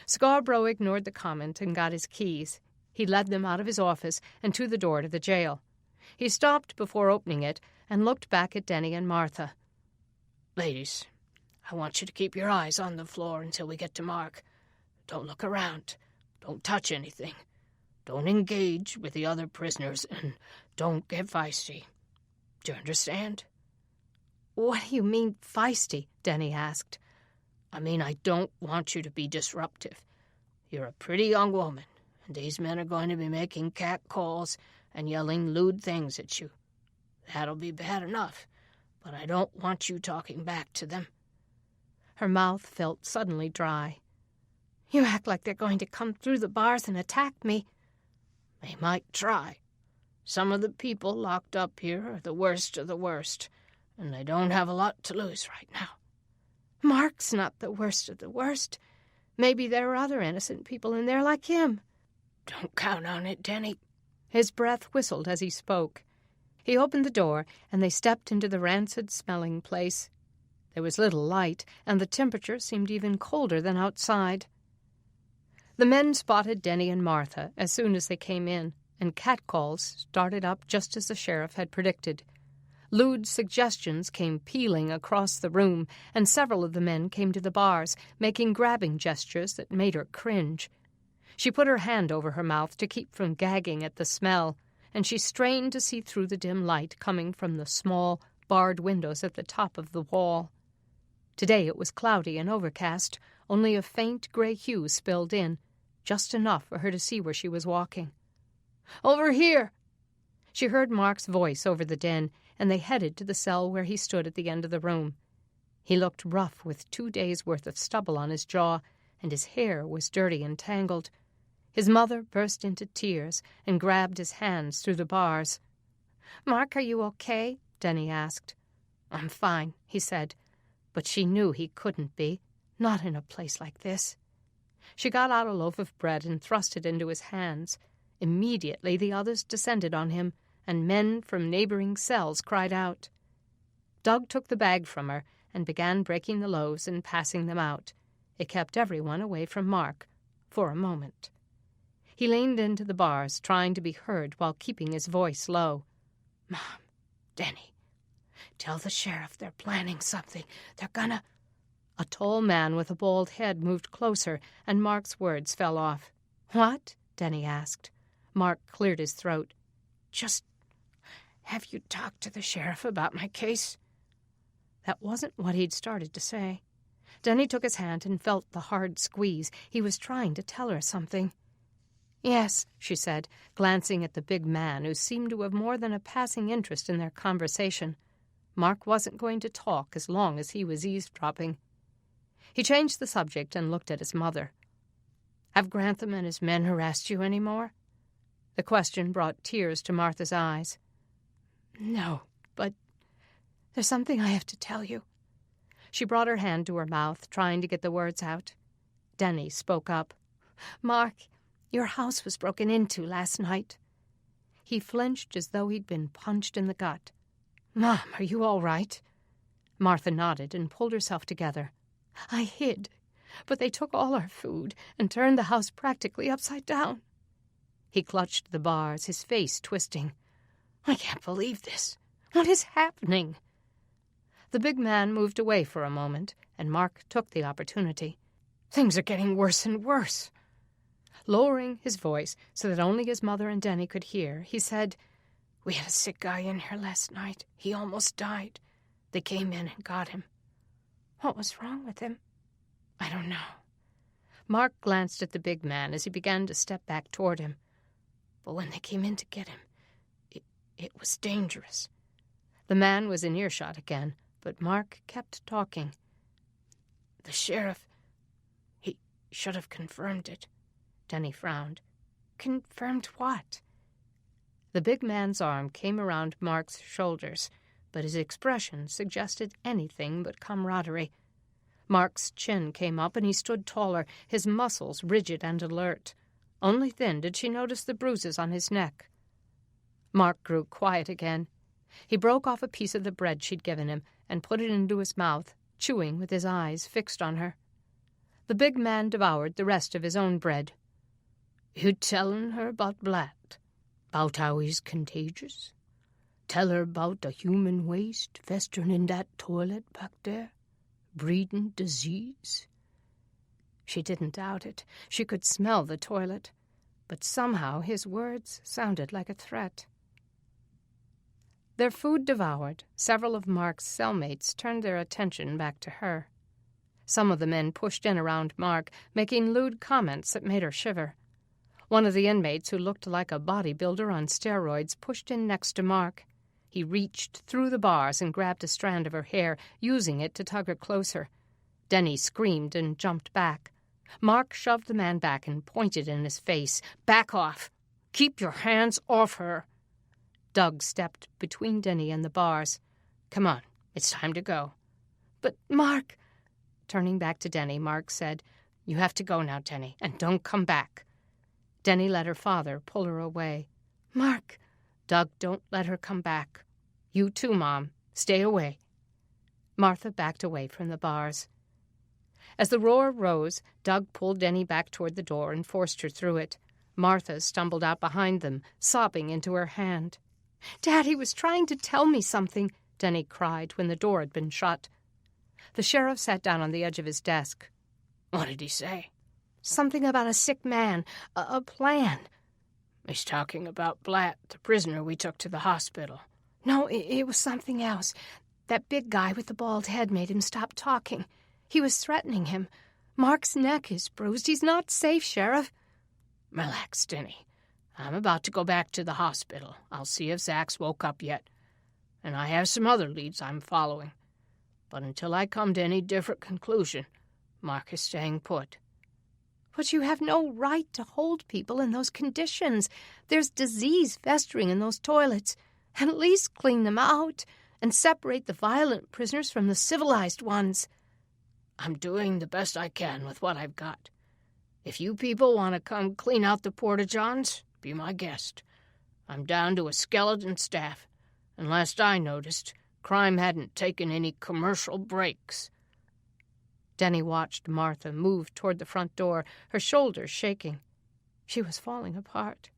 Scarborough ignored the comment and got his keys. He led them out of his office and to the door to the jail. He stopped before opening it and looked back at Deni and Martha. "Ladies, I want you to keep your eyes on the floor until we get to Mark. Don't look around. Don't touch anything. Don't engage with the other prisoners, and don't get feisty. Do you understand?" "What do you mean, feisty?" Deni asked. "I mean, I don't want you to be disruptive. You're a pretty young woman, and these men are going to be making cat calls and yelling lewd things at you. That'll be bad enough, but I don't want you talking back to them." Her mouth felt suddenly dry. "You act like they're going to come through the bars and attack me." "They might try. Some of the people locked up here are the worst of the worst, and they don't have a lot to lose right now. Mark's not the worst of the worst. Maybe there are other innocent people in there like him. Don't count on it, Deni. His breath whistled as he spoke. He opened the door, and they stepped into the rancid-smelling place. There was little light, and the temperature seemed even colder than outside. The men spotted Deni and Martha as soon as they came in, and catcalls started up just as the sheriff had predicted. Lewd suggestions came pealing across the room, and several of the men came to the bars, making grabbing gestures that made her cringe. She put her hand over her mouth to keep from gagging at the smell, and she strained to see through the dim light coming from the small, barred windows at the top of the wall. Today it was cloudy and overcast, only a faint gray hue spilled in, just enough for her to see where she was walking. "Over here!" She heard Mark's voice over the den, and they headed to the cell where he stood at the end of the room. He looked rough with 2 days' worth of stubble on his jaw, and his hair was dirty and tangled. His mother burst into tears and grabbed his hands through the bars. "Mark, are you okay?" Deni asked. "I'm fine," he said, but she knew he couldn't be, not in a place like this. She got out a loaf of bread and thrust it into his hands. Immediately the others descended on him, and men from neighboring cells cried out. Doug took the bag from her and began breaking the loaves and passing them out. It kept everyone away from Mark, for a moment. He leaned into the bars, trying to be heard while keeping his voice low. "Mom, Deni, tell the sheriff they're planning something. They're gonna—" A tall man with a bald head moved closer, and Mark's words fell off. "What?" Deni asked. Mark cleared his throat. "Just, have you talked to the sheriff about my case?" That wasn't what he'd started to say. Deni took his hand and felt the hard squeeze. He was trying to tell her something. "Yes," she said, glancing at the big man who seemed to have more than a passing interest in their conversation. Mark wasn't going to talk as long as he was eavesdropping. He changed the subject and looked at his mother. "Have Grantham and his men harassed you any more?" The question brought tears to Martha's eyes. "No, but there's something I have to tell you." She brought her hand to her mouth, trying to get the words out. Deni spoke up. "Mark, your house was broken into last night." He flinched as though he'd been punched in the gut. "Mom, are you all right?" Martha nodded and pulled herself together. "I hid, but they took all our food and turned the house practically upside down." He clutched the bars, his face twisting. "I can't believe this. What is happening?" The big man moved away for a moment, and Mark took the opportunity. "Things are getting worse and worse." Lowering his voice so that only his mother and Deni could hear, he said, "We had a sick guy in here last night. He almost died. They came in and got him." "What was wrong with him?" "I don't know." Mark glanced at the big man as he began to step back toward him. "But when they came in to get him, it was dangerous." The man was in earshot again, but Mark kept talking. "The sheriff, he should have confirmed it." Deni frowned. "Confirmed what?" The big man's arm came around Mark's shoulders, but his expression suggested anything but camaraderie. Mark's chin came up and he stood taller, his muscles rigid and alert. Only then did she notice the bruises on his neck. Mark grew quiet again. He broke off a piece of the bread she'd given him and put it into his mouth, chewing with his eyes fixed on her. The big man devoured the rest of his own bread. "You tellin' her about Blatt? About how he's contagious? Tell her about the human waste festerin' in that toilet back there? Breeding disease?" She didn't doubt it. She could smell the toilet. But somehow his words sounded like a threat. Their food devoured, several of Mark's cellmates turned their attention back to her. Some of the men pushed in around Mark, making lewd comments that made her shiver. One of the inmates, who looked like a bodybuilder on steroids, pushed in next to Mark. He reached through the bars and grabbed a strand of her hair, using it to tug her closer. Deni screamed and jumped back. Mark shoved the man back and pointed in his face. "Back off! Keep your hands off her!" Doug stepped between Deni and the bars. "Come on, it's time to go." "But, Mark—" Turning back to Deni, Mark said, "You have to go now, Deni, and don't come back." Deni let her father pull her away. "Mark—" "Doug, don't let her come back. You too, Mom. Stay away." Martha backed away from the bars. As the roar rose, Doug pulled Deni back toward the door and forced her through it. Martha stumbled out behind them, sobbing into her hand. "Daddy was trying to tell me something," Deni cried when the door had been shut. The sheriff sat down on the edge of his desk. "What did he say?" "Something about a sick man, a plan." "He's talking about Blatt, the prisoner we took to the hospital." "No, it was something else. That big guy with the bald head made him stop talking. He was threatening him. Mark's neck is bruised. He's not safe, Sheriff." "Relax, Deni. I'm about to go back to the hospital. I'll see if Zach's woke up yet. And I have some other leads I'm following. But until I come to any different conclusion, Mark is staying put." "But you have no right to hold people in those conditions. There's disease festering in those toilets. At least clean them out and separate the violent prisoners from the civilized ones." "I'm doing the best I can with what I've got. If you people want to come clean out the porta-johns, be my guest. I'm down to a skeleton staff, and last I noticed, crime hadn't taken any commercial breaks." Deni watched Martha move toward the front door, her shoulders shaking. She was falling apart.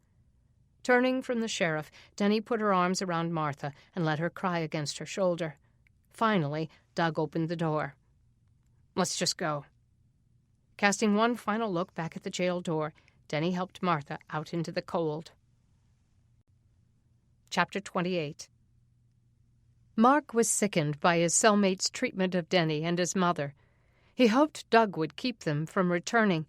Turning from the sheriff, Deni put her arms around Martha and let her cry against her shoulder. Finally, Doug opened the door. "Let's just go." Casting one final look back at the jail door, Deni helped Martha out into the cold. Chapter 28. Mark was sickened by his cellmate's treatment of Deni and his mother. He hoped Doug would keep them from returning.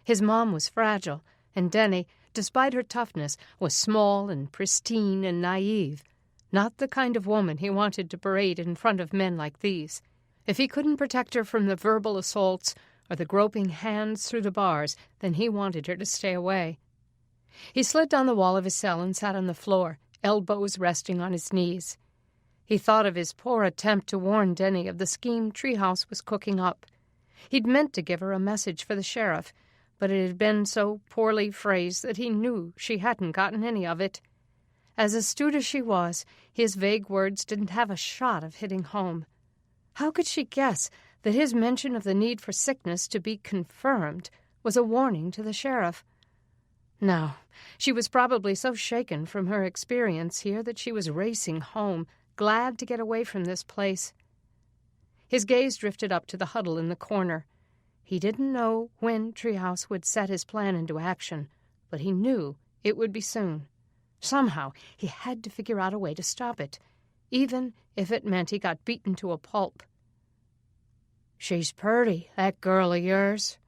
His mom was fragile, and Deni, despite her toughness, was small and pristine and naive, not the kind of woman he wanted to parade in front of men like these. If he couldn't protect her from the verbal assaults or the groping hands through the bars, then he wanted her to stay away. He slid down the wall of his cell and sat on the floor, elbows resting on his knees. He thought of his poor attempt to warn Deni of the scheme Treehouse was cooking up. He'd meant to give her a message for the sheriff, but it had been so poorly phrased that he knew she hadn't gotten any of it. As astute as she was, his vague words didn't have a shot of hitting home. How could she guess that his mention of the need for sickness to be confirmed was a warning to the sheriff? No, she was probably so shaken from her experience here that she was racing home, glad to get away from this place. His gaze drifted up to the huddle in the corner. He didn't know when Treehouse would set his plan into action, but he knew it would be soon. Somehow he had to figure out a way to stop it, even if it meant he got beaten to a pulp. "She's purty, that girl of yours."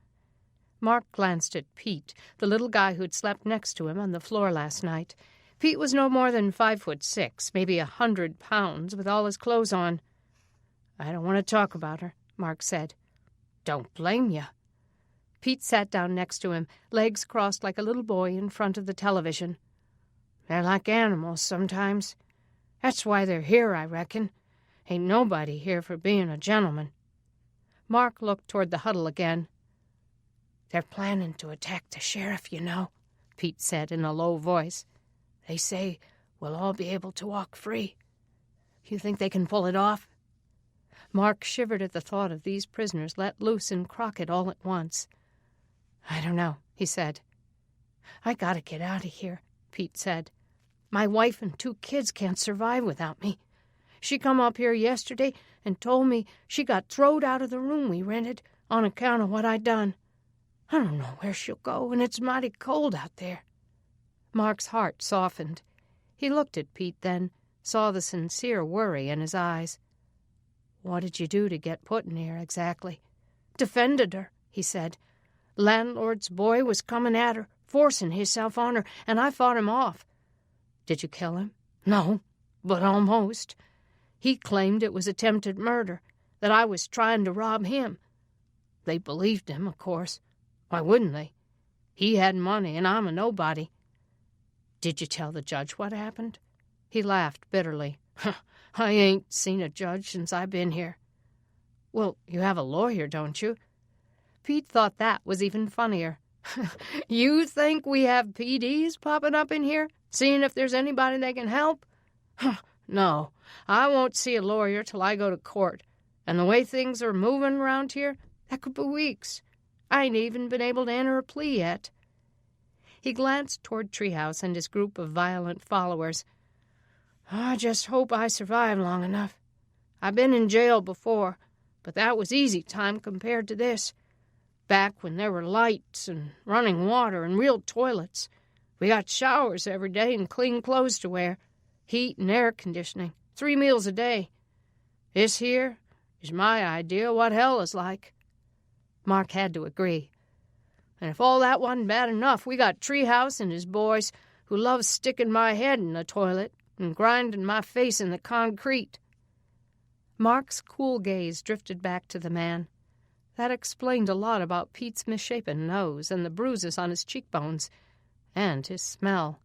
Mark glanced at Pete, the little guy who'd slept next to him on the floor last night. Pete was no more than 5'6", maybe 100 pounds, with all his clothes on. "I don't want to talk about her," Mark said. "Don't blame you." Pete sat down next to him, legs crossed like a little boy in front of the television. "They're like animals sometimes. That's why they're here, I reckon. Ain't nobody here for being a gentleman." Mark looked toward the huddle again. "They're planning to attack the sheriff, you know," Pete said in a low voice. "They say we'll all be able to walk free. You think they can pull it off?" Mark shivered at the thought of these prisoners let loose in Crockett all at once. "I don't know," he said. "I gotta get out of here," Pete said. "My wife and 2 kids can't survive without me. She come up here yesterday and told me she got throwed out of the room we rented on account of what I done. I don't know where she'll go, and it's mighty cold out there." Mark's heart softened. He looked at Pete then, saw the sincere worry in his eyes. "What did you do to get put in here exactly?" "Defended her," he said. "Landlord's boy was coming at her, forcing himself on her, and I fought him off." "Did you kill him?" "No, but almost. He claimed it was attempted murder, that I was trying to rob him. They believed him, of course. Why wouldn't they? He had money, and I'm a nobody." "Did you tell the judge what happened?" He laughed bitterly. I ain't seen a judge since I've been here. Well, you have a lawyer, don't you? Pete thought that was even funnier. You think we have PDs popping up in here, seeing if there's anybody they can help? No, I won't see a lawyer till I go to court. And the way things are moving around here, that could be weeks. I ain't even been able to enter a plea yet. He glanced toward Treehouse and his group of violent followers. I just hope I survive long enough. I've been in jail before, but that was easy time compared to this. Back when there were lights and running water and real toilets. We got showers every day and clean clothes to wear, heat and air conditioning, 3 meals a day. This here is my idea what hell is like. Mark had to agree. And if all that wasn't bad enough, we got Treehouse and his boys who love sticking my head in the toilet and grinding my face in the concrete. Mark's cool gaze drifted back to the man. That explained a lot about Pete's misshapen nose and the bruises on his cheekbones, and his smell.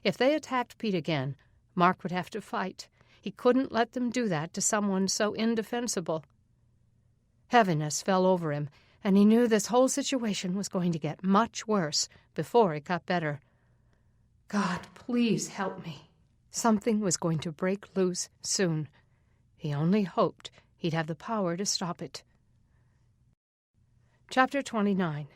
If they attacked Pete again, Mark would have to fight. He couldn't let them do that to someone so indefensible. Heaviness fell over him, and he knew this whole situation was going to get much worse before it got better. God, please help me. Something was going to break loose soon. He only hoped he'd have the power to stop it. Chapter 29.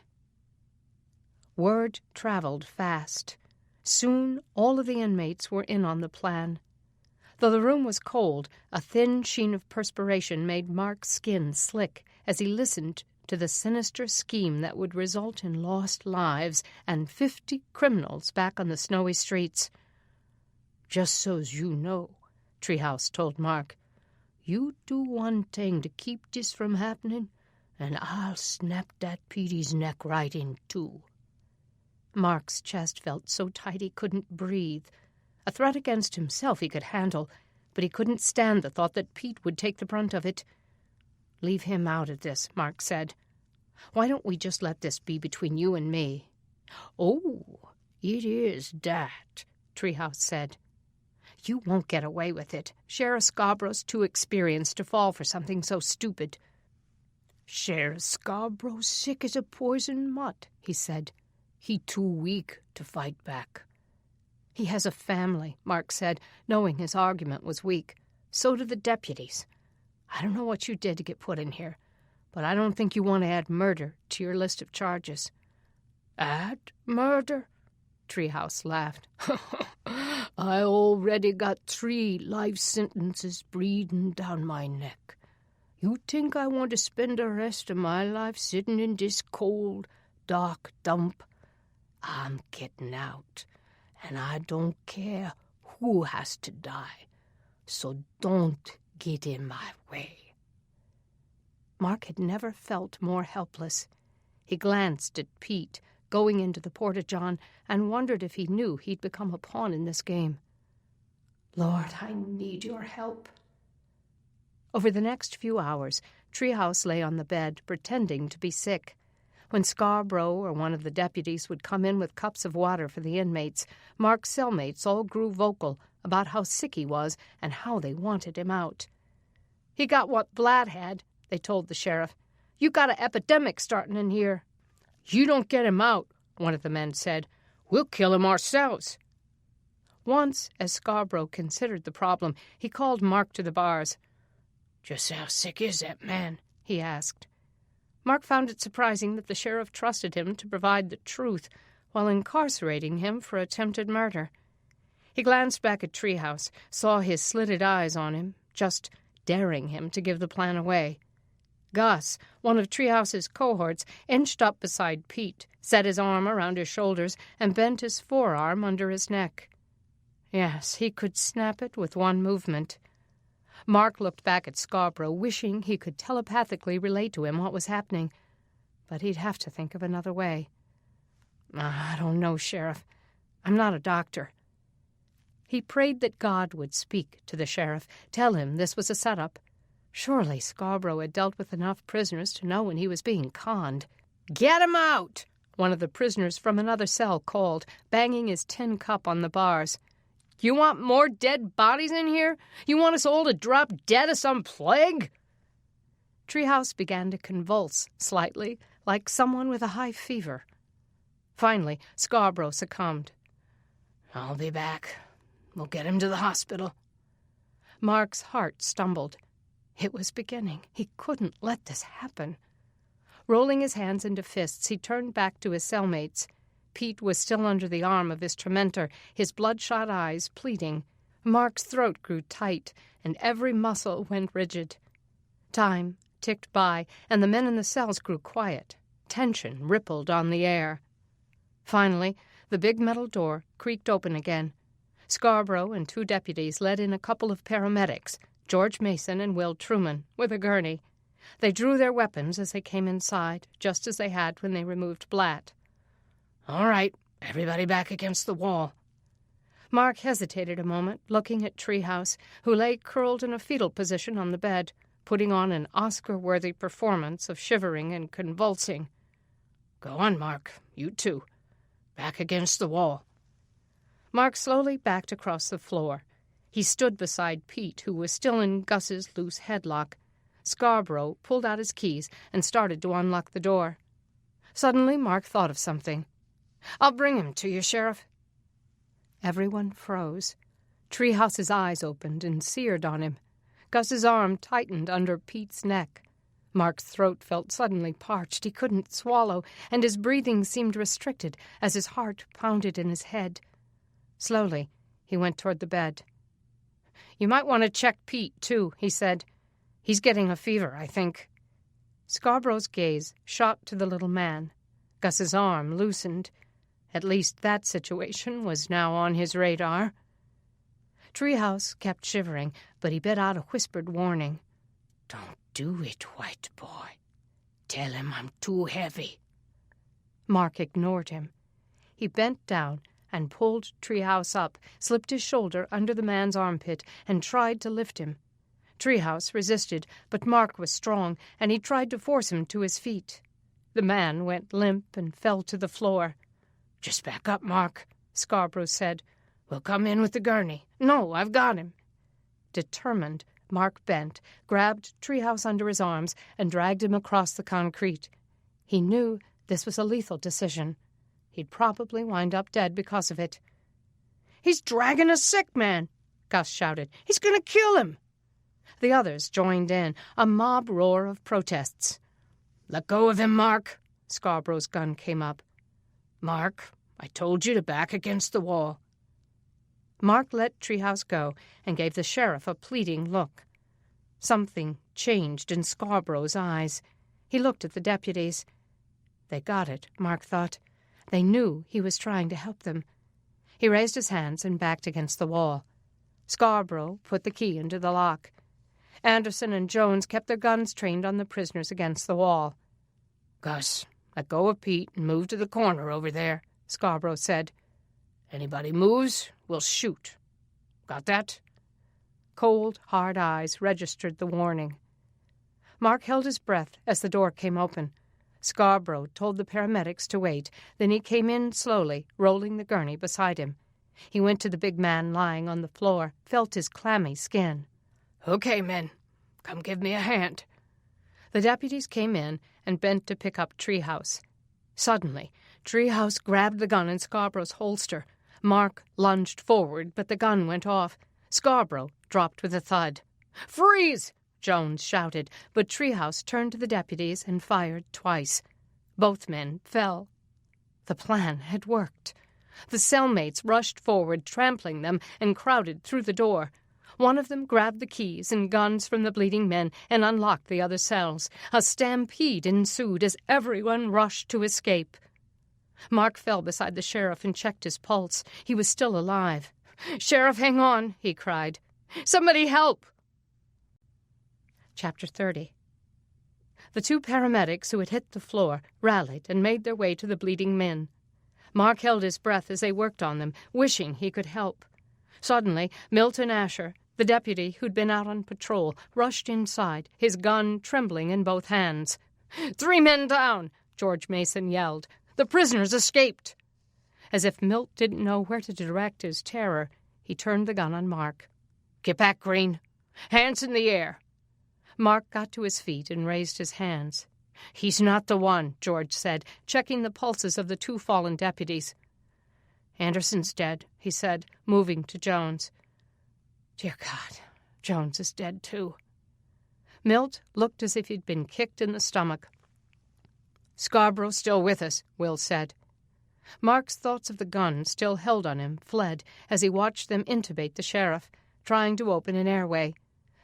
Word traveled fast. Soon all of the inmates were in on the plan. Though the room was cold, a thin sheen of perspiration made Mark's skin slick as he listened to the sinister scheme that would result in lost lives and 50 criminals back on the snowy streets. Just so's you know, Treehouse told Mark, you do one thing to keep this from happening, and I'll snap that Petey's neck right in two. Mark's chest felt so tight he couldn't breathe. A threat against himself he could handle, but he couldn't stand the thought that Pete would take the brunt of it. Leave him out of this, Mark said. Why don't we just let this be between you and me? Oh, it is that, Treehouse said. You won't get away with it. Sheriff Scarborough's too experienced to fall for something so stupid. Sheriff Scarborough's sick as a poison mutt, he said. He too weak to fight back. He has a family, Mark said, knowing his argument was weak. So do the deputies. I don't know what you did to get put in here, but I don't think you want to add murder to your list of charges. Add murder? Treehouse laughed. I already got 3 life sentences breathing down my neck. You think I want to spend the rest of my life sitting in this cold, dark dump? I'm getting out, and I don't care who has to die, so don't get in my way. Mark had never felt more helpless. He glanced at Pete, going into the porta-john, and wondered if he knew he'd become a pawn in this game. Lord, I need your help. Over the next few hours, Treehouse lay on the bed, pretending to be sick. When Scarborough or one of the deputies would come in with cups of water for the inmates, Mark's cellmates all grew vocal about how sick he was and how they wanted him out. He got what Blatt had, they told the sheriff. You got an epidemic starting in here. You don't get him out, one of the men said. We'll kill him ourselves. Once, as Scarborough considered the problem, he called Mark to the bars. Just how sick is that man? He asked. Mark found it surprising that the sheriff trusted him to provide the truth while incarcerating him for attempted murder. He glanced back at Treehouse, saw his slitted eyes on him, just daring him to give the plan away. Gus, one of Treehouse's cohorts, inched up beside Pete, set his arm around his shoulders, and bent his forearm under his neck. Yes, he could snap it with one movement. Mark looked back at Scarborough, wishing he could telepathically relate to him what was happening. But he'd have to think of another way. I don't know, Sheriff. I'm not a doctor. He prayed that God would speak to the sheriff, tell him this was a setup. Surely Scarborough had dealt with enough prisoners to know when he was being conned. Get him out! One of the prisoners from another cell called, banging his tin cup on the bars. You want more dead bodies in here? You want us all to drop dead of some plague?" Treehouse began to convulse slightly, like someone with a high fever. Finally, Scarborough succumbed. "I'll be back. We'll get him to the hospital." Mark's heart stumbled. It was beginning. He couldn't let this happen. Rolling his hands into fists, he turned back to his cellmates. Pete was still under the arm of his tormentor, his bloodshot eyes pleading. Mark's throat grew tight, and every muscle went rigid. Time ticked by, and the men in the cells grew quiet. Tension rippled on the air. Finally, the big metal door creaked open again. Scarborough and 2 deputies led in a couple of paramedics, George Mason and Will Truman, with a gurney. They drew their weapons as they came inside, just as they had when they removed Blatt. "All right, everybody back against the wall." Mark hesitated a moment, looking at Treehouse, who lay curled in a fetal position on the bed, putting on an Oscar-worthy performance of shivering and convulsing. "Go on, Mark. You too. Back against the wall." Mark slowly backed across the floor. He stood beside Pete, who was still in Gus's loose headlock. Scarborough pulled out his keys and started to unlock the door. Suddenly, Mark thought of something. "I'll bring him to you, Sheriff." Everyone froze. Treehouse's eyes opened and seared on him. Gus's arm tightened under Pete's neck. Mark's throat felt suddenly parched. He couldn't swallow, and his breathing seemed restricted as his heart pounded in his head. Slowly, he went toward the bed. "You might want to check Pete, too," he said. "He's getting a fever, I think." Scarborough's gaze shot to the little man. Gus's arm loosened. At least that situation was now on his radar. Treehouse kept shivering, but he bit out a whispered warning. "Don't do it, white boy. Tell him I'm too heavy." Mark ignored him. He bent down and pulled Treehouse up, slipped his shoulder under the man's armpit, and tried to lift him. Treehouse resisted, but Mark was strong, and he tried to force him to his feet. The man went limp and fell to the floor. "Just back up, Mark," Scarborough said. "We'll come in with the gurney. No, I've got him." Determined, Mark bent, grabbed Treehouse under his arms, and dragged him across the concrete. He knew this was a lethal decision. He'd probably wind up dead because of it. "He's dragging a sick man," Gus shouted. "He's going to kill him." The others joined in, a mob roar of protests. "Let go of him, Mark." Scarborough's gun came up. "Mark, I told you to back against the wall." Mark let Treehouse go and gave the sheriff a pleading look. Something changed in Scarborough's eyes. He looked at the deputies. They got it, Mark thought. They knew he was trying to help them. He raised his hands and backed against the wall. Scarborough put the key into the lock. Anderson and Jones kept their guns trained on the prisoners against the wall. "Gus, let go of Pete and move to the corner over there," Scarborough said. "Anybody moves, we'll shoot. Got that?" Cold, hard eyes registered the warning. Mark held his breath as the door came open. Scarborough told the paramedics to wait. Then he came in slowly, rolling the gurney beside him. He went to the big man lying on the floor, felt his clammy skin. "Okay, men, come give me a hand." The deputies came in and bent to pick up Treehouse. Suddenly, Treehouse grabbed the gun in Scarborough's holster. Mark lunged forward, but the gun went off. Scarborough dropped with a thud. "Freeze!" Jones shouted, but Treehouse turned to the deputies and fired twice. Both men fell. The plan had worked. The cellmates rushed forward, trampling them, and crowded through the door. One of them grabbed the keys and guns from the bleeding men and unlocked the other cells. A stampede ensued as everyone rushed to escape. Mark fell beside the sheriff and checked his pulse. He was still alive. "Sheriff, hang on," he cried. "Somebody help!" Chapter 30. The 2 paramedics who had hit the floor rallied and made their way to the bleeding men. Mark held his breath as they worked on them, wishing he could help. Suddenly, Milton Asher, the deputy who'd been out on patrol, rushed inside, his gun trembling in both hands. "3 men down!" George Mason yelled. "The prisoners escaped!" As if Milt didn't know where to direct his terror, He turned the gun on Mark. "Get back, Green. Hands in the air." Mark got to his feet and raised his hands. "He's not the one," George said, checking the pulses of the 2 fallen deputies. "Anderson's dead," he said, moving to Jones. "Dear God, Jones is dead, too." Milt looked as if he'd been kicked in the stomach. "Scarborough's still with us," Will said. Mark's thoughts of the gun still held on him fled as he watched them intubate the sheriff, trying to open an airway.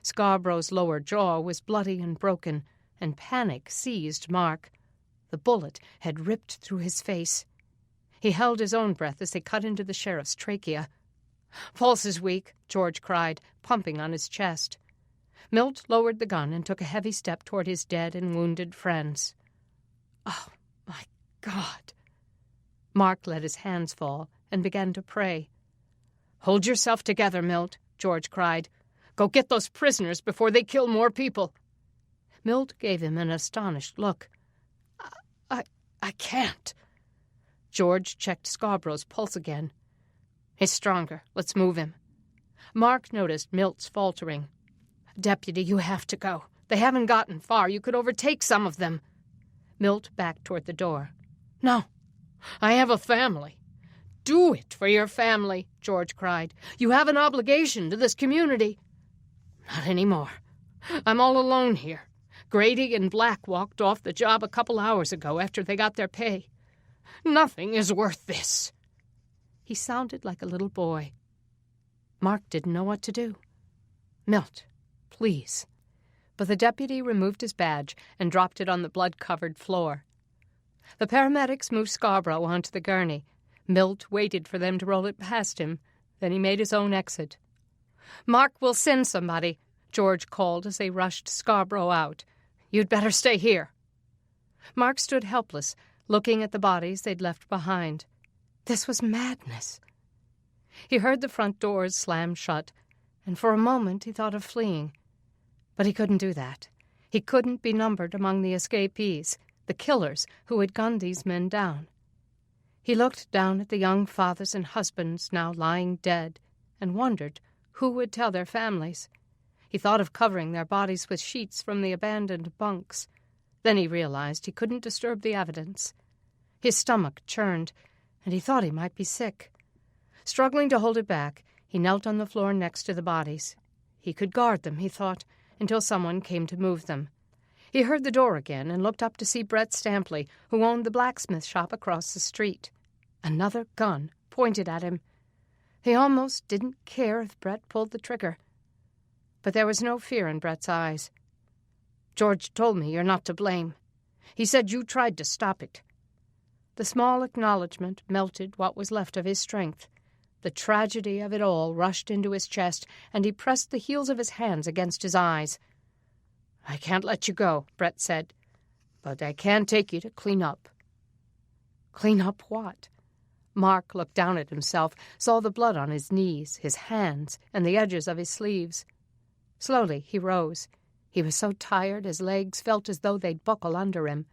Scarborough's lower jaw was bloody and broken, and panic seized Mark. The bullet had ripped through his face. He held his own breath as they cut into the sheriff's trachea. "Pulse is weak," George cried, pumping on his chest. Milt lowered the gun and took a heavy step toward his dead and wounded friends. "Oh, my God." Mark let his hands fall and began to pray. "Hold yourself together, Milt," George cried. "Go get those prisoners before they kill more people." Milt gave him an astonished look. I can't." George checked Scarborough's pulse again. "He's stronger. Let's move him." Mark noticed Milt's faltering. "Deputy, you have to go. They haven't gotten far. You could overtake some of them." Milt backed toward the door. "No. I have a family." "Do it for your family," George cried. "You have an obligation to this community." "Not anymore. I'm all alone here. Grady and Black walked off the job a couple hours ago after they got their pay. Nothing is worth this." He sounded like a little boy. Mark didn't know what to do. "Milt, please." But the deputy removed his badge and dropped it on the blood-covered floor. The paramedics moved Scarborough onto the gurney. Milt waited for them to roll it past him. Then he made his own exit. "Mark will send somebody," George called as they rushed Scarborough out. "You'd better stay here." Mark stood helpless, looking at the bodies they'd left behind. This was madness. He heard the front doors slam shut, and for a moment he thought of fleeing. But he couldn't do that. He couldn't be numbered among the escapees, the killers who had gunned these men down. He looked down at the young fathers and husbands now lying dead and wondered who would tell their families. He thought of covering their bodies with sheets from the abandoned bunks. Then he realized he couldn't disturb the evidence. His stomach churned, and he thought he might be sick. Struggling to hold it back, he knelt on the floor next to the bodies. He could guard them, he thought, until someone came to move them. He heard the door again and looked up to see Brett Stampley, who owned the blacksmith shop across the street. Another gun pointed at him. He almost didn't care if Brett pulled the trigger. But there was no fear in Brett's eyes. "George told me you're not to blame. He said you tried to stop it." The small acknowledgment melted what was left of his strength. The tragedy of it all rushed into his chest, and he pressed the heels of his hands against his eyes. "I can't let you go," Brett said, "but I can take you to clean up." Clean up what? Mark looked down at himself, saw the blood on his knees, his hands, and the edges of his sleeves. Slowly he rose. He was so tired his legs felt as though they'd buckle under him.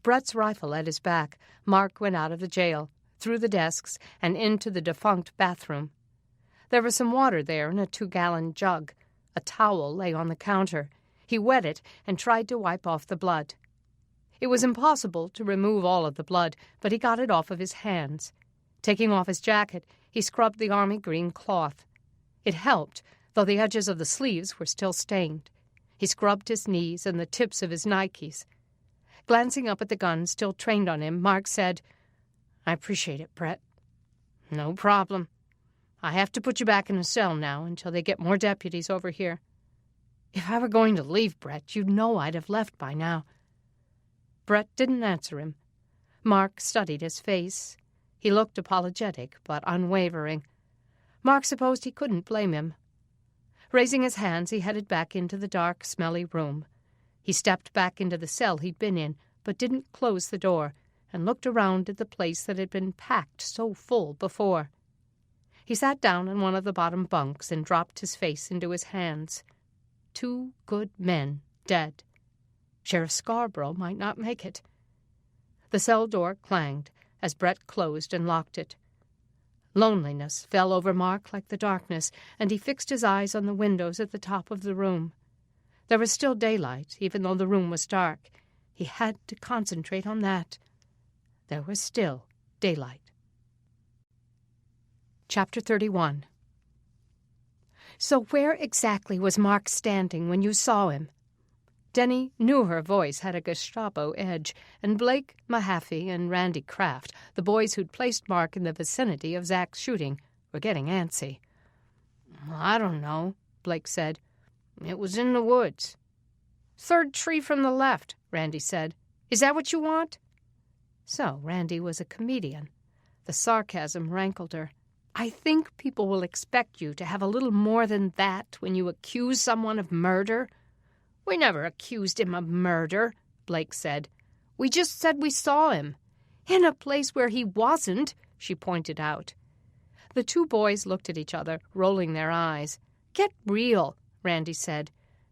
Brett's rifle at his back, Mark went out of the jail, through the desks, and into the defunct bathroom. There was some water there in a 2-gallon jug. A towel lay on the counter. He wet it and tried to wipe off the blood. It was impossible to remove all of the blood, but he got it off of his hands. Taking off his jacket, he scrubbed the army green cloth. It helped, though the edges of the sleeves were still stained. He scrubbed his knees and the tips of his Nikes. Glancing up at the gun still trained on him, Mark said, "I appreciate it, Brett." "No problem. I have to put you back in a cell now until they get more deputies over here." "If I were going to leave, Brett, you'd know I'd have left by now." Brett didn't answer him. Mark studied his face. He looked apologetic but unwavering. Mark supposed he couldn't blame him. Raising his hands, he headed back into the dark, smelly room. He stepped back into the cell he'd been in, but didn't close the door, and looked around at the place that had been packed so full before. He sat down on one of the bottom bunks and dropped his face into his hands. 2 good men dead. Sheriff Scarborough might not make it. The cell door clanged as Brett closed and locked it. Loneliness fell over Mark like the darkness, and he fixed his eyes on the windows at the top of the room. There was still daylight, even though the room was dark. He had to concentrate on that. There was still daylight. Chapter 31. So where exactly was Mark standing when you saw him? Deni knew her voice had a Gestapo edge, and Blake, Mahaffey, and Randy Kraft, the boys who'd placed Mark in the vicinity of Zach's shooting, were getting antsy. I don't know, Blake said. It was in the woods. Third tree from the left, Randy said. Is that what you want? So Randy was a comedian. The sarcasm rankled her. I think people will expect you to have a little more than that when you accuse someone of murder. We never accused him of murder, Blake said. We just said we saw him. In a place where he wasn't, she pointed out. The two boys looked at each other, rolling their eyes. Get real, Randy said.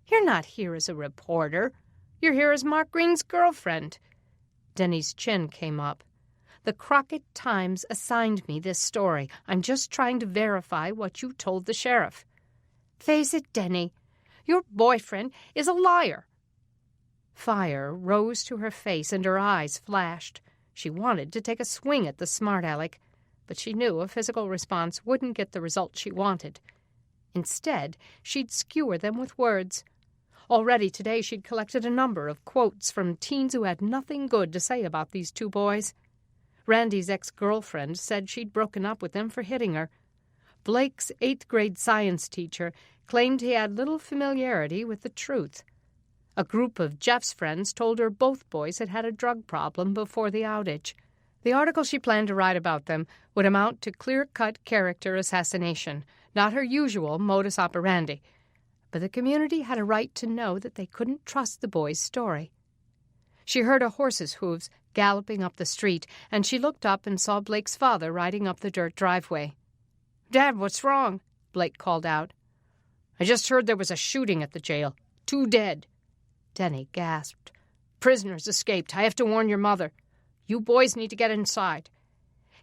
You're not here as a reporter. You're here as Mark Green's girlfriend. Deni's chin came up. The Crockett Times assigned me this story. I'm just trying to verify what you told the sheriff. Face it, Deni. Your boyfriend is a liar. Fire rose to her face and her eyes flashed. She wanted to take a swing at the smart aleck, but she knew a physical response wouldn't get the result she wanted. Instead, she'd skewer them with words. Already today she'd collected a number of quotes from teens who had nothing good to say about these two boys. Randy's ex-girlfriend said she'd broken up with them for hitting her. Blake's 8th-grade science teacher claimed he had little familiarity with the truth. A group of Jeff's friends told her both boys had had a drug problem before the outage. The article she planned to write about them would amount to clear-cut character assassination, not her usual modus operandi. But the community had a right to know that they couldn't trust the boys' story. She heard a horse's hooves galloping up the street, and she looked up and saw Blake's father riding up the dirt driveway. "Dad, what's wrong?" Blake called out. "I just heard there was a shooting at the jail. 2 dead. Deni gasped. "Prisoners escaped. I have to warn your mother. You boys need to get inside."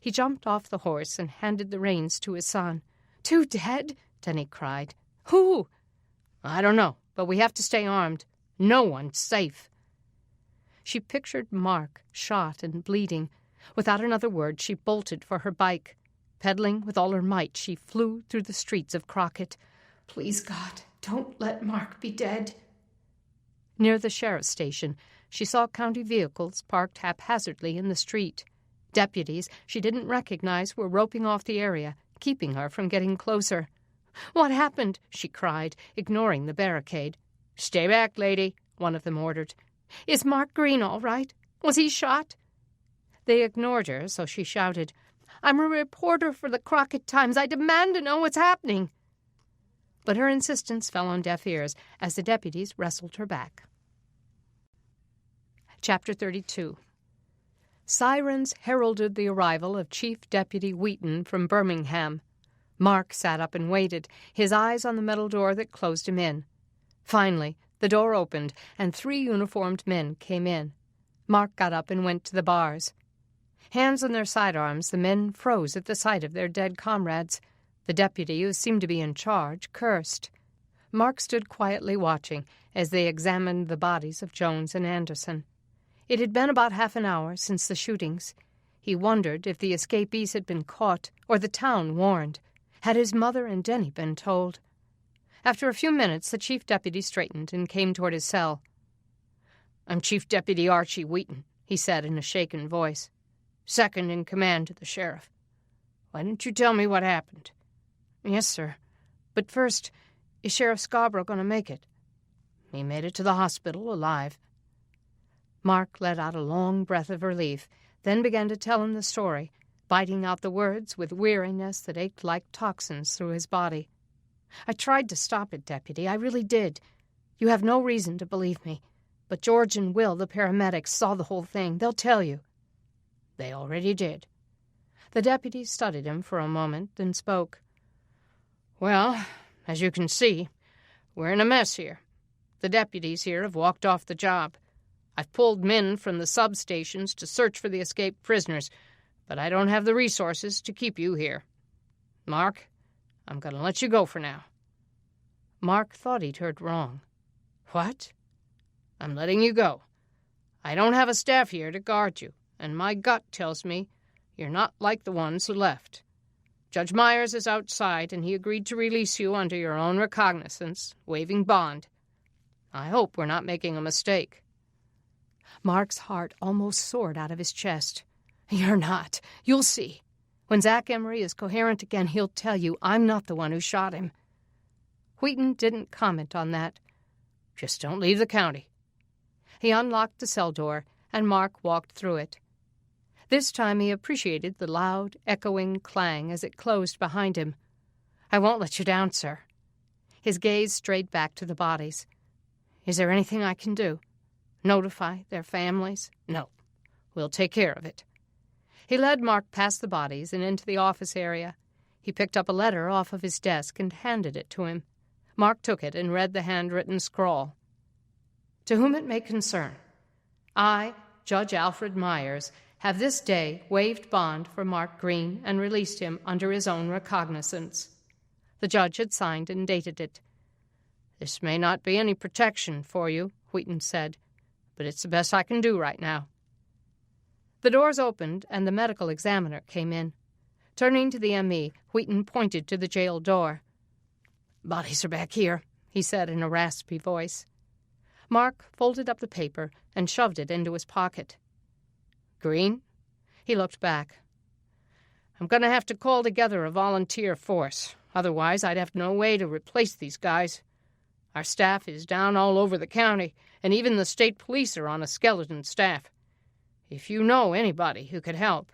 He jumped off the horse and handed the reins to his son. 2 dead? Deni cried. Who? "I don't know, but we have to stay armed. No one's safe." She pictured Mark, shot and bleeding. Without another word, she bolted for her bike. Pedaling with all her might, she flew through the streets of Crockett. Please, God, don't let Mark be dead. Near the sheriff's station, she saw county vehicles parked haphazardly in the street. Deputies she didn't recognize were roping off the area, keeping her from getting closer. What happened? She cried, ignoring the barricade. "Stay back, lady," one of them ordered. Is Mark Green all right? Was he shot? They ignored her, so she shouted, I'm a reporter for the Crockett Times. I demand to know what's happening. But her insistence fell on deaf ears as the deputies wrestled her back. Chapter 32. Sirens heralded the arrival of Chief Deputy Wheaton from Birmingham. Mark sat up and waited, his eyes on the metal door that closed him in. Finally, the door opened, and 3 uniformed men came in. Mark got up and went to the bars. Hands on their sidearms, the men froze at the sight of their dead comrades. The deputy, who seemed to be in charge, cursed. Mark stood quietly watching as they examined the bodies of Jones and Anderson. It had been about half an hour since the shootings. He wondered if the escapees had been caught or the town warned. Had his mother and Deni been told? After a few minutes, the chief deputy straightened and came toward his cell. "I'm Chief Deputy Archie Wheaton," he said in a shaken voice. "Second in command to the sheriff. Why didn't you tell me what happened?" "Yes, sir. But first, is Sheriff Scarborough going to make it?" "He made it to the hospital alive." Mark let out a long breath of relief, then began to tell him the story, biting out the words with weariness that ached like toxins through his body. I tried to stop it, Deputy. I really did. You have no reason to believe me. But George and Will, the paramedics, saw the whole thing. They'll tell you. They already did. The deputy studied him for a moment, then spoke. "Well, as you can see, we're in a mess here. The deputies here have walked off the job. I've pulled men from the substations to search for the escaped prisoners, but I don't have the resources to keep you here. Mark, I'm going to let you go for now." Mark thought he'd heard wrong. "What?" "I'm letting you go. I don't have a staff here to guard you, and my gut tells me you're not like the ones who left. Judge Myers is outside, and he agreed to release you under your own recognizance, waiving bond. I hope we're not making a mistake." Mark's heart almost soared out of his chest. "You're not. You'll see. When Zach Emery is coherent again, he'll tell you I'm not the one who shot him." Wheaton didn't comment on that. "Just don't leave the county." He unlocked the cell door, and Mark walked through it. This time he appreciated the loud, echoing clang as it closed behind him. "I won't let you down, sir." His gaze strayed back to the bodies. "Is there anything I can do? Notify their families?" "No. We'll take care of it." He led Mark past the bodies and into the office area. He picked up a letter off of his desk and handed it to him. Mark took it and read the handwritten scrawl. "To whom it may concern, I, Judge Alfred Myers, have this day waived bond for Mark Green and released him under his own recognizance." The judge had signed and dated it. "This may not be any protection for you," Wheaton said, "but it's the best I can do right now." The doors opened and the medical examiner came in. Turning to the M.E., Wheaton pointed to the jail door. "Bodies are back here," he said in a raspy voice. Mark folded up the paper and shoved it into his pocket. "Green?" He looked back. "I'm going to have to call together a volunteer force. Otherwise, I'd have no way to replace these guys. Our staff is down all over the county, and even the state police are on a skeleton staff. If you know anybody who could help."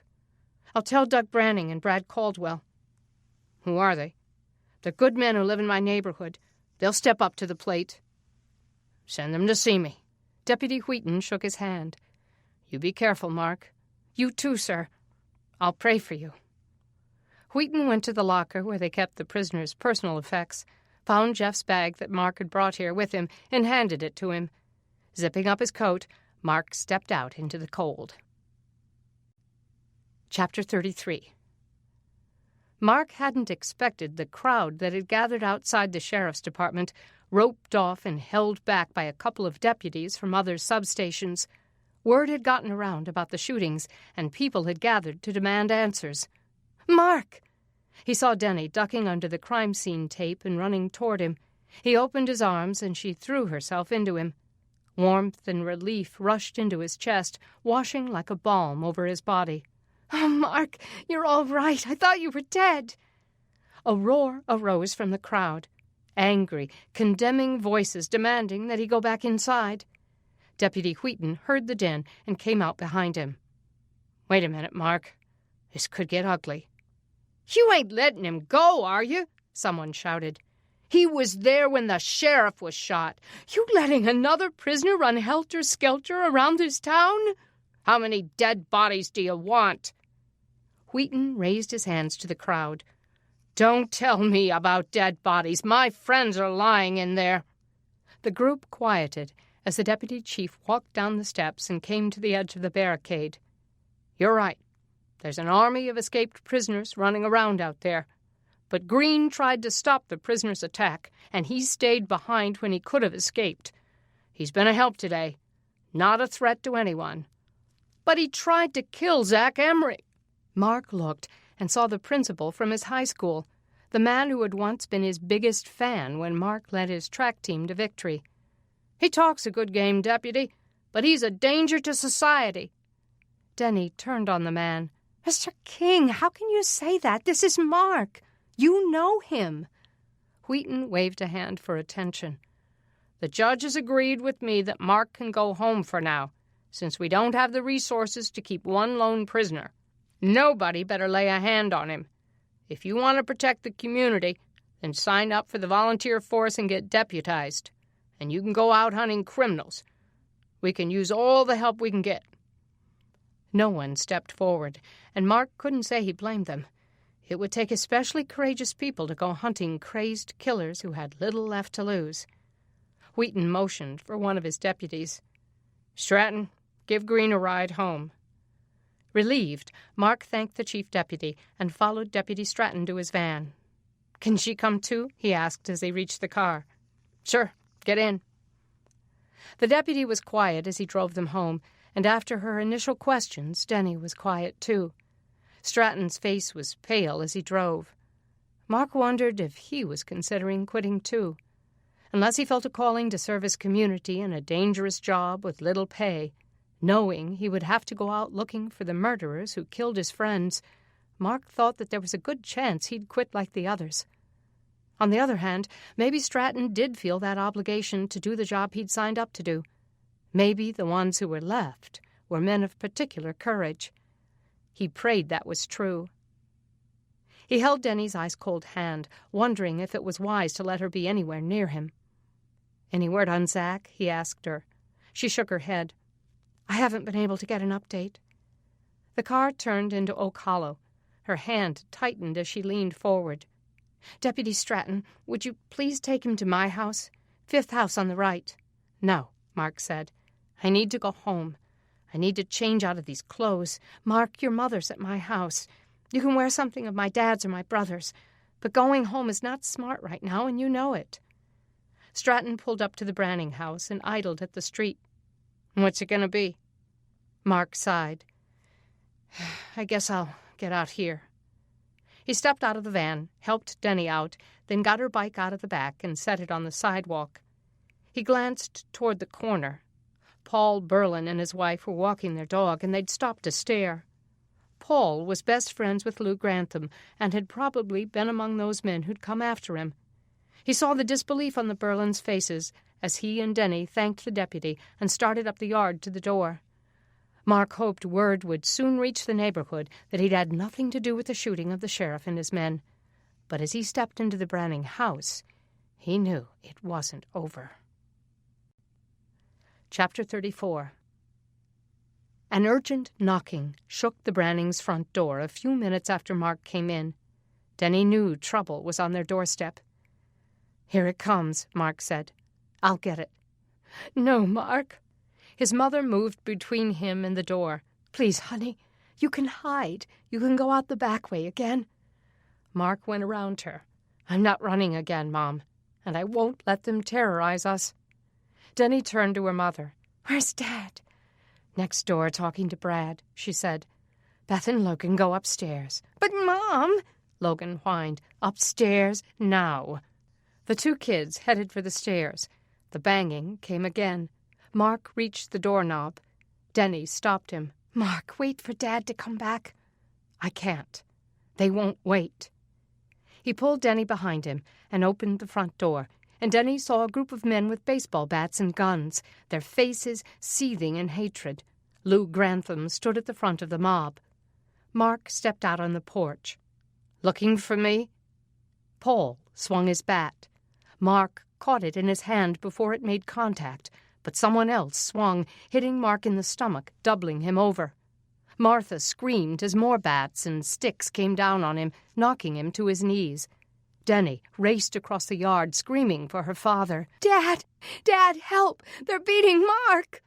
"I'll tell Deni Branning and Brad Caldwell." "Who are they?" "They're good men who live in my neighborhood. They'll step up to the plate." "Send them to see me." Deputy Wheaton shook his hand. "You be careful, Mark." "You too, sir. I'll pray for you." Wheaton went to the locker where they kept the prisoner's personal effects, found Jeff's bag that Mark had brought here with him, and handed it to him. Zipping up his coat, Mark stepped out into the cold. Chapter 33. Mark hadn't expected the crowd that had gathered outside the sheriff's department, roped off and held back by a couple of deputies from other substations. Word had gotten around about the shootings, and people had gathered to demand answers. "Mark!" He saw Deni ducking under the crime scene tape and running toward him. He opened his arms, and she threw herself into him. Warmth and relief rushed into his chest, washing like a balm over his body. "Oh, Mark, you're all right. I thought you were dead." A roar arose from the crowd. Angry, condemning voices demanding that he go back inside. Deputy Wheaton heard the din and came out behind him. "Wait a minute, Mark. This could get ugly." "You ain't letting him go, are you?" someone shouted. "He was there when the sheriff was shot. You letting another prisoner run helter-skelter around this town? How many dead bodies do you want?" Wheaton raised his hands to the crowd. "Don't tell me about dead bodies. My friends are lying in there." The group quieted as the deputy chief walked down the steps and came to the edge of the barricade. "You're right. There's an army of escaped prisoners running around out there. But Green tried to stop the prisoners' attack, and he stayed behind when he could have escaped. He's been a help today, not a threat to anyone. But he tried to kill Zach Emery." Mark looked and saw the principal from his high school, the man who had once been his biggest fan when Mark led his track team to victory. "He talks a good game, Deputy, but he's a danger to society." Deni turned on the man. "Mr. King, how can you say that? This is Mark. You know him." Wheaton waved a hand for attention. "The judge has agreed with me that Mark can go home for now, since we don't have the resources to keep one lone prisoner. Nobody better lay a hand on him. If you want to protect the community, then sign up for the volunteer force and get deputized, and you can go out hunting criminals. We can use all the help we can get." No one stepped forward, and Mark couldn't say he blamed them. It would take especially courageous people to go hunting crazed killers who had little left to lose. Wheaton motioned for one of his deputies. "Stratton, give Green a ride home." Relieved, Mark thanked the chief deputy and followed Deputy Stratton to his van. "Can she come too?" he asked as they reached the car. "Sure, get in." The deputy was quiet as he drove them home, and after her initial questions, Deni was quiet too. Stratton's face was pale as he drove. Mark wondered if he was considering quitting too. Unless he felt a calling to serve his community in a dangerous job with little pay, knowing he would have to go out looking for the murderers who killed his friends, Mark thought that there was a good chance he'd quit like the others. On the other hand, maybe Stratton did feel that obligation to do the job he'd signed up to do. Maybe the ones who were left were men of particular courage. He prayed that was true. He held Deni's ice-cold hand, wondering if it was wise to let her be anywhere near him. "Any word on Zach?" he asked her. She shook her head. "I haven't been able to get an update." The car turned into Oak Hollow. Her hand tightened as she leaned forward. "Deputy Stratton, would you please take him to my house? 5th house on the right." "No," Mark said. "I need to go home. I need to change out of these clothes. Mark, your mother's at my house. You can wear something of my dad's or my brother's. But going home is not smart right now, and you know it." Stratton pulled up to the Branning house and idled at the street. "What's it going to be?" Mark sighed. "I guess I'll get out here." He stepped out of the van, helped Deni out, then got her bike out of the back and set it on the sidewalk. He glanced toward the corner. Paul Berlin and his wife were walking their dog, and they'd stopped to stare. Paul was best friends with Lou Grantham and had probably been among those men who'd come after him. He saw the disbelief on the Berlins' faces as he and Deni thanked the deputy and started up the yard to the door. Mark hoped word would soon reach the neighborhood that he'd had nothing to do with the shooting of the sheriff and his men. But as he stepped into the Branning house, he knew it wasn't over. Chapter 34. An urgent knocking shook the Brannings' front door a few minutes after Mark came in. Deni knew trouble was on their doorstep. "Here it comes," Mark said. "I'll get it." "No, Mark." His mother moved between him and the door. "Please, honey, you can hide. You can go out the back way again." Mark went around her. "I'm not running again, Mom, and I won't let them terrorize us." Deni turned to her mother. "Where's Dad?" "Next door talking to Brad," she said. "Beth and Logan go upstairs." "But, Mom," Logan whined. "Upstairs now." The two kids headed for the stairs. The banging came again. Mark reached the doorknob. Deni stopped him. "Mark, wait for Dad to come back." "I can't. They won't wait." He pulled Deni behind him and opened the front door, and Deni saw a group of men with baseball bats and guns, their faces seething in hatred. Lou Grantham stood at the front of the mob. Mark stepped out on the porch. "Looking for me?" Paul swung his bat. Mark caught it in his hand before it made contact, but someone else swung, hitting Mark in the stomach, doubling him over. Martha screamed as more bats and sticks came down on him, knocking him to his knees. Deni raced across the yard, screaming for her father. "Dad! Dad, help! They're beating Mark!"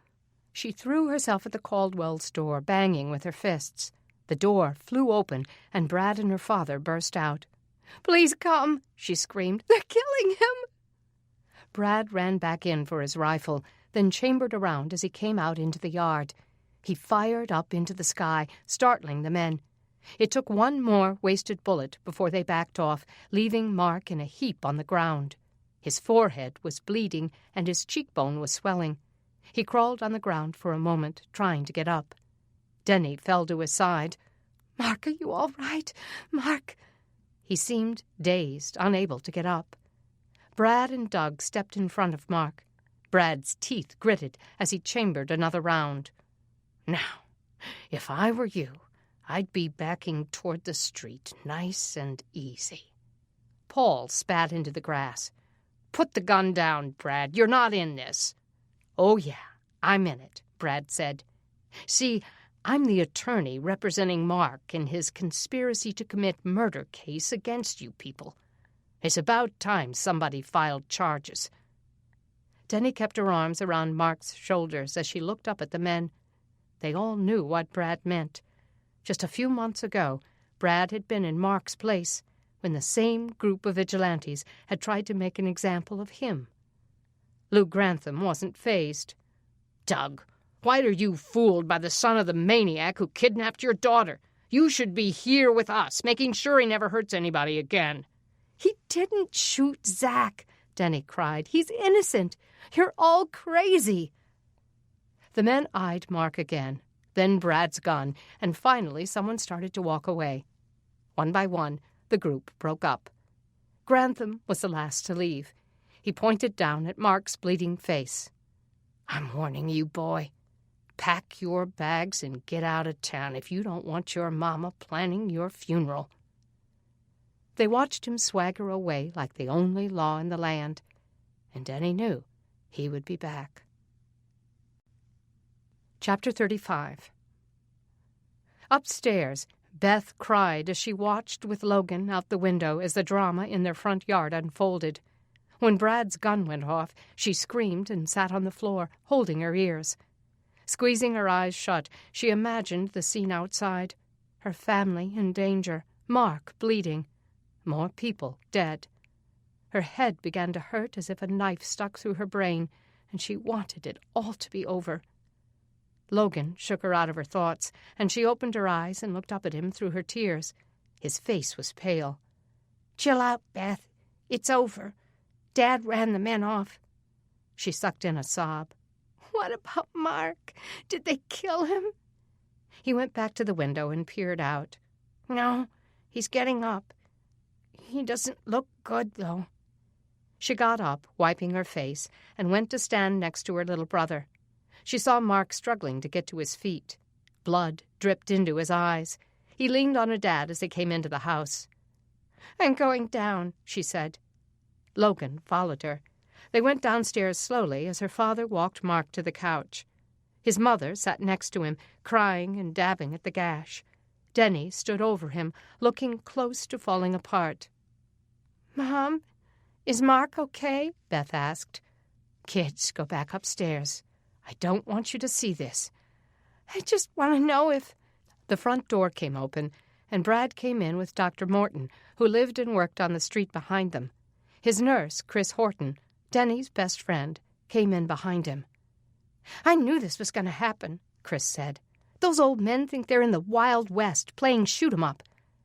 She threw herself at the Caldwell's door, banging with her fists. The door flew open, and Brad and her father burst out. "Please come," she screamed. "They're killing him." Brad ran back in for his rifle, then chambered around as he came out into the yard. He fired up into the sky, startling the men. It took one more wasted bullet before they backed off, leaving Mark in a heap on the ground. His forehead was bleeding, and his cheekbone was swelling. He crawled on the ground for a moment, trying to get up. Deni fell to his side. "Mark, are you all right? Mark?" He seemed dazed, unable to get up. Brad and Doug stepped in front of Mark. Brad's teeth gritted as he chambered another round. "Now, if I were you, I'd be backing toward the street, nice and easy." Paul spat into the grass. "Put the gun down, Brad. You're not in this." "Oh, yeah, I'm in it," Brad said. "See, I'm the attorney representing Mark in his conspiracy to commit murder case against you people. It's about time somebody filed charges." Deni kept her arms around Mark's shoulders as she looked up at the men. They all knew what Brad meant. Just a few months ago, Brad had been in Mark's place when the same group of vigilantes had tried to make an example of him. Lou Grantham wasn't fazed. "Doug, why are you fooled by the son of the maniac who kidnapped your daughter? You should be here with us, making sure he never hurts anybody again." "He didn't shoot Zach," Deni cried. "He's innocent. You're all crazy." The men eyed Mark again, then Brad's gun, and finally someone started to walk away. One by one, the group broke up. Grantham was the last to leave. He pointed down at Mark's bleeding face. "I'm warning you, boy. Pack your bags and get out of town if you don't want your mama planning your funeral." They watched him swagger away like the only law in the land, and Deni knew he would be back. Chapter 35. Upstairs, Beth cried as she watched with Logan out the window as the drama in their front yard unfolded. When Brad's gun went off, she screamed and sat on the floor, holding her ears. Squeezing her eyes shut, she imagined the scene outside. Her family in danger, Mark bleeding, more people dead. Her head began to hurt as if a knife stuck through her brain, and she wanted it all to be over. Logan shook her out of her thoughts, and she opened her eyes and looked up at him through her tears. His face was pale. "Chill out, Beth. It's over. Dad ran the men off." She sucked in a sob. "What about Mark? Did they kill him?" He went back to the window and peered out. "No, he's getting up. He doesn't look good, though." She got up, wiping her face, and went to stand next to her little brother. She saw Mark struggling to get to his feet. Blood dripped into his eyes. He leaned on her dad as they came into the house. "I'm going down," she said. Logan followed her. They went downstairs slowly as her father walked Mark to the couch. His mother sat next to him, crying and dabbing at the gash. Deni stood over him, looking close to falling apart. "Mom, is Mark okay?" Beth asked. "Kids, go back upstairs. I don't want you to see this." "I just want to know if—" The front door came open, and Brad came in with Dr. Morton, who lived and worked on the street behind them. His nurse, Chris Horton, Deni's best friend, came in behind him. "I knew this was going to happen," Chris said. "Those old men think they're in the Wild West, playing shoot-'em-up.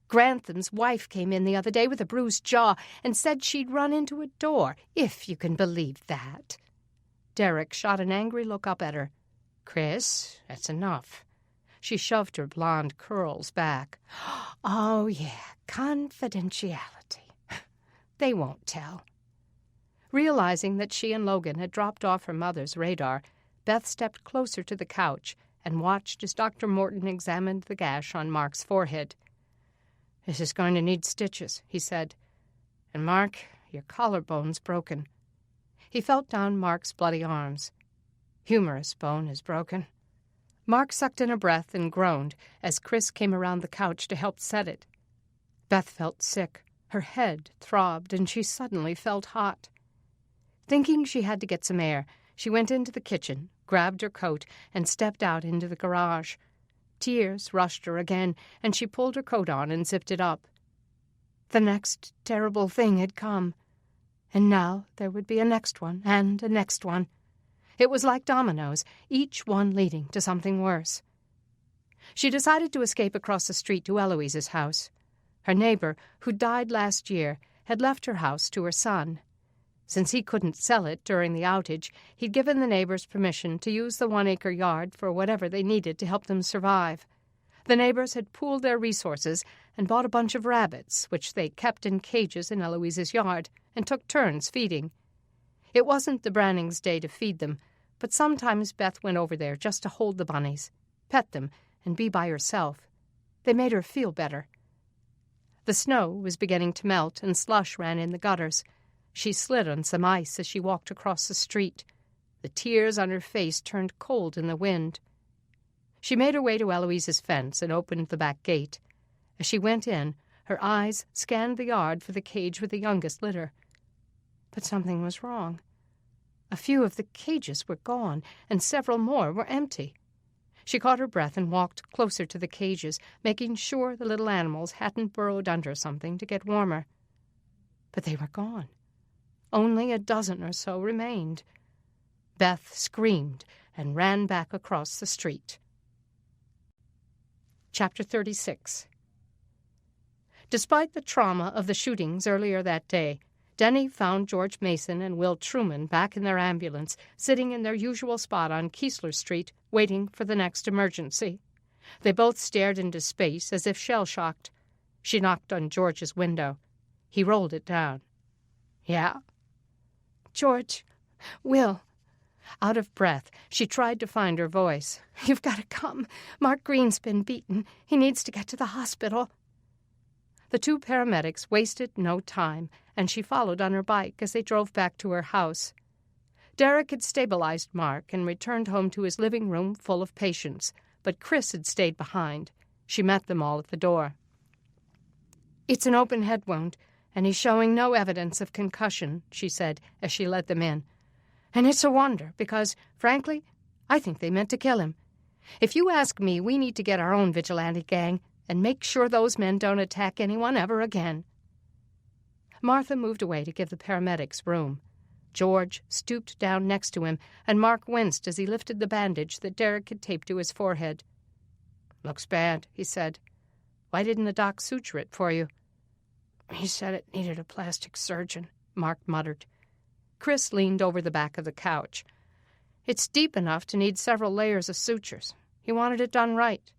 Grantham's wife came in the other day with a bruised jaw and said she'd run into a door, if you can believe that." Derek shot an angry look up at her. "Chris, that's enough." She shoved her blonde curls back. "Oh, yeah, confidentiality. They won't tell." Realizing that she and Logan had dropped off her mother's radar, Beth stepped closer to the couch and watched as Dr. Morton examined the gash on Mark's forehead. "This is going to need stitches," he said. "And Mark, your collarbone's broken." He felt down Mark's bloody arms. "Humerus bone is broken." Mark sucked in a breath and groaned as Chris came around the couch to help set it. Beth felt sick. Her head throbbed, and she suddenly felt hot. Thinking she had to get some air, she went into the kitchen, grabbed her coat, and stepped out into the garage. Tears rushed her again, and she pulled her coat on and zipped it up. The next terrible thing had come. And now there would be a next one, and a next one. It was like dominoes, each one leading to something worse. She decided to escape across the street to Eloise's house. Her neighbor, who died last year, had left her house to her son. Since he couldn't sell it during the outage, he'd given the neighbors permission to use the 1-acre yard for whatever they needed to help them survive. The neighbors had pooled their resources and bought a bunch of rabbits, which they kept in cages in Eloise's yard, and took turns feeding. It wasn't the Brannings' day to feed them, but sometimes Beth went over there just to hold the bunnies, pet them, and be by herself. They made her feel better. The snow was beginning to melt, and slush ran in the gutters. She slid on some ice as she walked across the street. The tears on her face turned cold in the wind. She made her way to Eloise's fence and opened the back gate. As she went in, her eyes scanned the yard for the cage with the youngest litter. But something was wrong. A few of the cages were gone, and several more were empty. She caught her breath and walked closer to the cages, making sure the little animals hadn't burrowed under something to get warmer. But they were gone. Only a dozen or so remained. Beth screamed and ran back across the street. Chapter 36. Despite the trauma of the shootings earlier that day, Deni found George Mason and Will Truman back in their ambulance, sitting in their usual spot on Keesler Street, waiting for the next emergency. They both stared into space as if shell-shocked. She knocked on George's window. He rolled it down. "Yeah?" "George, Will." Out of breath, she tried to find her voice. "You've got to come. Mark Green's been beaten. He needs to get to the hospital." The two paramedics wasted no time, and she followed on her bike as they drove back to her house. Derek had stabilized Mark and returned home to his living room full of patients, but Chris had stayed behind. She met them all at the door. "It's an open head wound, and he's showing no evidence of concussion," she said as she led them in. "And it's a wonder, because, frankly, I think they meant to kill him. If you ask me, we need to get our own vigilante gang and make sure those men don't attack anyone ever again." Martha moved away to give the paramedics room. George stooped down next to him, and Mark winced as he lifted the bandage that Derek had taped to his forehead. "Looks bad," he said. "Why didn't the doc suture it for you?" "He said it needed a plastic surgeon," Mark muttered. Chris leaned over the back of the couch. "It's deep enough to need several layers of sutures. He wanted it done right."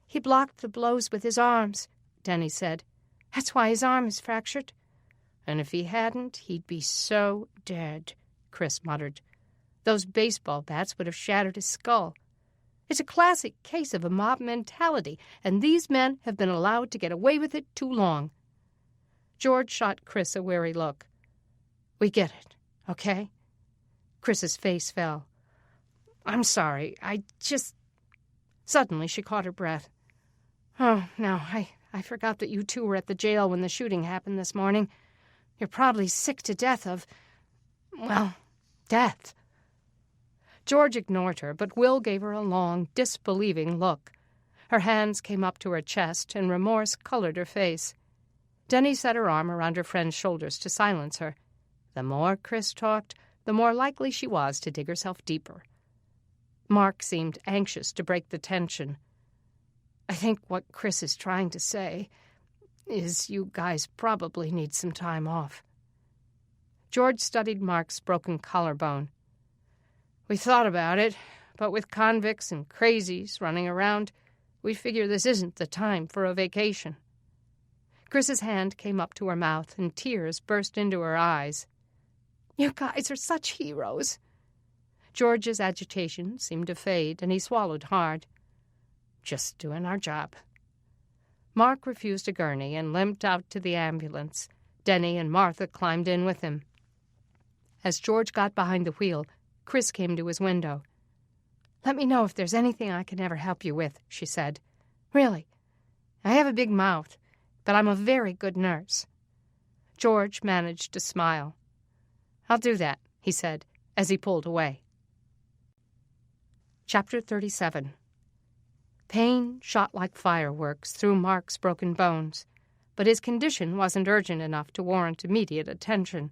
"He blocked the blows with his arms," Deni said. "That's why his arm is fractured." "And if he hadn't, he'd be so dead," Chris muttered. "Those baseball bats would have shattered his skull. It's a classic case of a mob mentality, and these men have been allowed to get away with it too long." George shot Chris a wary look. "We get it, okay?" Chris's face fell. "I'm sorry, I just—" Suddenly she caught her breath. "Oh, no, I forgot that you two were at the jail when the shooting happened this morning. You're probably sick to death of, well, death." George ignored her, but Will gave her a long, disbelieving look. Her hands came up to her chest, and remorse colored her face. Deni set her arm around her friend's shoulders to silence her. The more Chris talked, the more likely she was to dig herself deeper. Mark seemed anxious to break the tension. "I think what Chris is trying to say is you guys probably need some time off." George studied Mark's broken collarbone. "We thought about it, but with convicts and crazies running around, we figure this isn't the time for a vacation." Chris's hand came up to her mouth, and tears burst into her eyes. "You guys are such heroes." George's agitation seemed to fade, and he swallowed hard. "Just doing our job." Mark refused a gurney and limped out to the ambulance. Deni and Martha climbed in with him. As George got behind the wheel, Chris came to his window. "Let me know if there's anything I can ever help you with," she said. "Really. I have a big mouth, but I'm a very good nurse." George managed to smile. "I'll do that," he said, as he pulled away. Chapter 37. Pain shot like fireworks through Mark's broken bones, but his condition wasn't urgent enough to warrant immediate attention.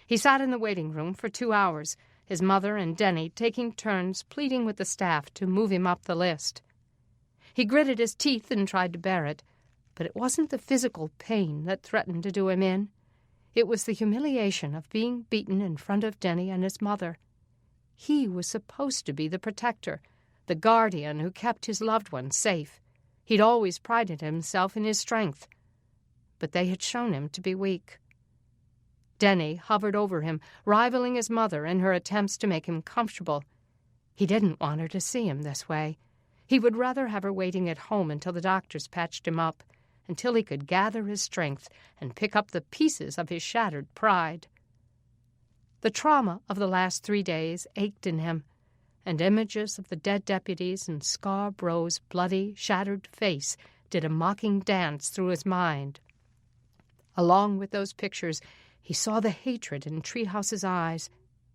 He sat in the waiting room for 2 hours, his mother and Deni taking turns pleading with the staff to move him up the list. He gritted his teeth and tried to bear it, but it wasn't the physical pain that threatened to do him in. It was the humiliation of being beaten in front of Deni and his mother. He was supposed to be the protector, the guardian who kept his loved ones safe. He'd always prided himself in his strength, but they had shown him to be weak. Deni hovered over him, rivaling his mother in her attempts to make him comfortable. He didn't want her to see him this way. He would rather have her waiting at home until the doctors patched him up, until he could gather his strength and pick up the pieces of his shattered pride. The trauma of the last 3 days ached in him, and images of the dead deputies and Scarborough's bloody, shattered face did a mocking dance through his mind. Along with those pictures, he saw the hatred in Treehouse's eyes,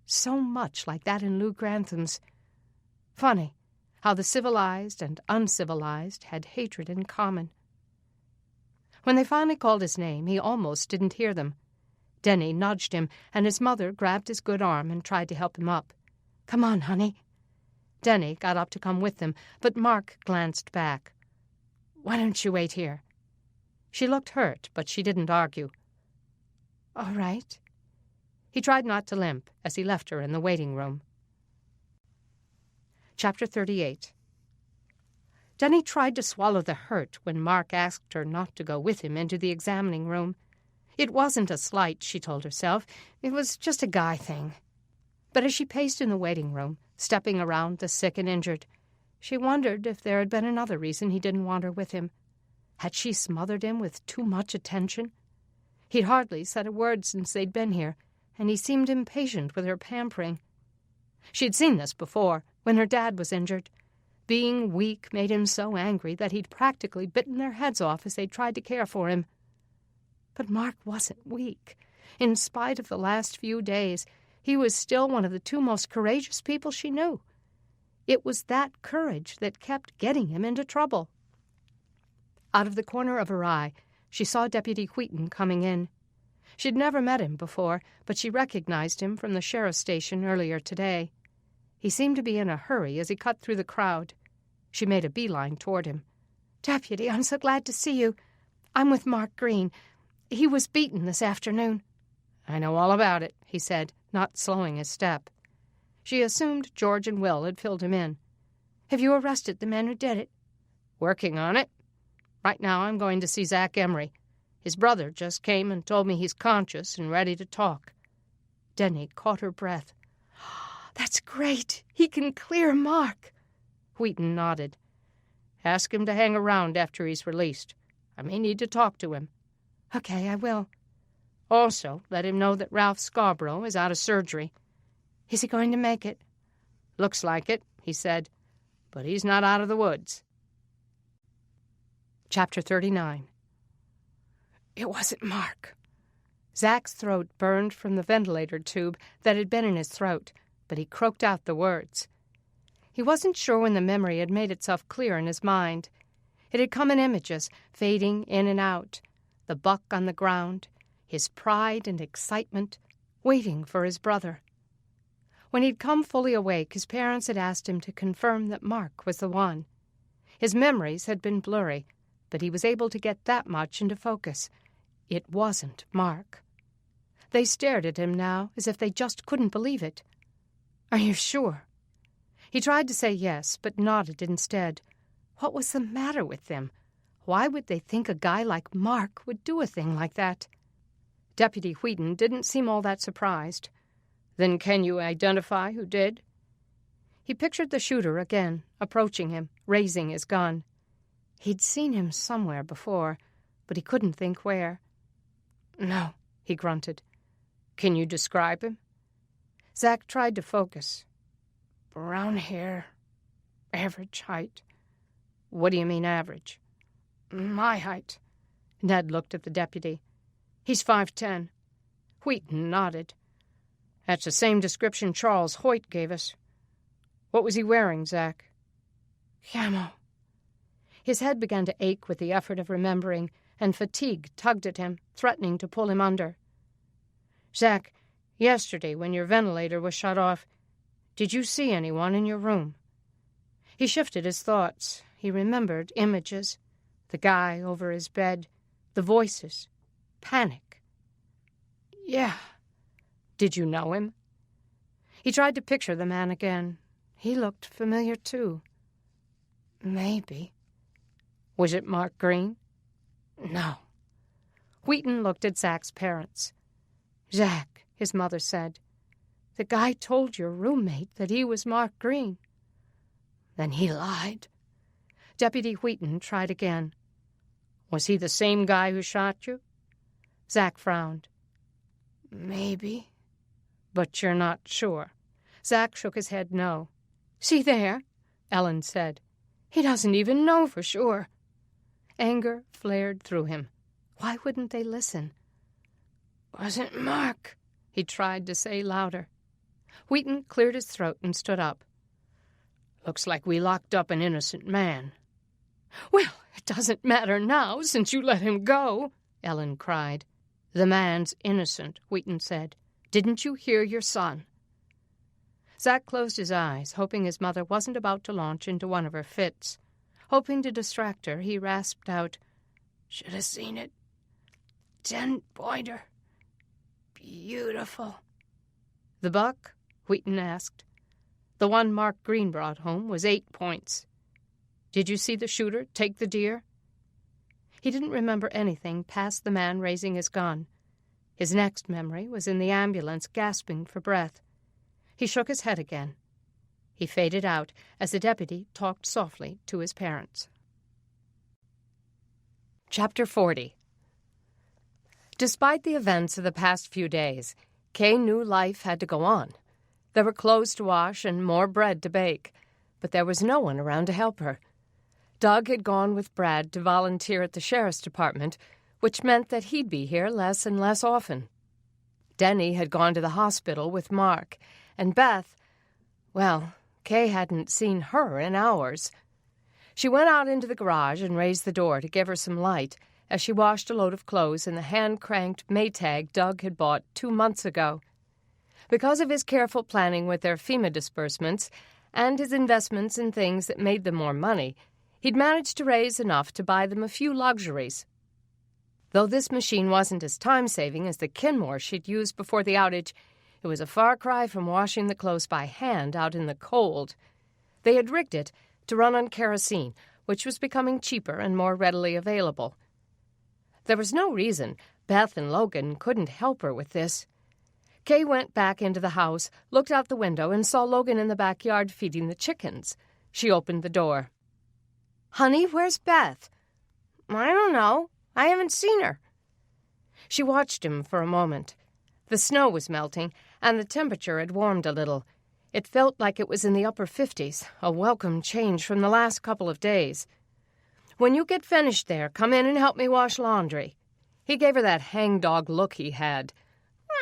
so much like that in Lou Grantham's. Funny how the civilized and uncivilized had hatred in common. When they finally called his name, he almost didn't hear them. Deni nudged him, and his mother grabbed his good arm and tried to help him up. "Come on, honey." Deni got up to come with them, but Mark glanced back. "Why don't you wait here?" She looked hurt, but she didn't argue. "All right." He tried not to limp as he left her in the waiting room. Chapter 38. Deni tried to swallow the hurt when Mark asked her not to go with him into the examining room. It wasn't a slight, she told herself. It was just a guy thing. But as she paced in the waiting room, stepping around the sick and injured, she wondered if there had been another reason he didn't want her with him. Had she smothered him with too much attention? He'd hardly said a word since they'd been here, and he seemed impatient with her pampering. She'd seen this before, when her dad was injured. Being weak made him so angry that he'd practically bitten their heads off as they tried to care for him. But Mark wasn't weak. In spite of the last few days, he was still one of the two most courageous people she knew. It was that courage that kept getting him into trouble. Out of the corner of her eye, she saw Deputy Wheaton coming in. She'd never met him before, but she recognized him from the sheriff's station earlier today. He seemed to be in a hurry as he cut through the crowd. She made a beeline toward him. "Deputy, I'm so glad to see you. I'm with Mark Green. He was beaten this afternoon." "I know all about it," he said, not slowing his step. She assumed George and Will had filled him in. "Have you arrested the men who did it?" "Working on it. Right now I'm going to see Zach Emery. His brother just came and told me he's conscious and ready to talk." Deni caught her breath. "That's great. He can clear Mark." Wheaton nodded. "Ask him to hang around after he's released. I may need to talk to him." "Okay, I will." "Also, let him know that Ralph Scarborough is out of surgery." "Is he going to make it?" "Looks like it," he said. "But he's not out of the woods." Chapter 39. It wasn't Mark. Zach's throat burned from the ventilator tube that had been in his throat, but he croaked out the words. He wasn't sure when the memory had made itself clear in his mind. It had come in images, fading in and out. The buck on the ground, his pride and excitement, waiting for his brother. When he'd come fully awake, his parents had asked him to confirm that Mark was the one. His memories had been blurry, but he was able to get that much into focus. It wasn't Mark. They stared at him now as if they just couldn't believe it. "Are you sure?" He tried to say yes, but nodded instead. What was the matter with them? Why would they think a guy like Mark would do a thing like that? Deputy Wheaton didn't seem all that surprised. "Then can you identify who did?" He pictured the shooter again, approaching him, raising his gun. He'd seen him somewhere before, but he couldn't think where. "No," he grunted. "Can you describe him?" Zach tried to focus. "Brown hair, average height." "What do you mean average?" "My height." Ned looked at the deputy. "He's 5'10". Wheaton nodded. "That's the same description Charles Hoyt gave us. What was he wearing, Zach?" "Camo." His head began to ache with the effort of remembering, and fatigue tugged at him, threatening to pull him under. "Zach, yesterday when your ventilator was shut off, did you see anyone in your room?" He shifted his thoughts. He remembered images. The guy over his bed. The voices. Panic. "Yeah." "Did you know him?" He tried to picture the man again. He looked familiar, too. "Maybe." "Was it Mark Green?" "No." Wheaton looked at Zach's parents. "Zach," his mother said, "the guy told your roommate that he was Mark Green." "Then he lied." Deputy Wheaton tried again. "Was he the same guy who shot you?" Zach frowned. "Maybe." "But you're not sure?" Zach shook his head no. "See there," Ellen said. "He doesn't even know for sure." Anger flared through him. Why wouldn't they listen? "Wasn't Mark," he tried to say louder. Wheaton cleared his throat and stood up. Looks like we locked up an innocent man." "Well, it doesn't matter now, since you let him go," Ellen cried. "The man's innocent," Wheaton said. "Didn't you hear your son?" Zack closed his eyes, hoping his mother wasn't about to launch into one of her fits. Hoping to distract her, he rasped out, "Should have seen it. 10-pointer. Beautiful." "The buck?" Wheaton asked. "The one Mark Green brought home was 8 points. Did you see the shooter take the deer?" He didn't remember anything past the man raising his gun. His next memory was in the ambulance gasping for breath. He shook his head again. He faded out as the deputy talked softly to his parents. Chapter 40. Despite the events of the past few days, Kay knew life had to go on. There were clothes to wash and more bread to bake, but there was no one around to help her. Doug had gone with Brad to volunteer at the sheriff's department, which meant that he'd be here less and less often. Deni had gone to the hospital with Mark, and Beth, well, Kay hadn't seen her in hours. She went out into the garage and raised the door to give her some light as she washed a load of clothes in the hand-cranked Maytag Doug had bought 2 months ago. Because of his careful planning with their FEMA disbursements and his investments in things that made them more money, he'd managed to raise enough to buy them a few luxuries. Though this machine wasn't as time-saving as the Kenmore she'd used before the outage, it was a far cry from washing the clothes by hand out in the cold. They had rigged it to run on kerosene, which was becoming cheaper and more readily available. There was no reason Beth and Logan couldn't help her with this. Kay went back into the house, looked out the window, and saw Logan in the backyard feeding the chickens. She opened the door. "Honey, where's Beth?" "I don't know. I haven't seen her." She watched him for a moment. The snow was melting, and the temperature had warmed a little. It felt like it was in the upper 50s, a welcome change from the last couple of days. "When you get finished there, come in and help me wash laundry." He gave her that hangdog look he had.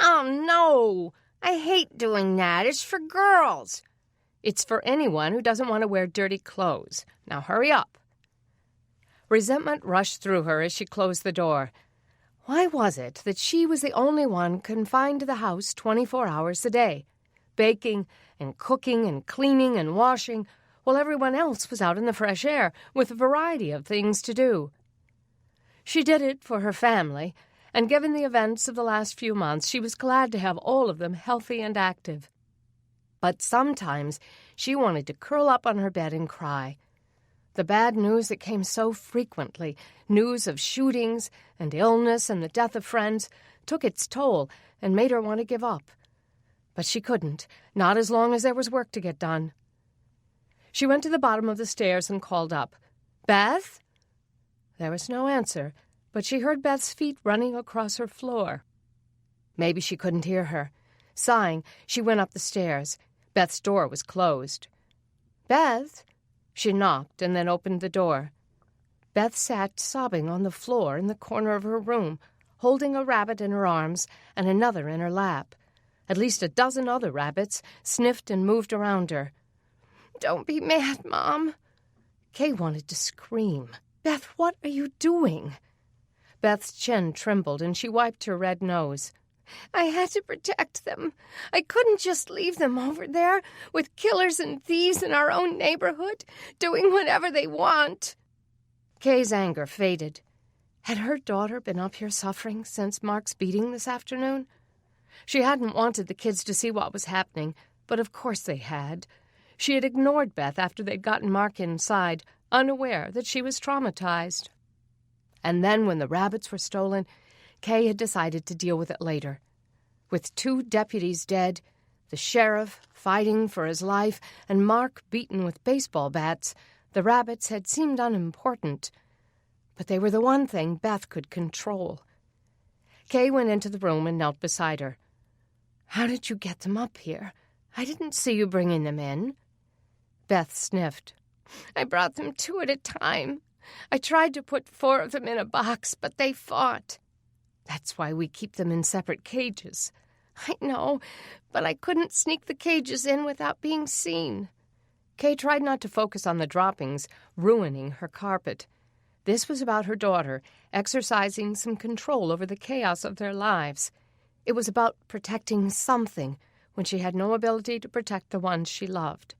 "Oh, no! I hate doing that. It's for girls." "It's for anyone who doesn't want to wear dirty clothes. Now hurry up." Resentment rushed through her as she closed the door. Why was it that she was the only one confined to the house 24 hours a day, baking and cooking and cleaning and washing, while everyone else was out in the fresh air with a variety of things to do? She did it for her family, and given the events of the last few months, she was glad to have all of them healthy and active. But sometimes she wanted to curl up on her bed and cry. The bad news that came so frequently, news of shootings and illness and the death of friends, took its toll and made her want to give up. But she couldn't, not as long as there was work to get done. She went to the bottom of the stairs and called up, "Beth?" There was no answer, but she heard Beth's feet running across her floor. Maybe she couldn't hear her. Sighing, she went up the stairs. Beth's door was closed. "Beth?" She knocked and then opened the door. Beth sat sobbing on the floor in the corner of her room, holding a rabbit in her arms and another in her lap. At least a dozen other rabbits sniffed and moved around her. "Don't be mad, Mom." Kay wanted to scream. "Beth, what are you doing?" Beth's chin trembled and she wiped her red nose. "I had to protect them. I couldn't just leave them over there with killers and thieves in our own neighborhood, doing whatever they want." Kay's anger faded. Had her daughter been up here suffering since Mark's beating this afternoon? She hadn't wanted the kids to see what was happening, but of course they had. She had ignored Beth after they'd gotten Mark inside, unaware that she was traumatized. And then when the rabbits were stolen, Kay had decided to deal with it later. With 2 deputies dead, the sheriff fighting for his life, and Mark beaten with baseball bats, the rabbits had seemed unimportant. But they were the one thing Beth could control. Kay went into the room and knelt beside her. "How did you get them up here? I didn't see you bringing them in." Beth sniffed. "I brought them 2 at a time. I tried to put 4 of them in a box, but they fought." "That's why we keep them in separate cages." "I know, but I couldn't sneak the cages in without being seen." Kay tried not to focus on the droppings, ruining her carpet. This was about her daughter, exercising some control over the chaos of their lives. It was about protecting something when she had no ability to protect the ones she loved.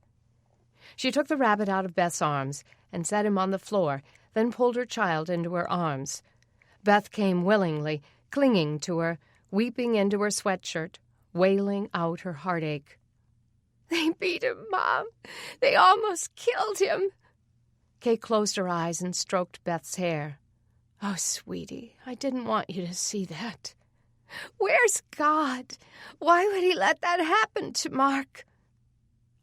She took the rabbit out of Beth's arms and set him on the floor, then pulled her child into her arms. Beth came willingly, clinging to her, weeping into her sweatshirt, wailing out her heartache. "They beat him, Mom. They almost killed him." Kay closed her eyes and stroked Beth's hair. "Oh, sweetie, I didn't want you to see that. Where's God? Why would he let that happen to Mark?"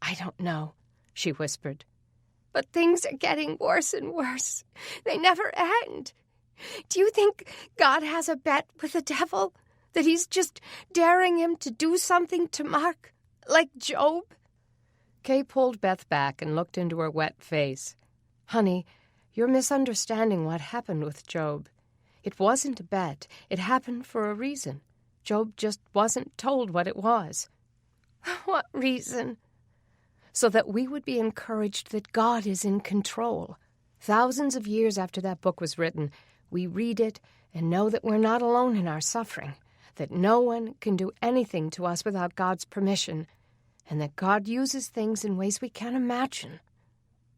"I don't know," she whispered. "But things are getting worse and worse. They never end. Do you think God has a bet with the devil? That he's just daring him to do something to Mark? Like Job?" Kay pulled Beth back and looked into her wet face. "Honey, you're misunderstanding what happened with Job. It wasn't a bet. It happened for a reason. Job just wasn't told what it was." "What reason?" "So that we would be encouraged that God is in control. Thousands of years after that book was written, we read it and know that we're not alone in our suffering, that no one can do anything to us without God's permission, and that God uses things in ways we can't imagine.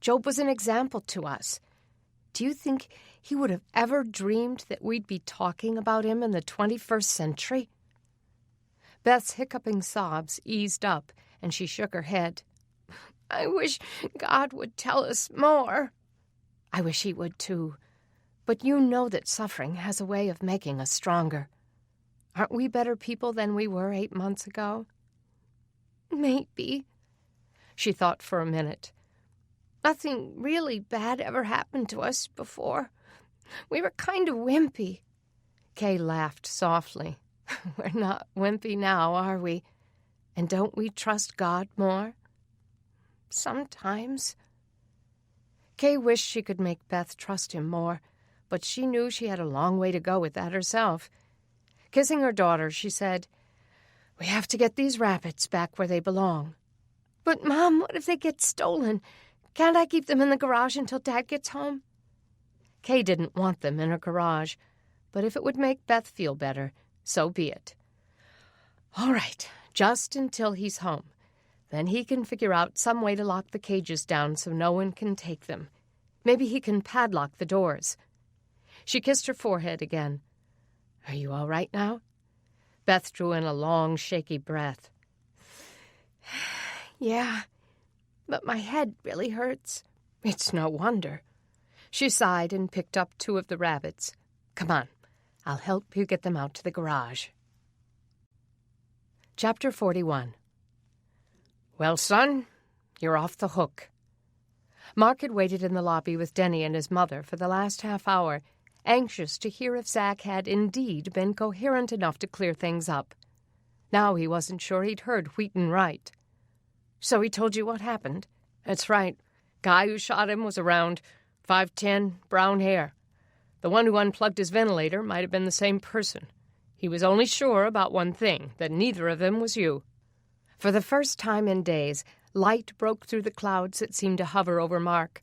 Job was an example to us. Do you think he would have ever dreamed that we'd be talking about him in the 21st century? Beth's hiccuping sobs eased up, and she shook her head. "I wish God would tell us more." "I wish he would, too. But you know that suffering has a way of making us stronger. Aren't we better people than we were 8 months ago?" "Maybe." She thought for a minute. "Nothing really bad ever happened to us before. We were kind of wimpy." Kay laughed softly. "We're not wimpy now, are we? And don't we trust God more?" "Sometimes." Kay wished she could make Beth trust him more, but she knew she had a long way to go with that herself. Kissing her daughter, she said, "We have to get these rabbits back where they belong." "But, Mom, what if they get stolen? Can't I keep them in the garage until Dad gets home?" Kay didn't want them in her garage, but if it would make Beth feel better, so be it. "All right, just until he's home. Then he can figure out some way to lock the cages down so no one can take them. Maybe he can padlock the doors." She kissed her forehead again. "Are you all right now?" Beth drew in a long, shaky breath. "Yeah, but my head really hurts." "It's no wonder." She sighed and picked up 2 of the rabbits. "Come on, I'll help you get them out to the garage." Chapter 41. "Well, son, you're off the hook." Mark had waited in the lobby with Deni and his mother for the last half hour, anxious to hear if Zach had indeed been coherent enough to clear things up. Now he wasn't sure he'd heard Wheaton right. "So he told you what happened?" "That's right. Guy who shot him was around, 5'10", brown hair. The one who unplugged his ventilator might have been the same person. He was only sure about one thing, that neither of them was you." For the first time in days, light broke through the clouds that seemed to hover over Mark.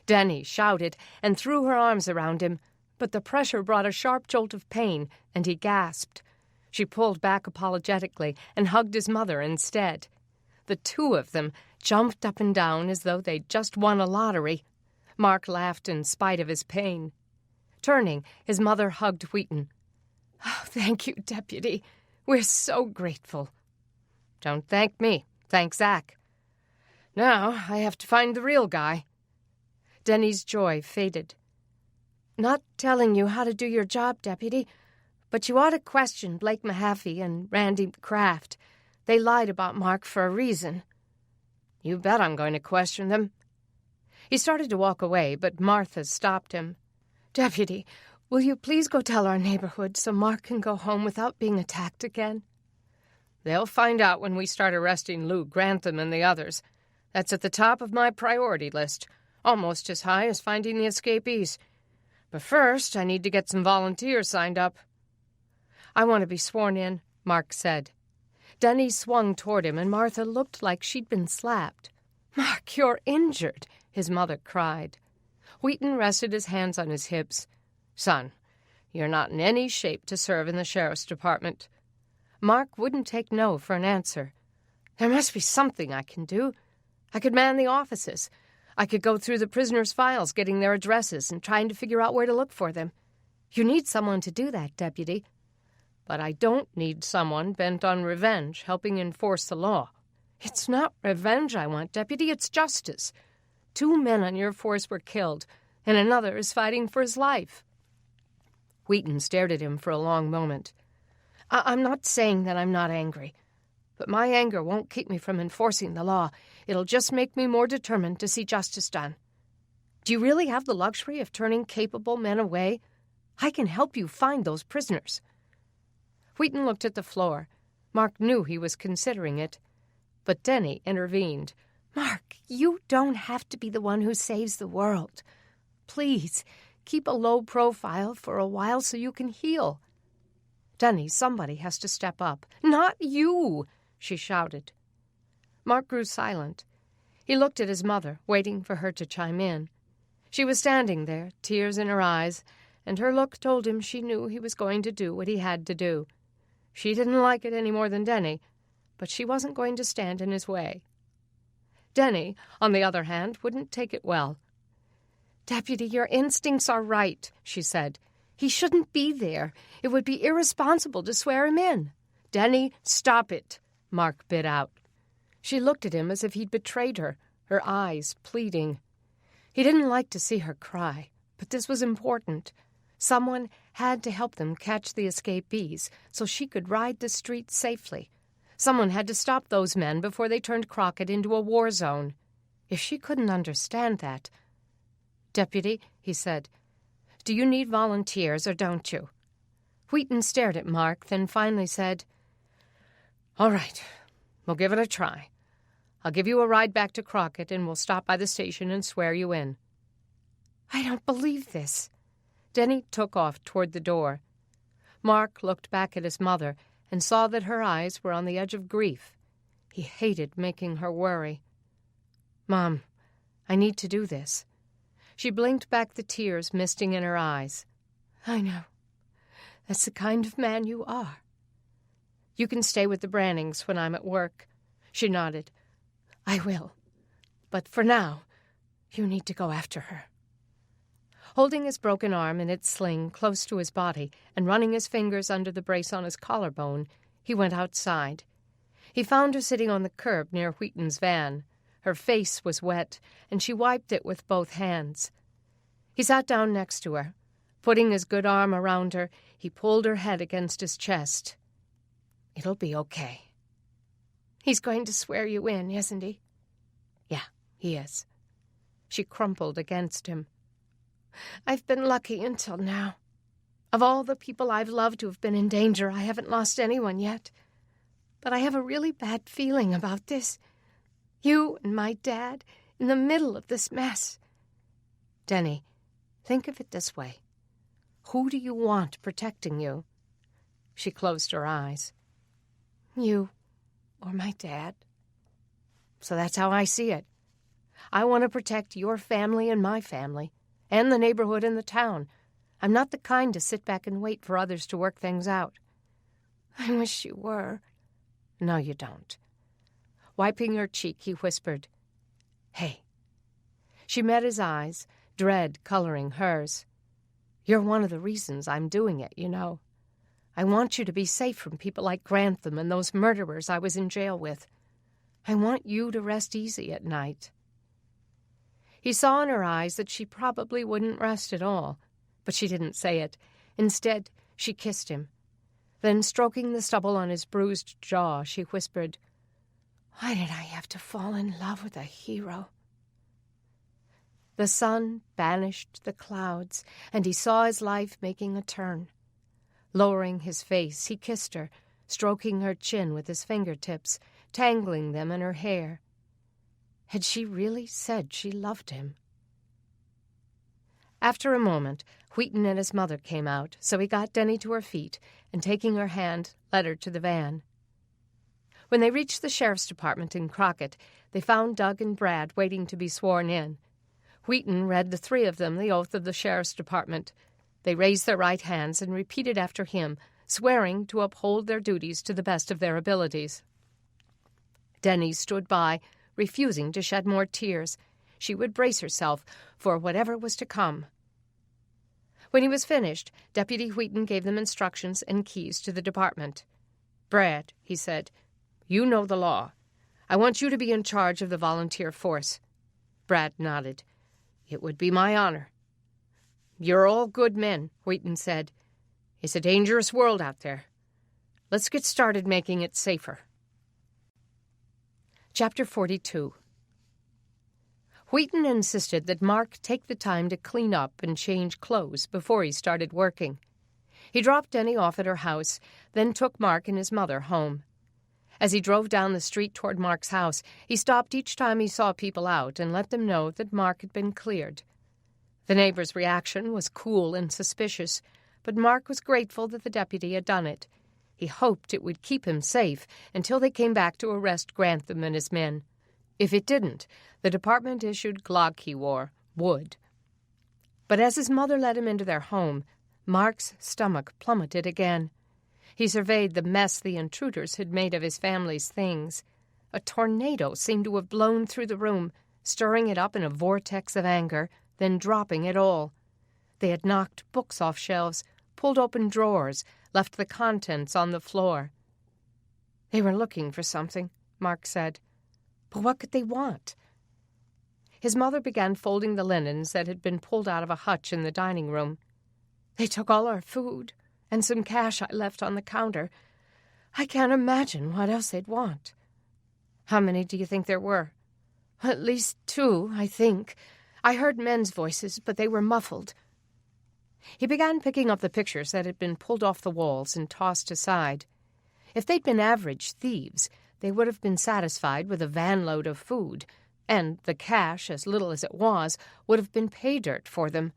Deni shouted and threw her arms around him, but the pressure brought a sharp jolt of pain, and he gasped. She pulled back apologetically and hugged his mother instead. The 2 of them jumped up and down as though they'd just won a lottery. Mark laughed in spite of his pain. Turning, his mother hugged Wheaton. "Oh, thank you, Deputy. We're so grateful." "Don't thank me. Thank Zach. Now I have to find the real guy." Deni's joy faded. "Not telling you how to do your job, Deputy, but you ought to question Blake Mahaffey and Randy Kraft. They lied about Mark for a reason." "You bet I'm going to question them." He started to walk away, but Martha stopped him. "Deputy, will you please go tell our neighborhood so Mark can go home without being attacked again?" "They'll find out when we start arresting Lou Grantham and the others. That's at the top of my priority list, almost as high as finding the escapees. But first, I need to get some volunteers signed up." "I want to be sworn in," Mark said. Deni swung toward him, and Martha looked like she'd been slapped. "Mark, you're injured," his mother cried. Wheaton rested his hands on his hips. "Son, you're not in any shape to serve in the sheriff's department." Mark wouldn't take no for an answer. "There must be something I can do. I could man the offices. I could go through the prisoners' files, getting their addresses and trying to figure out where to look for them. You need someone to do that, Deputy." "But I don't need someone bent on revenge helping enforce the law." "It's not revenge I want, Deputy. It's justice. 2 men on your force were killed, and another is fighting for his life." Wheaton stared at him for a long moment. I'm not saying that I'm not angry, but my anger won't keep me from enforcing the law. It'll just make me more determined to see justice done. Do you really have the luxury of turning capable men away? I can help you find those prisoners." Wheaton looked at the floor. Mark knew he was considering it. But Deni intervened. "Mark, you don't have to be the one who saves the world. Please, keep a low profile for a while so you can heal." "Deni, somebody has to step up." "Not you!" she shouted. Mark grew silent. He looked at his mother, waiting for her to chime in. She was standing there, tears in her eyes, and her look told him she knew he was going to do what he had to do. She didn't like it any more than Deni, but she wasn't going to stand in his way. Deni, on the other hand, wouldn't take it well. "Deputy, your instincts are right," she said. "He shouldn't be there. It would be irresponsible to swear him in." "Deni, stop it," Mark bit out. She looked at him as if he'd betrayed her, her eyes pleading. He didn't like to see her cry, but this was important. Someone had to help them catch the escapees so she could ride the streets safely. Someone had to stop those men before they turned Crockett into a war zone. If she couldn't understand that... "Deputy," he said, "do you need volunteers or don't you?" Wheaton stared at Mark, then finally said, "All right, we'll give it a try. I'll give you a ride back to Crockett and we'll stop by the station and swear you in." "I don't believe this." Deni took off toward the door. Mark looked back at his mother and saw that her eyes were on the edge of grief. He hated making her worry. "Mom, I need to do this." She blinked back the tears misting in her eyes. "I know. That's the kind of man you are." "You can stay with the Brannings when I'm at work." She nodded. "I will. But for now, you need to go after her." Holding his broken arm in its sling close to his body and running his fingers under the brace on his collarbone, he went outside. He found her sitting on the curb near Wheaton's van. Her face was wet, and she wiped it with both hands. He sat down next to her. Putting his good arm around her, he pulled her head against his chest. "It'll be okay." "He's going to swear you in, isn't he?" "Yeah, he is." She crumpled against him. "I've been lucky until now. Of all the people I've loved who have been in danger, I haven't lost anyone yet. But I have a really bad feeling about this. You and my dad in the middle of this mess." "Deni, think of it this way. Who do you want protecting you?" She closed her eyes. "You or my dad." "So that's how I see it. I want to protect your family and my family, and the neighborhood and the town. I'm not the kind to sit back and wait for others to work things out." "I wish you were." "No, you don't." Wiping her cheek, he whispered, "Hey." She met his eyes, dread coloring hers. "You're one of the reasons I'm doing it, you know. I want you to be safe from people like Grantham and those murderers I was in jail with. I want you to rest easy at night." He saw in her eyes that she probably wouldn't rest at all, but she didn't say it. Instead, she kissed him. Then, stroking the stubble on his bruised jaw, she whispered, "Why did I have to fall in love with a hero?" The sun banished the clouds, and he saw his life making a turn. Lowering his face, he kissed her, stroking her chin with his fingertips, tangling them in her hair. Had she really said she loved him? After a moment, Wheaton and his mother came out, so he got Deni to her feet and, taking her hand, led her to the van. When they reached the sheriff's department in Crockett, they found Doug and Brad waiting to be sworn in. Wheaton read the three of them the oath of the sheriff's department. They raised their right hands and repeated after him, swearing to uphold their duties to the best of their abilities. Deni stood by, refusing to shed more tears. She would brace herself for whatever was to come. When he was finished, Deputy Wheaton gave them instructions and keys to the department. "Brad," he said, "you know the law. I want you to be in charge of the volunteer force." Brad nodded. "It would be my honor." "You're all good men," Wheaton said. "It's a dangerous world out there. Let's get started making it safer." Chapter 42. Wheaton insisted that Mark take the time to clean up and change clothes before he started working. He dropped Deni off at her house, then took Mark and his mother home. As he drove down the street toward Mark's house, he stopped each time he saw people out and let them know that Mark had been cleared. The neighbors' reaction was cool and suspicious, but Mark was grateful that the deputy had done it. He hoped it would keep him safe until they came back to arrest Grantham and his men. If it didn't, the department issued Glogkey would. But as his mother led him into their home, Mark's stomach plummeted again. He surveyed the mess the intruders had made of his family's things. A tornado seemed to have blown through the room, stirring it up in a vortex of anger, then dropping it all. They had knocked books off shelves, pulled open drawers, left the contents on the floor. "They were looking for something," Mark said. "But what could they want?" His mother began folding the linens that had been pulled out of a hutch in the dining room. "They took all our food and some cash I left on the counter. I can't imagine what else they'd want." "How many do you think there were?" "At least 2, I think. I heard men's voices, but they were muffled." He began picking up the pictures that had been pulled off the walls and tossed aside. If they'd been average thieves, they would have been satisfied with a vanload of food, and the cash, as little as it was, would have been pay dirt for them.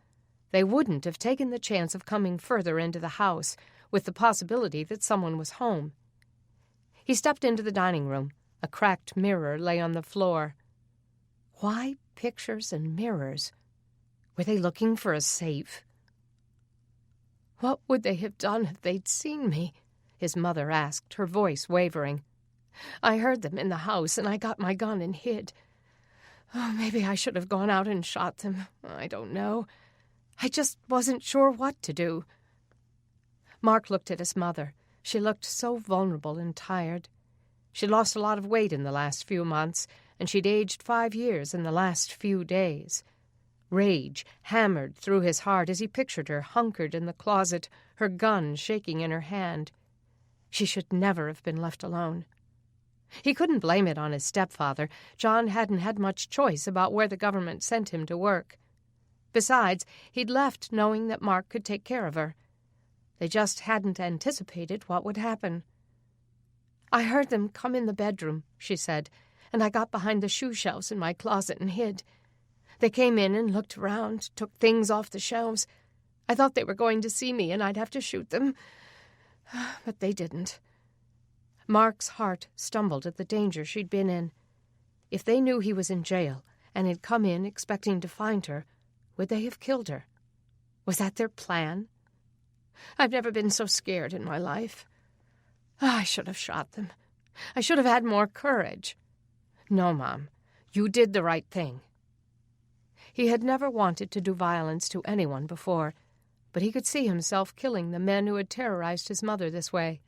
They wouldn't have taken the chance of coming further into the house, with the possibility that someone was home. He stepped into the dining room. A cracked mirror lay on the floor. Why pictures and mirrors? Were they looking for a safe? "What would they have done if they'd seen me?" his mother asked, her voice wavering. "I heard them in the house, and I got my gun and hid. Oh, maybe I should have gone out and shot them. I don't know. I just wasn't sure what to do." Mark looked at his mother. She looked so vulnerable and tired. She'd lost a lot of weight in the last few months, and she'd aged 5 years in the last few days. Rage hammered through his heart as he pictured her hunkered in the closet, her gun shaking in her hand. She should never have been left alone. He couldn't blame it on his stepfather. John hadn't had much choice about where the government sent him to work. Besides, he'd left knowing that Mark could take care of her. They just hadn't anticipated what would happen. "I heard them come in the bedroom," she said, "and I got behind the shoe shelves in my closet and hid. They came in and looked around, took things off the shelves. I thought they were going to see me and I'd have to shoot them. But they didn't." Mark's heart stumbled at the danger she'd been in. If they knew he was in jail and had come in expecting to find her, would they have killed her? Was that their plan? "I've never been so scared in my life. I should have shot them. I should have had more courage." "No, Mom. You did the right thing." He had never wanted to do violence to anyone before, but he could see himself killing the men who had terrorized his mother this way.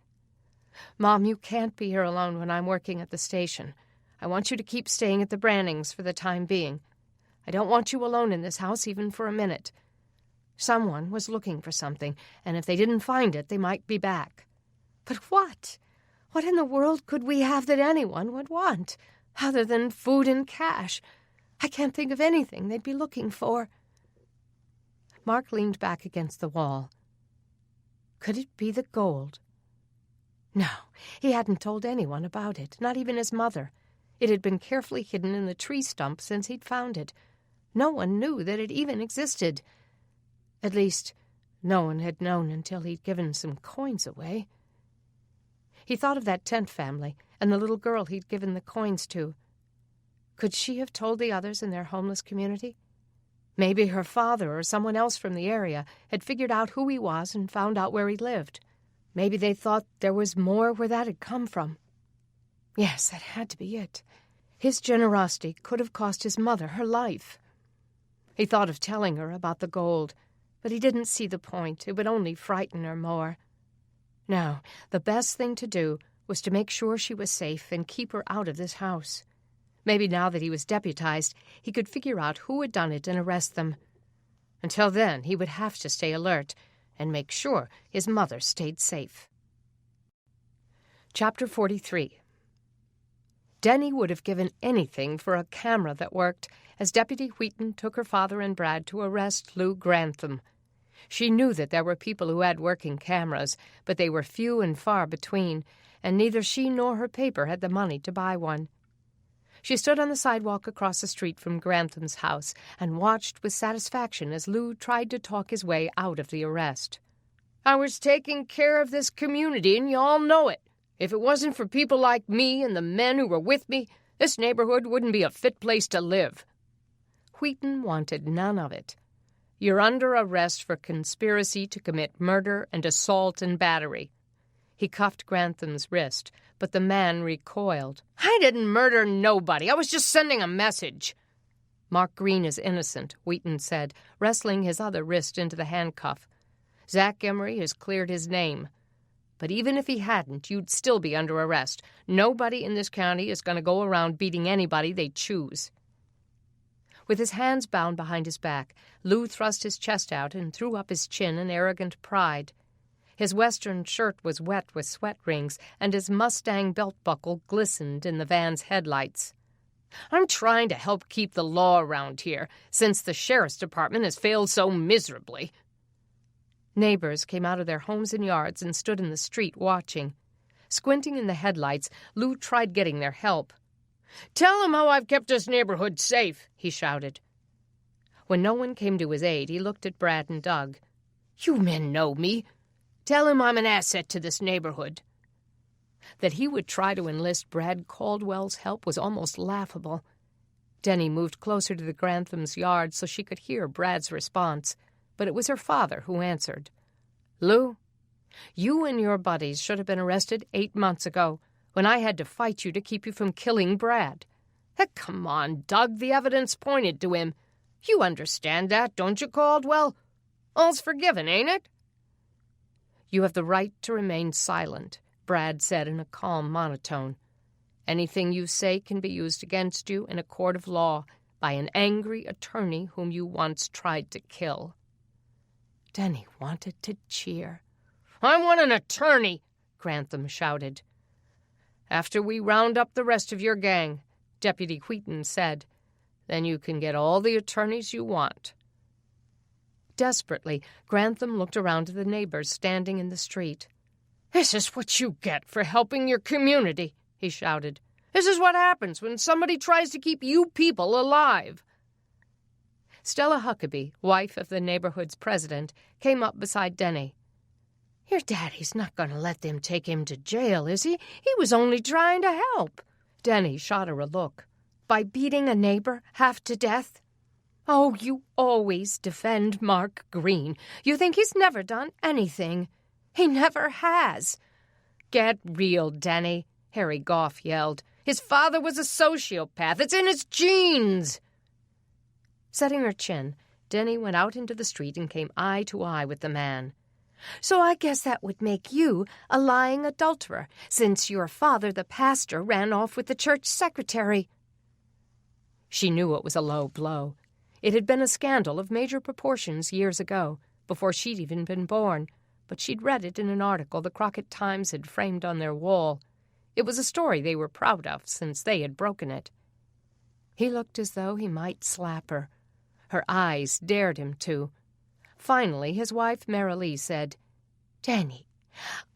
"Mom, you can't be here alone when I'm working at the station. I want you to keep staying at the Brannings for the time being. I don't want you alone in this house even for a minute. Someone was looking for something, and if they didn't find it, they might be back." "But what? What in the world could we have that anyone would want, other than food and cash? I can't think of anything they'd be looking for." Mark leaned back against the wall. Could it be the gold? No, he hadn't told anyone about it, not even his mother. It had been carefully hidden in the tree stump since he'd found it. No one knew that it even existed. At least, no one had known until he'd given some coins away. He thought of that tent family and the little girl he'd given the coins to. Could she have told the others in their homeless community? Maybe her father or someone else from the area had figured out who he was and found out where he lived. Maybe they thought there was more where that had come from. Yes, that had to be it. His generosity could have cost his mother her life. He thought of telling her about the gold, but he didn't see the point. It would only frighten her more. No, the best thing to do was to make sure she was safe and keep her out of this house. Maybe now that he was deputized, he could figure out who had done it and arrest them. Until then, he would have to stay alert and make sure his mother stayed safe. Chapter 43. Deni would have given anything for a camera that worked as Deputy Wheaton took her father and Brad to arrest Lou Grantham. She knew that there were people who had working cameras, but they were few and far between, and neither she nor her paper had the money to buy one. She stood on the sidewalk across the street from Grantham's house and watched with satisfaction as Lou tried to talk his way out of the arrest. "I was taking care of this community, and you all know it. If it wasn't for people like me and the men who were with me, this neighborhood wouldn't be a fit place to live." Wheaton wanted none of it. "You're under arrest for conspiracy to commit murder and assault and battery." He cuffed Grantham's wrist, but the man recoiled. "I didn't murder nobody. I was just sending a message." "Mark Green is innocent," Wheaton said, wrestling his other wrist into the handcuff. "Zach Emery has cleared his name. But even if he hadn't, you'd still be under arrest. Nobody in this county is going to go around beating anybody they choose." With his hands bound behind his back, Lou thrust his chest out and threw up his chin in arrogant pride. His western shirt was wet with sweat rings, and his Mustang belt buckle glistened in the van's headlights. "I'm trying to help keep the law around here, since the sheriff's department has failed so miserably." Neighbors came out of their homes and yards and stood in the street watching. Squinting in the headlights, Lou tried getting their help. "Tell him how I've kept this neighborhood safe," he shouted. When no one came to his aid, he looked at Brad and Doug. "You men know me. Tell him I'm an asset to this neighborhood." That he would try to enlist Brad Caldwell's help was almost laughable. Deni moved closer to the Grantham's yard so she could hear Brad's response, but it was her father who answered. "Lou, you and your buddies should have been arrested 8 months ago, when I had to fight you to keep you from killing Brad." Come on, Doug, the evidence pointed to him. You understand that, don't you, Caldwell? All's forgiven, ain't it? "You have the right to remain silent," Brad said in a calm monotone. "Anything you say can be used against you in a court of law by an angry attorney whom you once tried to kill." Deni wanted to cheer. "I want an attorney," Grantham shouted. "After we round up the rest of your gang," Deputy Wheaton said, "then you can get all the attorneys you want." Desperately, Grantham looked around to the neighbors standing in the street. "This is what you get for helping your community," he shouted. "This is what happens when somebody tries to keep you people alive." Stella Huckabee, wife of the neighborhood's president, came up beside Deni. "Your daddy's not going to let them take him to jail, is he? He was only trying to help." Deni shot her a look. "By beating a neighbor half to death? Oh, you always defend Mark Green. You think he's never done anything. He never has." "Get real, Deni," Harry Goff yelled. "His father was a sociopath. It's in his genes." Setting her chin, Deni went out into the street and came eye to eye with the man. "So I guess that would make you a lying adulterer, since your father, the pastor, ran off with the church secretary." She knew it was a low blow. It had been a scandal of major proportions years ago, before she'd even been born, but she'd read it in an article the Crockett Times had framed on their wall. It was a story they were proud of, since they had broken it. He looked as though he might slap her. Her eyes dared him to. Finally, his wife Marilee said, "Deni,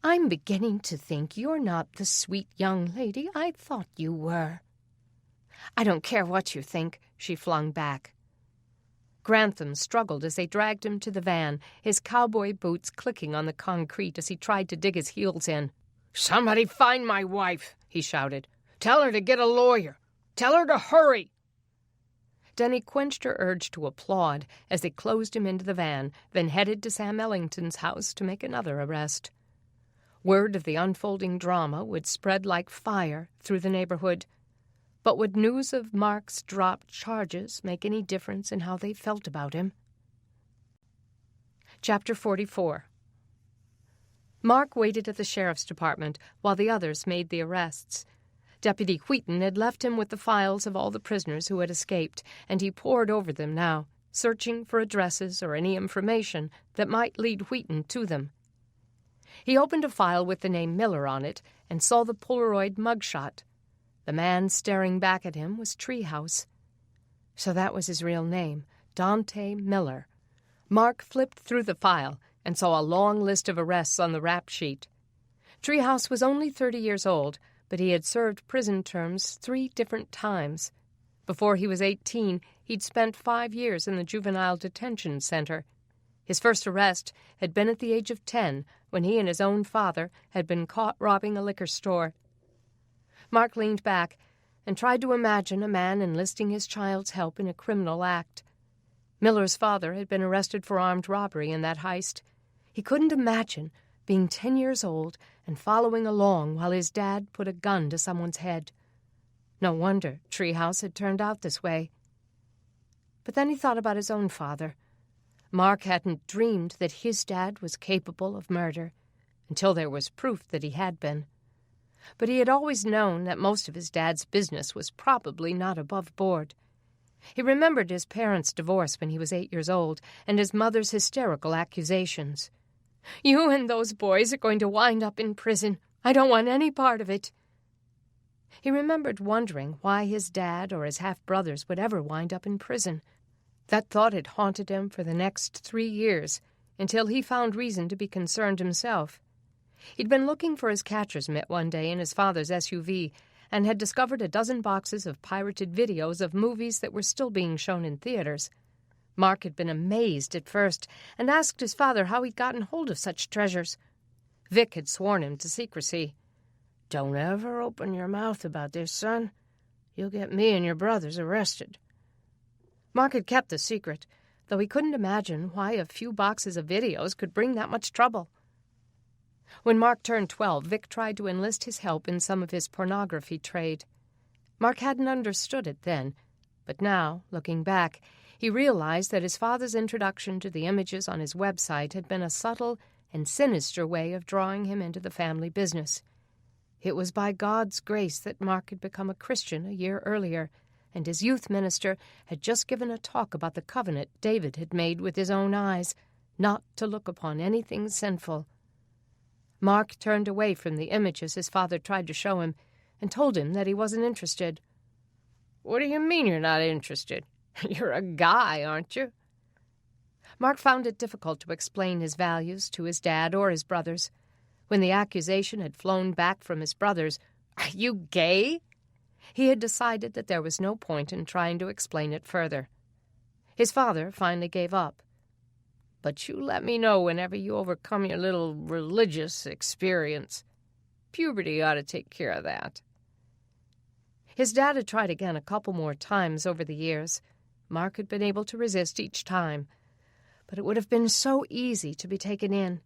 I'm beginning to think you're not the sweet young lady I thought you were." "I don't care what you think," she flung back. Grantham struggled as they dragged him to the van, his cowboy boots clicking on the concrete as he tried to dig his heels in. "Somebody find my wife," he shouted. "Tell her to get a lawyer. Tell her to hurry." Deni quenched her urge to applaud as they closed him into the van, then headed to Sam Ellington's house to make another arrest. Word of the unfolding drama would spread like fire through the neighborhood. But would news of Mark's dropped charges make any difference in how they felt about him? Chapter 44. Mark waited at the sheriff's department while the others made the arrests. Deputy Wheaton had left him with the files of all the prisoners who had escaped, and he pored over them now, searching for addresses or any information that might lead Wheaton to them. He opened a file with the name Miller on it and saw the Polaroid mugshot. The man staring back at him was Treehouse. So that was his real name, Dante Miller. Mark flipped through the file and saw a long list of arrests on the rap sheet. Treehouse was only 30 years old, but he had served prison terms 3 different times. Before he was 18, he'd spent 5 years in the juvenile detention center. His first arrest had been at the age of 10, when he and his own father had been caught robbing a liquor store. Mark leaned back and tried to imagine a man enlisting his child's help in a criminal act. Miller's father had been arrested for armed robbery in that heist. He couldn't imagine being 10 years old and following along while his dad put a gun to someone's head. No wonder Treehouse had turned out this way. But then he thought about his own father. Mark hadn't dreamed that his dad was capable of murder, until there was proof that he had been. But he had always known that most of his dad's business was probably not above board. He remembered his parents' divorce when he was 8 years old, and his mother's hysterical accusations. "You and those boys are going to wind up in prison. I don't want any part of it." He remembered wondering why his dad or his half-brothers would ever wind up in prison. That thought had haunted him for the next 3 years, until he found reason to be concerned himself. He'd been looking for his catcher's mitt one day in his father's SUV and had discovered a dozen boxes of pirated videos of movies that were still being shown in theaters. Mark had been amazed at first and asked his father how he'd gotten hold of such treasures. Vic had sworn him to secrecy. "Don't ever open your mouth about this, son. You'll get me and your brothers arrested." Mark had kept the secret, though he couldn't imagine why a few boxes of videos could bring that much trouble. When Mark turned 12, Vic tried to enlist his help in some of his pornography trade. Mark hadn't understood it then, but now, looking back, he realized that his father's introduction to the images on his website had been a subtle and sinister way of drawing him into the family business. It was by God's grace that Mark had become a Christian a year earlier, and his youth minister had just given a talk about the covenant David had made with his own eyes, not to look upon anything sinful. Mark turned away from the images his father tried to show him and told him that he wasn't interested. "What do you mean you're not interested? You're a guy, aren't you?" Mark found it difficult to explain his values to his dad or his brothers. When the accusation had flown back from his brothers, "Are you gay?" he had decided that there was no point in trying to explain it further. His father finally gave up. "But you let me know whenever you overcome your little religious experience. Puberty ought to take care of that." His dad had tried again a couple more times over the years. Mark had been able to resist each time, but it would have been so easy to be taken in.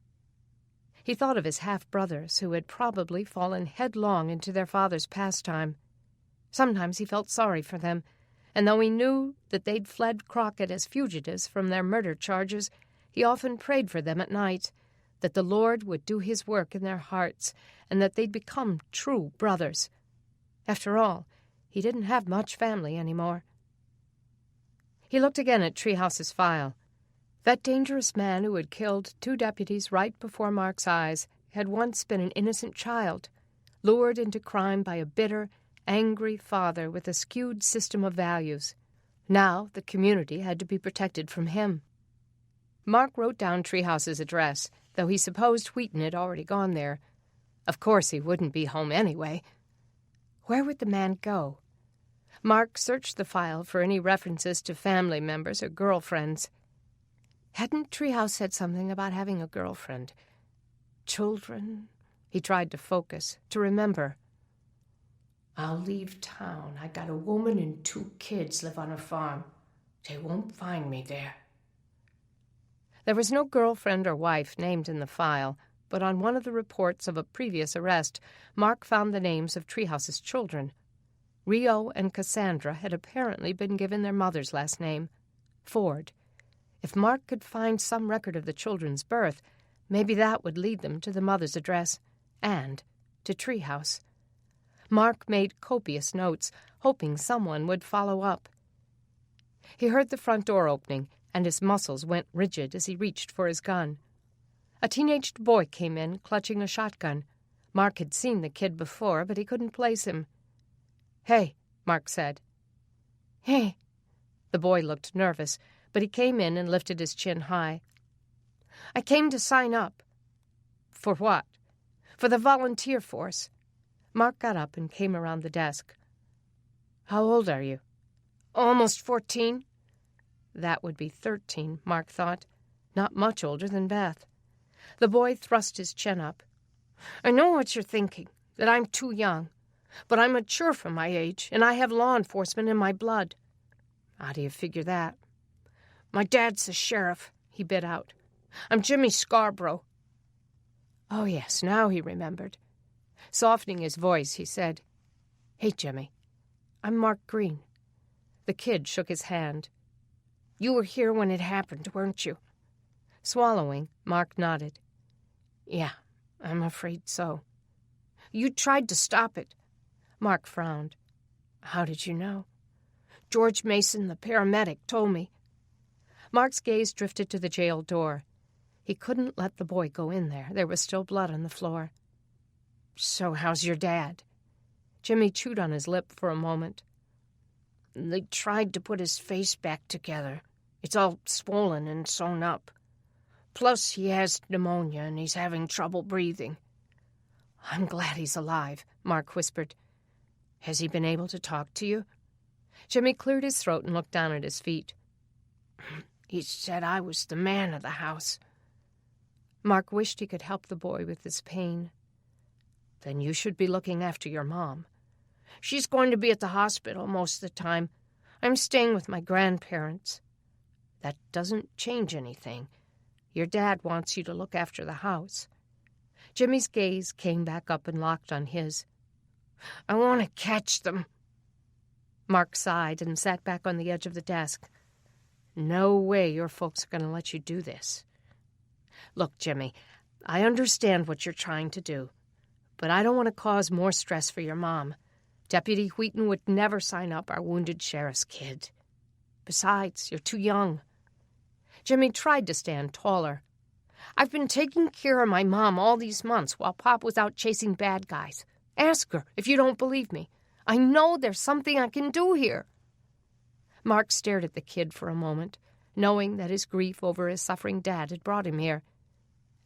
He thought of his half-brothers, who had probably fallen headlong into their father's pastime. Sometimes he felt sorry for them, and though he knew that they'd fled Crockett as fugitives from their murder charges, he often prayed for them at night, that the Lord would do his work in their hearts, and that they'd become true brothers. After all, he didn't have much family anymore. He looked again at Treehouse's file. That dangerous man who had killed 2 deputies right before Mark's eyes had once been an innocent child, lured into crime by a bitter, angry father with a skewed system of values. Now the community had to be protected from him. Mark wrote down Treehouse's address, though he supposed Wheaton had already gone there. Of course he wouldn't be home anyway. Where would the man go? Mark searched the file for any references to family members or girlfriends. Hadn't Treehouse said something about having a girlfriend? Children? He tried to focus, to remember. I'll leave town. I got a woman and 2 kids live on a farm. They won't find me there. There was no girlfriend or wife named in the file, but on one of the reports of a previous arrest, Mark found the names of Treehouse's children. Rio and Cassandra had apparently been given their mother's last name, Ford. If Mark could find some record of the children's birth, maybe that would lead them to the mother's address and to Treehouse. Mark made copious notes, hoping someone would follow up. He heard the front door opening, and his muscles went rigid as he reached for his gun. A teenage boy came in, clutching a shotgun. Mark had seen the kid before, but he couldn't place him. "Hey," Mark said. "Hey." The boy looked nervous, but he came in and lifted his chin high. "I came to sign up." "For what?" "For the volunteer force." Mark got up and came around the desk. "How old are you?" "Almost 14. That would be 13, Mark thought. Not much older than Beth. The boy thrust his chin up. "I know what you're thinking, that I'm too young. But I'm mature for my age, and I have law enforcement in my blood." "How do you figure that?" "My dad's a sheriff," he bit out. "I'm Jimmy Scarborough." Oh, yes, now he remembered. Softening his voice, he said, "Hey, Jimmy, I'm Mark Green." The kid shook his hand. "You were here when it happened, weren't you?" Swallowing, Mark nodded. "Yeah, I'm afraid so." "You tried to stop it." Mark frowned. "How did you know?" "George Mason, the paramedic, told me." Mark's gaze drifted to the jail door. He couldn't let the boy go in there. There was still blood on the floor. "So how's your dad?" Jimmy chewed on his lip for a moment. "They tried to put his face back together. It's all swollen and sewn up. Plus, he has pneumonia and he's having trouble breathing." "I'm glad he's alive," Mark whispered. "Has he been able to talk to you?" Jimmy cleared his throat and looked down at his feet. "He said I was the man of the house." Mark wished he could help the boy with his pain. "Then you should be looking after your mom." "She's going to be at the hospital most of the time. I'm staying with my grandparents." "That doesn't change anything. Your dad wants you to look after the house." Jimmy's gaze came back up and locked on his. "I want to catch them." Mark sighed and sat back on the edge of the desk. "No way your folks are going to let you do this." "Look, Jimmy, I understand what you're trying to do, but I don't want to cause more stress for your mom. Deputy Wheaton would never sign up our wounded sheriff's kid. Besides, you're too young." Jimmy tried to stand taller. "I've been taking care of my mom all these months while Pop was out chasing bad guys. Ask her if you don't believe me. I know there's something I can do here." Mark stared at the kid for a moment, knowing that his grief over his suffering dad had brought him here.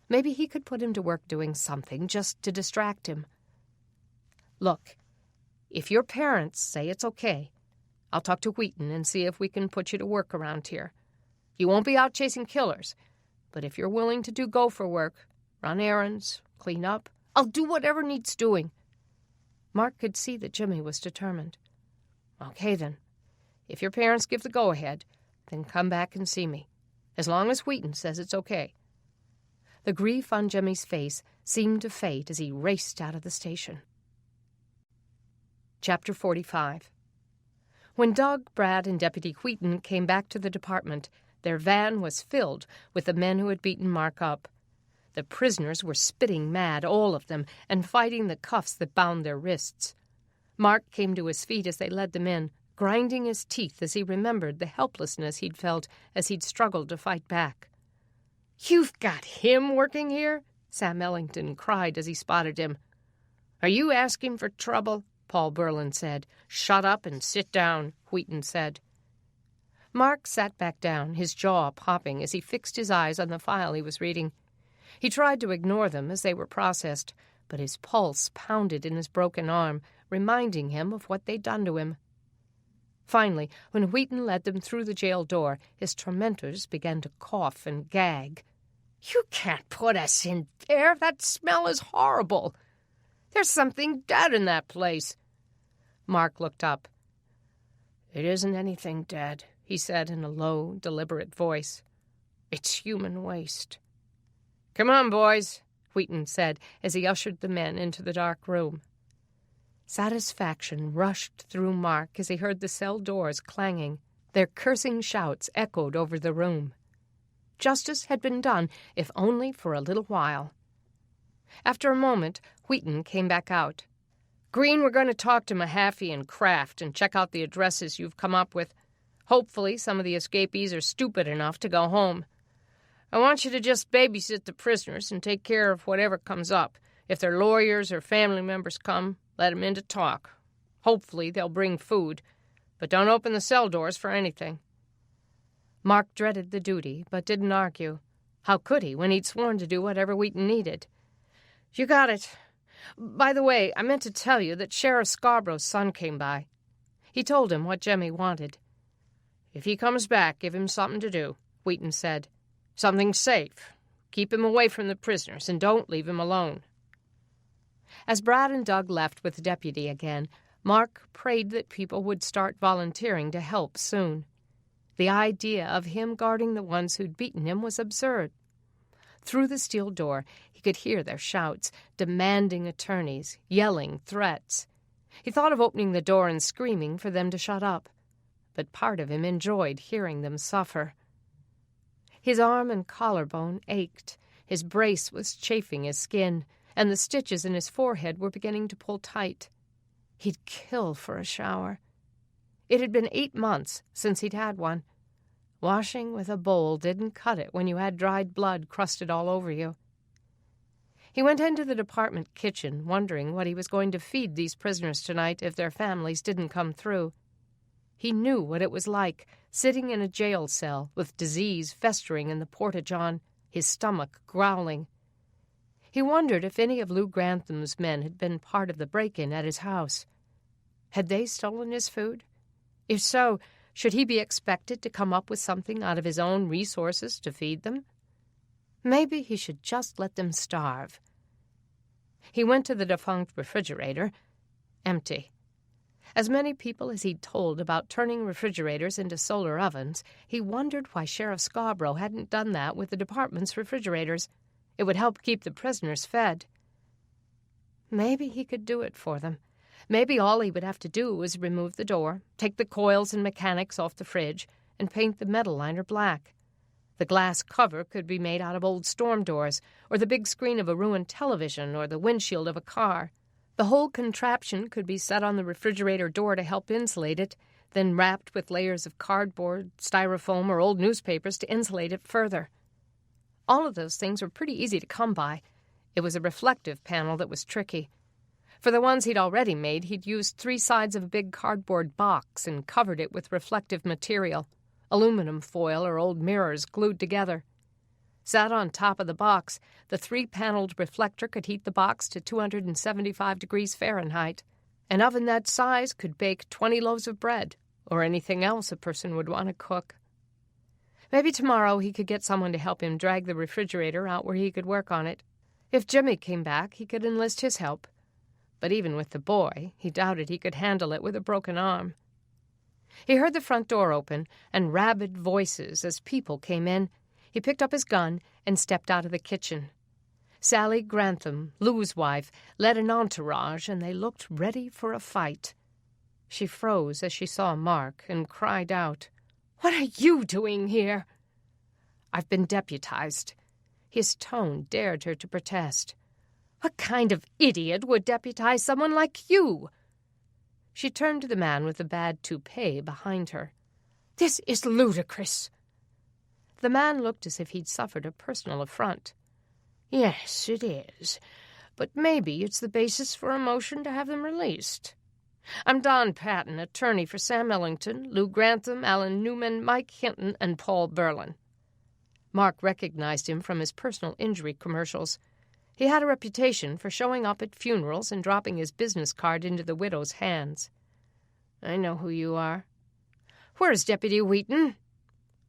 Maybe he could put him to work doing something just to distract him. "Look, if your parents say it's okay, I'll talk to Wheaton and see if we can put you to work around here. You won't be out chasing killers, but if you're willing to do gopher work, run errands, clean up, I'll do whatever needs doing." Mark could see that Jimmy was determined. "Okay, then. If your parents give the go-ahead, then come back and see me, as long as Wheaton says it's okay." The grief on Jimmy's face seemed to fade as he raced out of the station. Chapter 45. When Doug, Brad, and Deputy Wheaton came back to the department, their van was filled with the men who had beaten Mark up. The prisoners were spitting mad, all of them, and fighting the cuffs that bound their wrists. Mark came to his feet as they led them in, grinding his teeth as he remembered the helplessness he'd felt as he'd struggled to fight back. "You've got him working here?" Sam Ellington cried as he spotted him. "Are you asking for trouble?" Paul Berlin said. "Shut up and sit down," Wheaton said. Mark sat back down, his jaw popping as he fixed his eyes on the file he was reading. He tried to ignore them as they were processed, but his pulse pounded in his broken arm, reminding him of what they'd done to him. Finally, when Wheaton led them through the jail door, his tormentors began to cough and gag. You can't put us in there. That smell is horrible. There's something dead in that place. Mark looked up. It isn't anything dead, he said in a low, deliberate voice. It's human waste. Come on, boys, Wheaton said as he ushered the men into the dark room. Satisfaction rushed through Mark as he heard the cell doors clanging. Their cursing shouts echoed over the room. Justice had been done, if only for a little while. After a moment, Wheaton came back out. Green, we're going to talk to Mahaffey and Kraft and check out the addresses you've come up with. Hopefully some of the escapees are stupid enough to go home. I want you to just babysit the prisoners and take care of whatever comes up. If their lawyers or family members come, let them in to talk. Hopefully they'll bring food, but don't open the cell doors for anything. Mark dreaded the duty, but didn't argue. How could he when he'd sworn to do whatever Wheaton needed? You got it. By the way, I meant to tell you that Sheriff Scarborough's son came by. He told him what Jemmy wanted. If he comes back, give him something to do, Wheaton said. Something safe. Keep him away from the prisoners, and don't leave him alone. As Brad and Doug left with the deputy again, Mark prayed that people would start volunteering to help soon. The idea of him guarding the ones who'd beaten him was absurd. Through the steel door, he could hear their shouts, demanding attorneys, yelling threats. He thought of opening the door and screaming for them to shut up, but part of him enjoyed hearing them suffer. His arm and collarbone ached, his brace was chafing his skin, and the stitches in his forehead were beginning to pull tight. He'd kill for a shower. It had been 8 months since he'd had one. Washing with a bowl didn't cut it when you had dried blood crusted all over you. He went into the department kitchen, wondering what he was going to feed these prisoners tonight if their families didn't come through. He knew what it was like, sitting in a jail cell with disease festering in the porta-john, his stomach growling. He wondered if any of Lou Grantham's men had been part of the break-in at his house. Had they stolen his food? If so, should he be expected to come up with something out of his own resources to feed them? Maybe he should just let them starve. He went to the defunct refrigerator. Empty. As many people as he'd told about turning refrigerators into solar ovens, he wondered why Sheriff Scarborough hadn't done that with the department's refrigerators. It would help keep the prisoners fed. Maybe he could do it for them. Maybe all he would have to do was remove the door, take the coils and mechanics off the fridge, and paint the metal liner black. The glass cover could be made out of old storm doors, or the big screen of a ruined television, or the windshield of a car. The whole contraption could be set on the refrigerator door to help insulate it, then wrapped with layers of cardboard, styrofoam, or old newspapers to insulate it further. All of those things were pretty easy to come by. It was a reflective panel that was tricky. For the ones he'd already made, he'd used 3 sides of a big cardboard box and covered it with reflective material, aluminum foil or old mirrors glued together. Sat on top of the box, the 3-paneled reflector could heat the box to 275 degrees Fahrenheit. An oven that size could bake 20 loaves of bread, or anything else a person would want to cook. Maybe tomorrow he could get someone to help him drag the refrigerator out where he could work on it. If Jimmy came back, he could enlist his help. But even with the boy, he doubted he could handle it with a broken arm. He heard the front door open and rabid voices as people came in. He picked up his gun and stepped out of the kitchen. Sally Grantham, Lou's wife, led an entourage, and they looked ready for a fight. She froze as she saw Mark and cried out, "What are you doing here?" "I've been deputized." His tone dared her to protest. "What kind of idiot would deputize someone like you?" She turned to the man with the bad toupee behind her. "This is ludicrous." The man looked as if he'd suffered a personal affront. "Yes, it is. But maybe it's the basis for a motion to have them released. I'm Don Patton, attorney for Sam Ellington, Lou Grantham, Alan Newman, Mike Hinton, and Paul Berlin." Mark recognized him from his personal injury commercials. He had a reputation for showing up at funerals and dropping his business card into the widow's hands. "I know who you are." "Where's Deputy Wheaton?"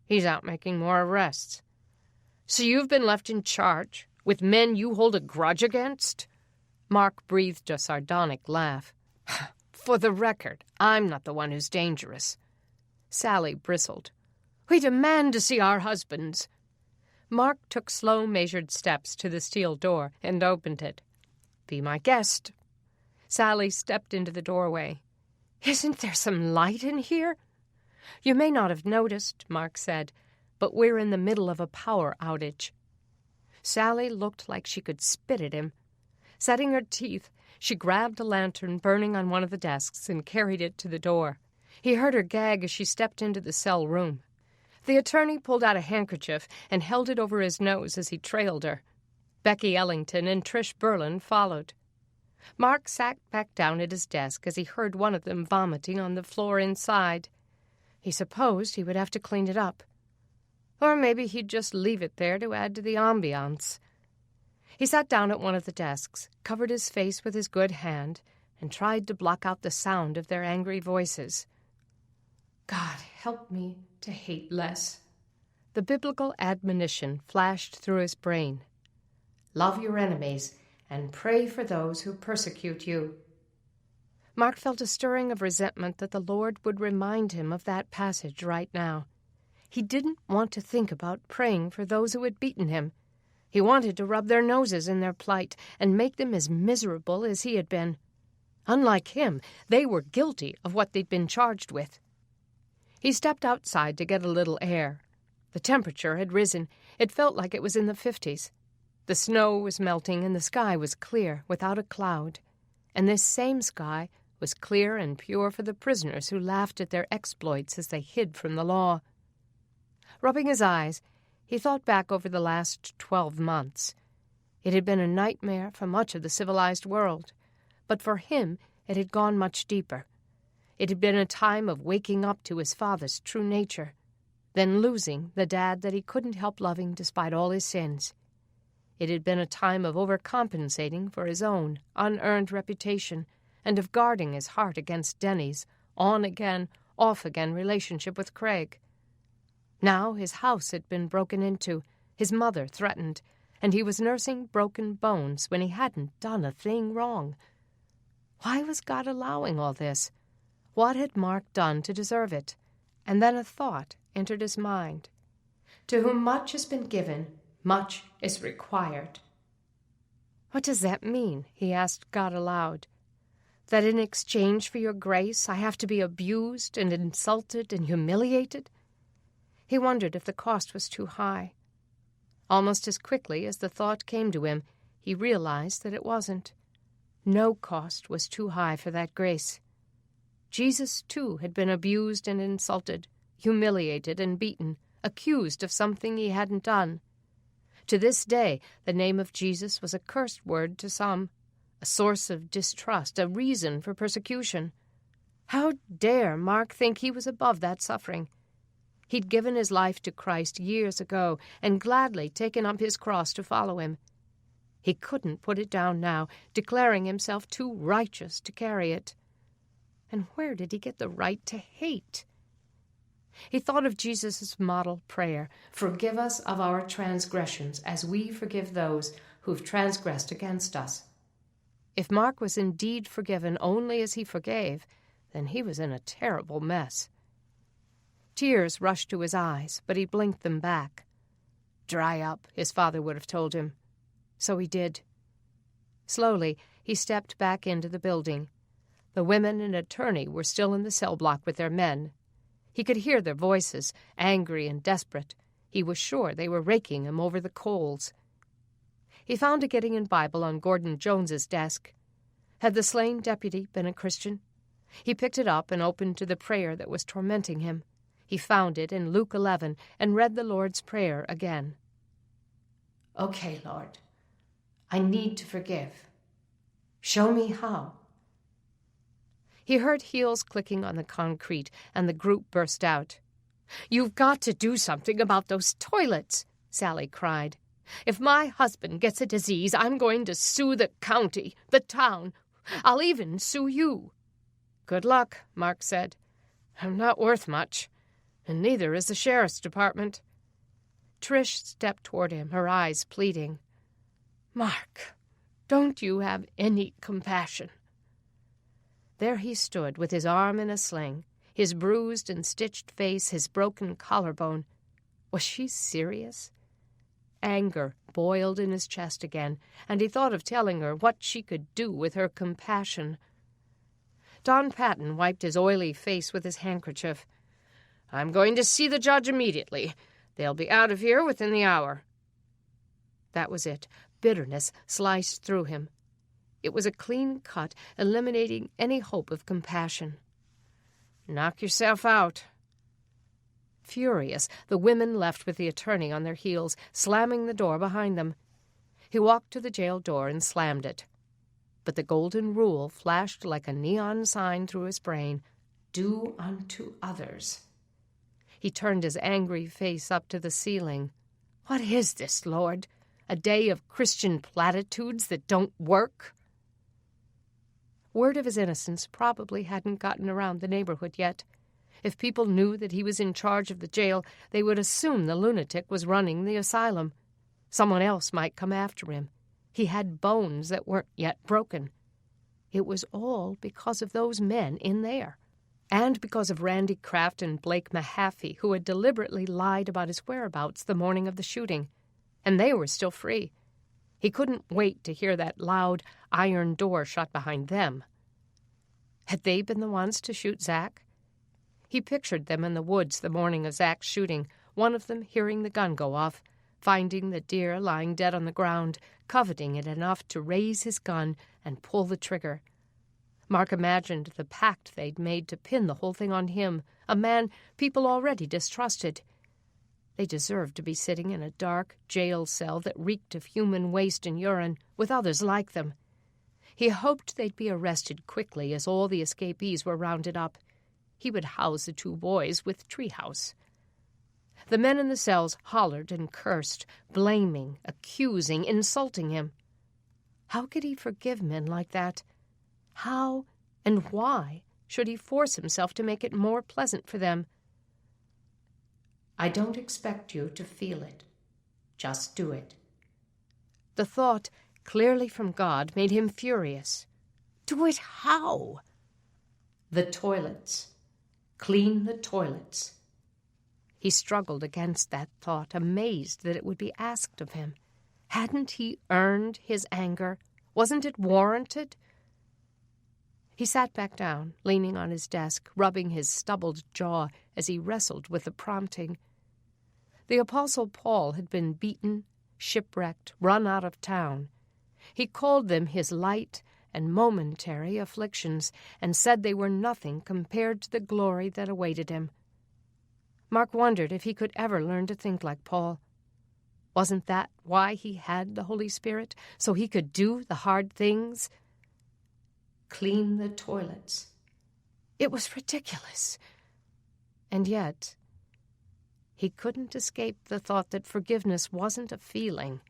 "He's out making more arrests." So you've been left in charge, with men you hold a grudge against?" Mark breathed a sardonic laugh. "For the record, I'm not the one who's dangerous." Sally bristled. "We demand to see our husbands." Mark took slow, measured steps to the steel door and opened it. "Be my guest." Sally stepped into the doorway. "Isn't there some light in here?" "You may not have noticed," Mark said, "but we're in the middle of a power outage." Sally looked like she could spit at him. Setting her teeth, she grabbed a lantern burning on one of the desks and carried it to the door. He heard her gag as she stepped into the cell room. The attorney pulled out a handkerchief and held it over his nose as he trailed her. Becky Ellington and Trish Berlin followed. Mark sat back down at his desk as he heard one of them vomiting on the floor inside. He supposed he would have to clean it up. Or maybe he'd just leave it there to add to the ambiance. He sat down at one of the desks, covered his face with his good hand, and tried to block out the sound of their angry voices. God, help me to hate less. The biblical admonition flashed through his brain. Love your enemies and pray for those who persecute you. Mark felt a stirring of resentment that the Lord would remind him of that passage right now. He didn't want to think about praying for those who had beaten him. He wanted to rub their noses in their plight and make them as miserable as he had been. Unlike him, they were guilty of what they'd been charged with. He stepped outside to get a little air. The temperature had risen. It felt like it was in the 50s. The snow was melting and the sky was clear, without a cloud. And this same sky was clear and pure for the prisoners who laughed at their exploits as they hid from the law. Rubbing his eyes, he thought back over the last 12 months. It had been a nightmare for much of the civilized world, but for him it had gone much deeper. It had been a time of waking up to his father's true nature, then losing the dad that he couldn't help loving despite all his sins. It had been a time of overcompensating for his own unearned reputation and of guarding his heart against Deni's on-again, off-again relationship with Craig. Now his house had been broken into, his mother threatened, and he was nursing broken bones when he hadn't done a thing wrong. Why was God allowing all this? What had Mark done to deserve it? And then a thought entered his mind. To whom much has been given, much is required. What does that mean? He asked God aloud. That in exchange for your grace I have to be abused and insulted and humiliated? He wondered if the cost was too high. Almost as quickly as the thought came to him, he realized that it wasn't. No cost was too high for that grace. Jesus, too, had been abused and insulted, humiliated and beaten, accused of something he hadn't done. To this day, the name of Jesus was a cursed word to some, a source of distrust, a reason for persecution. How dare Mark think he was above that suffering? He'd given his life to Christ years ago and gladly taken up his cross to follow him. He couldn't put it down now, declaring himself too righteous to carry it. And where did he get the right to hate? He thought of Jesus' model prayer, Forgive us of our transgressions, as we forgive those who've transgressed against us. If Mark was indeed forgiven only as he forgave, then he was in a terrible mess. Tears rushed to his eyes, but he blinked them back. Dry up, his father would have told him. So he did. Slowly, he stepped back into the building. The women and attorney were still in the cell block with their men. He could hear their voices, angry and desperate. He was sure they were raking him over the coals. He found a Gideon Bible on Gordon Jones's desk. Had the slain deputy been a Christian? He picked it up and opened to the prayer that was tormenting him. He found it in Luke 11 and read the Lord's Prayer again. Okay, Lord, I need to forgive. Show me how. He heard heels clicking on the concrete, and the group burst out. You've got to do something about those toilets, Sally cried. If my husband gets a disease, I'm going to sue the county, the town. I'll even sue you. Good luck, Mark said. I'm not worth much, and neither is the sheriff's department. Trish stepped toward him, her eyes pleading. "Mark, don't you have any compassion?" There he stood, with his arm in a sling, his bruised and stitched face, his broken collarbone. Was she serious? Anger boiled in his chest again, and he thought of telling her what she could do with her compassion. Don Patton wiped his oily face with his handkerchief. "I'm going to see the judge immediately. They'll be out of here within the hour." That was it. Bitterness sliced through him. It was a clean cut, eliminating any hope of compassion. "Knock yourself out." Furious, the women left with the attorney on their heels, slamming the door behind them. He walked to the jail door and slammed it. But the golden rule flashed like a neon sign through his brain. Do unto others. He turned his angry face up to the ceiling. What is this, Lord? A day of Christian platitudes that don't work? Word of his innocence probably hadn't gotten around the neighborhood yet. If people knew that he was in charge of the jail, they would assume the lunatic was running the asylum. Someone else might come after him. He had bones that weren't yet broken. It was all because of those men in there. And because of Randy Kraft and Blake Mahaffey, who had deliberately lied about his whereabouts the morning of the shooting. And they were still free. He couldn't wait to hear that loud iron door shut behind them. Had they been the ones to shoot Zach? He pictured them in the woods the morning of Zach's shooting, one of them hearing the gun go off, finding the deer lying dead on the ground, coveting it enough to raise his gun and pull the trigger. Mark imagined the pact they'd made to pin the whole thing on him, a man people already distrusted. They deserved to be sitting in a dark jail cell that reeked of human waste and urine, with others like them. He hoped they'd be arrested quickly as all the escapees were rounded up. He would house the two boys with Treehouse. The men in the cells hollered and cursed, blaming, accusing, insulting him. How could he forgive men like that? How and why should he force himself to make it more pleasant for them? I don't expect you to feel it. Just do it. The thought, clearly from God, made him furious. Do it how? The toilets. Clean the toilets. He struggled against that thought, amazed that it would be asked of him. Hadn't he earned his anger? Wasn't it warranted? He sat back down, leaning on his desk, rubbing his stubbled jaw as he wrestled with the prompting. The Apostle Paul had been beaten, shipwrecked, run out of town. He called them his light and momentary afflictions, and said they were nothing compared to the glory that awaited him. Mark wondered if he could ever learn to think like Paul. Wasn't that why he had the Holy Spirit, so he could do the hard things? Clean the toilets. It was ridiculous. And yet, he couldn't escape the thought that forgiveness wasn't a feeling.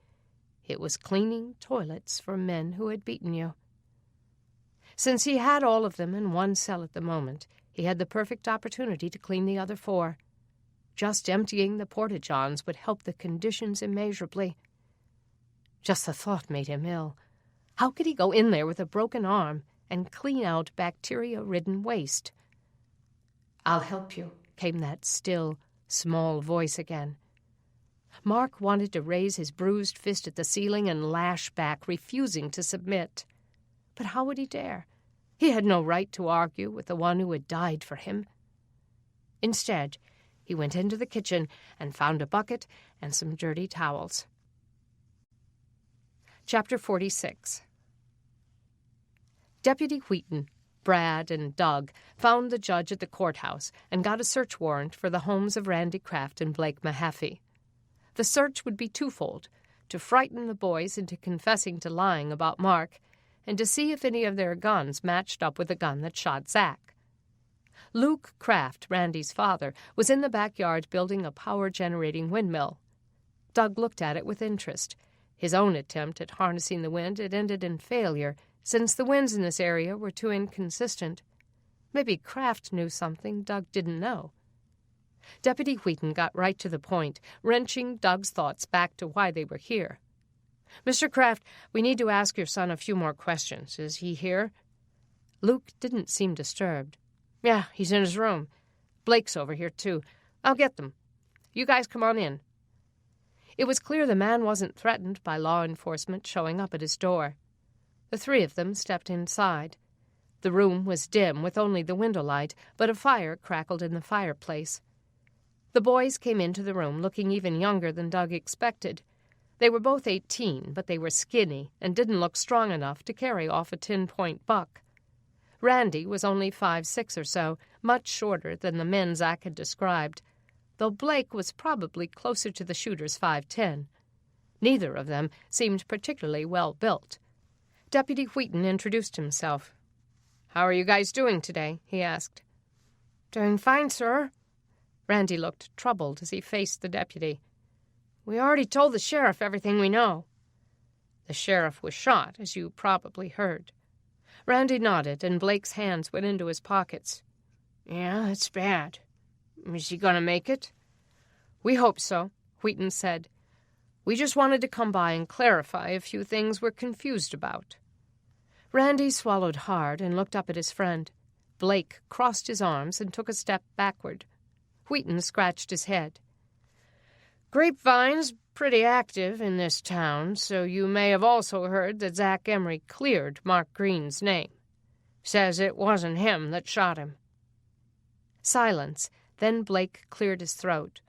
It was cleaning toilets for men who had beaten you. Since he had all of them in one cell at the moment, he had the perfect opportunity to clean the other 4. Just emptying the porta-johns would help the conditions immeasurably. Just the thought made him ill. How could he go in there with a broken arm and clean out bacteria-ridden waste? I'll help you, came that still, small voice again. Mark wanted to raise his bruised fist at the ceiling and lash back, refusing to submit. But how would he dare? He had no right to argue with the one who had died for him. Instead, he went into the kitchen and found a bucket and some dirty towels. Chapter 46. Deputy Wheaton, Brad, and Doug found the judge at the courthouse and got a search warrant for the homes of Randy Kraft and Blake Mahaffey. The search would be twofold: to frighten the boys into confessing to lying about Mark, and to see if any of their guns matched up with the gun that shot Zach. Luke Kraft, Randy's father, was in the backyard building a power-generating windmill. Doug looked at it with interest. His own attempt at harnessing the wind had ended in failure, since the winds in this area were too inconsistent. Maybe Kraft knew something Doug didn't know. Deputy Wheaton got right to the point, wrenching Doug's thoughts back to why they were here. "Mr. Kraft, we need to ask your son a few more questions. Is he here?" Luke didn't seem disturbed. "Yeah, he's in his room. Blake's over here, too. I'll get them. You guys come on in." It was clear the man wasn't threatened by law enforcement showing up at his door. The three of them stepped inside. The room was dim, with only the window light, but a fire crackled in the fireplace. The boys came into the room looking even younger than Doug expected. They were both 18, but they were skinny and didn't look strong enough to carry off a 10-point buck. Randy was only 5'6" or so, much shorter than the men Zach had described, though Blake was probably closer to the shooter's 5'10". Neither of them seemed particularly well built. Deputy Wheaton introduced himself. "How are you guys doing today?" he asked. "Doing fine, sir." Randy looked troubled as he faced the deputy. "We already told the sheriff everything we know." "The sheriff was shot, as you probably heard." Randy nodded, and Blake's hands went into his pockets. "Yeah, it's bad. Is he going to make it?" "We hope so," Wheaton said. "We just wanted to come by and clarify a few things we're confused about." Randy swallowed hard and looked up at his friend. Blake crossed his arms and took a step backward. Wheaton scratched his head. "Grapevine's pretty active in this town, so you may have also heard that Zach Emery cleared Mark Green's name. Says it wasn't him that shot him." Silence. Then Blake cleared his throat.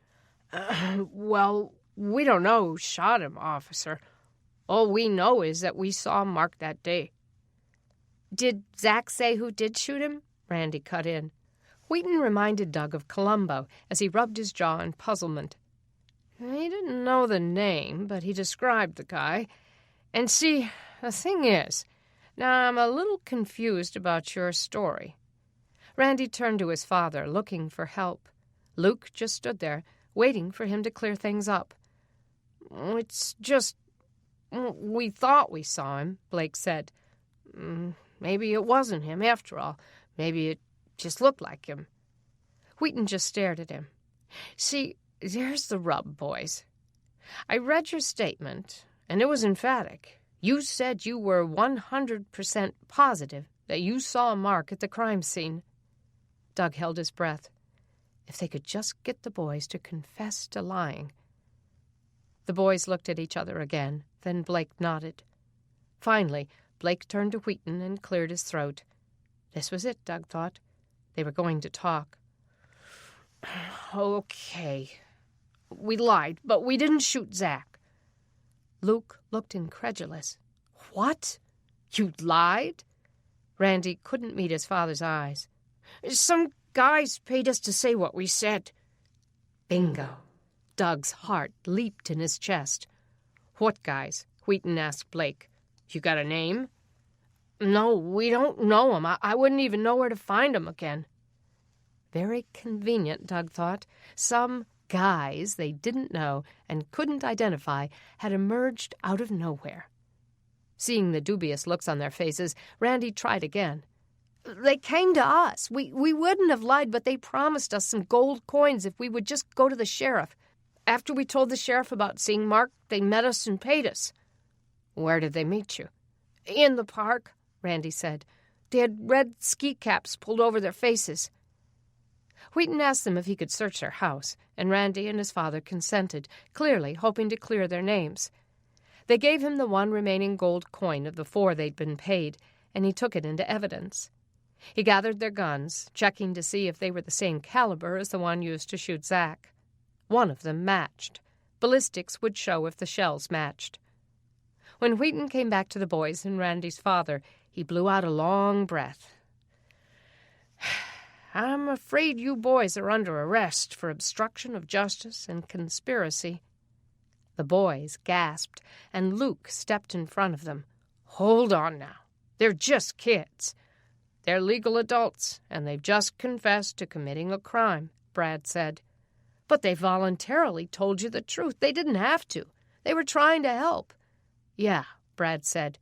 Well, we don't know who shot him, officer. All we know is that we saw Mark that day." "Did Zach say who did shoot him?" Randy cut in. Wheaton reminded Doug of Columbo as he rubbed his jaw in puzzlement. "He didn't know the name, but he described the guy. And see, the thing is, now I'm a little confused about your story." Randy turned to his father, looking for help. Luke just stood there, waiting for him to clear things up. "It's just, we thought we saw him," Blake said. "Maybe it wasn't him after all. Maybe it just looked like him." Wheaton just stared at him. "See, there's the rub, boys. I read your statement, and it was emphatic. You said you were 100% positive that you saw Mark at the crime scene." Doug held his breath. If they could just get the boys to confess to lying. The boys looked at each other again, then Blake nodded. Finally, Blake turned to Wheaton and cleared his throat. This was it, Doug thought. They were going to talk. "Okay. We lied, but we didn't shoot Zach." Luke looked incredulous. "What? You lied?" Randy couldn't meet his father's eyes. "Some guys paid us to say what we said." Bingo. Doug's heart leaped in his chest. "What guys?" Wheaton asked Blake. "You got a name?" "No, we don't know 'em. I wouldn't even know where to find 'em again." Very convenient, Doug thought. Some guys they didn't know and couldn't identify had emerged out of nowhere. Seeing the dubious looks on their faces, Randy tried again. "They came to us. We wouldn't have lied, but they promised us some gold coins if we would just go to the sheriff. After we told the sheriff about seeing Mark, they met us and paid us." "Where did they meet you?" "In the park," Randy said. "They had red ski caps pulled over their faces." Wheaton asked them if he could search their house, and Randy and his father consented, clearly hoping to clear their names. They gave him the one remaining gold coin of the 4 they'd been paid, and he took it into evidence. He gathered their guns, checking to see if they were the same caliber as the one used to shoot Zach. One of them matched. Ballistics would show if the shells matched. When Wheaton came back to the boys and Randy's father, he blew out a long breath. "I'm afraid you boys are under arrest for obstruction of justice and conspiracy." The boys gasped, and Luke stepped in front of them. "Hold on now. They're just kids. They're legal adults, and they've just confessed to committing a crime," Brad said. "But they voluntarily told you the truth. They didn't have to. They were trying to help." "Yeah," Brad said.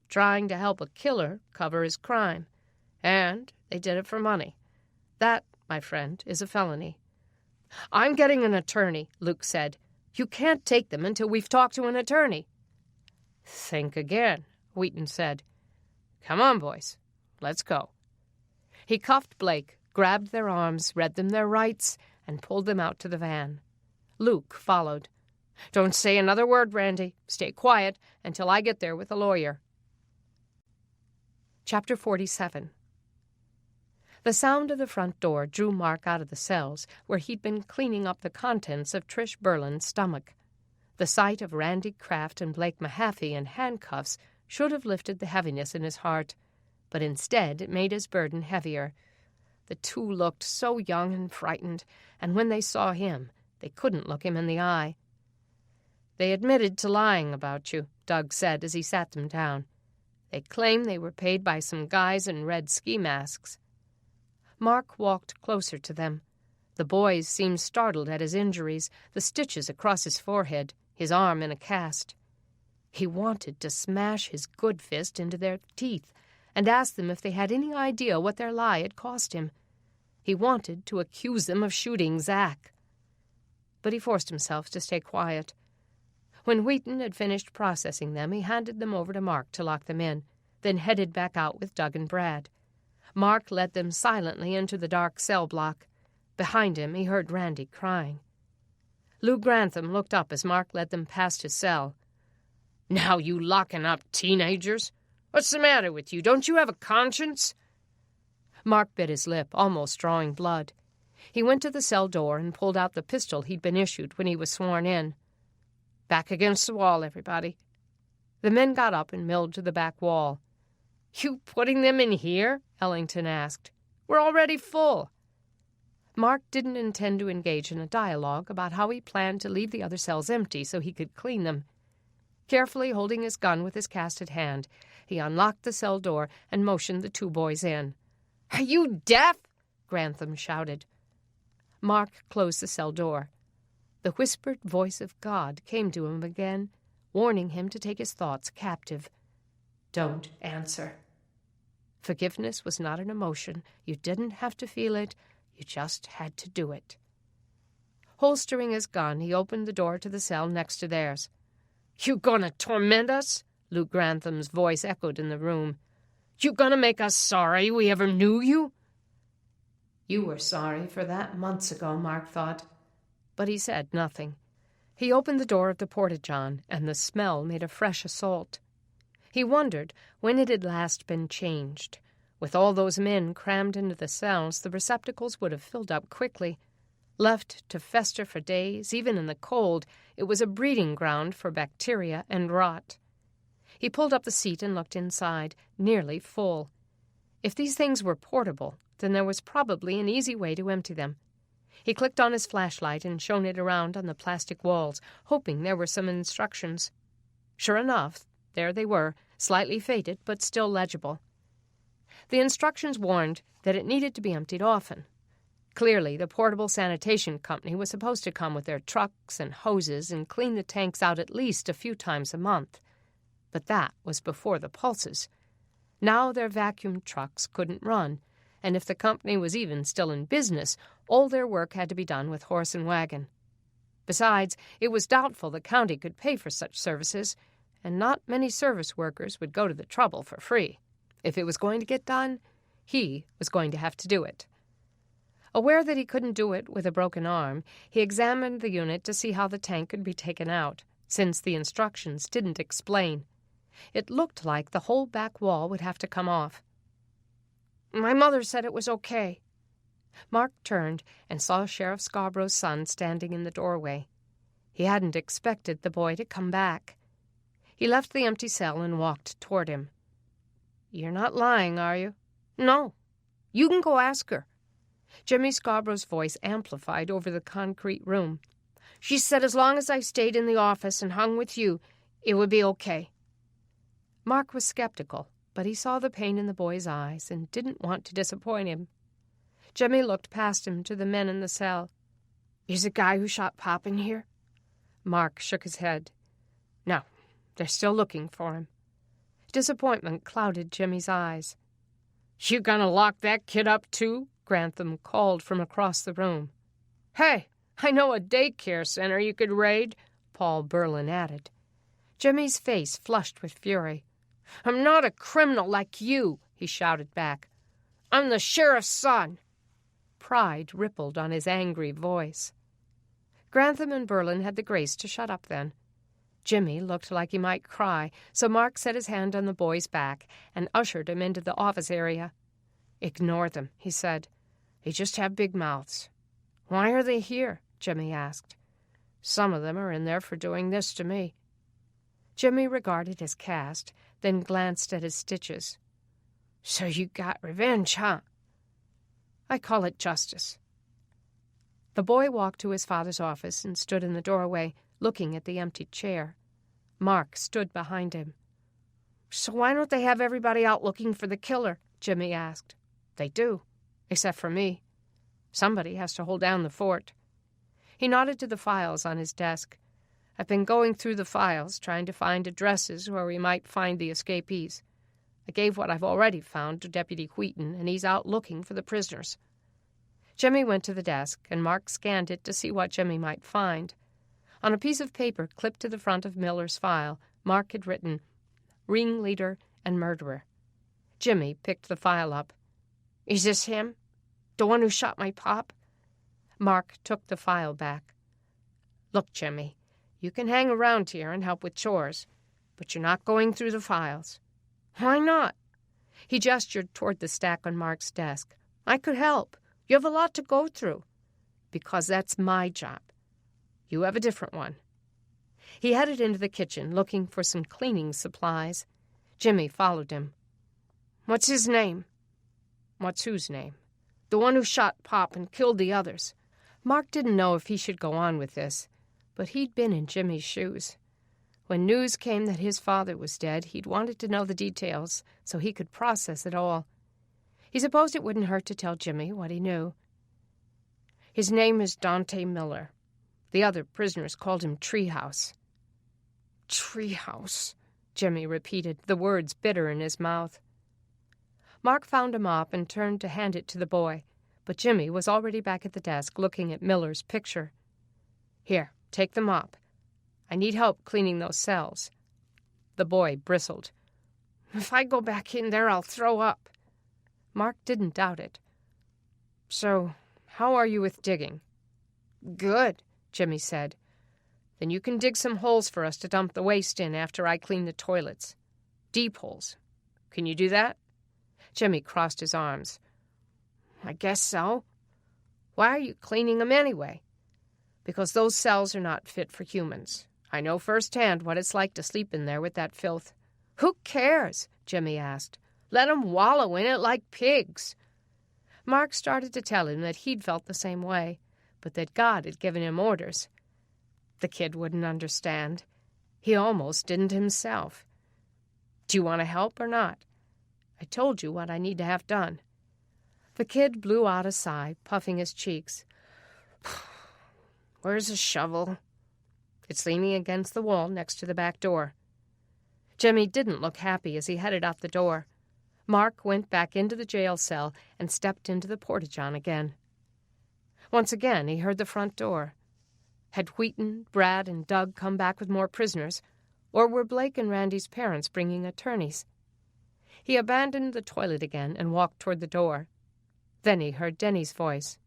"Trying to help a killer cover his crime. And they did it for money. That, my friend, is a felony. "I'm getting an attorney," Luke said. "You can't take them until we've talked to an attorney." "Think again," Wheaton said. "Come on, boys. Let's go." He cuffed Blake, grabbed their arms, read them their rights, and pulled them out to the van. Luke followed. "Don't say another word, Randy. Stay quiet until I get there with a lawyer." Chapter 47. The sound of the front door drew Mark out of the cells, where he'd been cleaning up the contents of Trish Berlin's stomach. The sight of Randy Kraft and Blake Mahaffey in handcuffs should have lifted the heaviness in his heart, but instead it made his burden heavier. The two looked so young and frightened, and when they saw him, they couldn't look him in the eye. "They admitted to lying about you," Doug said as he sat them down. "They claim they were paid by some guys in red ski masks." Mark walked closer to them. The boys seemed startled at his injuries, the stitches across his forehead, his arm in a cast. He wanted to smash his good fist into their teeth and ask them if they had any idea what their lie had cost him. He wanted to accuse them of shooting Zach. But he forced himself to stay quiet. When Wheaton had finished processing them, he handed them over to Mark to lock them in, then headed back out with Doug and Brad. Mark led them silently into the dark cell block. Behind him, he heard Randy crying. Lou Grantham looked up as Mark led them past his cell. "Now you locking up teenagers? What's the matter with you? Don't you have a conscience?" Mark bit his lip, almost drawing blood. He went to the cell door and pulled out the pistol he'd been issued when he was sworn in. "Back against the wall, everybody." The men got up and milled to the back wall. "You putting them in here?" Ellington asked. "We're already full." Mark didn't intend to engage in a dialogue about how he planned to leave the other cells empty so he could clean them. Carefully holding his gun with his casted hand, he unlocked the cell door and motioned the two boys in. "Are you deaf?" Grantham shouted. Mark closed the cell door. The whispered voice of God came to him again, warning him to take his thoughts captive. "Don't answer." Forgiveness was not an emotion. You didn't have to feel it. You just had to do it. Holstering his gun, he opened the door to the cell next to theirs. "You gonna torment us?" Luke Grantham's voice echoed in the room. "You gonna make us sorry we ever knew you?" You were sorry for that months ago, Mark thought. But he said nothing. He opened the door of the porta-john, and the smell made a fresh assault. He wondered when it had last been changed. With all those men crammed into the cells, the receptacles would have filled up quickly. Left to fester for days, even in the cold, it was a breeding ground for bacteria and rot. He pulled up the seat and looked inside, nearly full. If these things were portable, then there was probably an easy way to empty them. He clicked on his flashlight and shone it around on the plastic walls, hoping there were some instructions. Sure enough, there they were, slightly faded but still legible. The instructions warned that it needed to be emptied often. Clearly, the portable sanitation company was supposed to come with their trucks and hoses and clean the tanks out at least a few times a month. But that was before the pulses. Now their vacuum trucks couldn't run, and if the company was even still in business, all their work had to be done with horse and wagon. Besides, it was doubtful the county could pay for such services, and not many service workers would go to the trouble for free. If it was going to get done, he was going to have to do it. Aware that he couldn't do it with a broken arm, he examined the unit to see how the tank could be taken out, since the instructions didn't explain. It looked like the whole back wall would have to come off. "My mother said it was okay." Mark turned and saw Sheriff Scarborough's son standing in the doorway. He hadn't expected the boy to come back. He left the empty cell and walked toward him. "You're not lying, are you?" "No. You can go ask her." Jimmy Scarborough's voice amplified over the concrete room. "She said as long as I stayed in the office and hung with you, it would be okay." Mark was skeptical, but he saw the pain in the boy's eyes and didn't want to disappoint him. Jimmy looked past him to the men in the cell. "Is the guy who shot Pop in here?" Mark shook his head. "No, they're still looking for him." Disappointment clouded Jimmy's eyes. "You gonna lock that kid up, too?" Grantham called from across the room. "Hey, I know a daycare center you could raid, Paul Berlin added. Jimmy's face flushed with fury. I'm not a criminal like you, he shouted back. I'm the sheriff's son. Pride rippled on his angry voice. Grantham and Berlin had the grace to shut up then. Jimmy looked like he might cry, so Mark set his hand on the boy's back and ushered him into the office area. Ignore them, he said. They just have big mouths. Why are they here? Jimmy asked. Some of them are in there for doing this to me. Jimmy regarded his cast, then glanced at his stitches. So you got revenge, huh? I call it justice. The boy walked to his father's office and stood in the doorway, looking at the empty chair. Mark stood behind him. So why don't they have everybody out looking for the killer? Jimmy asked. They do, except for me. Somebody has to hold down the fort. He nodded to the files on his desk. I've been going through the files, trying to find addresses where we might find the escapees. I gave what I've already found to Deputy Wheaton, and he's out looking for the prisoners. Jimmy went to the desk, and Mark scanned it to see what Jimmy might find. On a piece of paper clipped to the front of Miller's file, Mark had written, "Ringleader and murderer." Jimmy picked the file up. Is this him? The one who shot my pop? Mark took the file back. Look, Jimmy, you can hang around here and help with chores, but you're not going through the files. Why not? He gestured toward the stack on Mark's desk. I could help. You have a lot to go through. Because that's my job. You have a different one. He headed into the kitchen, looking for some cleaning supplies. Jimmy followed him. What's his name? What's whose name? The one who shot Pop and killed the others. Mark didn't know if he should go on with this, but he'd been in Jimmy's shoes. When news came that his father was dead, he'd wanted to know the details so he could process it all. He supposed it wouldn't hurt to tell Jimmy what he knew. His name is Dante Miller. The other prisoners called him Treehouse. Treehouse, Jimmy repeated, the words bitter in his mouth. Mark found a mop and turned to hand it to the boy, but Jimmy was already back at the desk looking at Miller's picture. Here, take the mop. I need help cleaning those cells. The boy bristled. If I go back in there, I'll throw up. Mark didn't doubt it. So, how are you with digging? Good, Jimmy said. Then you can dig some holes for us to dump the waste in after I clean the toilets. Deep holes. Can you do that? Jimmy crossed his arms. I guess so. Why are you cleaning them anyway? Because those cells are not fit for humans. I know firsthand what it's like to sleep in there with that filth. Who cares? Jimmy asked. Let 'em wallow in it like pigs. Mark started to tell him that he'd felt the same way, but that God had given him orders. The kid wouldn't understand. He almost didn't himself. Do you want to help or not? I told you what I need to have done. The kid blew out a sigh, puffing his cheeks. Where's a shovel? It's leaning against the wall next to the back door. Jimmy didn't look happy as he headed out the door. Mark went back into the jail cell and stepped into the porta-john again. Once again, he heard the front door. Had Wheaton, Brad, and Doug come back with more prisoners, or were Blake and Randy's parents bringing attorneys? He abandoned the toilet again and walked toward the door. Then he heard Deni's voice.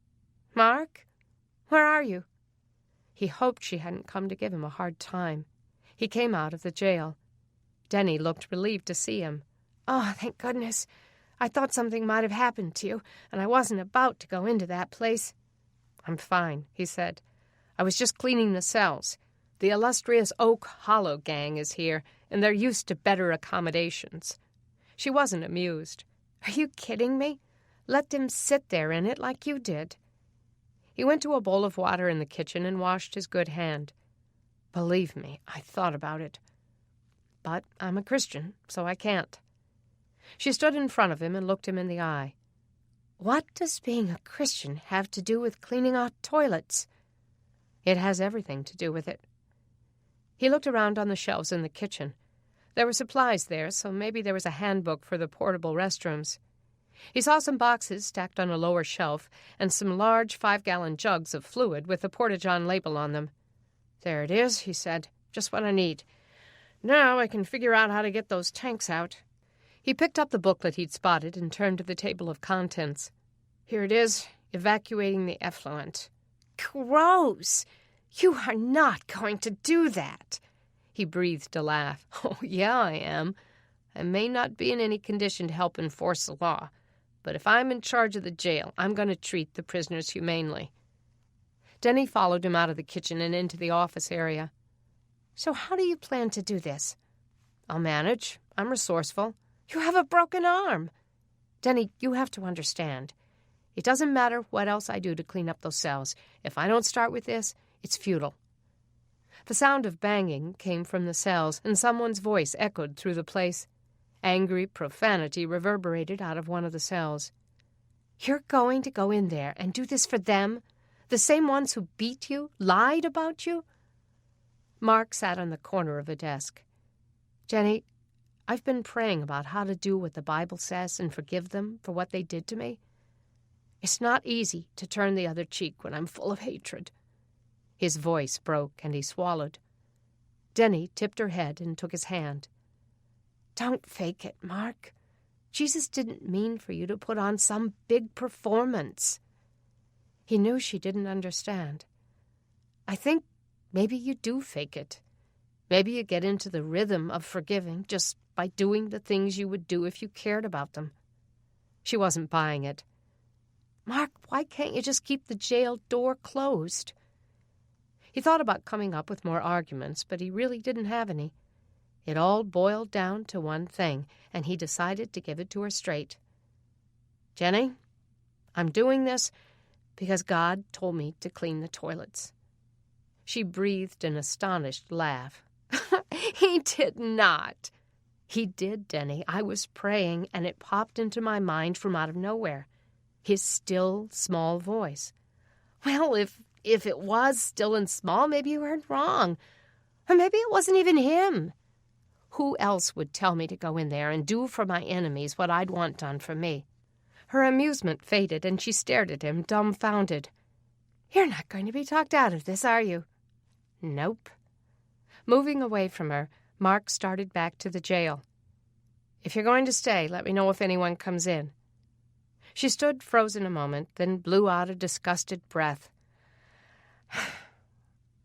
Mark? Where are you? He hoped she hadn't come to give him a hard time. He came out of the jail. Deni looked relieved to see him. Oh, thank goodness. I thought something might have happened to you, and I wasn't about to go into that place. I'm fine, he said. I was just cleaning the cells. The illustrious Oak Hollow gang is here, and they're used to better accommodations. She wasn't amused. Are you kidding me? Let them sit there in it like you did. He went to a bowl of water in the kitchen and washed his good hand. Believe me, I thought about it. But I'm a Christian, so I can't. She stood in front of him and looked him in the eye. What does being a Christian have to do with cleaning out toilets? It has everything to do with it. He looked around on the shelves in the kitchen. There were supplies there, so maybe there was a handbook for the portable restrooms. He saw some boxes stacked on a lower shelf and some large 5-gallon jugs of fluid with the Porta-John label on them. "There it is," he said. "Just what I need. Now I can figure out how to get those tanks out." He picked up the booklet he'd spotted and turned to the table of contents. "Here it is, evacuating the effluent." Gross! You are not going to do that. He breathed a laugh. "Oh, yeah, I am. I may not be in any condition to help enforce the law, but if I'm in charge of the jail, I'm going to treat the prisoners humanely." Deni followed him out of the kitchen and into the office area. "So how do you plan to do this?" "I'll manage. I'm resourceful." "You have a broken arm." "Deni, you have to understand. It doesn't matter what else I do to clean up those cells. If I don't start with this, it's futile." The sound of banging came from the cells, and someone's voice echoed through the place. Angry profanity reverberated out of one of the cells. "You're going to go in there and do this for them? The same ones who beat you, lied about you?" Mark sat on the corner of a desk. "Deni, I've been praying about how to do what the Bible says and forgive them for what they did to me. It's not easy to turn the other cheek when I'm full of hatred." His voice broke, and he swallowed. Deni tipped her head and took his hand. "Don't fake it, Mark. Jesus didn't mean for you to put on some big performance." He knew she didn't understand. "I think maybe you do fake it. Maybe you get into the rhythm of forgiving just by doing the things you would do if you cared about them." She wasn't buying it. "Mark, why can't you just keep the jail door closed?" He thought about coming up with more arguments, but he really didn't have any. It all boiled down to one thing, and he decided to give it to her straight. "Deni, I'm doing this because God told me to clean the toilets." She breathed an astonished laugh. "He did not." "He did, Deni. I was praying, and it popped into my mind from out of nowhere. His still, small voice." "Well, if it was still and small, maybe you heard wrong. Or maybe it wasn't even him." "Who else would tell me to go in there and do for my enemies what I'd want done for me?" Her amusement faded, and she stared at him, dumbfounded. "You're not going to be talked out of this, are you?" "Nope." Moving away from her, Mark started back to the jail. "If you're going to stay, let me know if anyone comes in." She stood frozen a moment, then blew out a disgusted breath.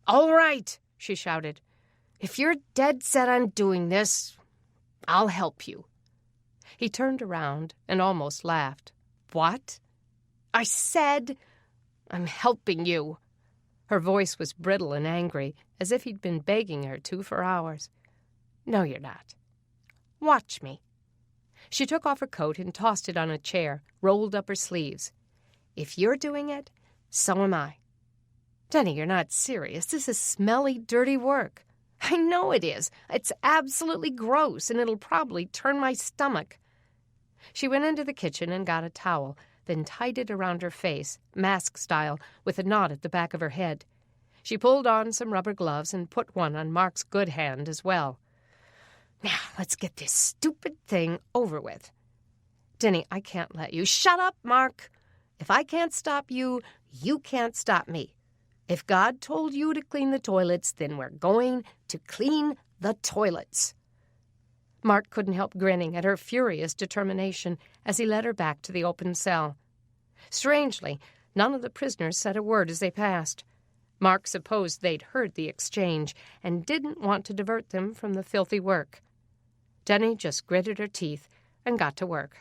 "All right," she shouted. "If you're dead set on doing this, I'll help you." He turned around and almost laughed. "What?" "I said, I'm helping you." Her voice was brittle and angry, as if he'd been begging her to for hours. "No, you're not. Watch me." She took off her coat and tossed it on a chair, rolled up her sleeves. "If you're doing it, so am I." "Deni, you're not serious. This is smelly, dirty work." "I know it is. It's absolutely gross, and it'll probably turn my stomach." She went into the kitchen and got a towel, then tied it around her face, mask style, with a knot at the back of her head. She pulled on some rubber gloves and put one on Mark's good hand as well. "Now, let's get this stupid thing over with." "Deni, I can't let you." "Shut up, Mark. If I can't stop you, you can't stop me. If God told you to clean the toilets, then we're going to clean the toilets." Mark couldn't help grinning at her furious determination as he led her back to the open cell. Strangely, none of the prisoners said a word as they passed. Mark supposed they'd heard the exchange and didn't want to divert them from the filthy work. Deni just gritted her teeth and got to work.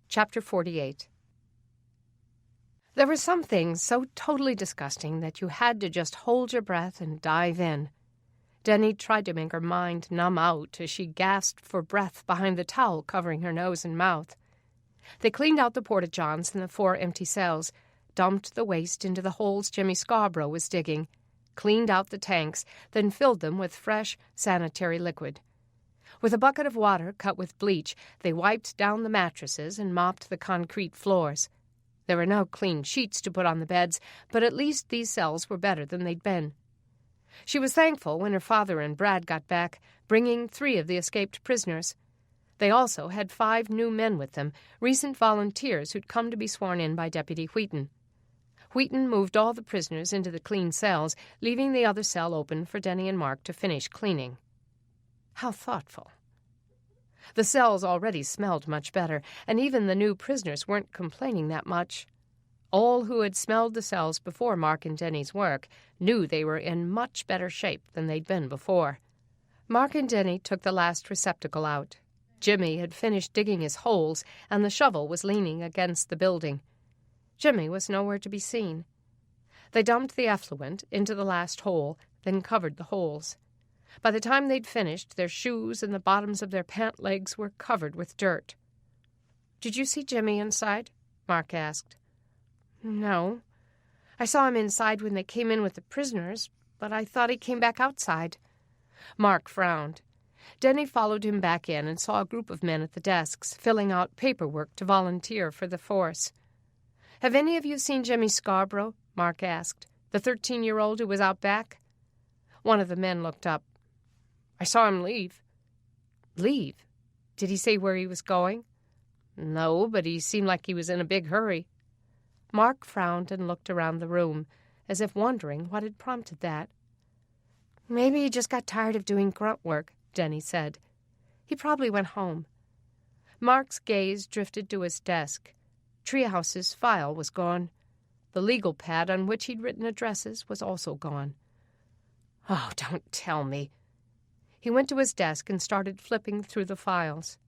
Chapter 48. There were some things so totally disgusting that you had to just hold your breath and dive in. Deni tried to make her mind numb out as she gasped for breath behind the towel covering her nose and mouth. They cleaned out the porta-johns in the 4 empty cells, dumped the waste into the holes Jimmy Scarborough was digging, cleaned out the tanks, then filled them with fresh, sanitary liquid. With a bucket of water cut with bleach, they wiped down the mattresses and mopped the concrete floors. There were no clean sheets to put on the beds, but at least these cells were better than they'd been. She was thankful when her father and Brad got back, bringing 3 of the escaped prisoners. They also had 5 new men with them, recent volunteers who'd come to be sworn in by Deputy Wheaton. Wheaton moved all the prisoners into the clean cells, leaving the other cell open for Deni and Mark to finish cleaning. How thoughtful. The cells already smelled much better, and even the new prisoners weren't complaining that much. All who had smelled the cells before Mark and Deni's work knew they were in much better shape than they'd been before. Mark and Deni took the last receptacle out. Jimmy had finished digging his holes, and the shovel was leaning against the building. Jimmy was nowhere to be seen. They dumped the effluent into the last hole, then covered the holes. By the time they'd finished, their shoes and the bottoms of their pant legs were covered with dirt. "Did you see Jimmy inside?" Mark asked. "No. I saw him inside when they came in with the prisoners, but I thought he came back outside." Mark frowned. Deni followed him back in and saw a group of men at the desks, filling out paperwork to volunteer for the force. "Have any of you seen Jimmy Scarborough?" Mark asked. "The 13-year-old who was out back?" One of the men looked up. "I saw him leave." "Leave? Did he say where he was going?" "No, but he seemed like he was in a big hurry." Mark frowned and looked around the room, as if wondering what had prompted that. "Maybe he just got tired of doing grunt work," Deni said. "He probably went home." Mark's gaze drifted to his desk. Treehouse's file was gone. The legal pad on which he'd written addresses was also gone. "Oh, don't tell me." He went to his desk and started flipping through the files.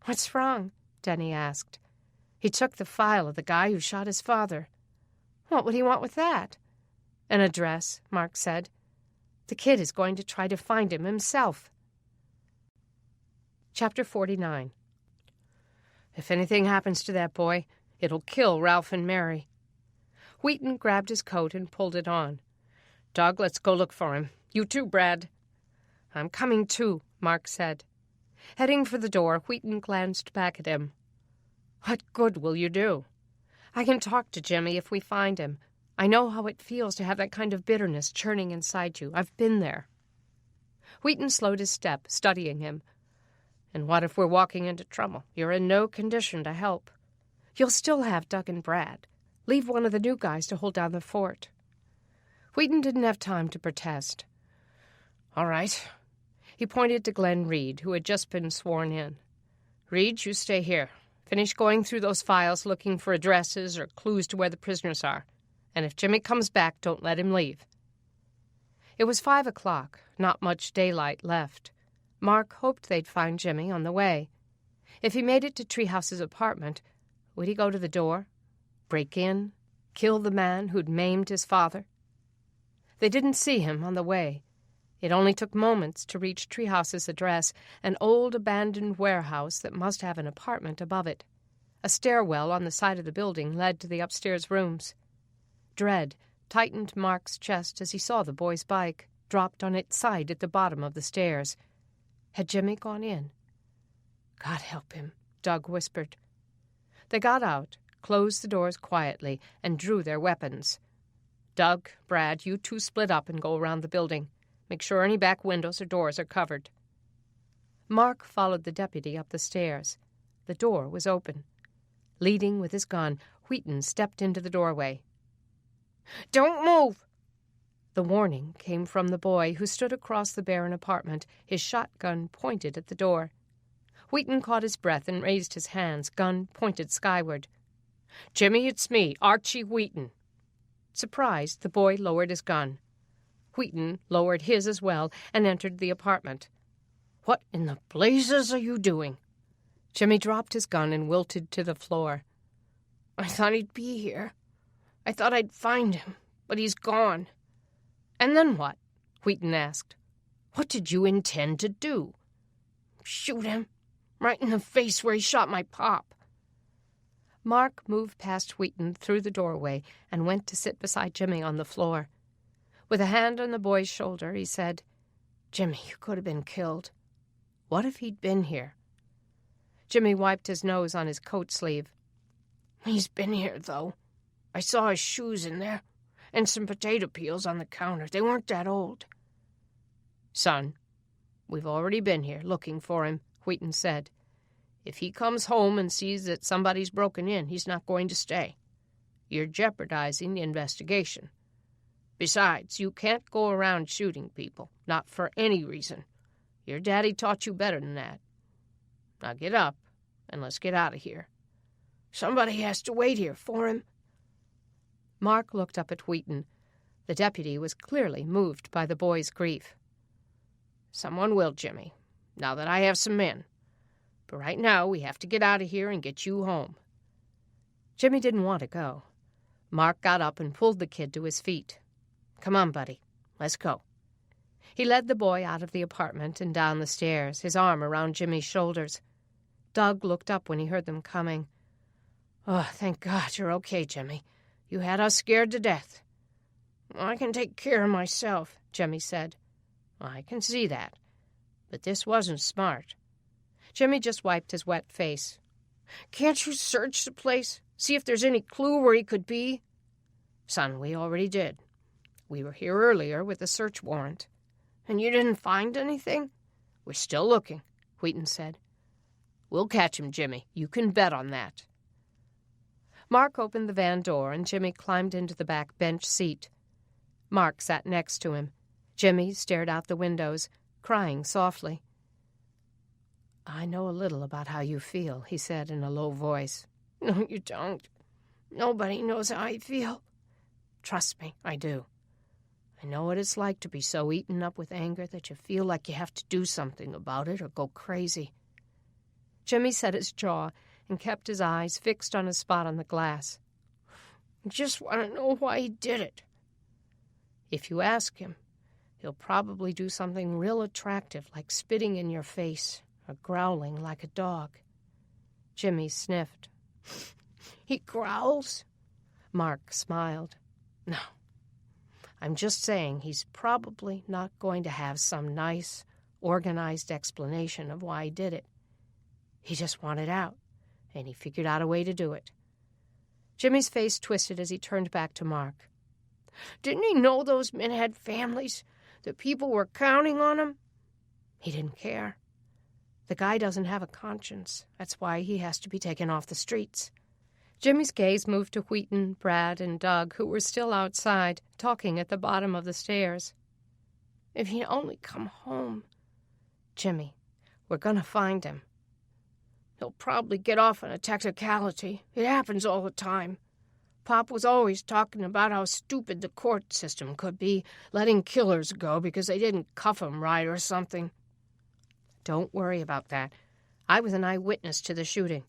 "What's wrong?" Deni asked. "He took the file of the guy who shot his father." "What would he want with that?" "An address," Mark said. "The kid is going to try to find him himself." Chapter 49. "If anything happens to that boy, it'll kill Ralph and Mary." Wheaton grabbed his coat and pulled it on. "Doug, let's go look for him. You too, Brad." "I'm coming too," Mark said. Heading for the door, Wheaton glanced back at him. "What good will you do?" "I can talk to Jimmy if we find him. I know how it feels to have that kind of bitterness churning inside you. I've been there." Wheaton slowed his step, studying him. "And what if we're walking into trouble? You're in no condition to help." "You'll still have Doug and Brad. Leave one of the new guys to hold down the fort." Wheaton didn't have time to protest. "All right." He pointed to Glenn Reed, who had just been sworn in. "Reed, you stay here. Finish going through those files looking for addresses or clues to where the prisoners are. And if Jimmy comes back, don't let him leave." It was 5 o'clock, not much daylight left. Mark hoped they'd find Jimmy on the way. If he made it to Treehouse's apartment, would he go to the door, break in, kill the man who'd maimed his father? They didn't see him on the way. It only took moments to reach Treehouse's address, an old abandoned warehouse that must have an apartment above it. A stairwell on the side of the building led to the upstairs rooms. Dread tightened Mark's chest as he saw the boy's bike, dropped on its side at the bottom of the stairs. Had Jimmy gone in? "God help him," Doug whispered. They got out, closed the doors quietly, and drew their weapons. "Doug, Brad, you two split up and go around the building. Make sure any back windows or doors are covered." Mark followed the deputy up the stairs. The door was open. Leading with his gun, Wheaton stepped into the doorway. "Don't move!" The warning came from the boy, who stood across the barren apartment, his shotgun pointed at the door. Wheaton caught his breath and raised his hands, gun pointed skyward. "Jimmy, it's me, Archie Wheaton." Surprised, the boy lowered his gun. Wheaton lowered his as well and entered the apartment. "What in the blazes are you doing?" Jimmy dropped his gun and wilted to the floor. "I thought he'd be here. I thought I'd find him, but he's gone." "And then what?" Wheaton asked. "What did you intend to do?" "Shoot him, right in the face where he shot my pop." Mark moved past Wheaton through the doorway and went to sit beside Jimmy on the floor. With a hand on the boy's shoulder, he said, "Jimmy, you could have been killed. What if he'd been here?" Jimmy wiped his nose on his coat sleeve. "He's been here, though. I saw his shoes in there, and some potato peels on the counter. They weren't that old." "Son, we've already been here looking for him," Wheaton said. If he comes home and sees that somebody's broken in, he's not going to stay. You're jeopardizing the investigation. Besides, you can't go around shooting people, not for any reason. Your daddy taught you better than that. Now get up, and let's get out of here. Somebody has to wait here for him." Mark looked up at Wheaton. The deputy was clearly moved by the boy's grief. "Someone will, Jimmy, now that I have some men. But right now we have to get out of here and get you home." Jimmy didn't want to go. Mark got up and pulled the kid to his feet. "Come on, buddy. Let's go." He led the boy out of the apartment and down the stairs, his arm around Jimmy's shoulders. Doug looked up when he heard them coming. "Oh, thank God you're okay, Jimmy. You had us scared to death." "I can take care of myself," Jimmy said. "I can see that. But this wasn't smart." Jimmy just wiped his wet face. "Can't you search the place? See if there's any clue where he could be?" "Son, we already did. We were here earlier with a search warrant." "And you didn't find anything?" "We're still looking," Wheaton said. "We'll catch him, Jimmy. You can bet on that." Mark opened the van door, and Jimmy climbed into the back bench seat. Mark sat next to him. Jimmy stared out the windows, crying softly. "I know a little about how you feel," he said in a low voice. "No, you don't. Nobody knows how I feel." "Trust me, I do. I know what it's like to be so eaten up with anger that you feel like you have to do something about it or go crazy." Jimmy set his jaw and kept his eyes fixed on a spot on the glass. "I just want to know why he did it." "If you ask him, he'll probably do something real attractive, like spitting in your face or growling like a dog." Jimmy sniffed. "He growls?" Mark smiled. "No. I'm just saying he's probably not going to have some nice, organized explanation of why he did it. He just wanted out, and he figured out a way to do it." Jimmy's face twisted as he turned back to Mark. "Didn't he know those men had families? That people were counting on him?" "He didn't care. The guy doesn't have a conscience. That's why he has to be taken off the streets." Jimmy's gaze moved to Wheaton, Brad, and Doug, who were still outside, talking at the bottom of the stairs. "If he'd only come home." "Jimmy, we're going to find him." "He'll probably get off on a technicality. It happens all the time. Pop was always talking about how stupid the court system could be, letting killers go because they didn't cuff 'em right or something." "Don't worry about that. I was an eyewitness to the shooting.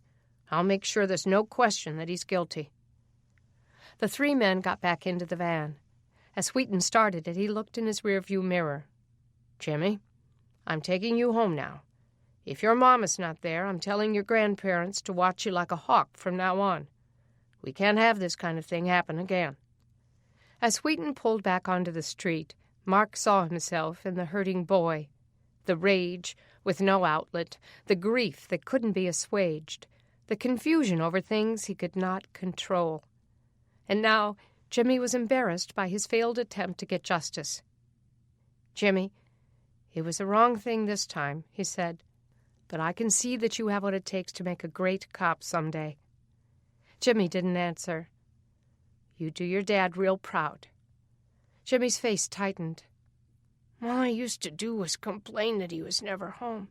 I'll make sure there's no question that he's guilty." The three men got back into the van. As Wheaton started it, he looked in his rearview mirror. "Jimmy, I'm taking you home now. If your mom is not there, I'm telling your grandparents to watch you like a hawk from now on. We can't have this kind of thing happen again." As Wheaton pulled back onto the street, Mark saw himself in the hurting boy. The rage with no outlet, the grief that couldn't be assuaged, the confusion over things he could not control. And now Jimmy was embarrassed by his failed attempt to get justice. "Jimmy, it was the wrong thing this time," he said, "but I can see that you have what it takes to make a great cop someday." Jimmy didn't answer. "You do your dad real proud." Jimmy's face tightened. "All I used to do was complain that he was never home.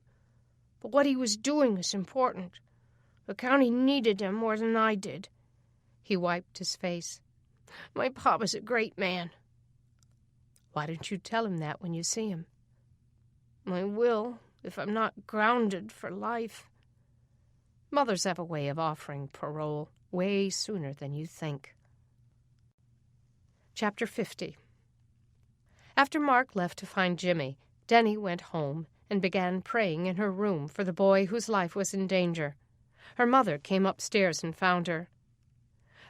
But what he was doing is important. The county needed him more than I did." He wiped his face. "My pop is a great man." "Why don't you tell him that when you see him?" "I will, if I'm not grounded for life." Mothers have a way of offering parole way sooner than you think. Chapter 50. After Mark left to find Jimmy, Deni went home and began praying in her room for the boy whose life was in danger. Her mother came upstairs and found her.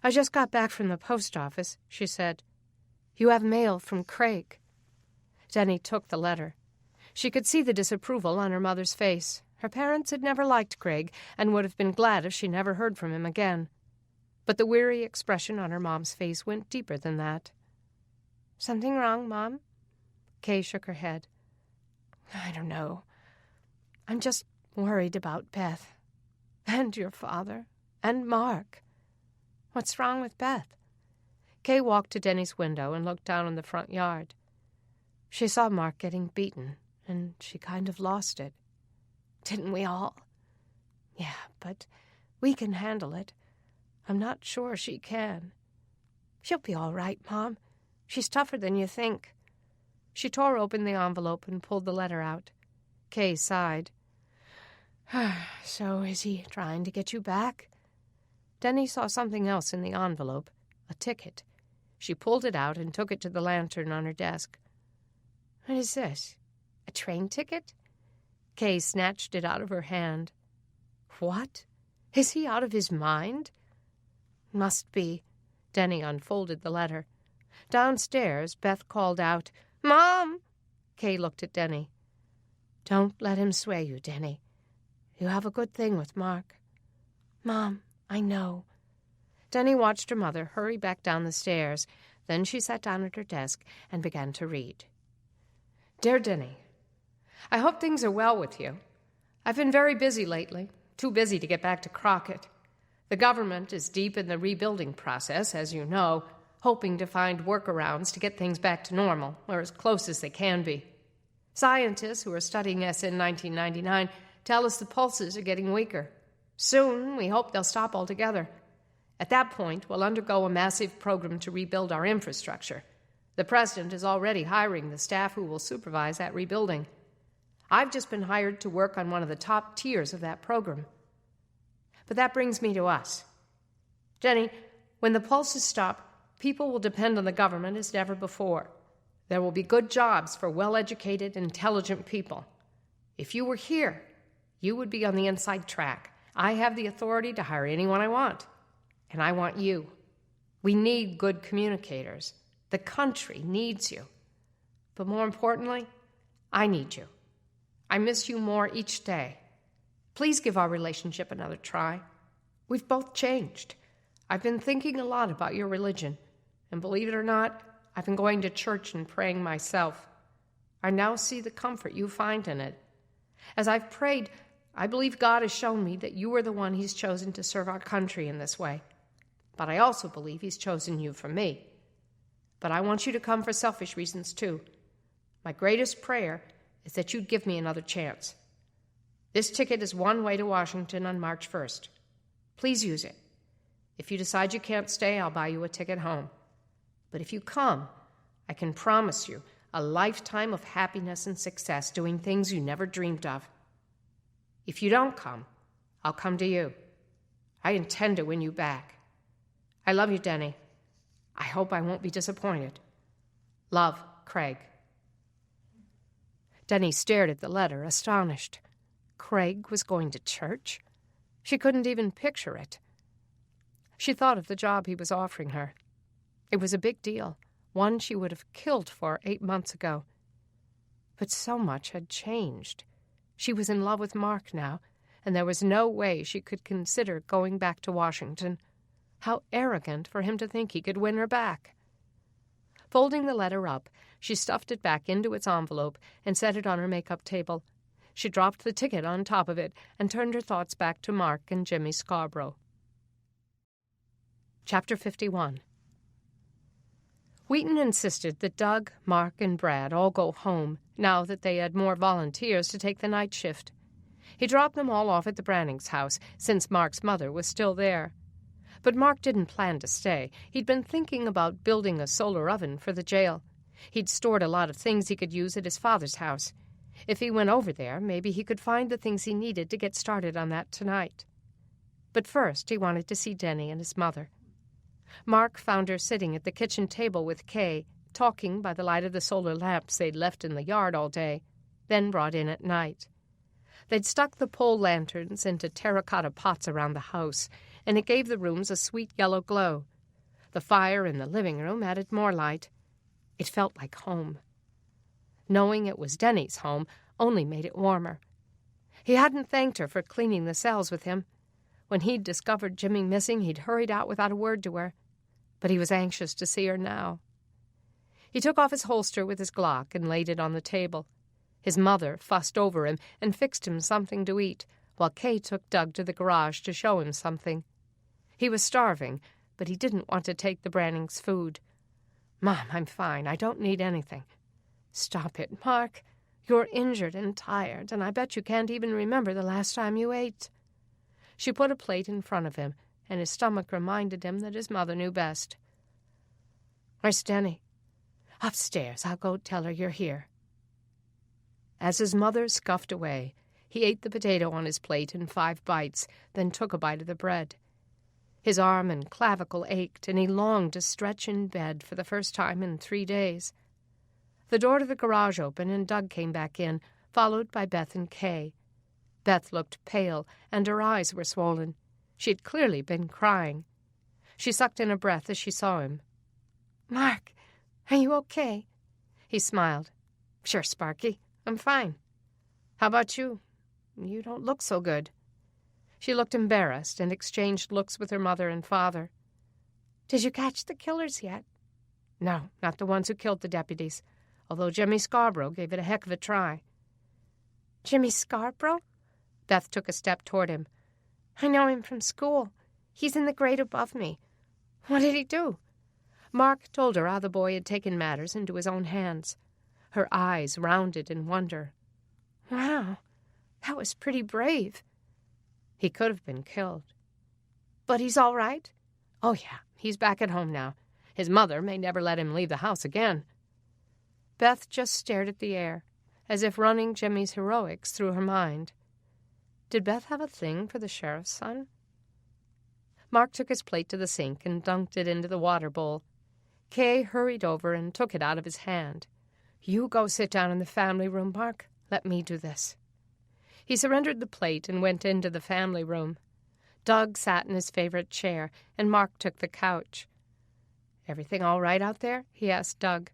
"I just got back from the post office," she said. "You have mail from Craig." Deni took the letter. She could see the disapproval on her mother's face. Her parents had never liked Craig and would have been glad if she never heard from him again. But the weary expression on her mom's face went deeper than that. "Something wrong, Mom?" Kay shook her head. "I don't know. I'm just worried about Beth." And your father. And Mark. What's wrong with Beth? Kay walked to Deni's window and looked down on the front yard. She saw Mark getting beaten, and she kind of lost it. Didn't we all? Yeah, but we can handle it. I'm not sure she can. She'll be all right, Mom. She's tougher than you think. She tore open the envelope and pulled the letter out. Kay sighed. So is he trying to get you back? Deni saw something else in the envelope, a ticket. She pulled it out and took it to the lantern on her desk. What is this? A train ticket? Kay snatched it out of her hand. What? Is he out of his mind? Must be. Deni unfolded the letter. Downstairs, Beth called out, Mom! Kay looked at Deni. Don't let him sway you, Deni. You have a good thing with Mark. Mom, I know. Deni watched her mother hurry back down the stairs. Then she sat down at her desk and began to read. Dear Deni, I hope things are well with you. I've been very busy lately, too busy to get back to Crockett. The government is deep in the rebuilding process, as you know, hoping to find workarounds to get things back to normal, or as close as they can be. Scientists who are studying SN 1999 tell us the pulses are getting weaker. Soon, we hope they'll stop altogether. At that point, we'll undergo a massive program to rebuild our infrastructure. The president is already hiring the staff who will supervise that rebuilding. I've just been hired to work on one of the top tiers of that program. But that brings me to us. Deni, when the pulses stop, people will depend on the government as never before. There will be good jobs for well-educated, intelligent people. If you were here, you would be on the inside track. I have the authority to hire anyone I want. And I want you. We need good communicators. The country needs you. But more importantly, I need you. I miss you more each day. Please give our relationship another try. We've both changed. I've been thinking a lot about your religion, and believe it or not, I've been going to church and praying myself. I now see the comfort you find in it. As I've prayed, I believe God has shown me that you are the one He's chosen to serve our country in this way. But I also believe He's chosen you for me. But I want you to come for selfish reasons, too. My greatest prayer is that you'd give me another chance. This ticket is one way to Washington on March 1st. Please use it. If you decide you can't stay, I'll buy you a ticket home. But if you come, I can promise you a lifetime of happiness and success doing things you never dreamed of. If you don't come, I'll come to you. I intend to win you back. I love you, Deni. I hope I won't be disappointed. Love, Craig. Deni stared at the letter, astonished. Craig was going to church? She couldn't even picture it. She thought of the job he was offering her. It was a big deal, one she would have killed for 8 months ago. But so much had changed. She was in love with Mark now, and there was no way she could consider going back to Washington. How arrogant for him to think he could win her back. Folding the letter up, she stuffed it back into its envelope and set it on her makeup table. She dropped the ticket on top of it and turned her thoughts back to Mark and Jimmy Scarborough. Chapter 51. Wheaton insisted that Doug, Mark, and Brad all go home now that they had more volunteers to take the night shift. He dropped them all off at the Brannings' house, since Mark's mother was still there. But Mark didn't plan to stay. He'd been thinking about building a solar oven for the jail. He'd stored a lot of things he could use at his father's house. If he went over there, maybe he could find the things he needed to get started on that tonight. But first he wanted to see Deni and his mother. Mark found her sitting at the kitchen table with Kay, talking by the light of the solar lamps they'd left in the yard all day, then brought in at night. They'd stuck the pole lanterns into terracotta pots around the house, and it gave the rooms a sweet yellow glow. The fire in the living room added more light. It felt like home. Knowing it was Deni's home only made it warmer. He hadn't thanked her for cleaning the cells with him. When he'd discovered Jimmy missing, he'd hurried out without a word to her. But he was anxious to see her now. He took off his holster with his Glock and laid it on the table. His mother fussed over him and fixed him something to eat, while Kay took Doug to the garage to show him something. He was starving, but he didn't want to take the Brannings' food. "Mom, I'm fine. I don't need anything." "Stop it, Mark. You're injured and tired, and I bet you can't even remember the last time you ate." She put a plate in front of him, and his stomach reminded him that his mother knew best. "Where's Deni?" "Upstairs. I'll go tell her you're here." As his mother scuffed away, he ate the potato on his plate in 5 bites, then took a bite of the bread. His arm and clavicle ached, and he longed to stretch in bed for the first time in 3 days. The door to the garage opened, and Doug came back in, followed by Beth and Kay. Beth looked pale, and her eyes were swollen. She had clearly been crying. She sucked in a breath as she saw him. "Mark, are you okay?" He smiled. "Sure, Sparky. I'm fine. How about you? You don't look so good." She looked embarrassed and exchanged looks with her mother and father. "Did you catch the killers yet?" "No, not the ones who killed the deputies, although Jimmy Scarborough gave it a heck of a try." "Jimmy Scarborough?" Beth took a step toward him. "I know him from school. He's in the grade above me. What did he do?" Mark told her how the boy had taken matters into his own hands. Her eyes rounded in wonder. "Wow, that was pretty brave." "He could have been killed." "But he's all right?" "Oh, yeah, he's back at home now. His mother may never let him leave the house again." Beth just stared at the air, as if running Jimmy's heroics through her mind. Did Beth have a thing for the sheriff's son? Mark took his plate to the sink and dunked it into the water bowl. Kay hurried over and took it out of his hand. "You go sit down in the family room, Mark. Let me do this." He surrendered the plate and went into the family room. Doug sat in his favorite chair, and Mark took the couch. "Everything all right out there?" he asked Doug.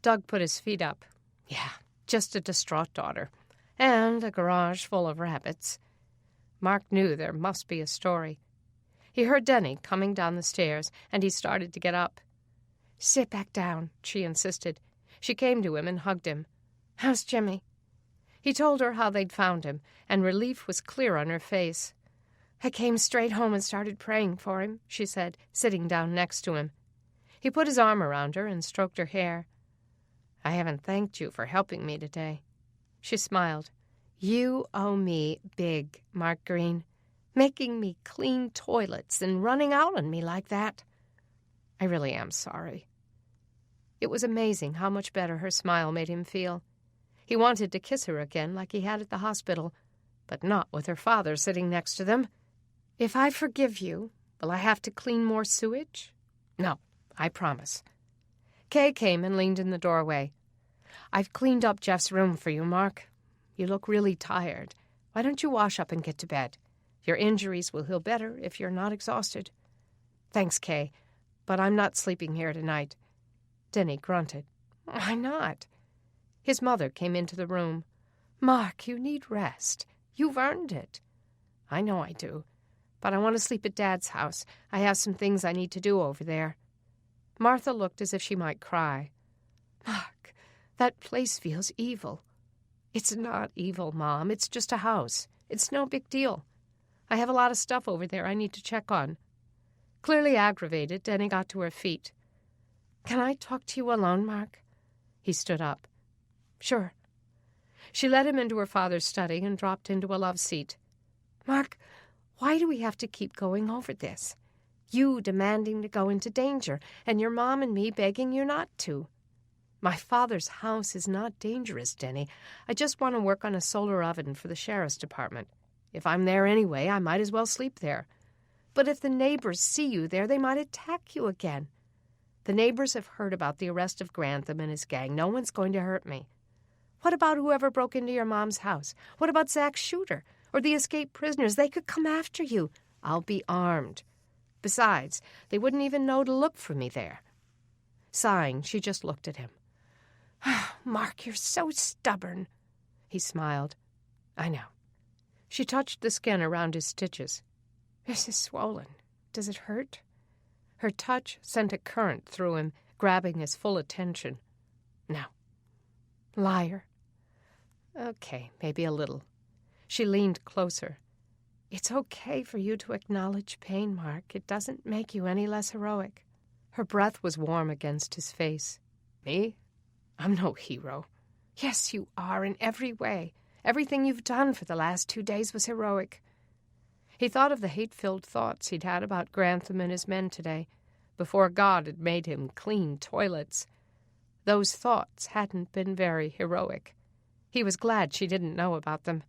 Doug put his feet up. "Yeah, just a distraught daughter. And a garage full of rabbits." Mark knew there must be a story. He heard Deni coming down the stairs, and he started to get up. "Sit back down," she insisted. She came to him and hugged him. "How's Jimmy?" He told her how they'd found him, and relief was clear on her face. "I came straight home and started praying for him," she said, sitting down next to him. He put his arm around her and stroked her hair. "I haven't thanked you for helping me today." She smiled. "You owe me big, Mark Green, making me clean toilets and running out on me like that." "I really am sorry." It was amazing how much better her smile made him feel. He wanted to kiss her again like he had at the hospital, but not with her father sitting next to them. "If I forgive you, will I have to clean more sewage?" "No, I promise." Kay came and leaned in the doorway. "I've cleaned up Jeff's room for you, Mark. You look really tired. Why don't you wash up and get to bed? Your injuries will heal better if you're not exhausted." "Thanks, Kay, but I'm not sleeping here tonight." Deni grunted. "Why not?" His mother came into the room. "Mark, you need rest. You've earned it." "I know I do, but I want to sleep at Dad's house. I have some things I need to do over there." Martha looked as if she might cry. "Mark, that place feels evil." "It's not evil, Mom. It's just a house. It's no big deal. I have a lot of stuff over there I need to check on." Clearly aggravated, Deni got to her feet. "Can I talk to you alone, Mark?" He stood up. "Sure." She led him into her father's study and dropped into a love seat. "Mark, why do we have to keep going over this? You demanding to go into danger, and your mom and me begging you not to." "My father's house is not dangerous, Deni. I just want to work on a solar oven for the sheriff's department. If I'm there anyway, I might as well sleep there." "But if the neighbors see you there, they might attack you again." "The neighbors have heard about the arrest of Grantham and his gang. No one's going to hurt me." "What about whoever broke into your mom's house? What about Zach's shooter? Or the escaped prisoners? They could come after you." "I'll be armed. Besides, they wouldn't even know to look for me there." Sighing, she just looked at him. "Mark, you're so stubborn." He smiled. "I know." She touched the skin around his stitches. "This is swollen. Does it hurt?" Her touch sent a current through him, grabbing his full attention. "No." "Liar." "Okay, maybe a little." She leaned closer. It's okay for you to acknowledge pain, Mark. It doesn't make you any less heroic. Her breath was warm against his face. Me? I'm no hero. Yes, you are in every way. Everything you've done for the last 2 days was heroic. He thought of the hate-filled thoughts he'd had about Grantham and his men today, before God had made him clean toilets. Those thoughts hadn't been very heroic. He was glad she didn't know about them.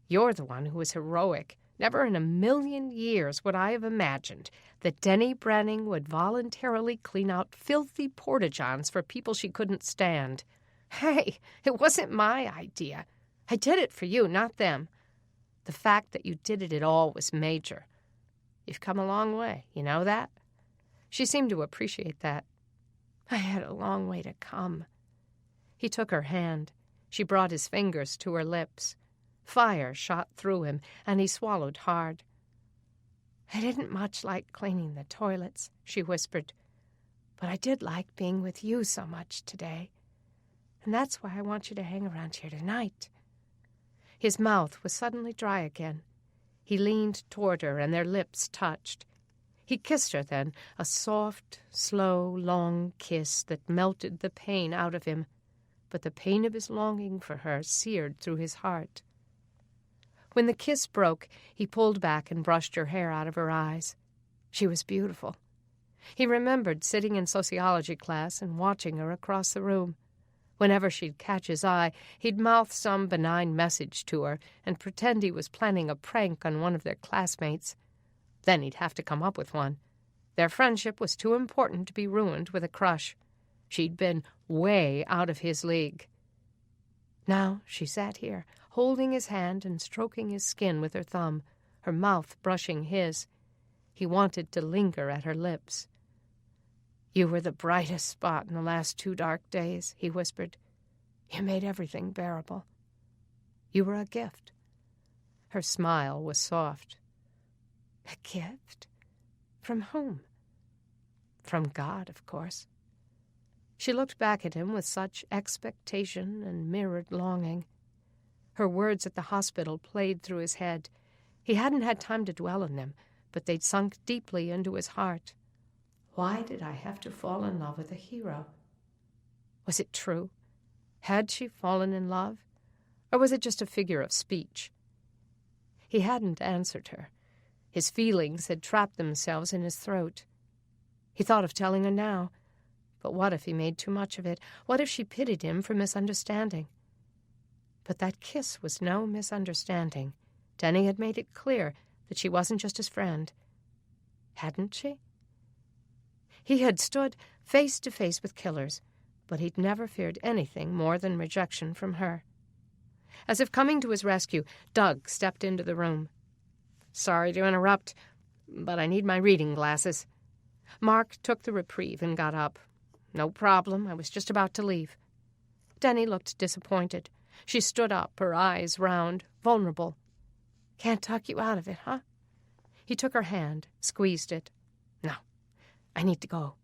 You're the one who was heroic. Never in a million years would I have imagined that Deni Branning would voluntarily clean out filthy porta-johns for people she couldn't stand. Hey, it wasn't my idea. I did it for you, not them. The fact that you did it at all was major. You've come a long way, you know that? She seemed to appreciate that. I had a long way to come. He took her hand. She brought his fingers to her lips. Fire shot through him, and he swallowed hard. I didn't much like cleaning the toilets, she whispered, but I did like being with you so much today. And that's why I want you to hang around here tonight. His mouth was suddenly dry again. He leaned toward her, and their lips touched. He kissed her then, a soft, slow, long kiss that melted the pain out of him, but the pain of his longing for her seared through his heart. When the kiss broke, he pulled back and brushed her hair out of her eyes. She was beautiful. He remembered sitting in sociology class and watching her across the room. Whenever she'd catch his eye, he'd mouth some benign message to her and pretend he was planning a prank on one of their classmates. Then he'd have to come up with one. Their friendship was too important to be ruined with a crush. She'd been way out of his league. Now she sat here, holding his hand and stroking his skin with her thumb, her mouth brushing his. He wanted to linger at her lips. "You were the brightest spot in the last 2 dark days," he whispered. "You made everything bearable. You were a gift." Her smile was soft. A gift? From whom? From God, of course. She looked back at him with such expectation and mirrored longing. Her words at the hospital played through his head. He hadn't had time to dwell on them, but they'd sunk deeply into his heart. Why did I have to fall in love with a hero? Was it true? Had she fallen in love? Or was it just a figure of speech? He hadn't answered her. His feelings had trapped themselves in his throat. He thought of telling her now. But what if he made too much of it? What if she pitied him for misunderstanding? But that kiss was no misunderstanding. Deni had made it clear that she wasn't just his friend. Hadn't she? He had stood face to face with killers, but he'd never feared anything more than rejection from her. As if coming to his rescue, Doug stepped into the room. "Sorry to interrupt, but I need my reading glasses." Mark took the reprieve and got up. "No problem. I was just about to leave." Deni looked disappointed. She stood up, her eyes round, vulnerable. "Can't talk you out of it, huh?" He took her hand, squeezed it. "No, I need to go."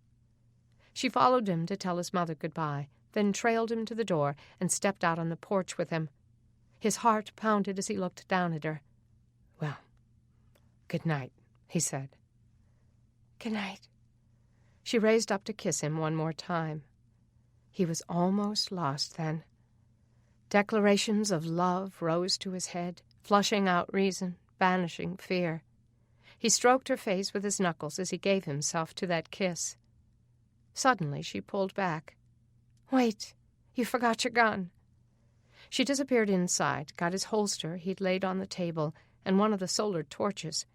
She followed him to tell his mother goodbye, then trailed him to the door and stepped out on the porch with him. His heart pounded as he looked down at her. "Well, good night," he said. "Good night." She raised up to kiss him one more time. He was almost lost then. Declarations of love rose to his head, flushing out reason, banishing fear. He stroked her face with his knuckles as he gave himself to that kiss. Suddenly she pulled back. "Wait, you forgot your gun." She disappeared inside, got his holster he'd laid on the table, and one of the solar torches.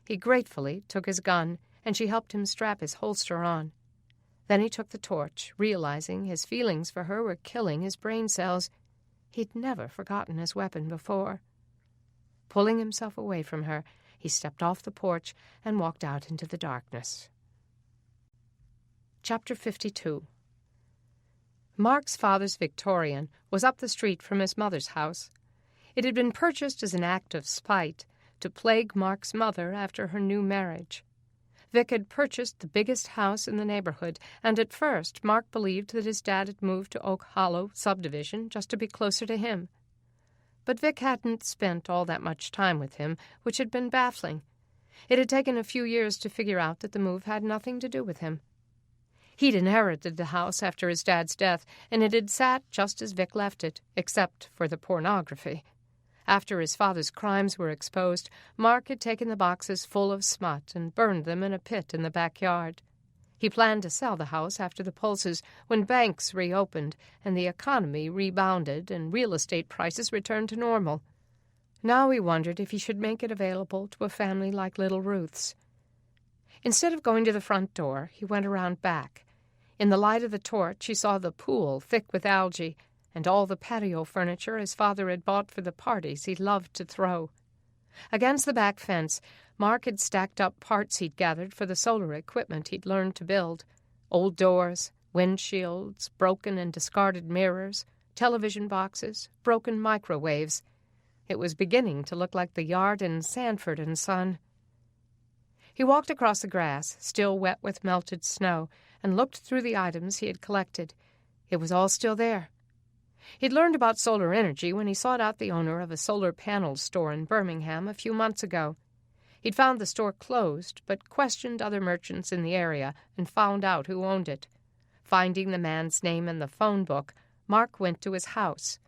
He gratefully took his gun, and she helped him strap his holster on. Then he took the torch, realizing his feelings for her were killing his brain cells. He'd never forgotten his weapon before. Pulling himself away from her, he stepped off the porch and walked out into the darkness. Chapter 52. Mark's father's Victorian was up the street from his mother's house. It had been purchased as an act of spite to plague Mark's mother after her new marriage. Vic had purchased the biggest house in the neighborhood, and at first Mark believed that his dad had moved to Oak Hollow subdivision just to be closer to him. But Vic hadn't spent all that much time with him, which had been baffling. It had taken a few years to figure out that the move had nothing to do with him. He'd inherited the house after his dad's death, and it had sat just as Vic left it, except for the pornography. After his father's crimes were exposed, Mark had taken the boxes full of smut and burned them in a pit in the backyard. He planned to sell the house after the pulses, when banks reopened and the economy rebounded and real estate prices returned to normal. Now he wondered if he should make it available to a family like little Ruth's. Instead of going to the front door, he went around back. In the light of the torch, he saw the pool thick with algae and all the patio furniture his father had bought for the parties he loved to throw. Against the back fence, Mark had stacked up parts he'd gathered for the solar equipment he'd learned to build. Old doors, windshields, broken and discarded mirrors, television boxes, broken microwaves. It was beginning to look like the yard in Sanford and Son. He walked across the grass, still wet with melted snow, and looked through the items he had collected. It was all still there. He'd learned about solar energy when he sought out the owner of a solar panels store in Birmingham a few months ago. He'd found the store closed, but questioned other merchants in the area and found out who owned it. Finding the man's name in the phone book, Mark went to his house.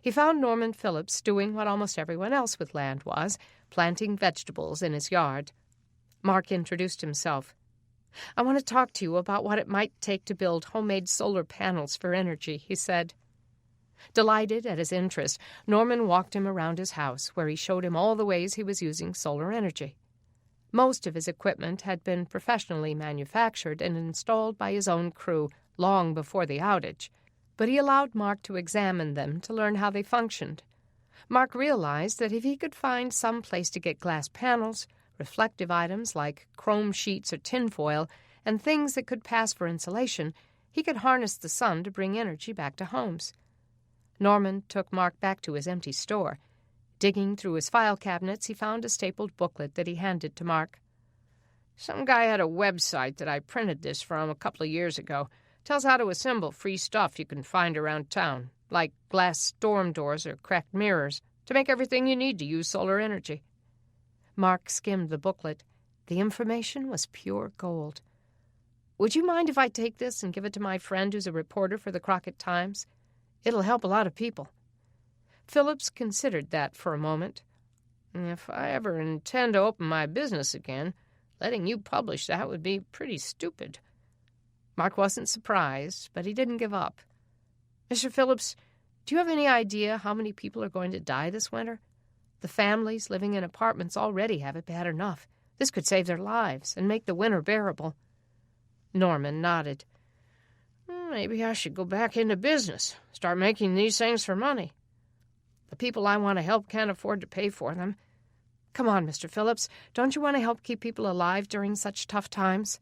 He found Norman Phillips doing what almost everyone else with land was, planting vegetables in his yard. Mark introduced himself. "I want to talk to you about what it might take to build homemade solar panels for energy," he said. Delighted at his interest, Norman walked him around his house, where he showed him all the ways he was using solar energy. Most of his equipment had been professionally manufactured and installed by his own crew long before the outage, but he allowed Mark to examine them to learn how they functioned. Mark realized that if he could find some place to get glass panels, reflective items like chrome sheets or tinfoil, and things that could pass for insulation, he could harness the sun to bring energy back to homes. Norman took Mark back to his empty store. Digging through his file cabinets, he found a stapled booklet that he handed to Mark. "Some guy had a website that I printed this from a couple of years ago. Tells how to assemble free stuff you can find around town, like glass storm doors or cracked mirrors, to make everything you need to use solar energy." Mark skimmed the booklet. The information was pure gold. "Would you mind if I take this and give it to my friend who's a reporter for the Crockett Times? It'll help a lot of people." Phillips considered that for a moment. "If I ever intend to open my business again, letting you publish that would be pretty stupid." Mark wasn't surprised, but he didn't give up. "Mr. Phillips, do you have any idea how many people are going to die this winter? The families living in apartments already have it bad enough. This could save their lives and make the winter bearable." Norman nodded. "Maybe I should go back into business, start making these things for money. The people I want to help can't afford to pay for them." "Come on, Mr. Phillips. Don't you want to help keep people alive during such tough times?"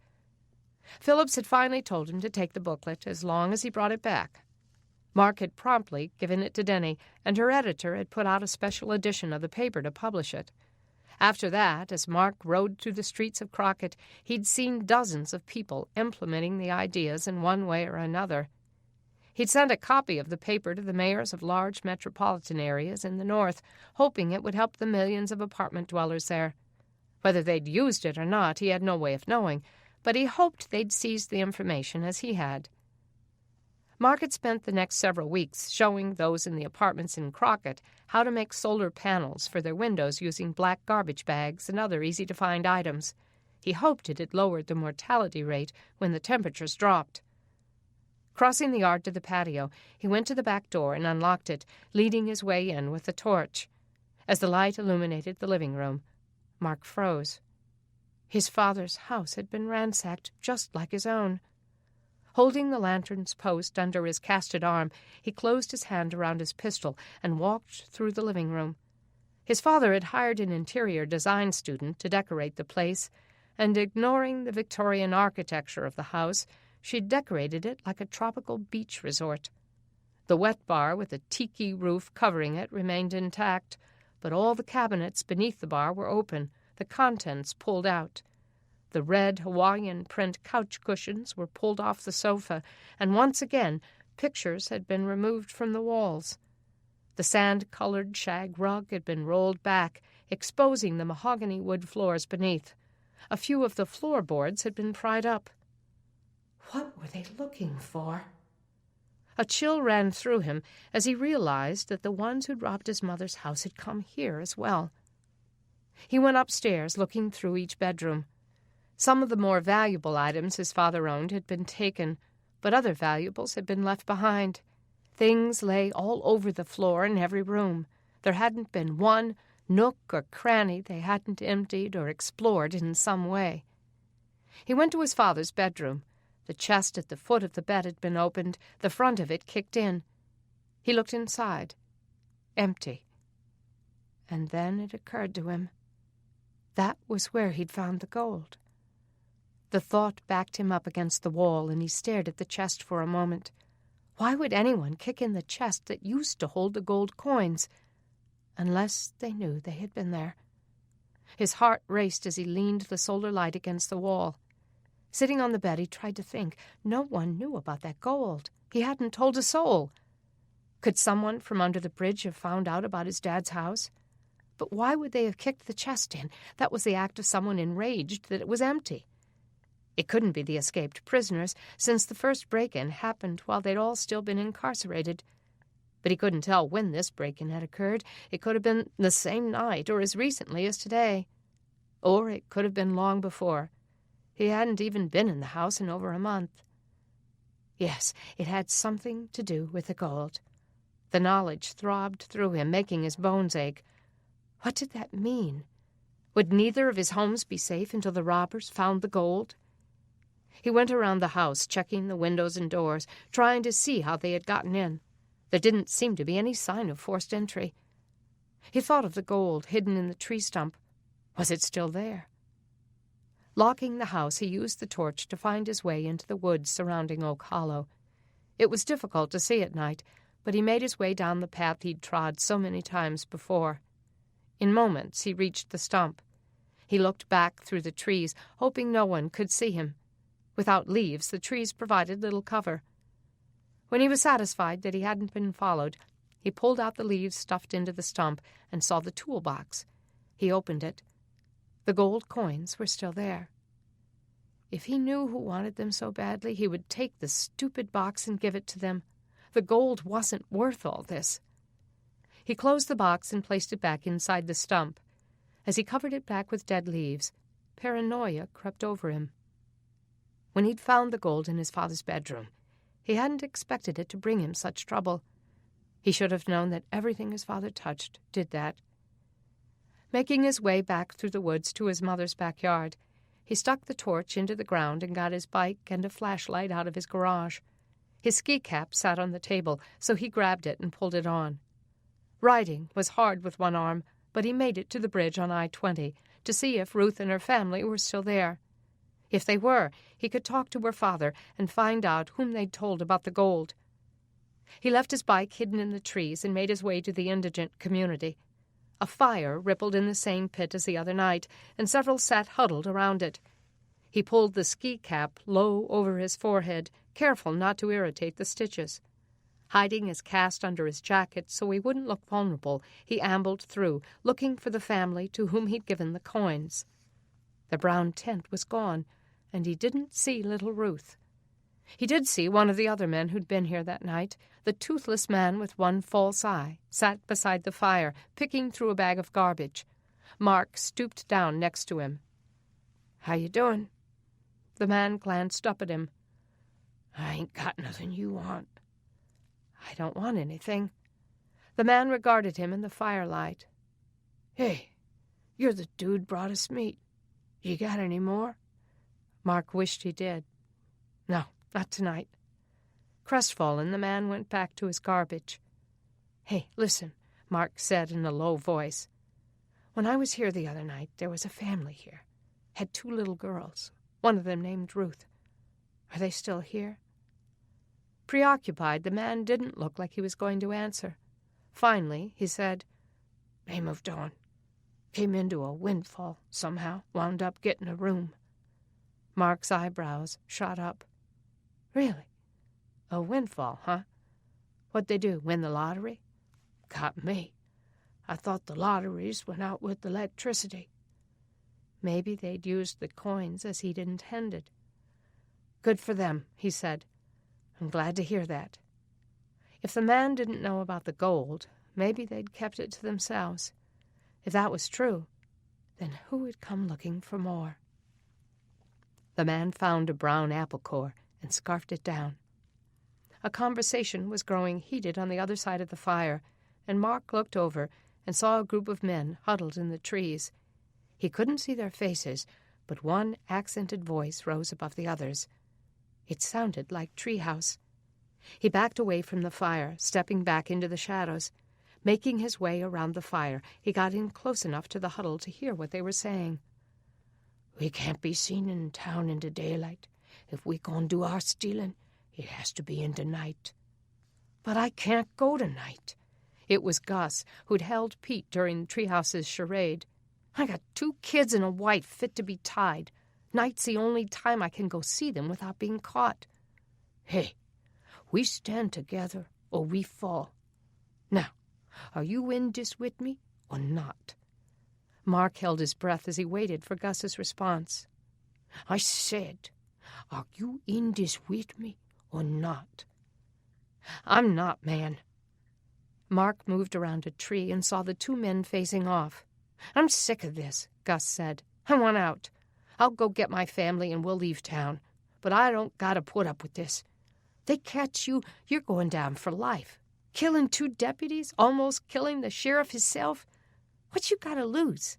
Phillips had finally told him to take the booklet as long as he brought it back. Mark had promptly given it to Deni, and her editor had put out a special edition of the paper to publish it. After that, as Mark rode through the streets of Crockett, he'd seen dozens of people implementing the ideas in one way or another. He'd sent a copy of the paper to the mayors of large metropolitan areas in the north, hoping it would help the millions of apartment dwellers there. Whether they'd used it or not, he had no way of knowing, but he hoped they'd seized the information as he had. Mark had spent the next several weeks showing those in the apartments in Crockett how to make solar panels for their windows using black garbage bags and other easy-to-find items. He hoped it had lowered the mortality rate when the temperatures dropped. Crossing the yard to the patio, he went to the back door and unlocked it, leading his way in with a torch. As the light illuminated the living room, Mark froze. His father's house had been ransacked just like his own. Holding the lantern's post under his casted arm, he closed his hand around his pistol and walked through the living room. His father had hired an interior design student to decorate the place, and ignoring the Victorian architecture of the house, she'd decorated it like a tropical beach resort. The wet bar with a tiki roof covering it remained intact, but all the cabinets beneath the bar were open, the contents pulled out. The red Hawaiian print couch cushions were pulled off the sofa, and once again pictures had been removed from the walls. The The sand-colored shag rug had been rolled back, exposing the mahogany wood floors beneath. A few of the floorboards had been pried up. What were they looking for? A chill ran through him as he realized that the ones who'd robbed his mother's house had come here as well. He went upstairs, looking through each bedroom. Some of the more valuable items his father owned had been taken, but other valuables had been left behind. Things lay all over the floor in every room. There hadn't been one nook or cranny they hadn't emptied or explored in some way. He went to his father's bedroom. The chest at the foot of the bed had been opened, the front of it kicked in. He looked inside. Empty. And then it occurred to him. That was where he'd found the gold. The thought backed him up against the wall, and he stared at the chest for a moment. Why would anyone kick in the chest that used to hold the gold coins? Unless they knew they had been there. His heart raced as he leaned the solar light against the wall. Sitting on the bed, he tried to think. No one knew about that gold. He hadn't told a soul. Could someone from under the bridge have found out about his dad's house? But why would they have kicked the chest in? That was the act of someone enraged that it was empty. It couldn't be the escaped prisoners, since the first break-in happened while they'd all still been incarcerated. But he couldn't tell when this break-in had occurred. It could have been the same night, or as recently as today. Or it could have been long before. He hadn't even been in the house in over a month. Yes, it had something to do with the gold. The knowledge throbbed through him, making his bones ache. What did that mean? Would neither of his homes be safe until the robbers found the gold? He went around the house, checking the windows and doors, trying to see how they had gotten in. There didn't seem to be any sign of forced entry. He thought of the gold hidden in the tree stump. Was it still there? Locking the house, he used the torch to find his way into the woods surrounding Oak Hollow. It was difficult to see at night, but he made his way down the path he'd trod so many times before. In moments, he reached the stump. He looked back through the trees, hoping no one could see him. Without leaves, the trees provided little cover. When he was satisfied that he hadn't been followed, he pulled out the leaves stuffed into the stump and saw the toolbox. He opened it. The gold coins were still there. If he knew who wanted them so badly, he would take the stupid box and give it to them. The gold wasn't worth all this. He closed the box and placed it back inside the stump. As he covered it back with dead leaves, paranoia crept over him. When he'd found the gold in his father's bedroom, he hadn't expected it to bring him such trouble. He should have known that everything his father touched did that. Making his way back through the woods to his mother's backyard, he stuck the torch into the ground and got his bike and a flashlight out of his garage. His ski cap sat on the table, so he grabbed it and pulled it on. Riding was hard with one arm, but he made it to the bridge on I-20 to see if Ruth and her family were still there. If they were, he could talk to her father and find out whom they'd told about the gold. He left his bike hidden in the trees and made his way to the indigent community. A fire rippled in the same pit as the other night, and several sat huddled around it. He pulled the ski cap low over his forehead, careful not to irritate the stitches. Hiding his cast under his jacket so he wouldn't look vulnerable, he ambled through, looking for the family to whom he'd given the coins. The brown tent was gone, and he didn't see little Ruth. He did see one of the other men who'd been here that night. The toothless man with one false eye sat beside the fire, picking through a bag of garbage. Mark stooped down next to him. "How you doing?" The man glanced up at him. "I ain't got nothing you want." "I don't want anything." The man regarded him in the firelight. "Hey, you're the dude brought us meat. You got any more?" Mark wished he did. "No, not tonight." Crestfallen, the man went back to his garbage. "Hey, listen," Mark said in a low voice. "When I was here the other night, there was a family here. Had 2 little girls, one of them named Ruth. Are they still here?" Preoccupied, the man didn't look like he was going to answer. Finally, he said, "They moved on. Came into a windfall somehow, wound up getting a room." Mark's eyebrows shot up. "Really? A windfall, huh? What'd they do, win the lottery?" got me. I thought the lotteries went out with electricity. Maybe they'd used the coins as he'd intended. Good for them, he said. I'm glad to hear that. If the man didn't know about the gold, maybe they'd kept it to themselves. If that was true, then who would come looking for more? The man found a brown apple core and scarfed it down. A conversation was growing heated on the other side of the fire, and Mark looked over and saw a group of men huddled in the trees. He couldn't see their faces, but one accented voice rose above the others. It sounded like Treehouse. He backed away from the fire, stepping back into the shadows. Making his way around the fire, he got in close enough to the huddle to hear what they were saying. We can't be seen in town in the daylight. If we gon' do our stealing, it has to be in the night. But I can't go tonight. It was Gus, who'd held Pete during Treehouse's charade. I got 2 kids and a wife fit to be tied. Night's the only time I can go see them without being caught. Hey, we stand together or we fall. Now, are you in this with me or not? Mark held his breath as he waited for Gus's response. I said, are you in this with me or not? I'm not, man. Mark moved around a tree and saw the 2 men facing off. I'm sick of this, Gus said. I want out. I'll go get my family and we'll leave town. But I don't gotta put up with this. They catch you, you're going down for life. Killing 2 deputies, almost killing the sheriff himself. What you gotta lose?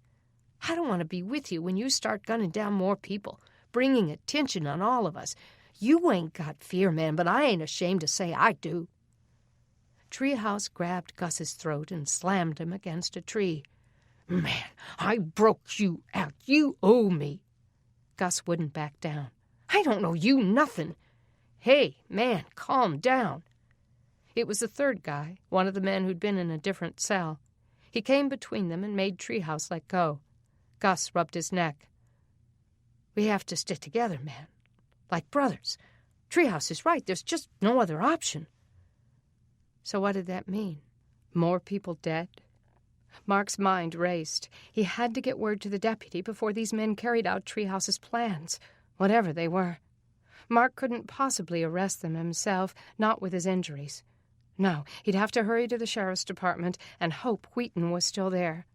I don't want to be with you when you start gunning down more people, bringing attention on all of us. You ain't got fear, man, but I ain't ashamed to say I do. Treehouse grabbed Gus's throat and slammed him against a tree. Man, I broke you out. You owe me. Gus wouldn't back down. I don't owe you nothing. Hey, man, calm down. It was the 3rd guy, one of the men who'd been in a different cell. He came between them and made Treehouse let go. Gus rubbed his neck. We have to stick together, man. Like brothers. Treehouse is right. There's just no other option. So what did that mean? More people dead? Mark's mind raced. He had to get word to the deputy before these men carried out Treehouse's plans, whatever they were. Mark couldn't possibly arrest them himself, not with his injuries. No, he'd have to hurry to the sheriff's department and hope Wheaton was still there.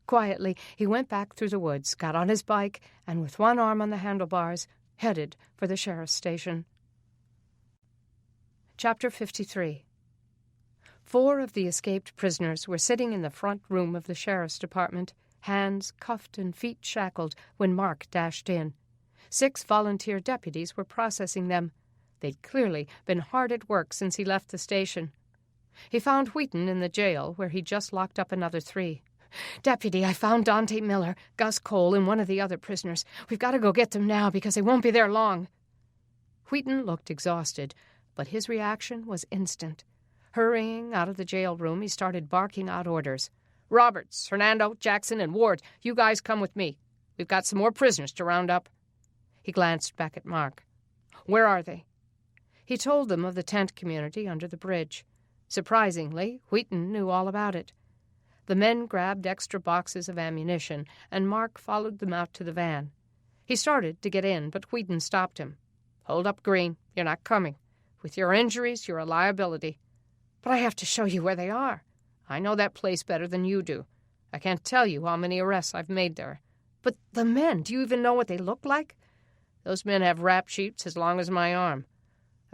Quietly, he went back through the woods, got on his bike, and with one arm on the handlebars, headed for the sheriff's station. Chapter 53. 4 of the escaped prisoners were sitting in the front room of the sheriff's department, hands cuffed and feet shackled, when Mark dashed in. 6 volunteer deputies were processing them. They'd clearly been hard at work since he left the station. He found Wheaton in the jail, where he'd just locked up another 3. Deputy, I found Dante Miller, Gus Cole, and one of the other prisoners. We've got to go get them now because they won't be there long. Wheaton looked exhausted, but his reaction was instant. Hurrying out of the jail room, he started barking out orders. Roberts, Hernando, Jackson, and Ward, you guys come with me. We've got some more prisoners to round up. He glanced back at Mark. Where are they? He told them of the tent community under the bridge. Surprisingly, Wheaton knew all about it. The men grabbed extra boxes of ammunition, and Mark followed them out to the van. He started to get in, but Wheaton stopped him. Hold up, Green. You're not coming. With your injuries, you're a liability. But I have to show you where they are. I know that place better than you do. I can't tell you how many arrests I've made there. But the men, do you even know what they look like? Those men have rap sheets as long as my arm.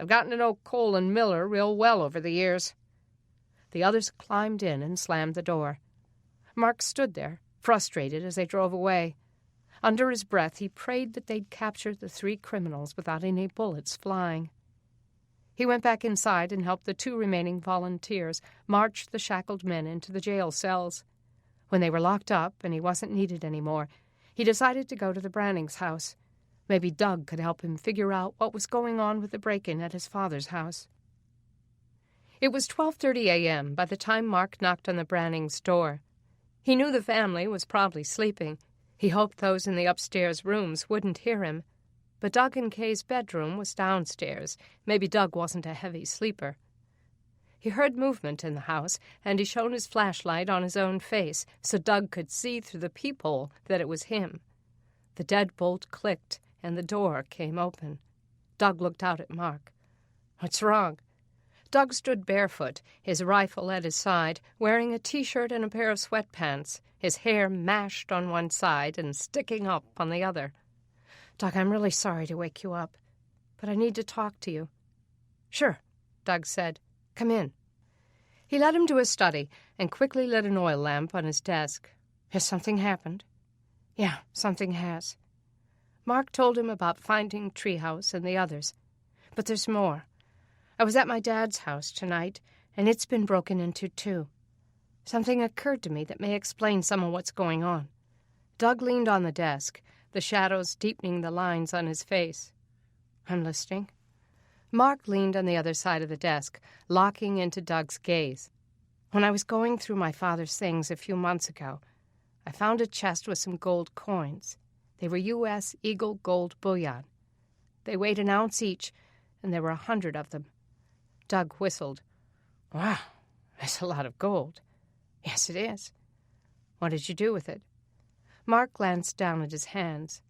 I've gotten to know Cole and Miller real well over the years. The others climbed in and slammed the door. Mark stood there, frustrated as they drove away. Under his breath, he prayed that they'd capture the 3 criminals without any bullets flying. He went back inside and helped the 2 remaining volunteers march the shackled men into the jail cells. When they were locked up and he wasn't needed anymore, he decided to go to the Brannings' house. Maybe Doug could help him figure out what was going on with the break-in at his father's house. It was 12:30 a.m. by the time Mark knocked on the Brannings' door. He knew the family was probably sleeping. He hoped those in the upstairs rooms wouldn't hear him. But Doug and Kay's bedroom was downstairs. Maybe Doug wasn't a heavy sleeper. He heard movement in the house, and he shone his flashlight on his own face so Doug could see through the peephole that it was him. The deadbolt clicked, and the door came open. Doug looked out at Mark. "What's wrong?" Doug stood barefoot, his rifle at his side, wearing a T-shirt and a pair of sweatpants, his hair mashed on one side and sticking up on the other. "Doug, I'm really sorry to wake you up, but I need to talk to you." "Sure," Doug said. "Come in." He led him to his study and quickly lit an oil lamp on his desk. "Has something happened?" "Yeah, something has." Mark told him about finding Treehouse and the others. "But there's more. I was at my dad's house tonight, and it's been broken into too. Something occurred to me that may explain some of what's going on." Doug leaned on the desk, the shadows deepening the lines on his face. "I'm listening." Mark leaned on the other side of the desk, locking into Doug's gaze. "When I was going through my father's things a few months ago, I found a chest with some gold coins. They were U.S. Eagle gold bullion. They weighed an ounce each, and there were 100 of them." Doug whistled. "Wow, that's a lot of gold." "Yes, it is." "What did you do with it?" Mark glanced down at his hands.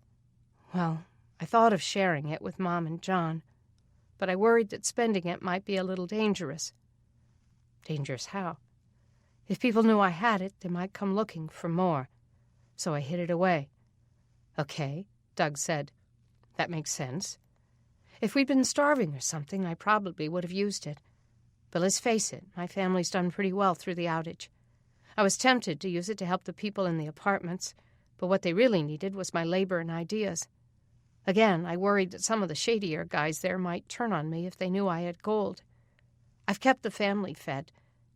"Well, I thought of sharing it with Mom and John, but I worried that spending it might be a little dangerous." "Dangerous how?" "If people knew I had it, they might come looking for more. So I hid it away." "Okay," Doug said. "That makes sense. If we'd been starving or something, I probably would have used it. But let's face it, my family's done pretty well through the outage. I was tempted to use it to help the people in the apartments, but what they really needed was my labor and ideas. Again, I worried that some of the shadier guys there might turn on me if they knew I had gold. I've kept the family fed.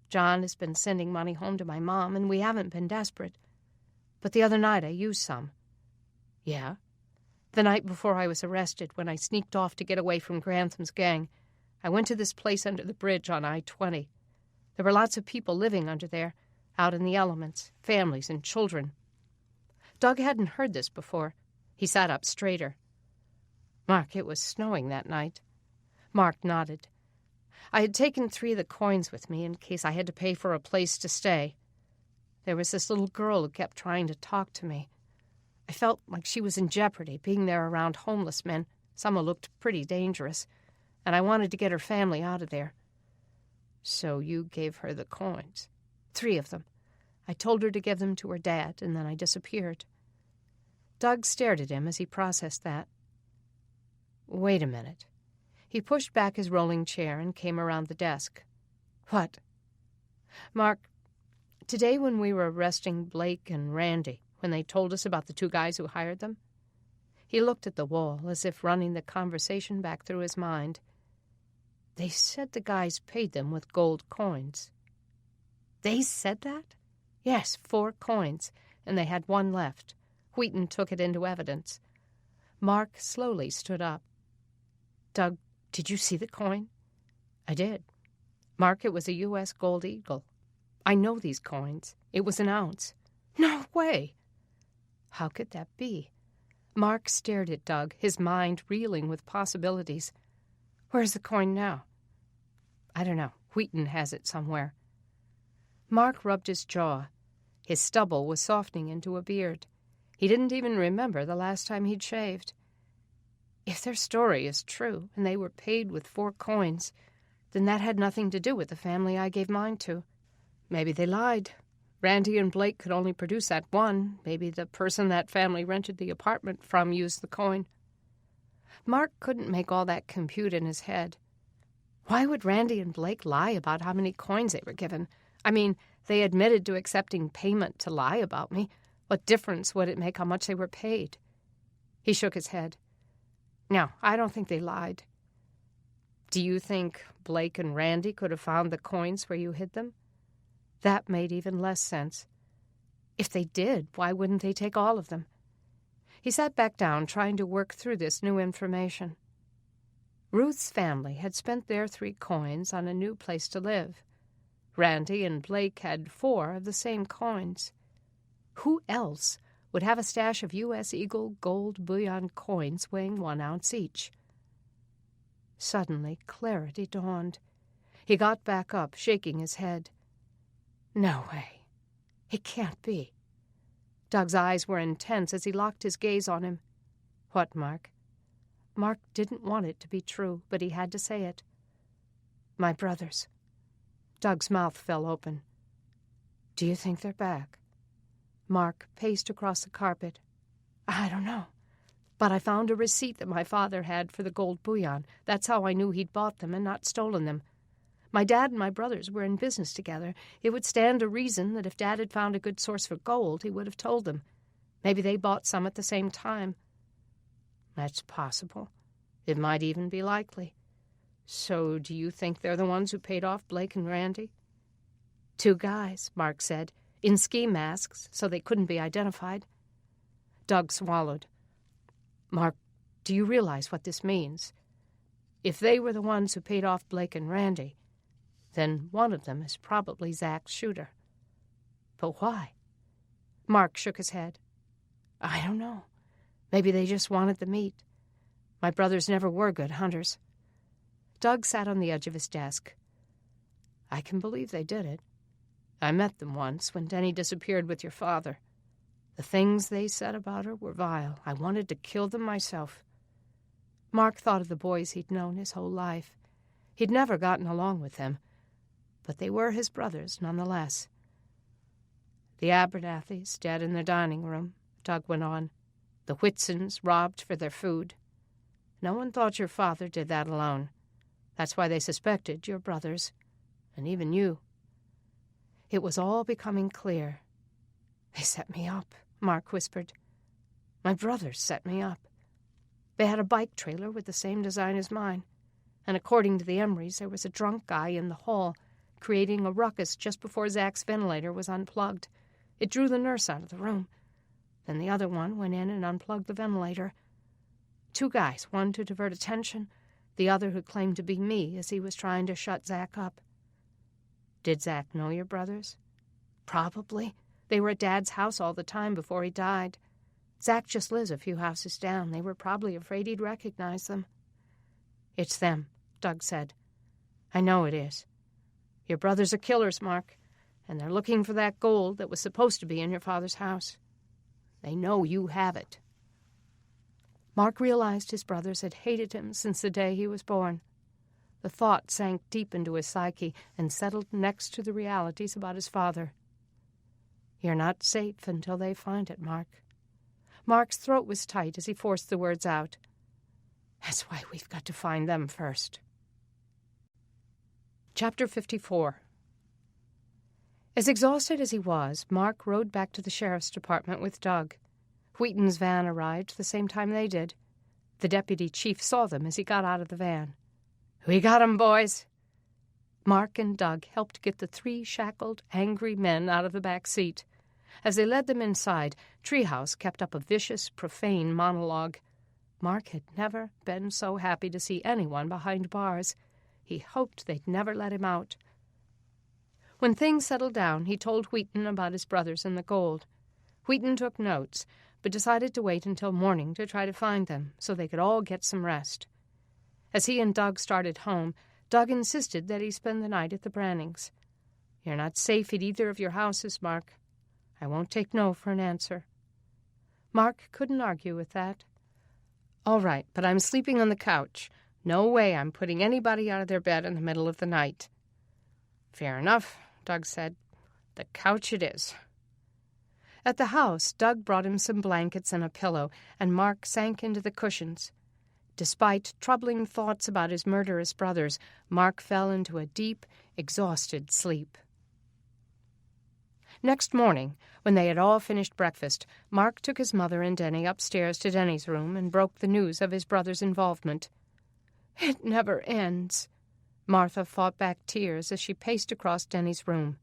John has been sending money home to my mom, and we haven't been desperate. But the other night I used some." "Yeah?" "The night before I was arrested, when I sneaked off to get away from Grantham's gang, I went to this place under the bridge on I-20. There were lots of people living under there, out in the elements, families and children." Doug hadn't heard this before. He sat up straighter. "Mark, it was snowing that night." Mark nodded. "I had taken 3 of the coins with me in case I had to pay for a place to stay. There was this little girl who kept trying to talk to me. I felt like she was in jeopardy, being there around homeless men, some who looked pretty dangerous, and I wanted to get her family out of there." "So you gave her the coins?" 3 of them. I told her to give them to her dad, and then I disappeared." Doug stared at him as he processed that. "Wait a minute." He pushed back his rolling chair and came around the desk. "What?" "Mark, today when we were arresting Blake and Randy, when they told us about the 2 guys who hired them," he looked at the wall as if running the conversation back through his mind. "They said the guys paid them with gold coins." "They said that?" "Yes, 4 coins, and they had 1 left. Wheaton took it into evidence." Mark slowly stood up. "Doug, did you see the coin?" "I did." "Mark, it was a U.S. gold eagle. I know these coins. It was an ounce." "No way!" "How could that be?" Mark stared at Doug, his mind reeling with possibilities. "Where's the coin now?" "I don't know. Wheaton has it somewhere." Mark rubbed his jaw. His stubble was softening into a beard. He didn't even remember the last time he'd shaved. If their story is true, and they were paid with 4 coins, then that had nothing to do with the family I gave mine to. Maybe they lied. Randy and Blake could only produce that 1. Maybe the person that family rented the apartment from used the coin. Mark couldn't make all that compute in his head. Why would Randy and Blake lie about how many coins they were given? I mean, they admitted to accepting payment to lie about me. What difference would it make how much they were paid? He shook his head. "No, I don't think they lied." "Do you think Blake and Randy could have found the coins where you hid them?" That made even less sense. If they did, why wouldn't they take all of them? He sat back down, trying to work through this new information. Ruth's family had spent their 3 coins on a new place to live. Randy and Blake had 4 of the same coins. Who else would have a stash of U.S. Eagle gold bullion coins weighing 1 ounce each? Suddenly, clarity dawned. He got back up, shaking his head. No way. It can't be. Doug's eyes were intense as he locked his gaze on him. What, Mark? Mark didn't want it to be true, but he had to say it. My brothers. Doug's mouth fell open. Do you think they're back? Mark paced across the carpet. I don't know. But I found a receipt that my father had for the gold bullion. That's how I knew he'd bought them and not stolen them. My dad and my brothers were in business together. It would stand to reason that if Dad had found a good source for gold, he would have told them. Maybe they bought some at the same time. That's possible. It might even be likely. So do you think they're the ones who paid off Blake and Randy? 2 guys, Mark said, in ski masks, so they couldn't be identified. Doug swallowed. Mark, do you realize what this means? If they were the ones who paid off Blake and Randy, then one of them is probably Zach's shooter. But why? Mark shook his head. I don't know. Maybe they just wanted the meat. My brothers never were good hunters. Doug sat on the edge of his desk. I can believe they did it. I met them once when Deni disappeared with your father. The things they said about her were vile. I wanted to kill them myself. Mark thought of the boys he'd known his whole life. He'd never gotten along with them, but they were his brothers nonetheless. The Abernathys dead in their dining room, Doug went on. The Whitsons robbed for their food. No one thought your father did that alone. That's why they suspected your brothers, and even you. It was all becoming clear. They set me up, Mark whispered. My brothers set me up. They had a bike trailer with the same design as mine, and according to the Emrys, there was a drunk guy in the hall creating a ruckus just before Zach's ventilator was unplugged. It drew the nurse out of the room. Then the other one went in and unplugged the ventilator. 2 guys, one to divert attention, the other who claimed to be me as he was trying to shut Zach up. Did Zach know your brothers? Probably. They were at Dad's house all the time before he died. Zach just lives a few houses down. They were probably afraid he'd recognize them. It's them, Doug said. I know it is. Your brothers are killers, Mark, and they're looking for that gold that was supposed to be in your father's house. They know you have it. Mark realized his brothers had hated him since the day he was born. The thought sank deep into his psyche and settled next to the realities about his father. You're not safe until they find it, Mark. Mark's throat was tight as he forced the words out. That's why we've got to find them first. Chapter 54. As exhausted as he was, Mark rode back to the sheriff's department with Doug. Wheaton's van arrived the same time they did. The deputy chief saw them as he got out of the van. We got 'em, boys. Mark and Doug helped get the 3 shackled, angry men out of the back seat. As they led them inside, Treehouse kept up a vicious, profane monologue. Mark had never been so happy to see anyone behind bars. He hoped they'd never let him out. When things settled down, he told Wheaton about his brothers and the gold. Wheaton took notes, but decided to wait until morning to try to find them so they could all get some rest. As he and Doug started home, Doug insisted that he spend the night at the Brannings. You're not safe at either of your houses, Mark. I won't take no for an answer. Mark couldn't argue with that. All right, but I'm sleeping on the couch. No way I'm putting anybody out of their bed in the middle of the night. Fair enough, Doug said. The couch it is. At the house, Doug brought him some blankets and a pillow, and Mark sank into the cushions. Despite troubling thoughts about his murderous brothers, Mark fell into a deep, exhausted sleep. Next morning, when they had all finished breakfast, Mark took his mother and Deni upstairs to Deni's room and broke the news of his brother's involvement. It never ends. Martha fought back tears as she paced across Deni's room.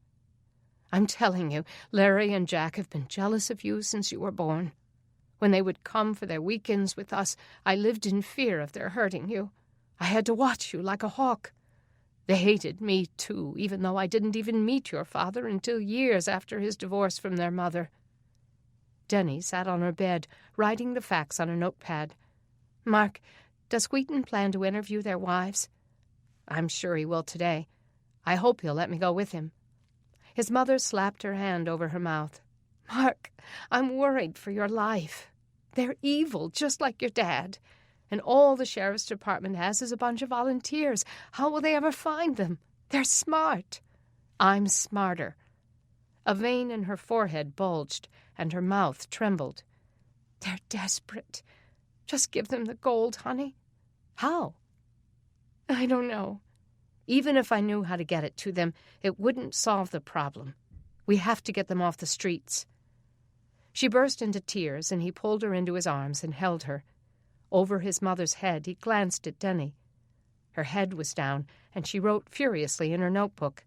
I'm telling you, Larry and Jack have been jealous of you since you were born. When they would come for their weekends with us, I lived in fear of their hurting you. I had to watch you like a hawk. They hated me, too, even though I didn't even meet your father until years after his divorce from their mother. Deni sat on her bed, writing the facts on a notepad. Mark, does Wheaton plan to interview their wives? I'm sure he will today. I hope he'll let me go with him." His mother slapped her hand over her mouth. "Mark, I'm worried for your life. They're evil, just like your dad. And all the sheriff's department has is a bunch of volunteers. How will they ever find them? They're smart." "I'm smarter." A vein in her forehead bulged, and her mouth trembled. "They're desperate. Just give them the gold, honey." "How?" "I don't know." "Even if I knew how to get it to them, it wouldn't solve the problem. We have to get them off the streets." She burst into tears, and he pulled her into his arms and held her. Over his mother's head, he glanced at Deni. Her head was down, and she wrote furiously in her notebook.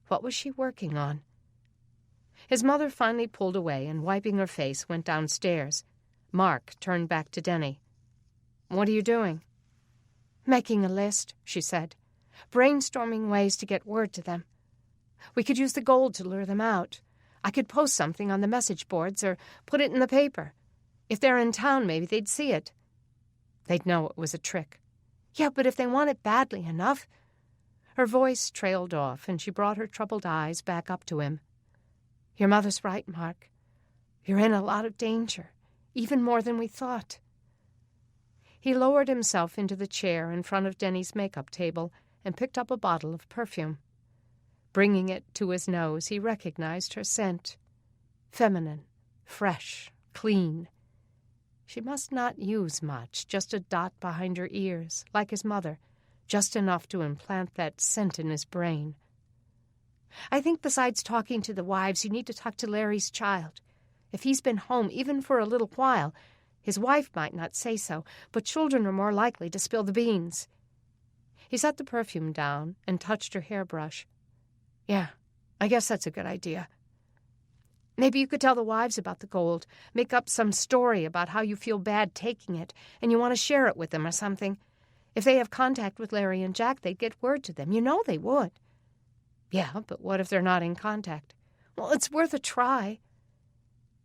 What was she working on? His mother finally pulled away and, wiping her face, went downstairs. Mark turned back to Deni. "What are you doing?" "Making a list," she said. "Brainstorming ways to get word to them. We could use the gold to lure them out. I could post something on the message boards or put it in the paper. If they're in town, maybe they'd see it." "They'd know it was a trick." "Yeah, but if they want it badly enough." Her voice trailed off, and she brought her troubled eyes back up to him. "Your mother's right, Mark. You're in a lot of danger, even more than we thought." He lowered himself into the chair in front of Deni's makeup table and picked up a bottle of perfume. Bringing it to his nose, he recognized her scent. Feminine, fresh, clean. She must not use much, just a dot behind her ears, like his mother, just enough to implant that scent in his brain. "I think besides talking to the wives, you need to talk to Larry's child. If he's been home, even for a little while, his wife might not say so, but children are more likely to spill the beans." He set the perfume down and touched her hairbrush. "Yeah, I guess that's a good idea. Maybe you could tell the wives about the gold, make up some story about how you feel bad taking it, and you want to share it with them or something. If they have contact with Larry and Jack, they'd get word to them. You know they would." "Yeah, but what if they're not in contact?" "Well, it's worth a try."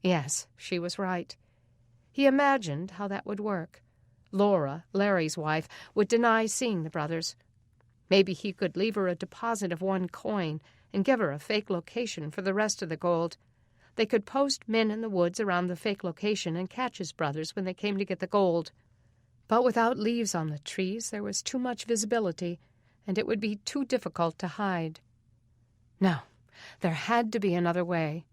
Yes, she was right. He imagined how that would work. Laura, Larry's wife, would deny seeing the brothers. Maybe he could leave her a deposit of 1 coin and give her a fake location for the rest of the gold. They could post men in the woods around the fake location and catch his brothers when they came to get the gold. But without leaves on the trees, there was too much visibility, and it would be too difficult to hide. No, there had to be another way.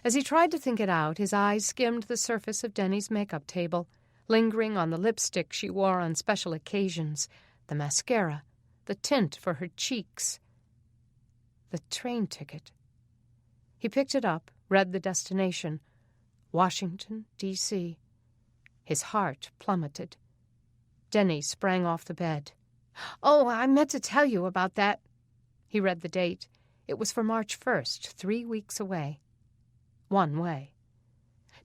As he tried to think it out, his eyes skimmed the surface of Deni's makeup table, lingering on the lipstick she wore on special occasions, the mascara, the tint for her cheeks. The train ticket. He picked it up, read the destination, Washington, D.C. His heart plummeted. Deni sprang off the bed. "Oh, I meant to tell you about that." He read the date. It was for March 1st, 3 weeks away. One way.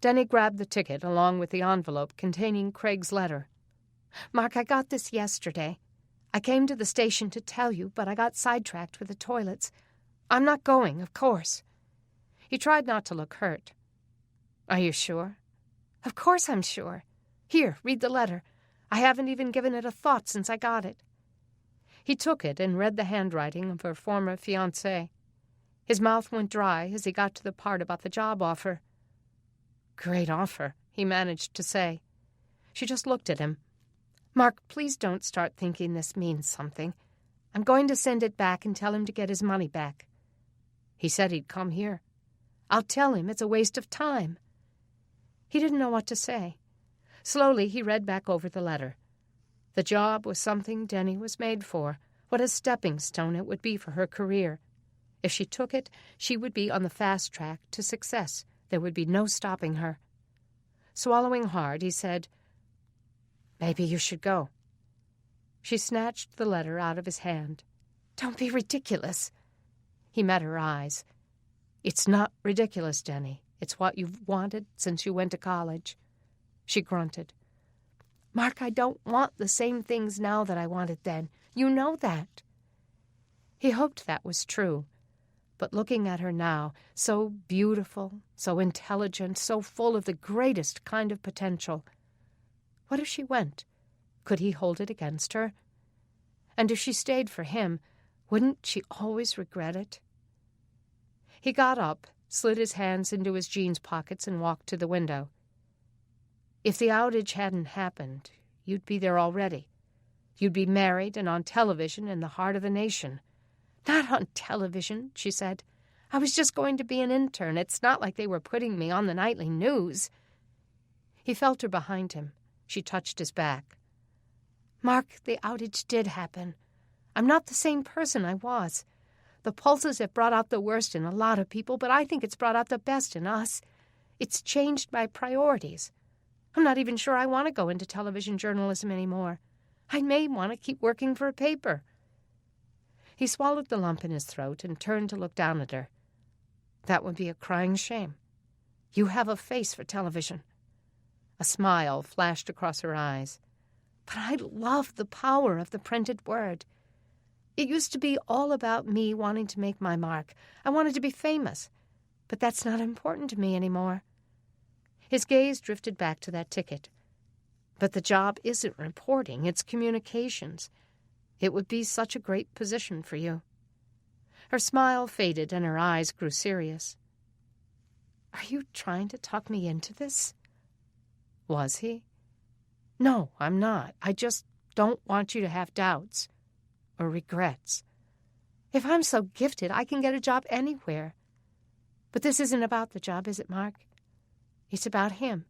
Deni grabbed the ticket along with the envelope containing Craig's letter. "Mark, I got this yesterday. I came to the station to tell you, but I got sidetracked with the toilets. I'm not going, of course." He tried not to look hurt. "Are you sure?" "Of course I'm sure. Here, read the letter. I haven't even given it a thought since I got it." He took it and read the handwriting of her former fiancé. His mouth went dry as he got to the part about the job offer. "Great offer," he managed to say. She just looked at him. "Mark, please don't start thinking this means something. I'm going to send it back and tell him to get his money back." "He said he'd come here." "I'll tell him it's a waste of time." He didn't know what to say. Slowly he read back over the letter. The job was something Deni was made for. What a stepping stone it would be for her career. If she took it, she would be on the fast track to success. There would be no stopping her. Swallowing hard, he said, "Maybe you should go." She snatched the letter out of his hand. "Don't be ridiculous." He met her eyes. "It's not ridiculous, Deni. It's what you've wanted since you went to college." She grunted. "Mark, I don't want the same things now that I wanted then. You know that." He hoped that was true. But looking at her now, so beautiful, so intelligent, so full of the greatest kind of potential. What if she went? Could he hold it against her? And if she stayed for him, Wouldn't she always regret it? He got up, slid his hands into his jeans pockets, and walked to the window. If the outage hadn't happened, you'd be there already. You'd be married and on television in the heart of the nation. Not on television, she said. I was just going to be an intern. It's not like they were putting me on the nightly news. He felt her behind him. She touched his back. Mark, the outage did happen. I'm not the same person I was. The pulses have brought out the worst in a lot of people, but I think it's brought out the best in us. It's changed my priorities. I'm not even sure I want to go into television journalism anymore. I may want to keep working for a paper. He swallowed the lump in his throat and turned to look down at her. That would be a crying shame. You have a face for television. A smile flashed across her eyes. But I love the power of the printed word. It used to be all about me wanting to make my mark. I wanted to be famous. But that's not important to me anymore. His gaze drifted back to that ticket. But the job isn't reporting, it's communications. It would be such a great position for you. Her smile faded and her eyes grew serious. Are you trying to talk me into this? Was he? No, I'm not. I just don't want you to have doubts or regrets. If I'm so gifted, I can get a job anywhere. But this isn't about the job, is it, Mark? It's about him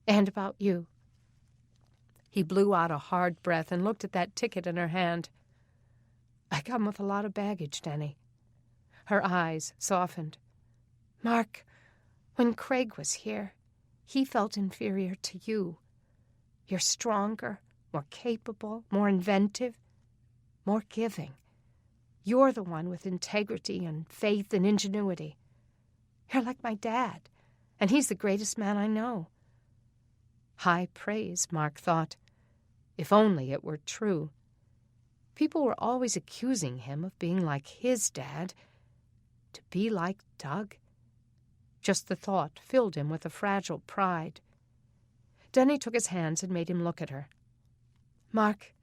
and about you. He blew out a hard breath and looked at that ticket in her hand. I come with a lot of baggage, Deni. Her eyes softened. Mark, when Craig was here, he felt inferior to you. You're stronger, more capable, more inventive, more giving. You're the one with integrity and faith and ingenuity. You're like my dad, and he's the greatest man I know. High praise, Mark thought. If only it were true. People were always accusing him of being like his dad. To be like Doug? Just the thought filled him with a fragile pride. Deni took his hands and made him look at her. Mark,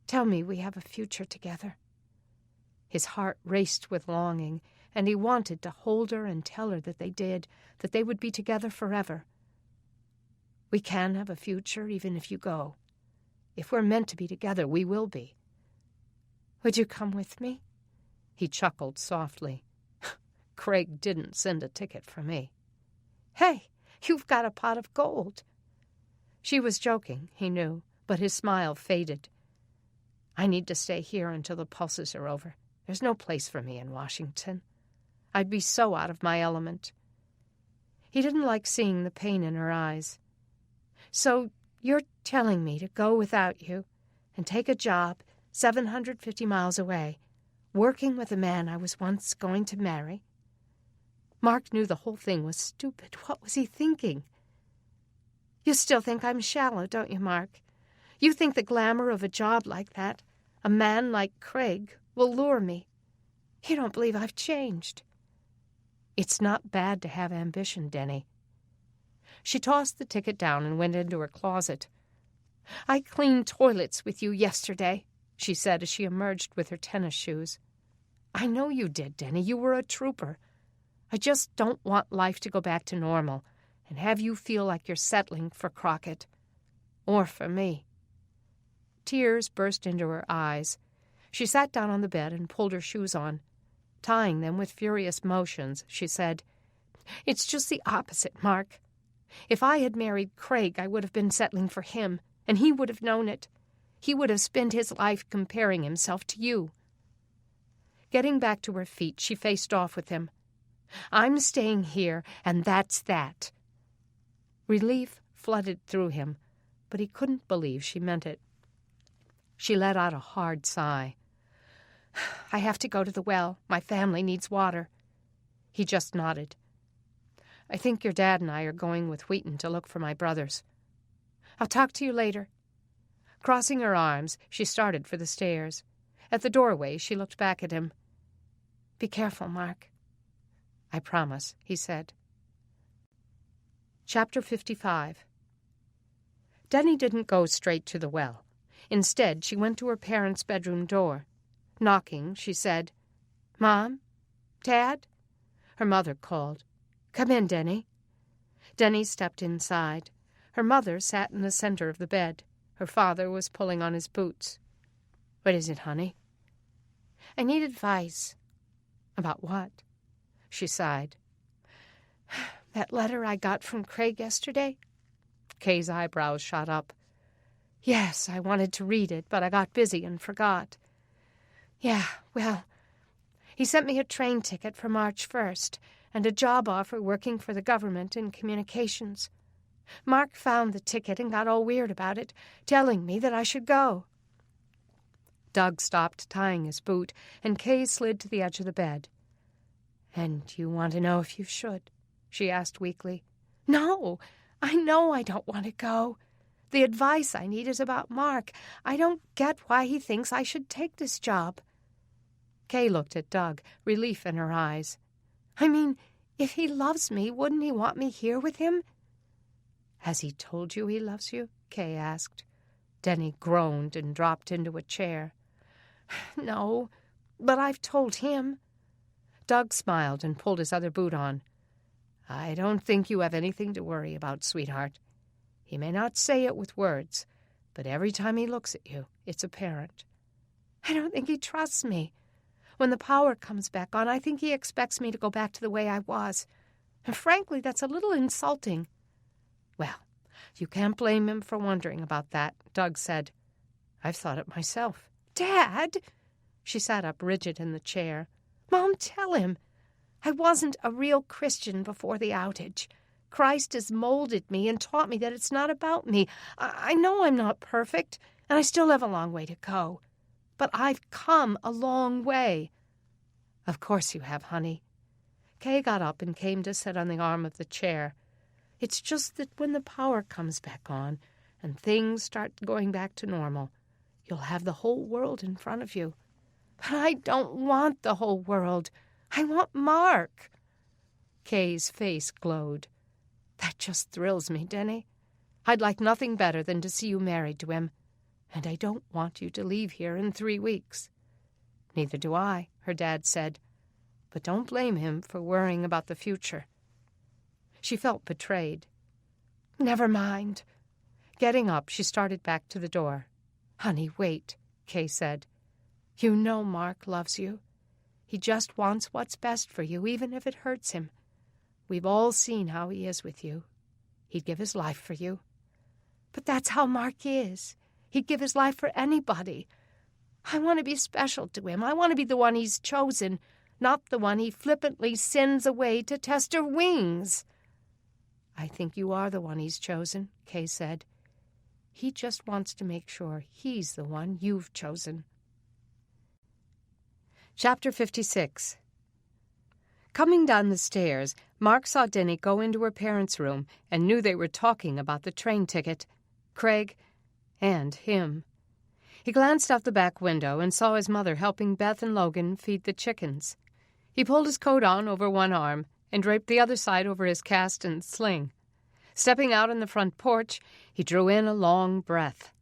tell me we have a future together. His heart raced with longing, and he wanted to hold her and tell her that they did, that they would be together forever. We can have a future even if you go. If we're meant to be together, we will be. Would you come with me? He chuckled softly. Craig didn't send a ticket for me. Hey, you've got a pot of gold. She was joking, he knew, but his smile faded. I need to stay here until the pulses are over. There's no place for me in Washington. I'd be so out of my element. He didn't like seeing the pain in her eyes. So you're telling me to go without you and take a job 750 miles away, working with a man I was once going to marry? Mark knew the whole thing was stupid. What was he thinking? You still think I'm shallow, don't you, Mark? You think the glamour of a job like that, a man like Craig, will lure me. You don't believe I've changed. It's not bad to have ambition, Deni. She tossed the ticket down and went into her closet. I cleaned toilets with you yesterday, she said as she emerged with her tennis shoes. I know you did, Deni. You were a trooper. I just don't want life to go back to normal and have you feel like you're settling for Crockett. Or for me. Tears burst into her eyes. She sat down on the bed and pulled her shoes on. Tying them with furious motions, she said, It's just the opposite, Mark. If I had married Craig, I would have been settling for him, and he would have known it. He would have spent his life comparing himself to you. Getting back to her feet, she faced off with him. I'm staying here, and that's that. Relief flooded through him, but he couldn't believe she meant it. She let out a hard sigh. I have to go to the well. My family needs water. He just nodded. I think your dad and I are going with Wheaton to look for my brothers. I'll talk to you later. Crossing her arms, she started for the stairs. At the doorway, she looked back at him. Be careful, Mark. I promise, he said. Chapter 55. Deni didn't go straight to the well. Instead, she went to her parents' bedroom door. Knocking, she said, "Mom? Dad?" Her mother called. "Come in, Deni." Deni stepped inside. Her mother sat in the center of the bed. Her father was pulling on his boots. "What is it, honey?" "I need advice." "About what?" She sighed. "That letter I got from Craig yesterday?" Kay's eyebrows shot up. "Yes, I wanted to read it, but I got busy and forgot." "Yeah, well, he sent me a train ticket for March 1st and a job offer working for the government in communications. Mark found the ticket and got all weird about it, telling me that I should go." Doug stopped tying his boot, and Kay slid to the edge of the bed. "And you want to know if you should?" she asked weakly. "No, I know I don't want to go. The advice I need is about Mark. I don't get why he thinks I should take this job." Kay looked at Doug, relief in her eyes. "I mean, if he loves me, wouldn't he want me here with him?" "Has he told you he loves you?" Kay asked. Deni groaned and dropped into a chair. "No, but I've told him." Doug smiled and pulled his other boot on. "I don't think you have anything to worry about, sweetheart. He may not say it with words, but every time he looks at you, it's apparent." "I don't think he trusts me. When the power comes back on, I think he expects me to go back to the way I was. And frankly, that's a little insulting." "Well, you can't blame him for wondering about that," Doug said. "I've thought it myself." "Dad!" She sat up rigid in the chair. "Mom, tell him. I wasn't a real Christian before the outage. Christ has molded me and taught me that it's not about me. I know I'm not perfect, and I still have a long way to go. But I've come a long way." "Of course you have, honey." Kay got up and came to sit on the arm of the chair. "It's just that when the power comes back on and things start going back to normal, you'll have the whole world in front of you." "But I don't want the whole world. I want Mark." Kay's face glowed. "That just thrills me, Deni. I'd like nothing better than to see you married to him. And I don't want you to leave here in 3 weeks." "Neither do I," her dad said. "But don't blame him for worrying about the future." She felt betrayed. "Never mind." Getting up, she started back to the door. "Honey, wait," Kay said. "You know Mark loves you. He just wants what's best for you, even if it hurts him. We've all seen how he is with you. He'd give his life for you." "But that's how Mark is. He'd give his life for anybody. I want to be special to him. I want to be the one he's chosen, not the one he flippantly sends away to test her wings." "I think you are the one he's chosen," Kay said. "He just wants to make sure he's the one you've chosen." Chapter 56. Coming down the stairs, Mark saw Deni go into her parents' room and knew they were talking about the train ticket, Craig, and him. He glanced out the back window and saw his mother helping Beth and Logan feed the chickens. He pulled his coat on over one arm and draped the other side over his cast and sling. Stepping out on the front porch, he drew in a long breath.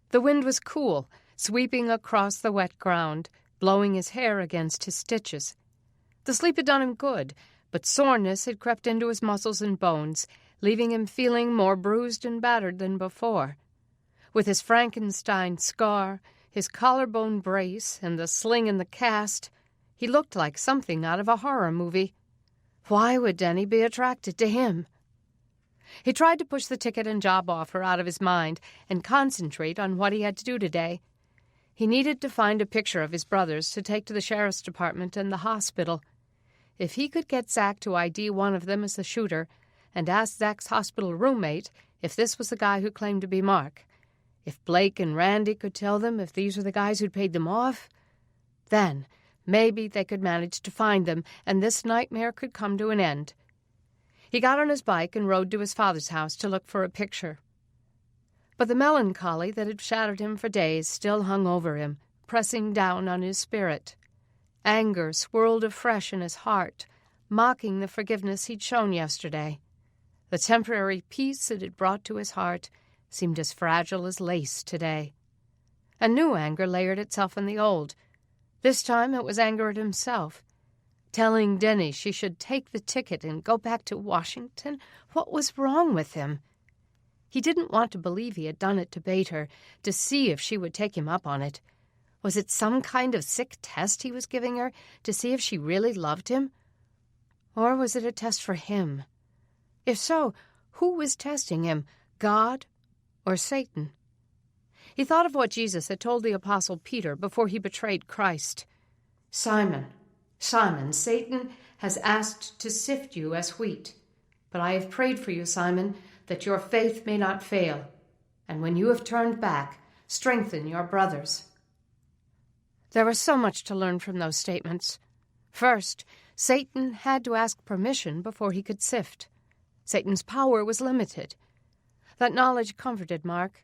The wind was cool, sweeping across the wet ground, blowing his hair against his stitches. The sleep had done him good, but soreness had crept into his muscles and bones, leaving him feeling more bruised and battered than before. With his Frankenstein scar, his collarbone brace, and the sling in the cast, he looked like something out of a horror movie. Why would Deni be attracted to him? He tried to push the ticket and job offer out of his mind and concentrate on what he had to do today. He needed to find a picture of his brothers to take to the sheriff's department and the hospital. If he could get Zach to ID one of them as the shooter and ask Zach's hospital roommate if this was the guy who claimed to be Mark, if Blake and Randy could tell them if these were the guys who'd paid them off, then maybe they could manage to find them and this nightmare could come to an end. He got on his bike and rode to his father's house to look for a picture. But the melancholy that had shadowed him for days still hung over him, pressing down on his spirit. Anger swirled afresh in his heart, mocking the forgiveness he'd shown yesterday. The temporary peace it had brought to his heart seemed as fragile as lace today. A new anger layered itself on the old, This time it was anger at himself. Telling Deni she should take the ticket and go back to Washington? What was wrong with him? He didn't want to believe he had done it to bait her, to see if she would take him up on it. Was it some kind of sick test he was giving her, to see if she really loved him? Or was it a test for him? If so, who was testing him, God or Satan? He thought of what Jesus had told the Apostle Peter before he betrayed Christ. "Simon, Simon, Satan has asked to sift you as wheat. But I have prayed for you, Simon, that your faith may not fail. And when you have turned back, strengthen your brothers." There was so much to learn from those statements. First, Satan had to ask permission before he could sift. Satan's power was limited. That knowledge comforted Mark.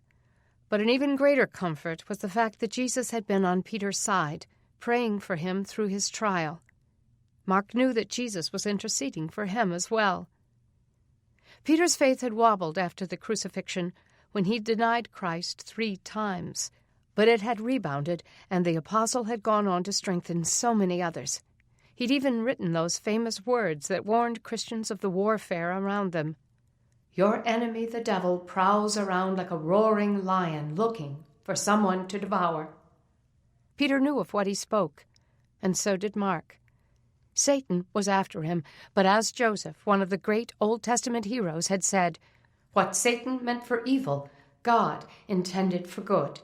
But an even greater comfort was the fact that Jesus had been on Peter's side, praying for him through his trial. Mark knew that Jesus was interceding for him as well. Peter's faith had wobbled after the crucifixion, when he denied Christ 3 times, but it had rebounded, and the apostle had gone on to strengthen so many others. He'd even written those famous words that warned Christians of the warfare around them. "Your enemy, the devil, prowls around like a roaring lion looking for someone to devour." Peter knew of what he spoke, and so did Mark. Satan was after him, but as Joseph, one of the great Old Testament heroes, had said, "What Satan meant for evil, God intended for good."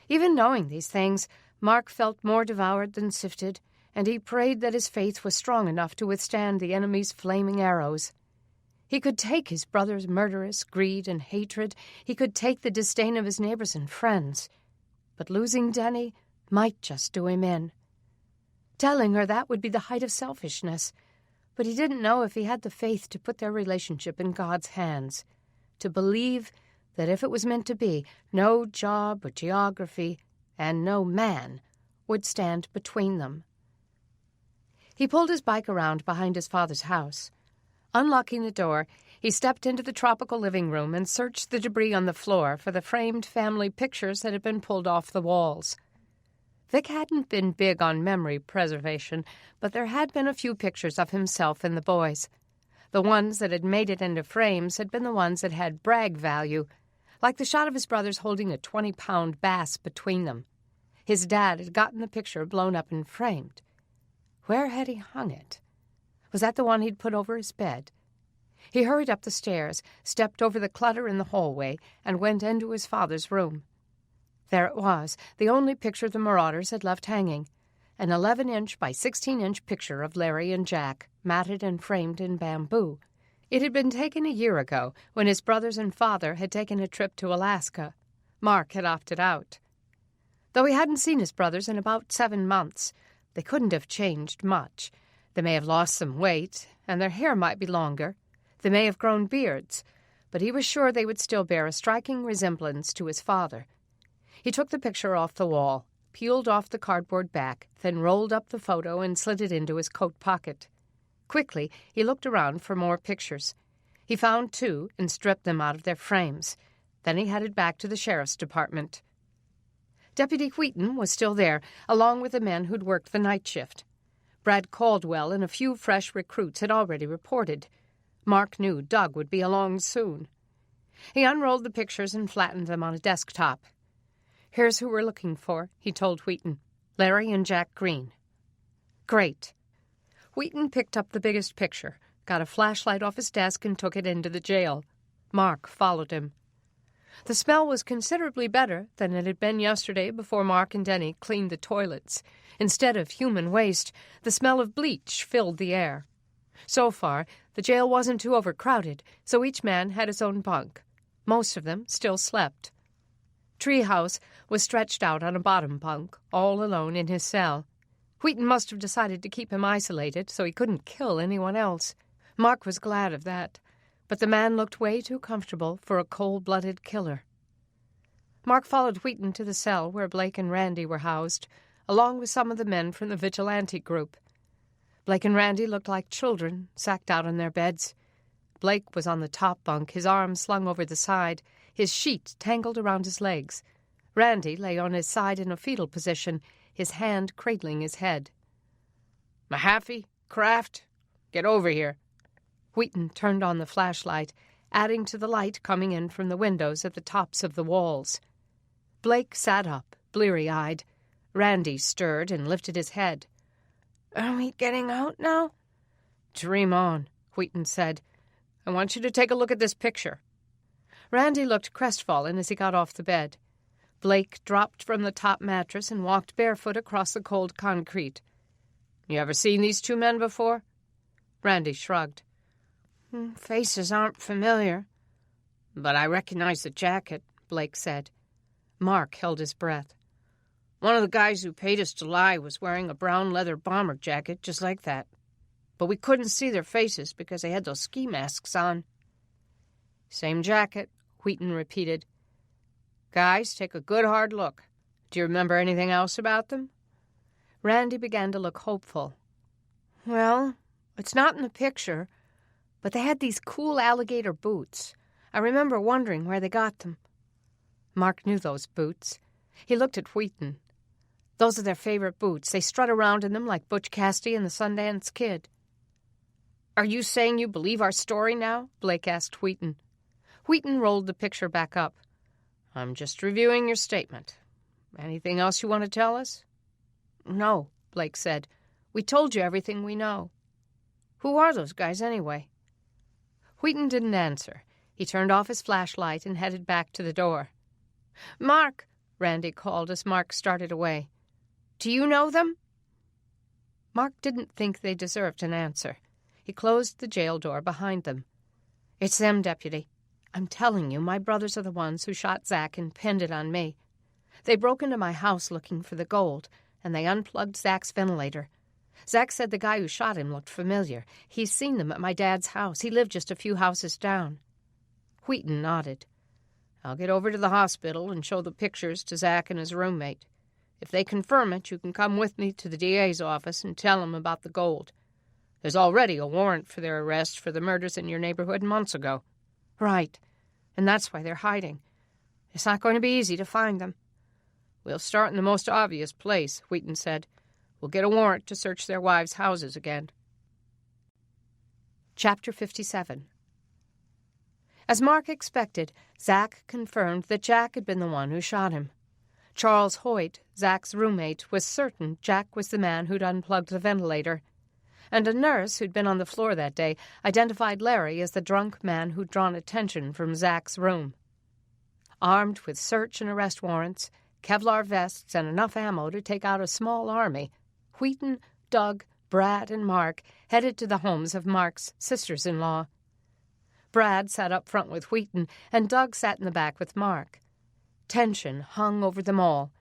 Even knowing these things, Mark felt more devoured than sifted, and he prayed that his faith was strong enough to withstand the enemy's flaming arrows. He could take his brother's murderous greed and hatred. He could take the disdain of his neighbors and friends. But losing Deni might just do him in. Telling her that would be the height of selfishness, but he didn't know if he had the faith to put their relationship in God's hands, to believe that if it was meant to be, no job or geography and no man would stand between them. He pulled his bike around behind his father's house. Unlocking the door, he stepped into the tropical living room and searched the debris on the floor for the framed family pictures that had been pulled off the walls. Vic hadn't been big on memory preservation, but there had been a few pictures of himself and the boys. The ones that had made it into frames had been the ones that had brag value, like the shot of his brothers holding a 20-pound bass between them. His dad had gotten the picture blown up and framed. Where had he hung it? Was that the one he'd put over his bed? He hurried up the stairs, stepped over the clutter in the hallway, and went into his father's room. There it was, the only picture the marauders had left hanging, an 11-inch by 16-inch picture of Larry and Jack, matted and framed in bamboo. It had been taken a year ago, when his brothers and father had taken a trip to Alaska. Mark had opted out. Though he hadn't seen his brothers in about 7 months, they couldn't have changed much. They may have lost some weight, and their hair might be longer. They may have grown beards, but he was sure they would still bear a striking resemblance to his father. He took the picture off the wall, peeled off the cardboard back, then rolled up the photo and slid it into his coat pocket. Quickly, he looked around for more pictures. He found 2 and stripped them out of their frames. Then he headed back to the sheriff's department. Deputy Wheaton was still there, along with the men who'd worked the night shift. Brad Caldwell and a few fresh recruits had already reported. Mark knew Doug would be along soon. He unrolled the pictures and flattened them on a desktop. "Here's who we're looking for," he told Wheaton. "Larry and Jack Green." "Great." Wheaton picked up the biggest picture, got a flashlight off his desk, and took it into the jail. Mark followed him. The smell was considerably better than it had been yesterday before Mark and Deni cleaned the toilets. Instead of human waste, the smell of bleach filled the air. So far, the jail wasn't too overcrowded, so each man had his own bunk. Most of them still slept. Treehouse was stretched out on a bottom bunk, all alone in his cell. Wheaton must have decided to keep him isolated so he couldn't kill anyone else. Mark was glad of that, but the man looked way too comfortable for a cold-blooded killer. Mark followed Wheaton to the cell where Blake and Randy were housed, along with some of the men from the vigilante group. Blake and Randy looked like children, sacked out on their beds. Blake was on the top bunk, his arms slung over the side, his sheet tangled around his legs. Randy lay on his side in a fetal position, his hand cradling his head. Mahaffey, Kraft, get over here. Wheaton turned on the flashlight, adding to the light coming in from the windows at the tops of the walls. Blake sat up, bleary-eyed. Randy stirred and lifted his head. Are we getting out now? Dream on, Wheaton said. I want you to take a look at this picture. Randy looked crestfallen as he got off the bed. Blake dropped from the top mattress and walked barefoot across the cold concrete. You ever seen these two men before? Randy shrugged. Faces aren't familiar. But I recognize the jacket, Blake said. Mark held his breath. One of the guys who paid us to lie was wearing a brown leather bomber jacket just like that. But we couldn't see their faces because they had those ski masks on. Same jacket, Wheaton repeated. Guys, take a good hard look. Do you remember anything else about them? Randy began to look hopeful. Well, it's not in the picture, but they had these cool alligator boots. I remember wondering where they got them. Mark knew those boots. He looked at Wheaton. Those are their favorite boots. They strut around in them like Butch Cassidy and the Sundance Kid. Are you saying you believe our story now? Blake asked Wheaton. Wheaton rolled the picture back up. I'm just reviewing your statement. Anything else you want to tell us? No, Blake said. We told you everything we know. Who are those guys anyway? Wheaton didn't answer. He turned off his flashlight and headed back to the door. Mark, Randy called as Mark started away. Do you know them? Mark didn't think they deserved an answer. He closed the jail door behind them. It's them, Deputy. I'm telling you, my brothers are the ones who shot Zach and pinned it on me. They broke into my house looking for the gold, and they unplugged Zach's ventilator. Zach said the guy who shot him looked familiar. He's seen them at my dad's house. He lived just a few houses down. Wheaton nodded. I'll get over to the hospital and show the pictures to Zach and his roommate. If they confirm it, you can come with me to the DA's office and tell him about the gold. There's already a warrant for their arrest for the murders in your neighborhood months ago. Right. And that's why they're hiding. It's not going to be easy to find them. We'll start in the most obvious place, Wheaton said. We'll get a warrant to search their wives' houses again. Chapter 57. As Mark expected, Zach confirmed that Jack had been the one who shot him. Charles Hoyt, Zach's roommate, was certain Jack was the man who'd unplugged the ventilator, and a nurse who'd been on the floor that day identified Larry as the drunk man who'd drawn attention from Zach's room. Armed with search and arrest warrants, Kevlar vests, and enough ammo to take out a small army, Wheaton, Doug, Brad, and Mark headed to the homes of Mark's sisters-in-law. Brad sat up front with Wheaton, and Doug sat in the back with Mark. Tension hung over them all.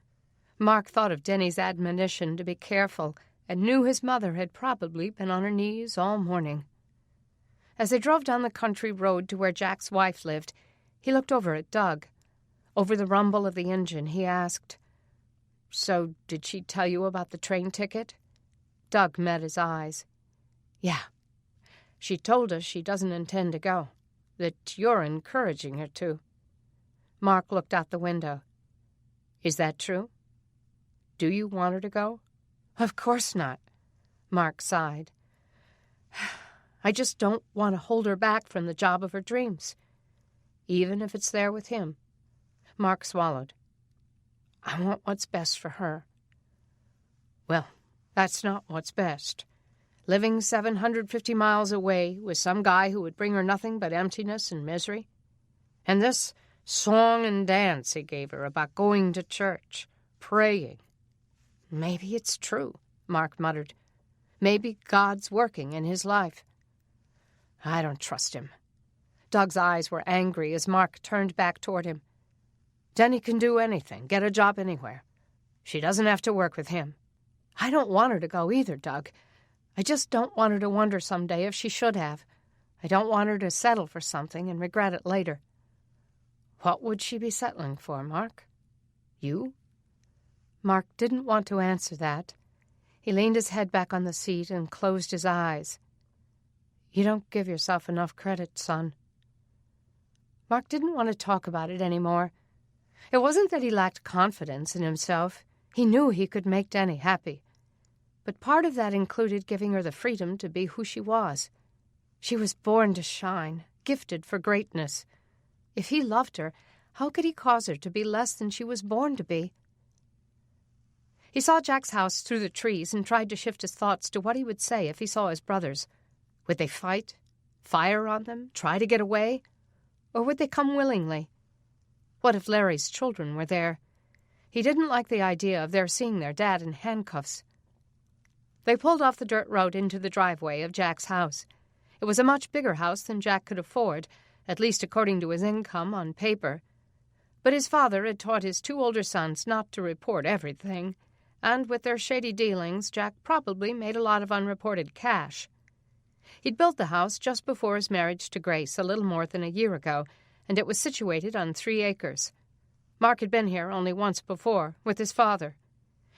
Mark thought of Deni's admonition to be careful and knew his mother had probably been on her knees all morning. As they drove down the country road to where Jack's wife lived, he looked over at Doug. Over the rumble of the engine, he asked, "So, did she tell you about the train ticket?" Doug met his eyes. "Yeah. She told us she doesn't intend to go, that you're encouraging her to." Mark looked out the window. "Is that true? Do you want her to go?" "Of course not." Mark sighed. "I just don't want to hold her back from the job of her dreams, even if it's there with him." Mark swallowed. "I want what's best for her." "Well, that's not what's best. Living 750 miles away with some guy who would bring her nothing but emptiness and misery. And this song and dance he gave her about going to church, praying. Maybe it's true," Mark muttered. "Maybe God's working in his life." "I don't trust him." Doug's eyes were angry as Mark turned back toward him. "Deni can do anything, get a job anywhere. She doesn't have to work with him. I don't want her to go either, Doug. I just don't want her to wonder someday if she should have. I don't want her to settle for something and regret it later." "What would she be settling for, Mark? You?" Mark didn't want to answer that. He leaned his head back on the seat and closed his eyes. "You don't give yourself enough credit, son." Mark didn't want to talk about it anymore. It wasn't that he lacked confidence in himself. He knew he could make Deni happy. But part of that included giving her the freedom to be who she was. She was born to shine, gifted for greatness. If he loved her, how could he cause her to be less than she was born to be? He saw Jack's house through the trees and tried to shift his thoughts to what he would say if he saw his brothers. Would they fight, fire on them, try to get away? Or would they come willingly? What if Larry's children were there? He didn't like the idea of their seeing their dad in handcuffs. They pulled off the dirt road into the driveway of Jack's house. It was a much bigger house than Jack could afford, at least according to his income on paper. But his father had taught his 2 older sons not to report everything, and with their shady dealings, Jack probably made a lot of unreported cash. He'd built the house just before his marriage to Grace a little more than a year ago, and it was situated on 3 acres. Mark had been here only once before, with his father.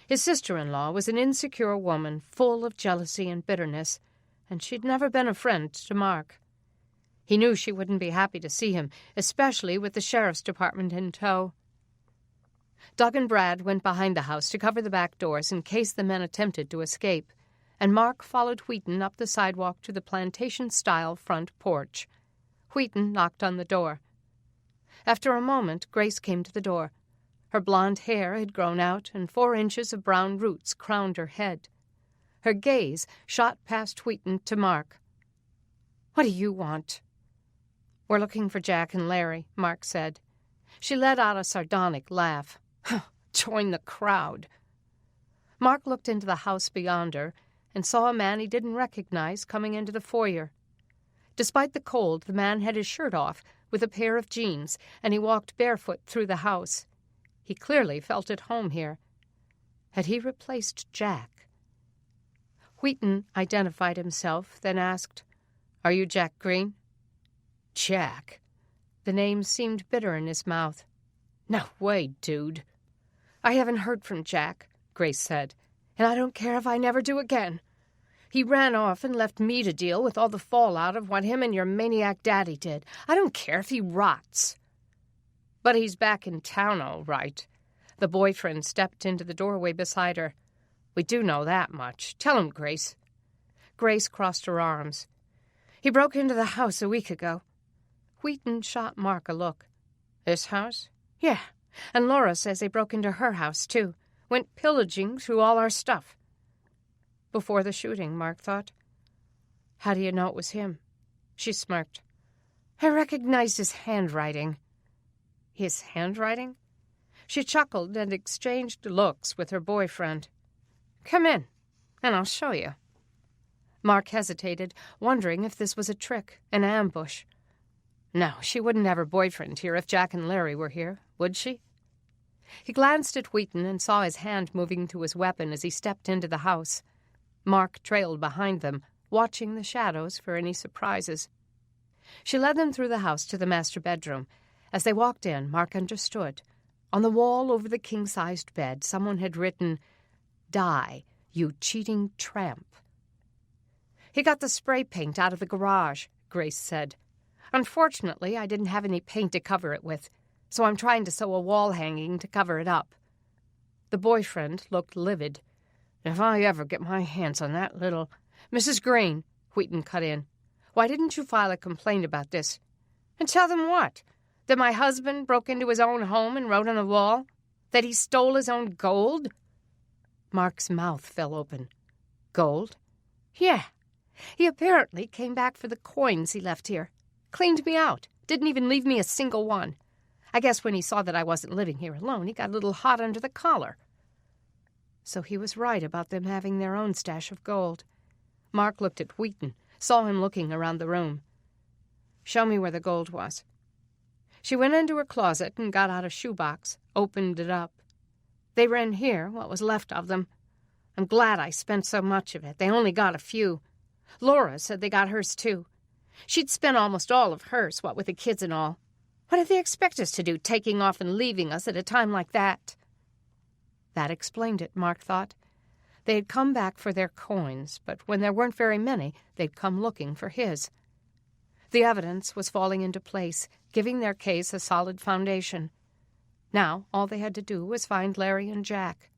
His sister-in-law was an insecure woman, full of jealousy and bitterness, and she'd never been a friend to Mark. He knew she wouldn't be happy to see him, especially with the sheriff's department in tow. Doug and Brad went behind the house to cover the back doors in case the men attempted to escape, and Mark followed Wheaton up the sidewalk to the plantation-style front porch. Wheaton knocked on the door. After a moment, Grace came to the door. Her blonde hair had grown out, and 4 inches of brown roots crowned her head. Her gaze shot past Wheaton to Mark. "What do you want?" "We're looking for Jack and Larry," Mark said. She let out a sardonic laugh. "Join the crowd." Mark looked into the house beyond her and saw a man he didn't recognize coming into the foyer. Despite the cold, the man had his shirt off with a pair of jeans, and he walked barefoot through the house. He clearly felt at home here. Had he replaced Jack? Wheaton identified himself, then asked, "Are you Jack Green?" "Jack?" The name seemed bitter in his mouth. "No way, dude." "I haven't heard from Jack," Grace said, "and I don't care if I never do again. He ran off and left me to deal with all the fallout of what him and your maniac daddy did. I don't care if he rots." "But he's back in town, all right." The boyfriend stepped into the doorway beside her. "We do know that much. Tell him, Grace." Grace crossed her arms. "He broke into the house a week ago." Wheaton shot Mark a look. "This house?" "Yeah, and Laura says they broke into her house, too. Went pillaging through all our stuff." Before the shooting, Mark thought. "How do you know it was him?" She smirked. "I recognized his handwriting." "His handwriting?" She chuckled and exchanged looks with her boyfriend. "Come in, and I'll show you." Mark hesitated, wondering if this was a trick, an ambush. No, she wouldn't have her boyfriend here if Jack and Larry were here, would she? He glanced at Wheaton and saw his hand moving to his weapon as he stepped into the house. Mark trailed behind them, watching the shadows for any surprises. She led them through the house to the master bedroom. As they walked in, Mark understood. On the wall over the king-sized bed, someone had written, "Die, you cheating tramp." "He got the spray paint out of the garage," Grace said. "Unfortunately, I didn't have any paint to cover it with, so I'm trying to sew a wall hanging to cover it up." The boyfriend looked livid. "If I ever get my hands on that little—" "Mrs. Green," Wheaton cut in, "why didn't you file a complaint about this?" "And tell them what? That my husband broke into his own home and wrote on the wall? That he stole his own gold?" Mark's mouth fell open. "Gold?" "Yeah. He apparently came back for the coins he left here. Cleaned me out. Didn't even leave me a single one. I guess when he saw that I wasn't living here alone, he got a little hot under the collar." So he was right about them having their own stash of gold. Mark looked at Wheaton, saw him looking around the room. "Show me where the gold was." She went into her closet and got out a shoebox, opened it up. "They were in here, what was left of them. I'm glad I spent so much of it. They only got a few. Laura said they got hers, too. She'd spent almost all of hers, what with the kids and all. What did they expect us to do, taking off and leaving us at a time like that?" That explained it, Mark thought. They had come back for their coins, but when there weren't very many, they'd come looking for his. The evidence was falling into place, giving their case a solid foundation. Now all they had to do was find Larry and Jack.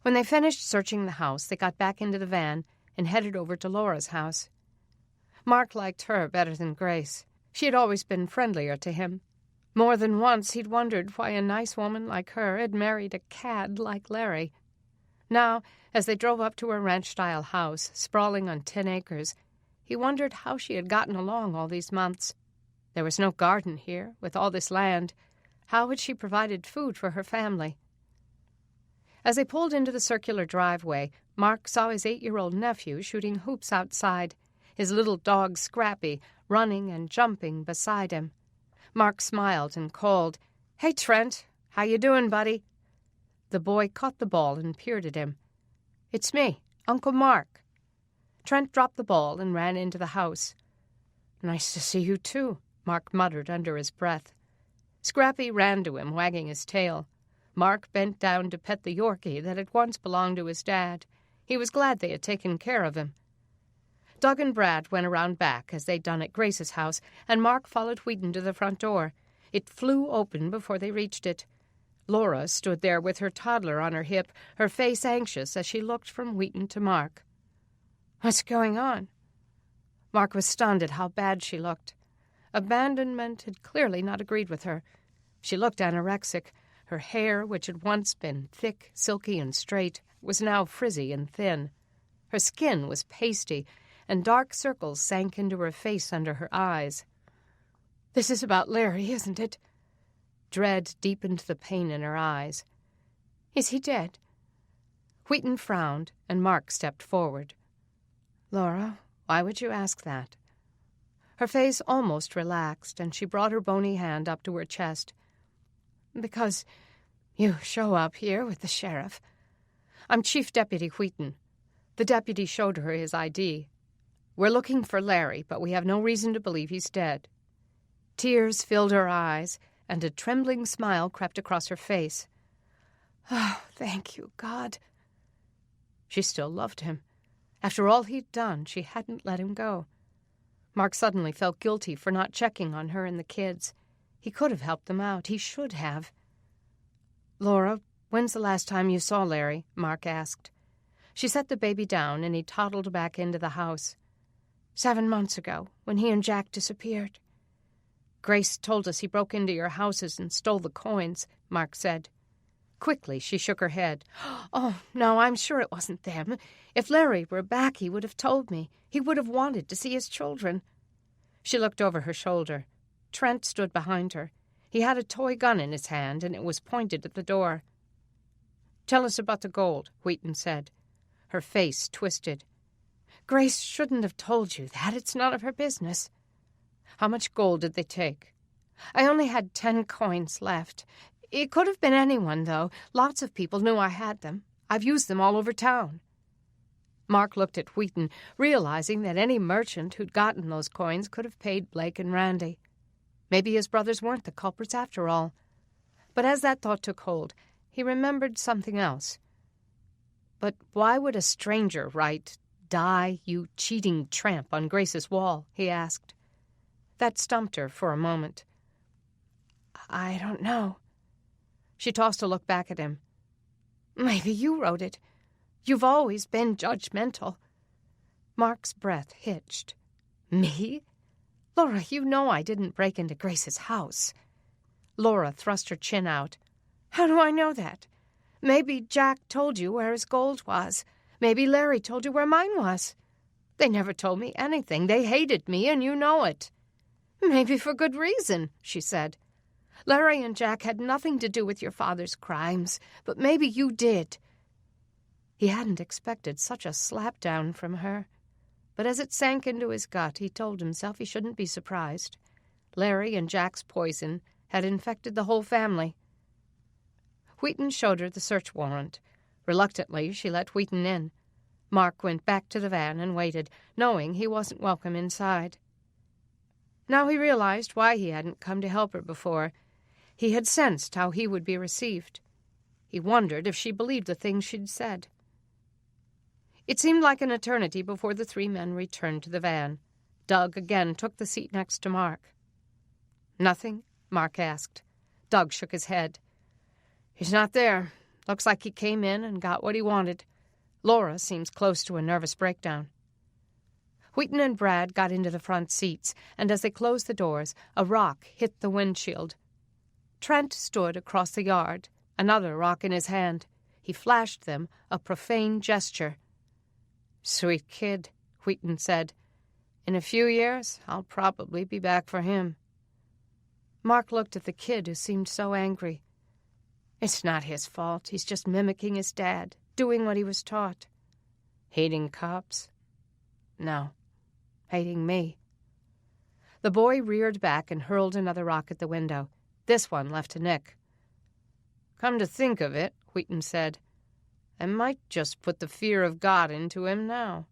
When they finished searching the house, they got back into the van and headed over to Laura's house. Mark liked her better than Grace. She had always been friendlier to him. More than once he'd wondered why a nice woman like her had married a cad like Larry. Now, as they drove up to her ranch-style house, sprawling on 10 acres, he wondered how she had gotten along all these months. There was no garden here, with all this land. How had she provided food for her family? As they pulled into the circular driveway, Mark saw his 8-year-old nephew shooting hoops outside, his little dog Scrappy running and jumping beside him. Mark smiled and called, "Hey, Trent, how you doing, buddy?" The boy caught the ball and peered at him. "It's me, Uncle Mark." Trent dropped the ball and ran into the house. "Nice to see you, too," Mark muttered under his breath. Scrappy ran to him, wagging his tail. Mark bent down to pet the Yorkie that had once belonged to his dad. He was glad they had taken care of him. Doug and Brad went around back, as they'd done at Grace's house, and Mark followed Wheaton to the front door. It flew open before they reached it. Laura stood there with her toddler on her hip, her face anxious as she looked from Wheaton to Mark. "What's going on?" Mark was stunned at how bad she looked. Abandonment had clearly not agreed with her. She looked anorexic. Her hair, which had once been thick, silky, and straight, was now frizzy and thin. Her skin was pasty, and dark circles sank into her face under her eyes. "This is about Larry, isn't it?" Dread deepened the pain in her eyes. "Is he dead?" Wheaton frowned, and Mark stepped forward. "Laura, why would you ask that?" Her face almost relaxed, and she brought her bony hand up to her chest. "Because you show up here with the sheriff. I'm Chief Deputy Wheaton." The deputy showed her his ID. "We're looking for Larry, but we have no reason to believe he's dead." Tears filled her eyes, and a trembling smile crept across her face. "Oh, thank you, God." She still loved him. After all he'd done, she hadn't let him go. Mark suddenly felt guilty for not checking on her and the kids. He could have helped them out. He should have. "Laura, when's the last time you saw Larry?" Mark asked. She set the baby down, and he toddled back into the house. 7 months ago, when he and Jack disappeared." "Grace told us he broke into your houses and stole the coins," Mark said. Quickly, she shook her head. "Oh, no, I'm sure it wasn't them. If Larry were back, he would have told me. He would have wanted to see his children." She looked over her shoulder. Trent stood behind her. He had a toy gun in his hand, and it was pointed at the door. "Tell us about the gold," Wheaton said. Her face twisted. "Grace shouldn't have told you that. It's none of her business." "How much gold did they take?" "I only had 10 coins left. It could have been anyone, though. Lots of people knew I had them. I've used them all over town." Mark looked at Wheaton, realizing that any merchant who'd gotten those coins could have paid Blake and Randy. Maybe his brothers weren't the culprits after all. But as that thought took hold, he remembered something else. "But why would a stranger write, 'Die, you cheating tramp,' on Grace's wall?" he asked. That stumped her for a moment. "I don't know." She tossed a look back at him. "Maybe you wrote it. You've always been judgmental." Mark's breath hitched. "Me? Laura, you know I didn't break into Grace's house." Laura thrust her chin out. "How do I know that? Maybe Jack told you where his gold was. Maybe Larry told you where mine was. They never told me anything. They hated me, and you know it." "Maybe for good reason," she said. "Larry and Jack had nothing to do with your father's crimes, but maybe you did." He hadn't expected such a slapdown from her. But as it sank into his gut, he told himself he shouldn't be surprised. Larry and Jack's poison had infected the whole family. Wheaton showed her the search warrant. Reluctantly, she let Wheaton in. Mark went back to the van and waited, knowing he wasn't welcome inside. Now he realized why he hadn't come to help her before. He had sensed how he would be received. He wondered if she believed the things she'd said. It seemed like an eternity before the 3 men returned to the van. Doug again took the seat next to Mark. "Nothing?" Mark asked. Doug shook his head. "He's not there. Looks like he came in and got what he wanted. Laura seems close to a nervous breakdown. Wheaton and Brad got into the front seats, and as they closed the doors, a rock hit the windshield. Trent stood across the yard, another rock in his hand. He flashed them a profane gesture. "Sweet kid," Wheaton said. "In a few years, I'll probably be back for him." Mark looked at the kid who seemed so angry. "It's not his fault. He's just mimicking his dad, doing what he was taught." "Hating cops?" "No, hating me." The boy reared back and hurled another rock at the window. This one left a nick. "Come to think of it," Wheaton said, "I might just put the fear of God into him now."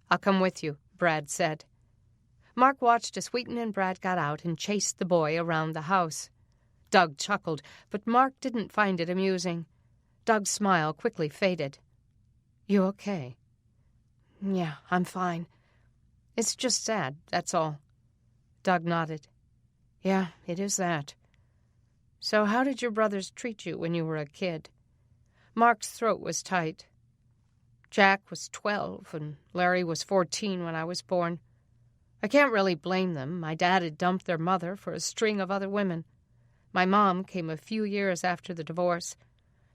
"I'll come with you," Brad said. Mark watched as Wheaton and Brad got out and chased the boy around the house. Doug chuckled, but Mark didn't find it amusing. Doug's smile quickly faded. "You okay?" "Yeah, I'm fine. It's just sad, that's all." Doug nodded. "Yeah, it is that. So how did your brothers treat you when you were a kid?" Mark's throat was tight. "Jack was 12 and Larry was 14 when I was born. I can't really blame them. My dad had dumped their mother for a string of other women. My mom came a few years after the divorce.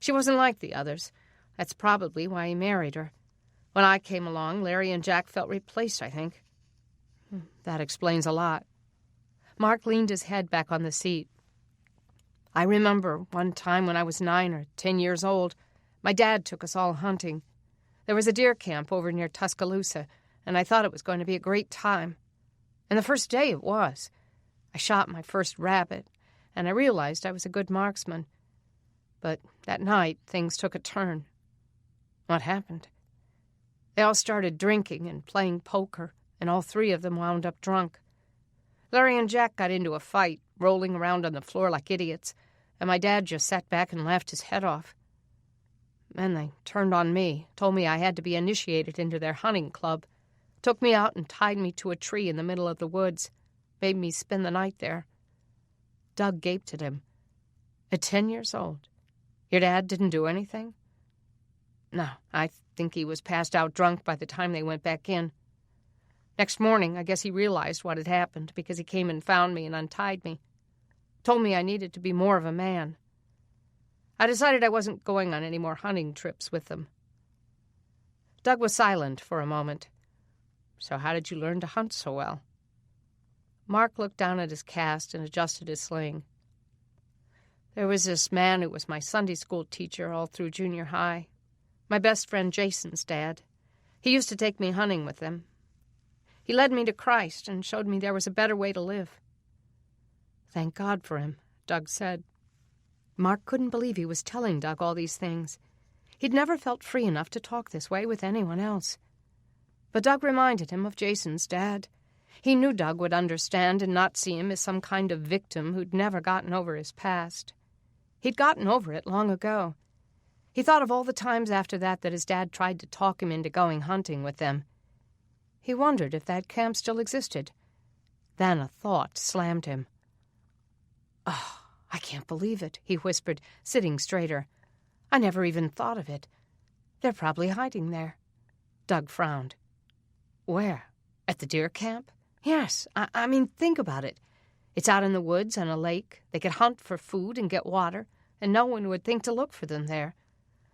She wasn't like the others. That's probably why he married her. When I came along, Larry and Jack felt replaced, I think." "That explains a lot." Mark leaned his head back on the seat. "I remember one time when I was 9 or 10 years old, my dad took us all hunting. There was a deer camp over near Tuscaloosa, and I thought it was going to be a great time. And the first day it was. I shot my first rabbit, and I realized I was a good marksman. But that night, things took a turn." "What happened?" "They all started drinking and playing poker, and all 3 of them wound up drunk. Larry and Jack got into a fight, rolling around on the floor like idiots, and my dad just sat back and laughed his head off. Then they turned on me, told me I had to be initiated into their hunting club, took me out and tied me to a tree in the middle of the woods, made me spend the night there." Doug gaped at him. "At 10 years old? Your dad didn't do anything?" "No, I think he was passed out drunk by the time they went back in. Next morning, I guess he realized what had happened because he came and found me and untied me. Told me I needed to be more of a man. I decided I wasn't going on any more hunting trips with them." Doug was silent for a moment. "So how did you learn to hunt so well?" Mark looked down at his cast and adjusted his sling. "There was this man who was my Sunday school teacher all through junior high. My best friend Jason's dad. He used to take me hunting with him. He led me to Christ and showed me there was a better way to live." "Thank God for him," Doug said. Mark couldn't believe he was telling Doug all these things. He'd never felt free enough to talk this way with anyone else. But Doug reminded him of Jason's dad. He knew Doug would understand and not see him as some kind of victim who'd never gotten over his past. He'd gotten over it long ago. He thought of all the times after that his dad tried to talk him into going hunting with them. He wondered if that camp still existed. Then a thought slammed him. "Oh, I can't believe it," he whispered, sitting straighter. "I never even thought of it. They're probably hiding there." Doug frowned. "Where? At the deer camp?" "Yes. I mean, think about it. It's out in the woods on a lake. They could hunt for food and get water, and no one would think to look for them there.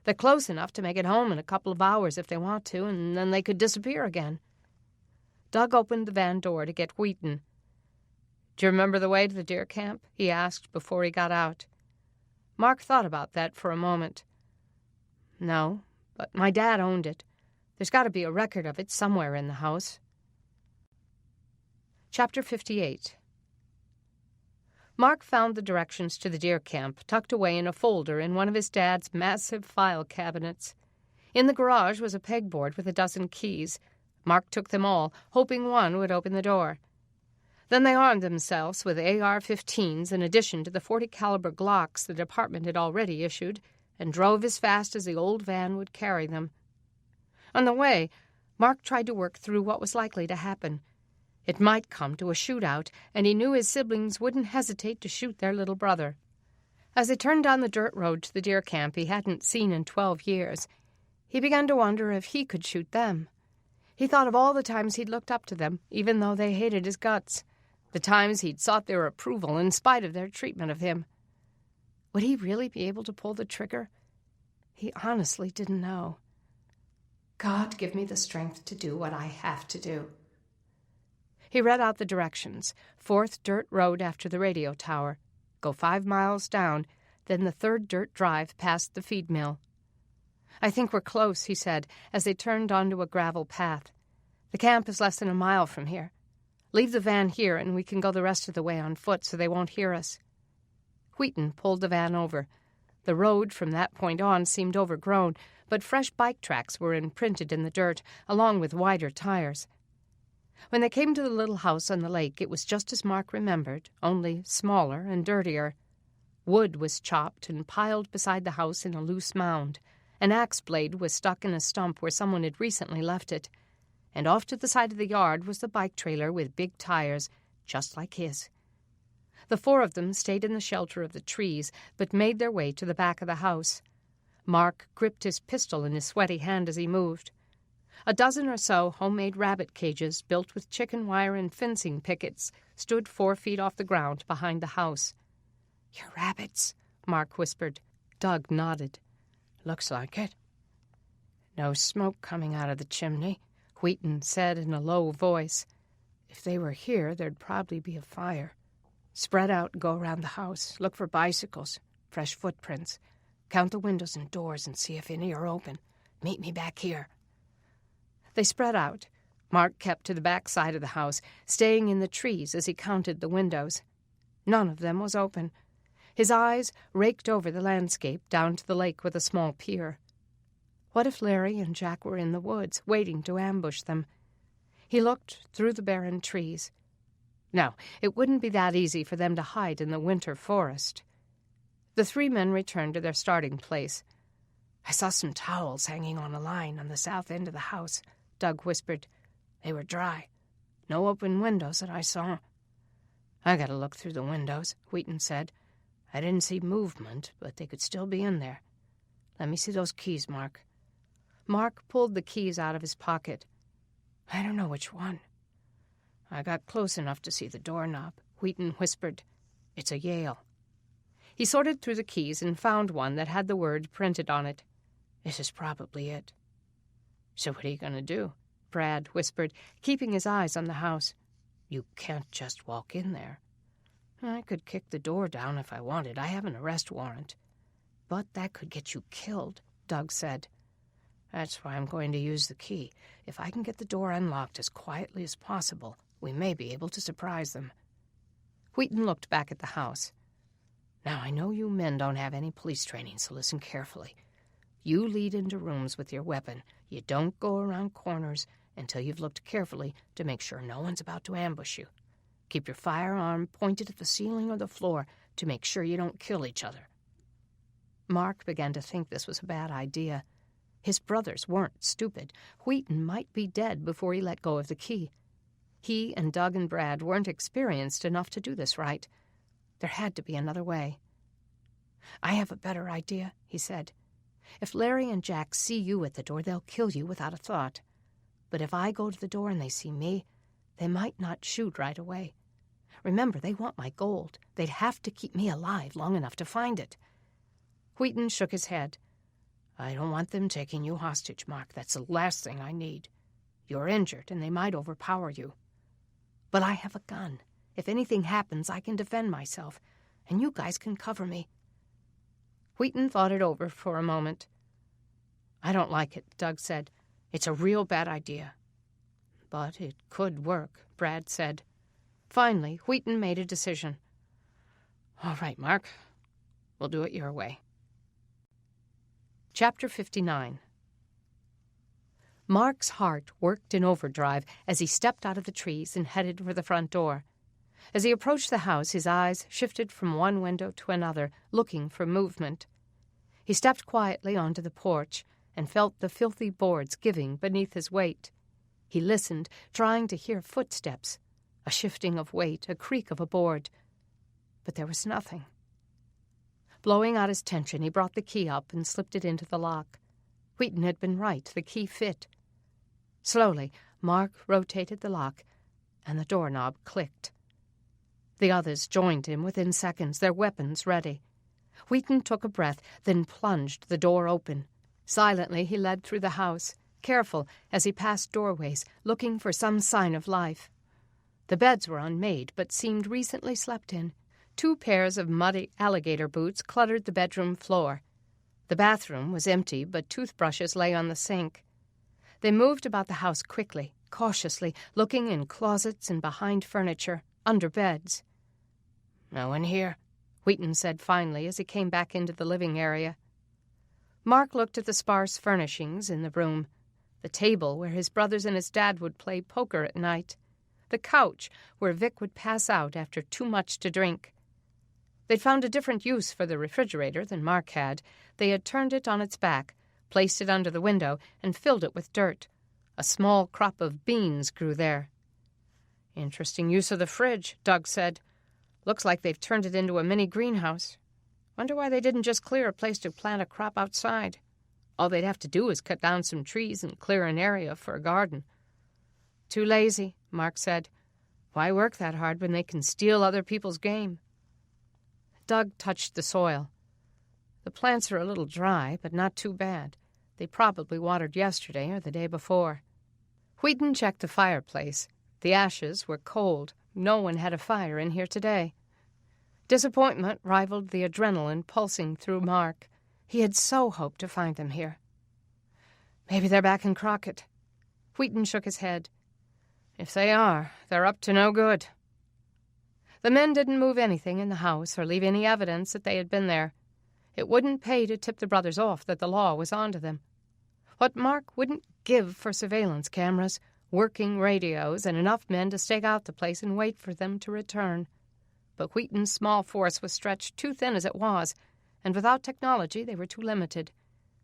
They're close enough to make it home in a couple of hours if they want to, and then they could disappear again." Doug opened the van door to get Wheaton. "Do you remember the way to the deer camp?" he asked before he got out. Mark thought about that for a moment. "No, but my dad owned it. There's got to be a record of it somewhere in the house." Chapter 58. Mark found the directions to the deer camp tucked away in a folder in one of his dad's massive file cabinets. In the garage was a pegboard with a dozen keys. Mark took them all, hoping one would open the door. Then they armed themselves with AR-15s in addition to the .40 caliber Glocks the department had already issued, and drove as fast as the old van would carry them. On the way, Mark tried to work through what was likely to happen. It might come to a shootout, and he knew his siblings wouldn't hesitate to shoot their little brother. As they turned down the dirt road to the deer camp he hadn't seen in 12 years, he began to wonder if he could shoot them. He thought of all the times he'd looked up to them, even though they hated his guts, the times he'd sought their approval in spite of their treatment of him. Would he really be able to pull the trigger? He honestly didn't know. God, give me the strength to do what I have to do. He read out the directions. 4th dirt road after the radio tower. Go 5 miles down, then the 3rd dirt drive past the feed mill. I think we're close, he said, as they turned onto a gravel path. The camp is less than a mile from here. Leave the van here and we can go the rest of the way on foot so they won't hear us. Wheaton pulled the van over. The road from that point on seemed overgrown, but fresh bike tracks were imprinted in the dirt, along with wider tires. When they came to the little house on the lake, it was just as Mark remembered, only smaller and dirtier. Wood was chopped and piled beside the house in a loose mound. An axe blade was stuck in a stump where someone had recently left it. And off to the side of the yard was the bike trailer with big tires, just like his. The 4 of them stayed in the shelter of the trees, but made their way to the back of the house. Mark gripped his pistol in his sweaty hand as he moved. A dozen or so homemade rabbit cages, built with chicken wire and fencing pickets, stood 4 feet off the ground behind the house. "Your rabbits," Mark whispered. Doug nodded. "Looks like it." "No smoke coming out of the chimney," Wheaton said in a low voice. "If they were here, there'd probably be a fire. Spread out and go around the house. Look for bicycles, fresh footprints. Count the windows and doors and see if any are open. Meet me back here." They spread out. Mark kept to the back side of the house, staying in the trees as he counted the windows. None of them was open. His eyes raked over the landscape down to the lake with a small pier. What if Larry and Jack were in the woods, waiting to ambush them? He looked through the barren trees. No, it wouldn't be that easy for them to hide in the winter forest. The 3 men returned to their starting place. "I saw some towels hanging on a line on the south end of the house," Doug whispered. "They were dry. No open windows that I saw." "I gotta look through the windows," Wheaton said. "I didn't see movement, but they could still be in there. Let me see those keys, Mark." Mark pulled the keys out of his pocket. "I don't know which one." "I got close enough to see the doorknob," Wheaton whispered. "It's a Yale." He sorted through the keys and found one that had the word printed on it. "This is probably it." "So what are you going to do?" Brad whispered, keeping his eyes on the house. "You can't just walk in there." "I could kick the door down if I wanted. I have an arrest warrant." "But that could get you killed," Doug said. "That's why I'm going to use the key. If I can get the door unlocked as quietly as possible, we may be able to surprise them." Wheaton looked back at the house. "Now, I know you men don't have any police training, so listen carefully. You lead into rooms with your weapon. You don't go around corners until you've looked carefully to make sure no one's about to ambush you. Keep your firearm pointed at the ceiling or the floor to make sure you don't kill each other." Mark began to think this was a bad idea. His brothers weren't stupid. Wheaton might be dead before he let go of the key. He and Doug and Brad weren't experienced enough to do this right. There had to be another way. "I have a better idea," he said. "If Larry and Jack see you at the door, they'll kill you without a thought. But if I go to the door and they see me, they might not shoot right away. Remember, they want my gold. They'd have to keep me alive long enough to find it." Wheaton shook his head. "I don't want them taking you hostage, Mark. That's the last thing I need. You're injured, and they might overpower you. But I have a gun. If anything happens, I can defend myself, and you guys can cover me." Wheaton thought it over for a moment. "I don't like it," Doug said. "It's a real bad idea." "But it could work," Brad said. Finally, Wheaton made a decision. "All right, Mark. We'll do it your way." Chapter 59. Mark's heart worked in overdrive as he stepped out of the trees and headed for the front door. As he approached the house, his eyes shifted from one window to another, looking for movement. He stepped quietly onto the porch and felt the filthy boards giving beneath his weight. He listened, trying to hear footsteps, a shifting of weight, a creak of a board. But there was nothing. Blowing out his tension, he brought the key up and slipped it into the lock. Wheaton had been right. The key fit. Slowly, Mark rotated the lock, and the doorknob clicked. The others joined him within seconds, their weapons ready. Wheaton took a breath, then plunged the door open. Silently, he led through the house, careful as he passed doorways, looking for some sign of life. The beds were unmade, but seemed recently slept in. 2 pairs of muddy alligator boots cluttered the bedroom floor. The bathroom was empty, but toothbrushes lay on the sink. They moved about the house quickly, cautiously, looking in closets and behind furniture, under beds. "No one here," Wheaton said finally as he came back into the living area. Mark looked at the sparse furnishings in the room, the table where his brothers and his dad would play poker at night, the couch where Vic would pass out after too much to drink. They'd found a different use for the refrigerator than Mark had. They had turned it on its back, placed it under the window, and filled it with dirt. A small crop of beans grew there. "Interesting use of the fridge," Doug said. "Looks like they've turned it into a mini greenhouse. Wonder why they didn't just clear a place to plant a crop outside. All they'd have to do is cut down some trees and clear an area for a garden." "Too lazy," Mark said. "Why work that hard when they can steal other people's game?" Doug touched the soil. "The plants are a little dry, but not too bad. They probably watered yesterday or the day before." Wheaton checked the fireplace. The ashes were cold. No one had a fire in here today. Disappointment rivaled the adrenaline pulsing through Mark. He had so hoped to find them here. "Maybe they're back in Crockett." Wheaton shook his head. "If they are, they're up to no good." The men didn't move anything in the house or leave any evidence that they had been there. It wouldn't pay to tip the brothers off that the law was onto them. What Mark wouldn't give for surveillance cameras, working radios, and enough men to stake out the place and wait for them to return. But Wheaton's small force was stretched too thin as it was, and without technology they were too limited.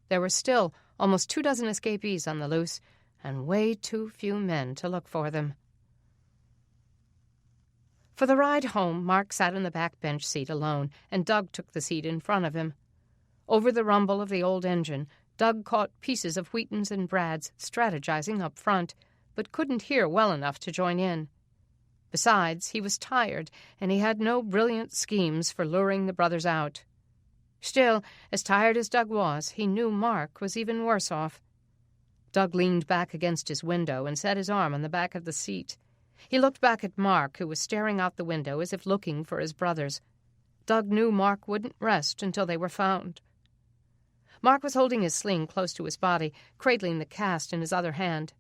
There were still almost 24 escapees on the loose, and way too few men to look for them. For the ride home, Mark sat in the back bench seat alone, and Doug took the seat in front of him. Over the rumble of the old engine, Doug caught pieces of Wheaton's and Brad's strategizing up front, but couldn't hear well enough to join in. Besides, he was tired, and he had no brilliant schemes for luring the brothers out. Still, as tired as Doug was, he knew Mark was even worse off. Doug leaned back against his window and set his arm on the back of the seat. He looked back at Mark, who was staring out the window as if looking for his brothers. Doug knew Mark wouldn't rest until they were found. Mark was holding his sling close to his body, cradling the cast in his other hand.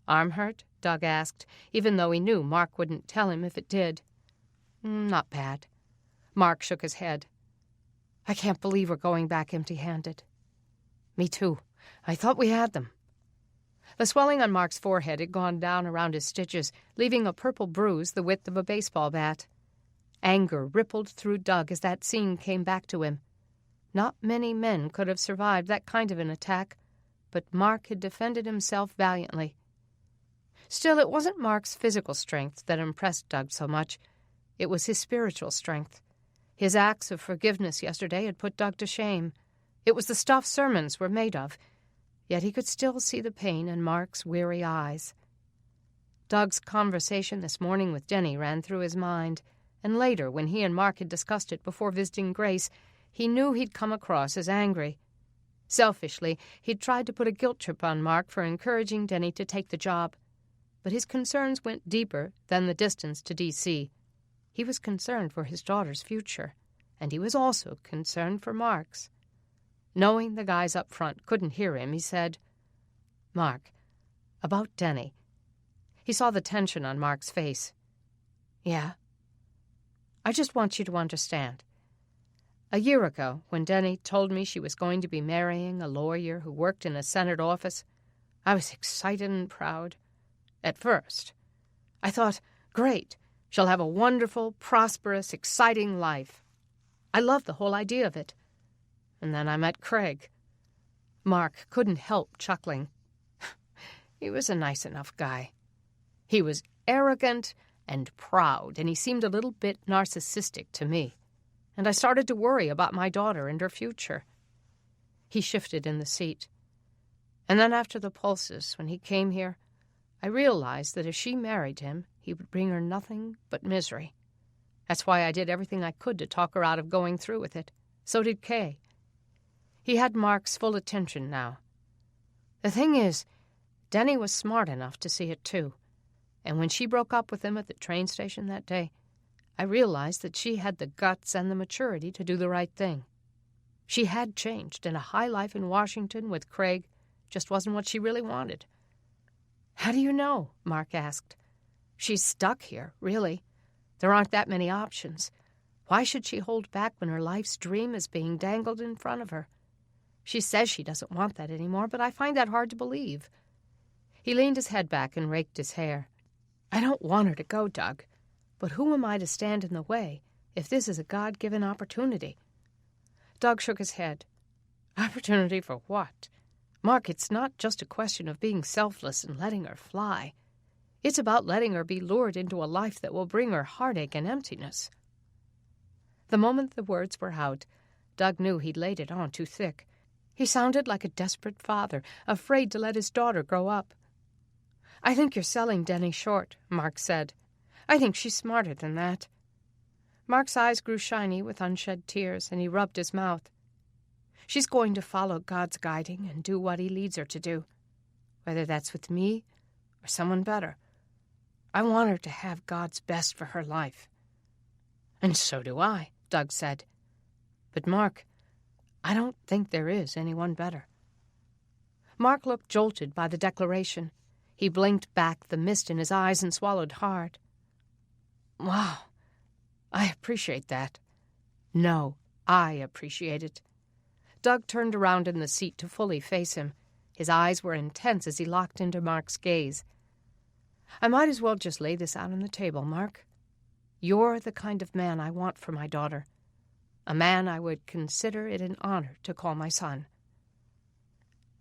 "Arm hurt?" Doug asked, even though he knew Mark wouldn't tell him if it did. "Not bad." Mark shook his head. "I can't believe we're going back empty-handed." "Me too. I thought we had them." The swelling on Mark's forehead had gone down around his stitches, leaving a purple bruise the width of a baseball bat. Anger rippled through Doug as that scene came back to him. Not many men could have survived that kind of an attack, but Mark had defended himself valiantly. Still, it wasn't Mark's physical strength that impressed Doug so much. It was his spiritual strength. His acts of forgiveness yesterday had put Doug to shame. It was the stuff sermons were made of. Yet he could still see the pain in Mark's weary eyes. Doug's conversation this morning with Deni ran through his mind, and later, when he and Mark had discussed it before visiting Grace, he knew he'd come across as angry. Selfishly, he'd tried to put a guilt trip on Mark for encouraging Deni to take the job. But his concerns went deeper than the distance to D.C. He was concerned for his daughter's future, and he was also concerned for Mark's. Knowing the guys up front couldn't hear him, he said, "Mark, about Deni." He saw the tension on Mark's face. "Yeah? I just want you to understand. A year ago, when Deni told me she was going to be marrying a lawyer who worked in a Senate office, I was excited and proud. At first, I thought, great, she'll have a wonderful, prosperous, exciting life. I loved the whole idea of it. And then I met Craig." Mark couldn't help chuckling. He was a nice enough guy. He was arrogant and proud, and he seemed a little bit narcissistic to me. and I started to worry about my daughter and her future. He shifted in the seat. And then after the pulses, when he came here, I realized that if she married him, he would bring her nothing but misery. That's why I did everything I could to talk her out of going through with it. So did Kay. He had Mark's full attention now. The thing is, Deni was smart enough to see it too. And when she broke up with him at the train station that day, I realized that she had the guts and the maturity to do the right thing. She had changed, and a high life in Washington with Craig just wasn't what she really wanted. "How do you know?" Mark asked. "She's stuck here, really. There aren't that many options. Why should she hold back when her life's dream is being dangled in front of her? She says she doesn't want that anymore, but I find that hard to believe." He leaned his head back and raked his hair. "I don't want her to go, Doug. But who am I to stand in the way if this is a God-given opportunity?" Doug shook his head. "Opportunity for what? Mark, it's not just a question of being selfless and letting her fly. It's about letting her be lured into a life that will bring her heartache and emptiness." The moment the words were out, Doug knew he'd laid it on too thick. He sounded like a desperate father, afraid to let his daughter grow up. "I think you're selling Deni short," Mark said. "I think she's smarter than that." Mark's eyes grew shiny with unshed tears, and he rubbed his mouth. "She's going to follow God's guiding and do what he leads her to do, whether that's with me or someone better. I want her to have God's best for her life." "And so do I," Doug said. "But Mark, I don't think there is anyone better." Mark looked jolted by the declaration. He blinked back the mist in his eyes and swallowed hard. "Wow, I appreciate that." "No, I appreciate it." Doug turned around in the seat to fully face him. His eyes were intense as he locked into Mark's gaze. "I might as well just lay this out on the table, Mark. You're the kind of man I want for my daughter. A man I would consider it an honor to call my son."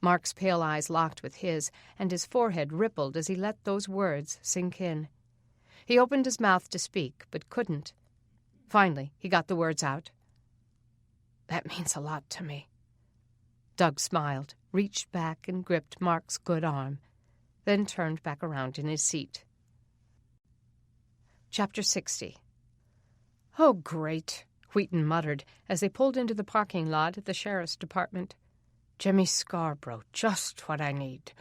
Mark's pale eyes locked with his, and his forehead rippled as he let those words sink in. He opened his mouth to speak, but couldn't. Finally, he got the words out. "That means a lot to me." Doug smiled, reached back and gripped Mark's good arm, then turned back around in his seat. Chapter 60. "Oh, great," Wheaton muttered as they pulled into the parking lot at the sheriff's department. "Jimmy Scarborough, just what I need."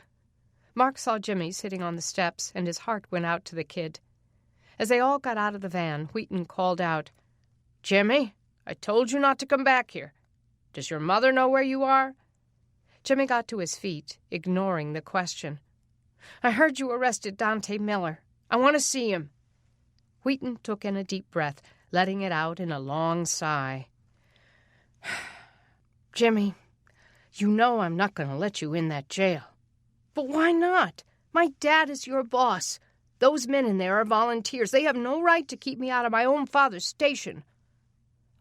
Mark saw Jimmy sitting on the steps, and his heart went out to the kid. As they all got out of the van, Wheaton called out, "Jimmy, I told you not to come back here. Does your mother know where you are?" Jimmy got to his feet, ignoring the question. "I heard you arrested Dante Miller. I want to see him." Wheaton took in a deep breath, letting it out in a long sigh. "Jimmy, you know I'm not going to let you in that jail." "But why not? My dad is your boss. Those men in there are volunteers. They have no right to keep me out of my own father's station."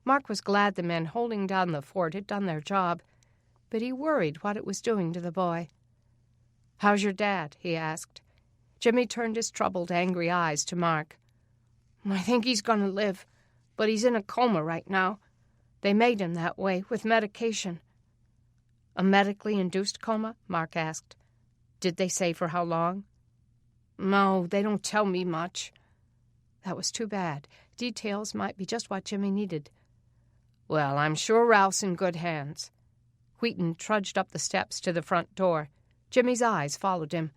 Mark was glad the men holding down the fort had done their job, but he worried what it was doing to the boy. "How's your dad?" he asked. Jimmy turned his troubled, angry eyes to Mark. "I think he's going to live, but he's in a coma right now. They made him that way, with medication." "A medically induced coma?" Mark asked. "Did they say for how long?" "No, they don't tell me much." That was too bad. Details might be just what Jimmy needed. "Well, I'm sure Ralph's in good hands." Wheaton trudged up the steps to the front door. Jimmy's eyes followed him.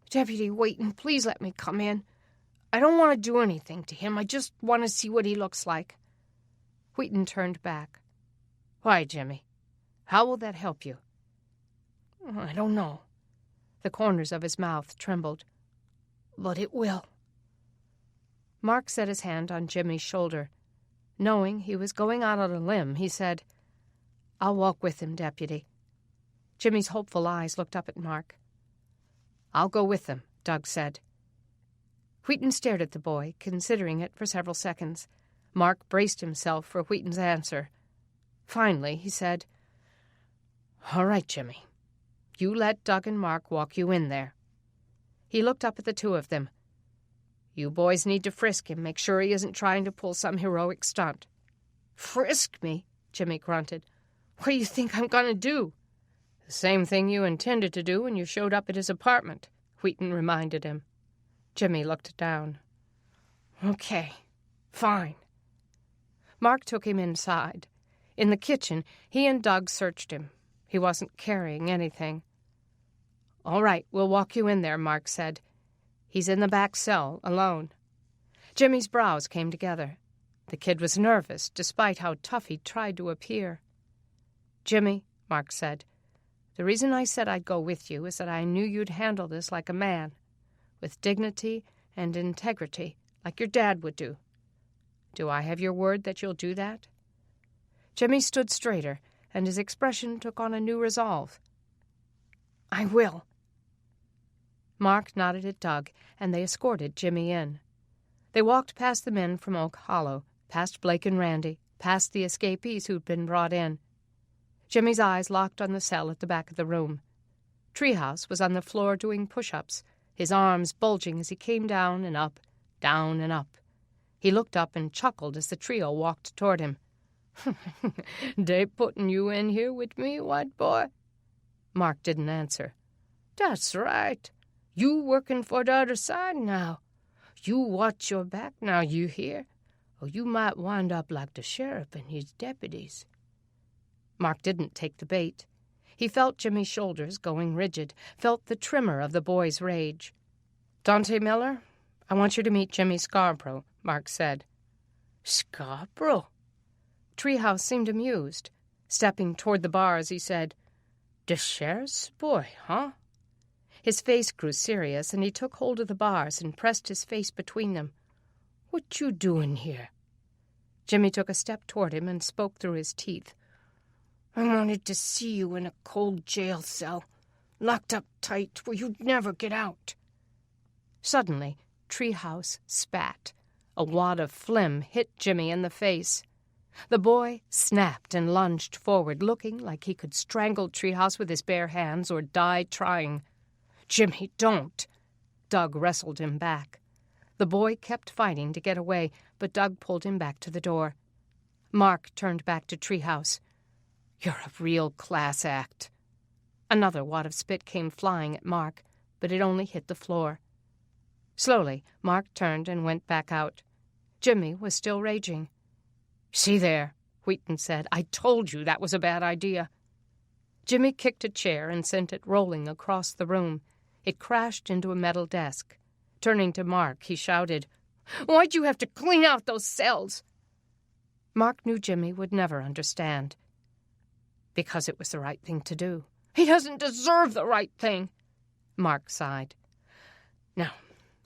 "Deputy Wheaton, please let me come in. I don't want to do anything to him. I just want to see what he looks like." Wheaton turned back. "Why, Jimmy? How will that help you?" "I don't know." The corners of his mouth trembled. "But it will." Mark set his hand on Jimmy's shoulder. Knowing he was going out on a limb, he said, "I'll walk with him, Deputy." Jimmy's hopeful eyes looked up at Mark. "I'll go with them," Doug said. Wheaton stared at the boy, considering it for several seconds. Mark braced himself for Wheaton's answer. Finally, he said, "All right, Jimmy. You let Doug and Mark walk you in there." He looked up at the two of them. "You boys need to frisk him, make sure he isn't trying to pull some heroic stunt." "Frisk me?" Jimmy grunted. "What do you think I'm going to do?" "The same thing you intended to do when you showed up at his apartment," Wheaton reminded him. Jimmy looked down. "Okay, fine." Mark took him inside. In the kitchen, he and Doug searched him. He wasn't carrying anything. "All right, we'll walk you in there," Mark said. "He's in the back cell, alone." Jimmy's brows came together. The kid was nervous, despite how tough he tried to appear. "Jimmy," Mark said, "the reason I said I'd go with you is that I knew you'd handle this like a man, with dignity and integrity, like your dad would do. Do I have your word that you'll do that?" Jimmy stood straighter, and his expression took on a new resolve. "I will." Mark nodded at Doug, and they escorted Jimmy in. They walked past the men from Oak Hollow, past Blake and Randy, past the escapees who'd been brought in. Jimmy's eyes locked on the cell at the back of the room. Treehouse was on the floor doing push-ups, his arms bulging as he came down and up, down and up. He looked up and chuckled as the trio walked toward him. "They putting you in here with me, white boy?" Mark didn't answer. "That's right. You working for the other side now. You watch your back now, you hear? Or you might wind up like the sheriff and his deputies." Mark didn't take the bait. He felt Jimmy's shoulders going rigid, felt the tremor of the boy's rage. "Dante Miller, I want you to meet Jimmy Scarborough," Mark said. "Scarborough?" Treehouse seemed amused. Stepping toward the bars, he said, "The sheriff's boy, huh?" His face grew serious, and he took hold of the bars and pressed his face between them. "What you doing here?" Jimmy took a step toward him and spoke through his teeth. "I wanted to see you in a cold jail cell, locked up tight where you'd never get out." Suddenly, Treehouse spat. A wad of phlegm hit Jimmy in the face. The boy snapped and lunged forward, looking like he could strangle Treehouse with his bare hands or die trying. "Jimmy, don't!" Doug wrestled him back. The boy kept fighting to get away, but Doug pulled him back to the door. Mark turned back to Treehouse. "You're a real class act." Another wad of spit came flying at Mark, but it only hit the floor. Slowly, Mark turned and went back out. Jimmy was still raging. "See there," Wheaton said. "I told you that was a bad idea." Jimmy kicked a chair and sent it rolling across the room. It crashed into a metal desk. Turning to Mark, he shouted, "Why'd you have to clean out those cells?" Mark knew Jimmy would never understand. "Because it was the right thing to do." "He doesn't deserve the right thing." Mark sighed. "No,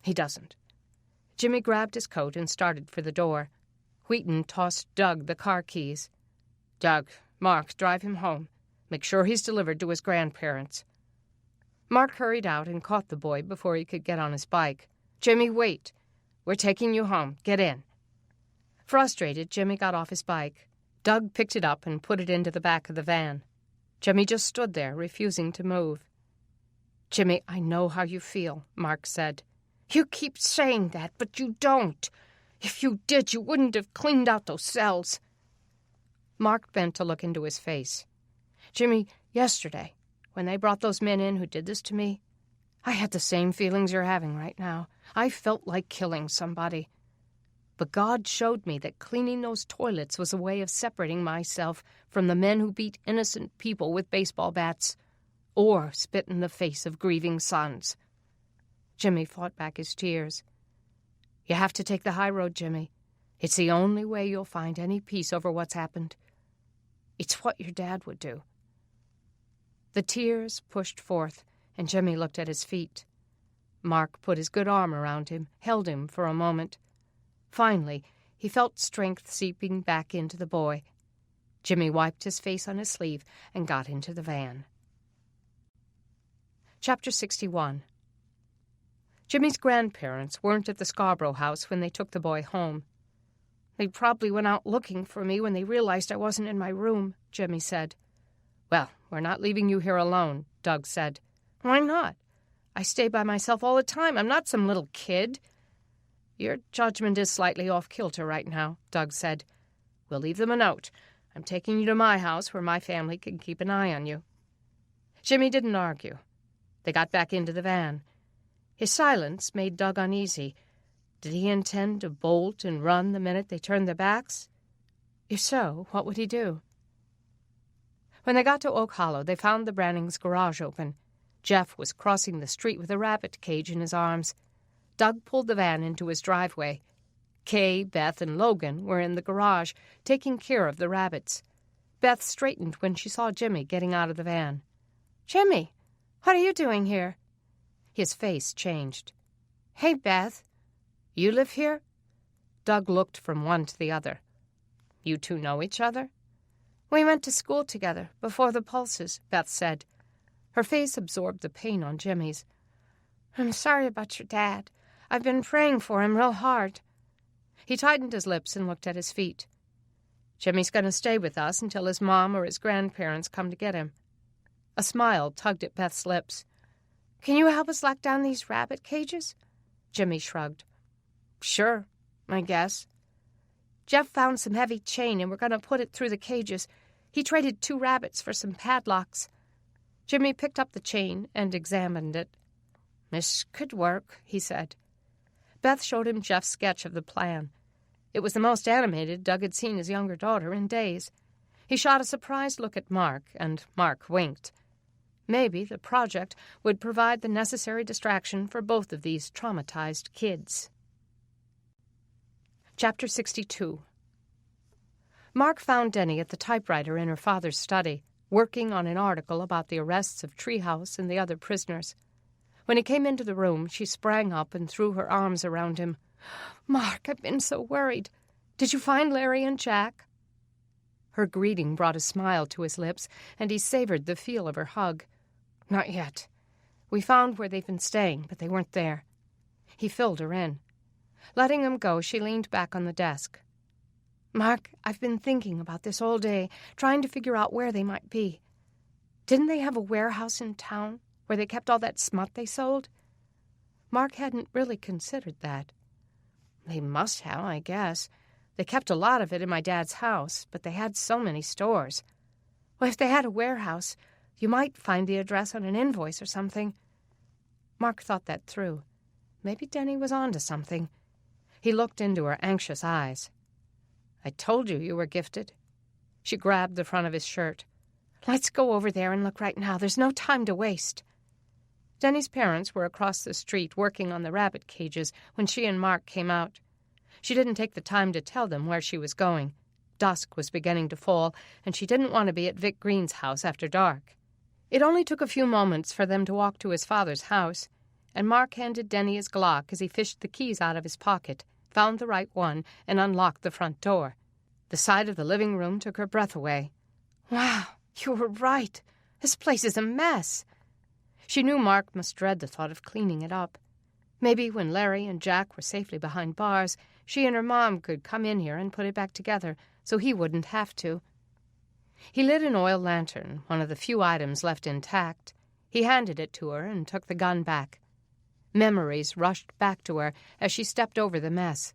he doesn't." Jimmy grabbed his coat and started for the door. Wheaton tossed Doug the car keys. "Doug, Mark, drive him home. Make sure he's delivered to his grandparents." Mark hurried out and caught the boy before he could get on his bike. "Jimmy, wait. We're taking you home. Get in." Frustrated, Jimmy got off his bike. Doug picked it up and put it into the back of the van. Jimmy just stood there, refusing to move. "Jimmy, I know how you feel," Mark said. "You keep saying that, but you don't. If you did, you wouldn't have cleaned out those cells." Mark bent to look into his face. "Jimmy, yesterday, when they brought those men in who did this to me, I had the same feelings you're having right now. I felt like killing somebody. But God showed me that cleaning those toilets was a way of separating myself from the men who beat innocent people with baseball bats or spit in the face of grieving sons." Jimmy fought back his tears. "You have to take the high road, Jimmy. It's the only way you'll find any peace over what's happened. It's what your dad would do." The tears pushed forth, and Jimmy looked at his feet. Mark put his good arm around him, held him for a moment. Finally, he felt strength seeping back into the boy. Jimmy wiped his face on his sleeve and got into the van. Chapter 61. Jimmy's grandparents weren't at the Scarborough house when they took the boy home. "They probably went out looking for me when they realized I wasn't in my room," Jimmy said. "Well, we're not leaving you here alone," Doug said. "Why not? I stay by myself all the time. I'm not some little kid." "Your judgment is slightly off kilter right now," Doug said. We'll leave them a note. I'm taking you to my house where my family can keep an eye on you." Jimmy didn't argue. They got back into the van. His silence made Doug uneasy. Did he intend to bolt and run the minute they turned their backs? If so, what would he do? When they got to Oak Hollow, they found the Brannings' garage open. Jeff was crossing the street with a rabbit cage in his arms. Doug pulled the van into his driveway. Kay, Beth, and Logan were in the garage, taking care of the rabbits. Beth straightened when she saw Jimmy getting out of the van. "Jimmy, what are you doing here?" His face changed. "Hey, Beth, you live here?" Doug looked from one to the other. "You two know each other?" "We went to school together before the Pulses," Beth said. Her face absorbed the pain on Jimmy's. "I'm sorry about your dad. I've been praying for him real hard." He tightened his lips and looked at his feet. "Jimmy's going to stay with us until his mom or his grandparents come to get him." A smile tugged at Beth's lips. "Can you help us lock down these rabbit cages?" Jimmy shrugged. "Sure, I guess. Jeff found some heavy chain and we're going to put it through the cages. He traded 2 rabbits for some padlocks." Jimmy picked up the chain and examined it. "This could work," he said. Beth showed him Jeff's sketch of the plan. It was the most animated Doug had seen his younger daughter in days. He shot a surprised look at Mark, and Mark winked. Maybe the project would provide the necessary distraction for both of these traumatized kids. Chapter 62. Mark found Deni at the typewriter in her father's study, working on an article about the arrests of Treehouse and the other prisoners. When he came into the room, she sprang up and threw her arms around him. "Mark, I've been so worried. Did you find Larry and Jack?" Her greeting brought a smile to his lips, and he savored the feel of her hug. "Not yet. We found where they've been staying, but they weren't there." He filled her in. Letting him go, she leaned back on the desk. "Mark, I've been thinking about this all day, trying to figure out where they might be. Didn't they have a warehouse in town where they kept all that smut they sold?" Mark hadn't really considered that. "They must have, I guess. They kept a lot of it in my dad's house, but they had so many stores. Well, if they had a warehouse, you might find the address on an invoice or something." Mark thought that through. Maybe Deni was on to something. He looked into her anxious eyes. "I told you you were gifted." She grabbed the front of his shirt. "Let's go over there and look right now. There's no time to waste." Deni's parents were across the street working on the rabbit cages when she and Mark came out. She didn't take the time to tell them where she was going. Dusk was beginning to fall, and she didn't want to be at Vic Green's house after dark. It only took a few moments for them to walk to his father's house, and Mark handed Deni his Glock as he fished the keys out of his pocket, found the right one, and unlocked the front door. The sight of the living room took her breath away. "Wow, you were right. This place is a mess." She knew Mark must dread the thought of cleaning it up. Maybe when Larry and Jack were safely behind bars, she and her mom could come in here and put it back together so he wouldn't have to. He lit an oil lantern, one of the few items left intact. He handed it to her and took the gun back. Memories rushed back to her as she stepped over the mess.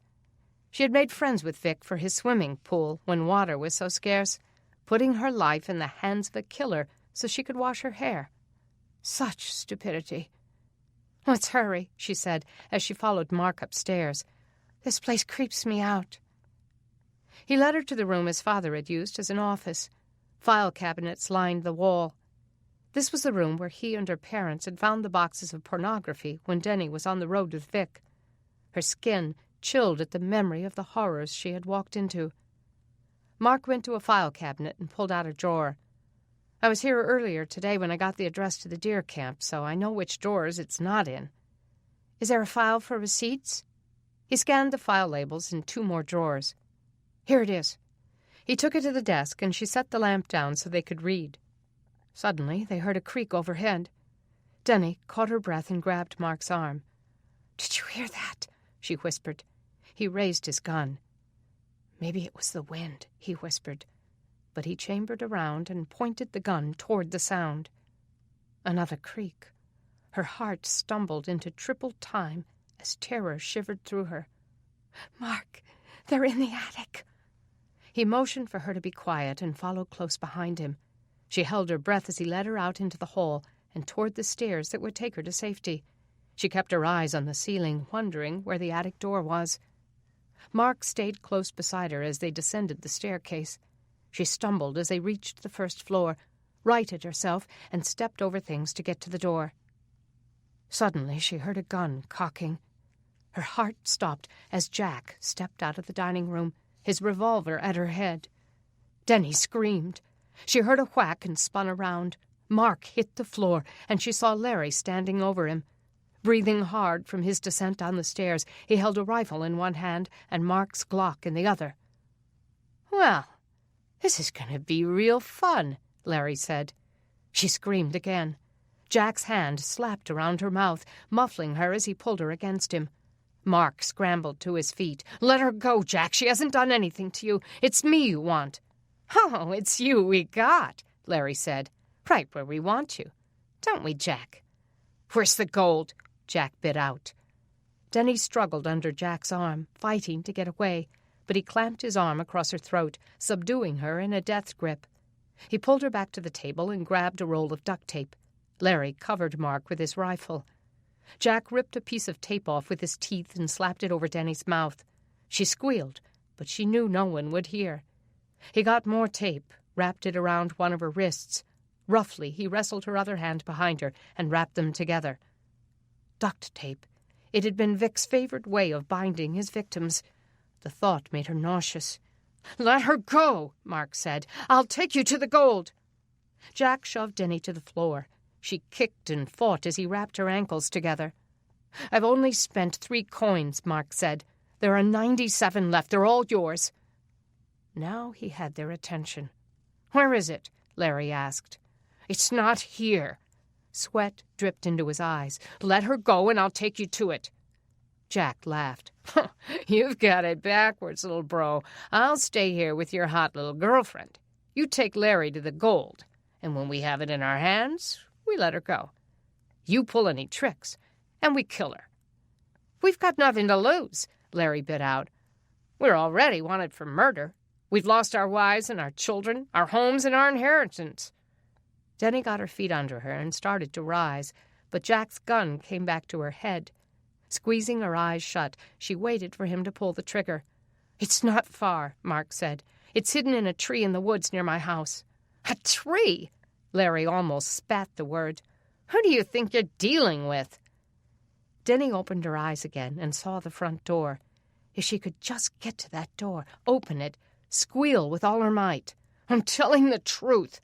She had made friends with Vic for his swimming pool when water was so scarce, putting her life in the hands of a killer so she could wash her hair. Such stupidity. "Let's hurry," she said as she followed Mark upstairs. "This place creeps me out." He led her to the room his father had used as an office. File cabinets lined the wall. This was the room where he and her parents had found the boxes of pornography when Deni was on the road with Vic. Her skin chilled at the memory of the horrors she had walked into. Mark went to a file cabinet and pulled out a drawer. "I was here earlier today when I got the address to the deer camp, so I know which drawers it's not in." "Is there a file for receipts?" He scanned the file labels in 2 more drawers. "Here it is." He took it to the desk, and she set the lamp down so they could read. Suddenly, they heard a creak overhead. Deni caught her breath and grabbed Mark's arm. "Did you hear that?" she whispered. He raised his gun. "Maybe it was the wind," he whispered. But he chambered around and pointed the gun toward the sound. Another creak. Her heart stumbled into triple time as terror shivered through her. "Mark, they're in the attic." He motioned for her to be quiet and followed close behind him. She held her breath as he led her out into the hall and toward the stairs that would take her to safety. She kept her eyes on the ceiling, wondering where the attic door was. Mark stayed close beside her as they descended the staircase. She stumbled as they reached the first floor, righted herself, and stepped over things to get to the door. Suddenly she heard a gun cocking. Her heart stopped as Jack stepped out of the dining room, his revolver at her head. Deni screamed. She heard a whack and spun around. Mark hit the floor, and she saw Larry standing over him. Breathing hard from his descent down the stairs, he held a rifle in one hand and Mark's Glock in the other. "Well, this is going to be real fun," Larry said. She screamed again. Jack's hand slapped around her mouth, muffling her as he pulled her against him. Mark scrambled to his feet. "Let her go, Jack. She hasn't done anything to you. It's me you want." "Oh, it's you we got," Larry said. "Right where we want you. Don't we, Jack?" "Where's the gold?" Jack bit out. Deni struggled under Jack's arm, fighting to get away, but he clamped his arm across her throat, subduing her in a death grip. He pulled her back to the table and grabbed a roll of duct tape. Larry covered Mark with his rifle. Jack ripped a piece of tape off with his teeth and slapped it over Deni's mouth. She squealed, but she knew no one would hear. He got more tape, wrapped it around one of her wrists. Roughly, he wrestled her other hand behind her and wrapped them together. Duct tape. It had been Vic's favorite way of binding his victims. The thought made her nauseous. "Let her go," Mark said. "I'll take you to the gold." Jack shoved Deni to the floor. She kicked and fought as he wrapped her ankles together. "I've only spent 3 coins, Mark said. There are 97 left. They're all yours." Now he had their attention. "Where is it?" Larry asked. "It's not here." Sweat dripped into his eyes. "Let her go and I'll take you to it." Jack laughed. "You've got it backwards, little bro. I'll stay here with your hot little girlfriend. You take Larry to the gold, and when we have it in our hands, we let her go. You pull any tricks, and we kill her." "We've got nothing to lose," Larry bit out. "We're already wanted for murder. We've lost our wives and our children, our homes and our inheritance." Deni got her feet under her and started to rise, but Jack's gun came back to her head. Squeezing her eyes shut, she waited for him to pull the trigger. "It's not far," Mark said. "It's hidden in a tree in the woods near my house." "A tree?" Larry almost spat the word. "Who do you think you're dealing with?" Deni opened her eyes again and saw the front door. If she could just get to that door, open it, squeal with all her might. "I'm telling the truth."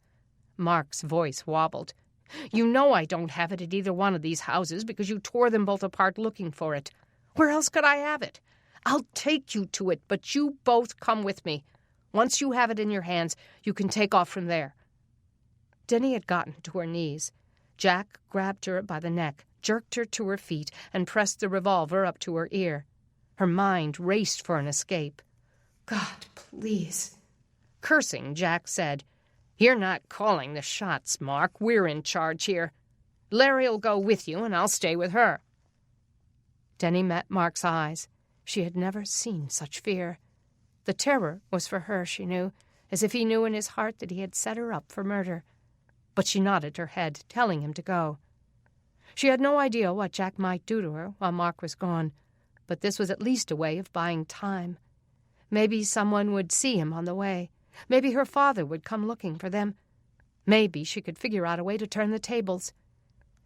Mark's voice wobbled. "You know I don't have it at either one of these houses because you tore them both apart looking for it. Where else could I have it? I'll take you to it, but you both come with me. Once you have it in your hands, you can take off from there." Deni had gotten to her knees. Jack grabbed her by the neck, jerked her to her feet, and pressed the revolver up to her ear. Her mind raced for an escape. "God, please." Cursing, Jack said, "You're not calling the shots, Mark. We're in charge here. Larry'll go with you, and I'll stay with her." Deni met Mark's eyes. She had never seen such fear. The terror was for her, she knew, as if he knew in his heart that he had set her up for murder. But she nodded her head, telling him to go. She had no idea what Jack might do to her while Mark was gone, but this was at least a way of buying time. Maybe someone would see him on the way. Maybe her father would come looking for them. Maybe she could figure out a way to turn the tables.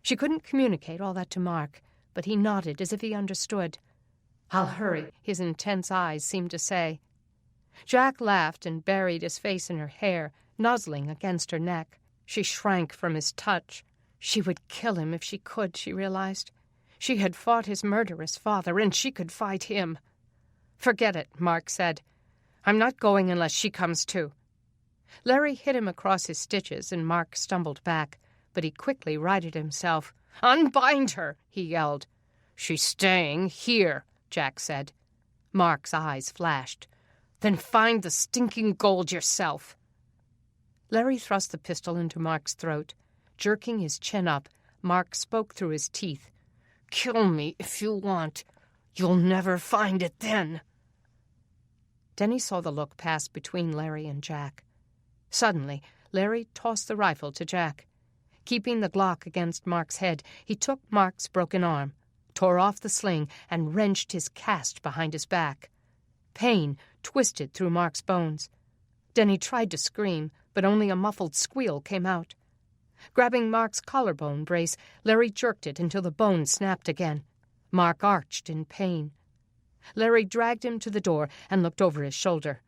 She couldn't communicate all that to Mark, but he nodded as if he understood. "I'll hurry," his intense eyes seemed to say. Jack laughed and buried his face in her hair, nuzzling against her neck. She shrank from his touch. She would kill him if she could, she realized. She had fought his murderous father, and she could fight him. "Forget it," Mark said. "I'm not going unless she comes too." Larry hit him across his stitches, and Mark stumbled back, but he quickly righted himself. "Unbind her," he yelled. "She's staying here," Jack said. Mark's eyes flashed. "Then find the stinking gold yourself." Larry thrust the pistol into Mark's throat. Jerking his chin up, Mark spoke through his teeth. "Kill me if you want. You'll never find it then." Deni saw the look pass between Larry and Jack. Suddenly, Larry tossed the rifle to Jack. Keeping the Glock against Mark's head, he took Mark's broken arm, tore off the sling, and wrenched his cast behind his back. Pain twisted through Mark's bones. Deni tried to scream, but only a muffled squeal came out. Grabbing Mark's collarbone brace, Larry jerked it until the bone snapped again. Mark arched in pain. Larry dragged him to the door and looked over his shoulder.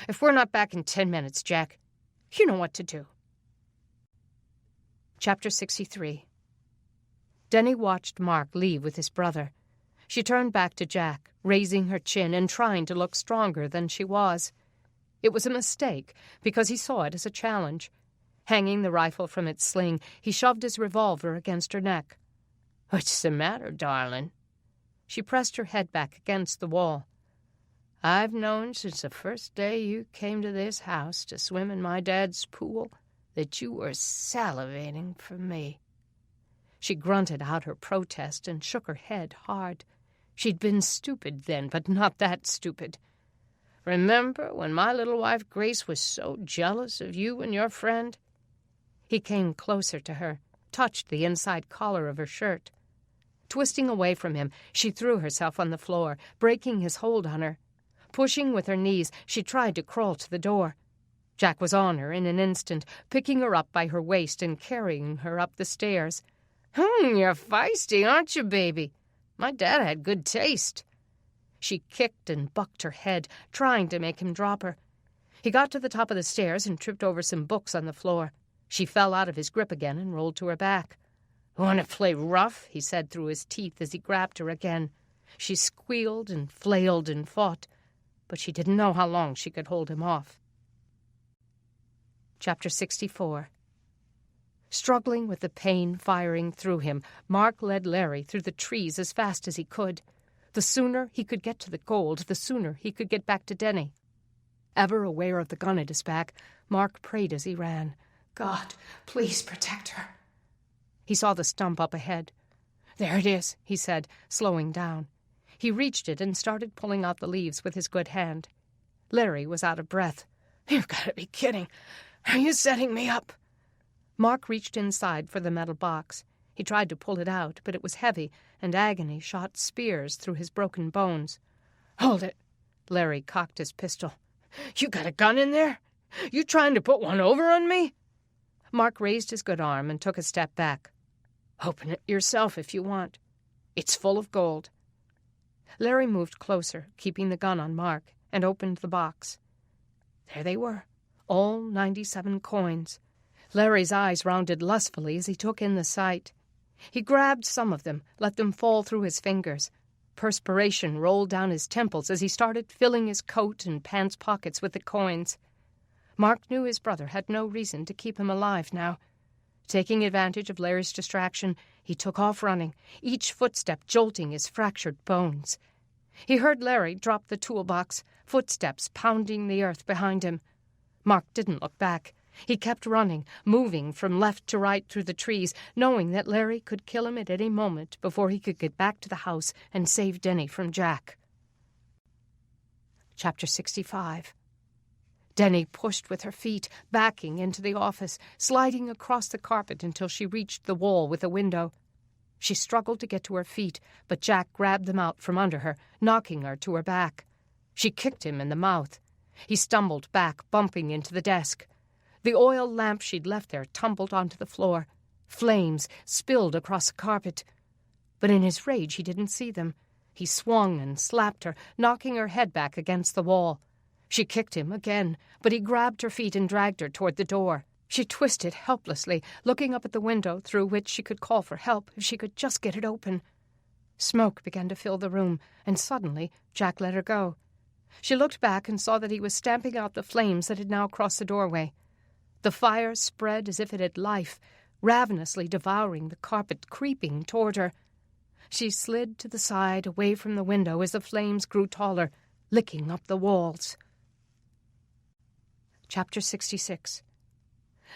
"If we're not back in 10 minutes, Jack, you know what to do." Chapter 63. Deni watched Mark leave with his brother. She turned back to Jack, raising her chin and trying to look stronger than she was. It was a mistake, because he saw it as a challenge. Hanging the rifle from its sling, he shoved his revolver against her neck. "What's the matter, darling?" She pressed her head back against the wall. "I've known since the first day you came to this house to swim in my dad's pool that you were salivating for me." She grunted out her protest and shook her head hard. She'd been stupid then, but not that stupid. "Remember when my little wife Grace was so jealous of you and your friend?" He came closer to her, touched the inside collar of her shirt. Twisting away from him, she threw herself on the floor, breaking his hold on her. Pushing with her knees, she tried to crawl to the door. Jack was on her in an instant, picking her up by her waist and carrying her up the stairs. You're feisty, aren't you, baby? My dad had good taste." She kicked and bucked her head, trying to make him drop her. He got to the top of the stairs and tripped over some books on the floor. She fell out of his grip again and rolled to her back. "Want to play rough?" he said through his teeth as he grabbed her again. She squealed and flailed and fought, but she didn't know how long she could hold him off. Chapter 64. Struggling with the pain firing through him, Mark led Larry through the trees as fast as he could. The sooner he could get to the gold, the sooner he could get back to Deni. Ever aware of the gun at his back, Mark prayed as he ran. "God, please protect her." He saw the stump up ahead. "There it is," he said, slowing down. He reached it and started pulling out the leaves with his good hand. Larry was out of breath. "You've got to be kidding. Are you setting me up?" Mark reached inside for the metal box. He tried to pull it out, but it was heavy, and agony shot spears through his broken bones. "Hold it." Larry cocked his pistol. "You got a gun in there? You trying to put one over on me?" Mark raised his good arm and took a step back. "Open it yourself if you want. It's full of gold." Larry moved closer, keeping the gun on Mark, and opened the box. There they were, all 97 coins. Larry's eyes rounded lustfully as he took in the sight. He grabbed some of them, let them fall through his fingers. Perspiration rolled down his temples as he started filling his coat and pants pockets with the coins. Mark knew his brother had no reason to keep him alive now. Taking advantage of Larry's distraction, he took off running, each footstep jolting his fractured bones. He heard Larry drop the toolbox, footsteps pounding the earth behind him. Mark didn't look back. He kept running, moving from left to right through the trees, knowing that Larry could kill him at any moment before he could get back to the house and save Deni from Jack. Chapter 65. Deni pushed with her feet, backing into the office, sliding across the carpet until she reached the wall with a window. She struggled to get to her feet, but Jack grabbed them out from under her, knocking her to her back. She kicked him in the mouth. He stumbled back, bumping into the desk. The oil lamp she'd left there tumbled onto the floor. Flames spilled across the carpet. But in his rage, he didn't see them. He swung and slapped her, knocking her head back against the wall. She kicked him again, but he grabbed her feet and dragged her toward the door. She twisted helplessly, looking up at the window through which she could call for help if she could just get it open. Smoke began to fill the room, and suddenly Jack let her go. She looked back and saw that he was stamping out the flames that had now crossed the doorway. The fire spread as if it had life, ravenously devouring the carpet, creeping toward her. She slid to the side, away from the window as the flames grew taller, licking up the walls. Chapter 66.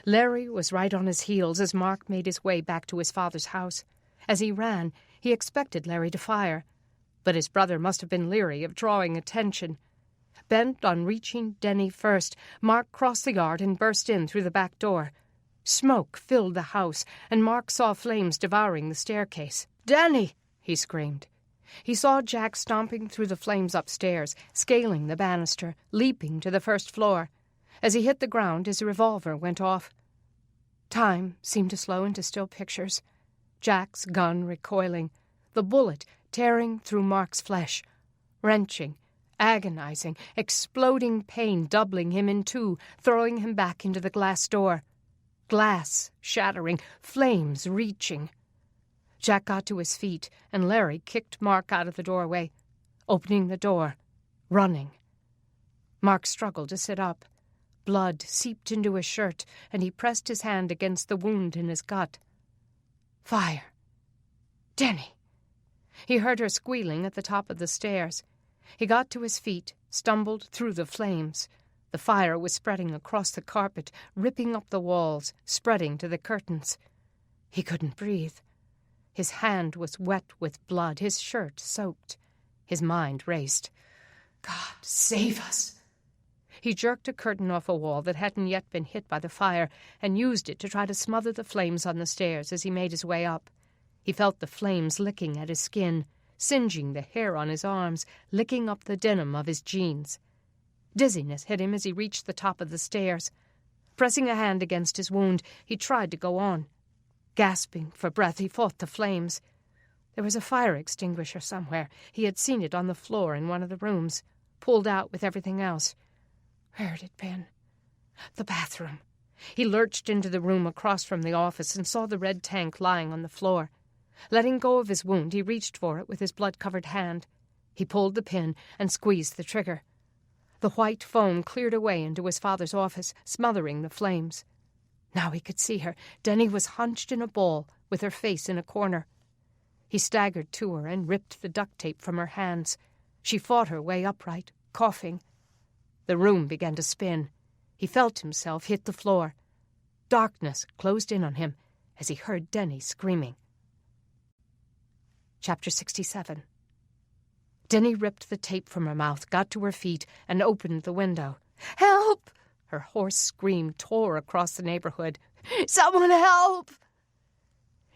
Larry was right on his heels as Mark made his way back to his father's house. As he ran, he expected Larry to fire, but his brother must have been leery of drawing attention. Bent on reaching Deni first, Mark crossed the yard and burst in through the back door. Smoke filled the house, and Mark saw flames devouring the staircase. "Deni!" he screamed. He saw Jack stomping through the flames upstairs, scaling the banister, leaping to the first floor. As he hit the ground, his revolver went off. Time seemed to slow into still pictures. Jack's gun recoiling, the bullet tearing through Mark's flesh, wrenching, agonizing, exploding pain doubling him in two, throwing him back into the glass door. Glass shattering, flames reaching. Jack got to his feet, and Larry kicked Mark out of the doorway, opening the door, running. Mark struggled to sit up. Blood seeped into his shirt, and he pressed his hand against the wound in his gut. Fire. Deni! He heard her squealing at the top of the stairs. He got to his feet, stumbled through the flames. The fire was spreading across the carpet, ripping up the walls, spreading to the curtains. He couldn't breathe. His hand was wet with blood, his shirt soaked. His mind raced. God, save us! He jerked a curtain off a wall that hadn't yet been hit by the fire and used it to try to smother the flames on the stairs as he made his way up. He felt the flames licking at his skin, singeing the hair on his arms, licking up the denim of his jeans. Dizziness hit him as he reached the top of the stairs. Pressing a hand against his wound, he tried to go on. Gasping for breath, he fought the flames. There was a fire extinguisher somewhere. He had seen it on the floor in one of the rooms, pulled out with everything else. Where had it been? The bathroom. He lurched into the room across from the office and saw the red tank lying on the floor. Letting go of his wound, he reached for it with his blood-covered hand. He pulled the pin and squeezed the trigger. The white foam cleared away into his father's office, smothering the flames. Now he could see her. Deni was hunched in a ball, with her face in a corner. He staggered to her and ripped the duct tape from her hands. She fought her way upright, coughing. The room began to spin. He felt himself hit the floor. Darkness closed in on him as he heard Deni screaming. Chapter 67. Deni ripped the tape from her mouth, got to her feet, and opened the window. "Help!" Her hoarse scream tore across the neighborhood. "Someone help!"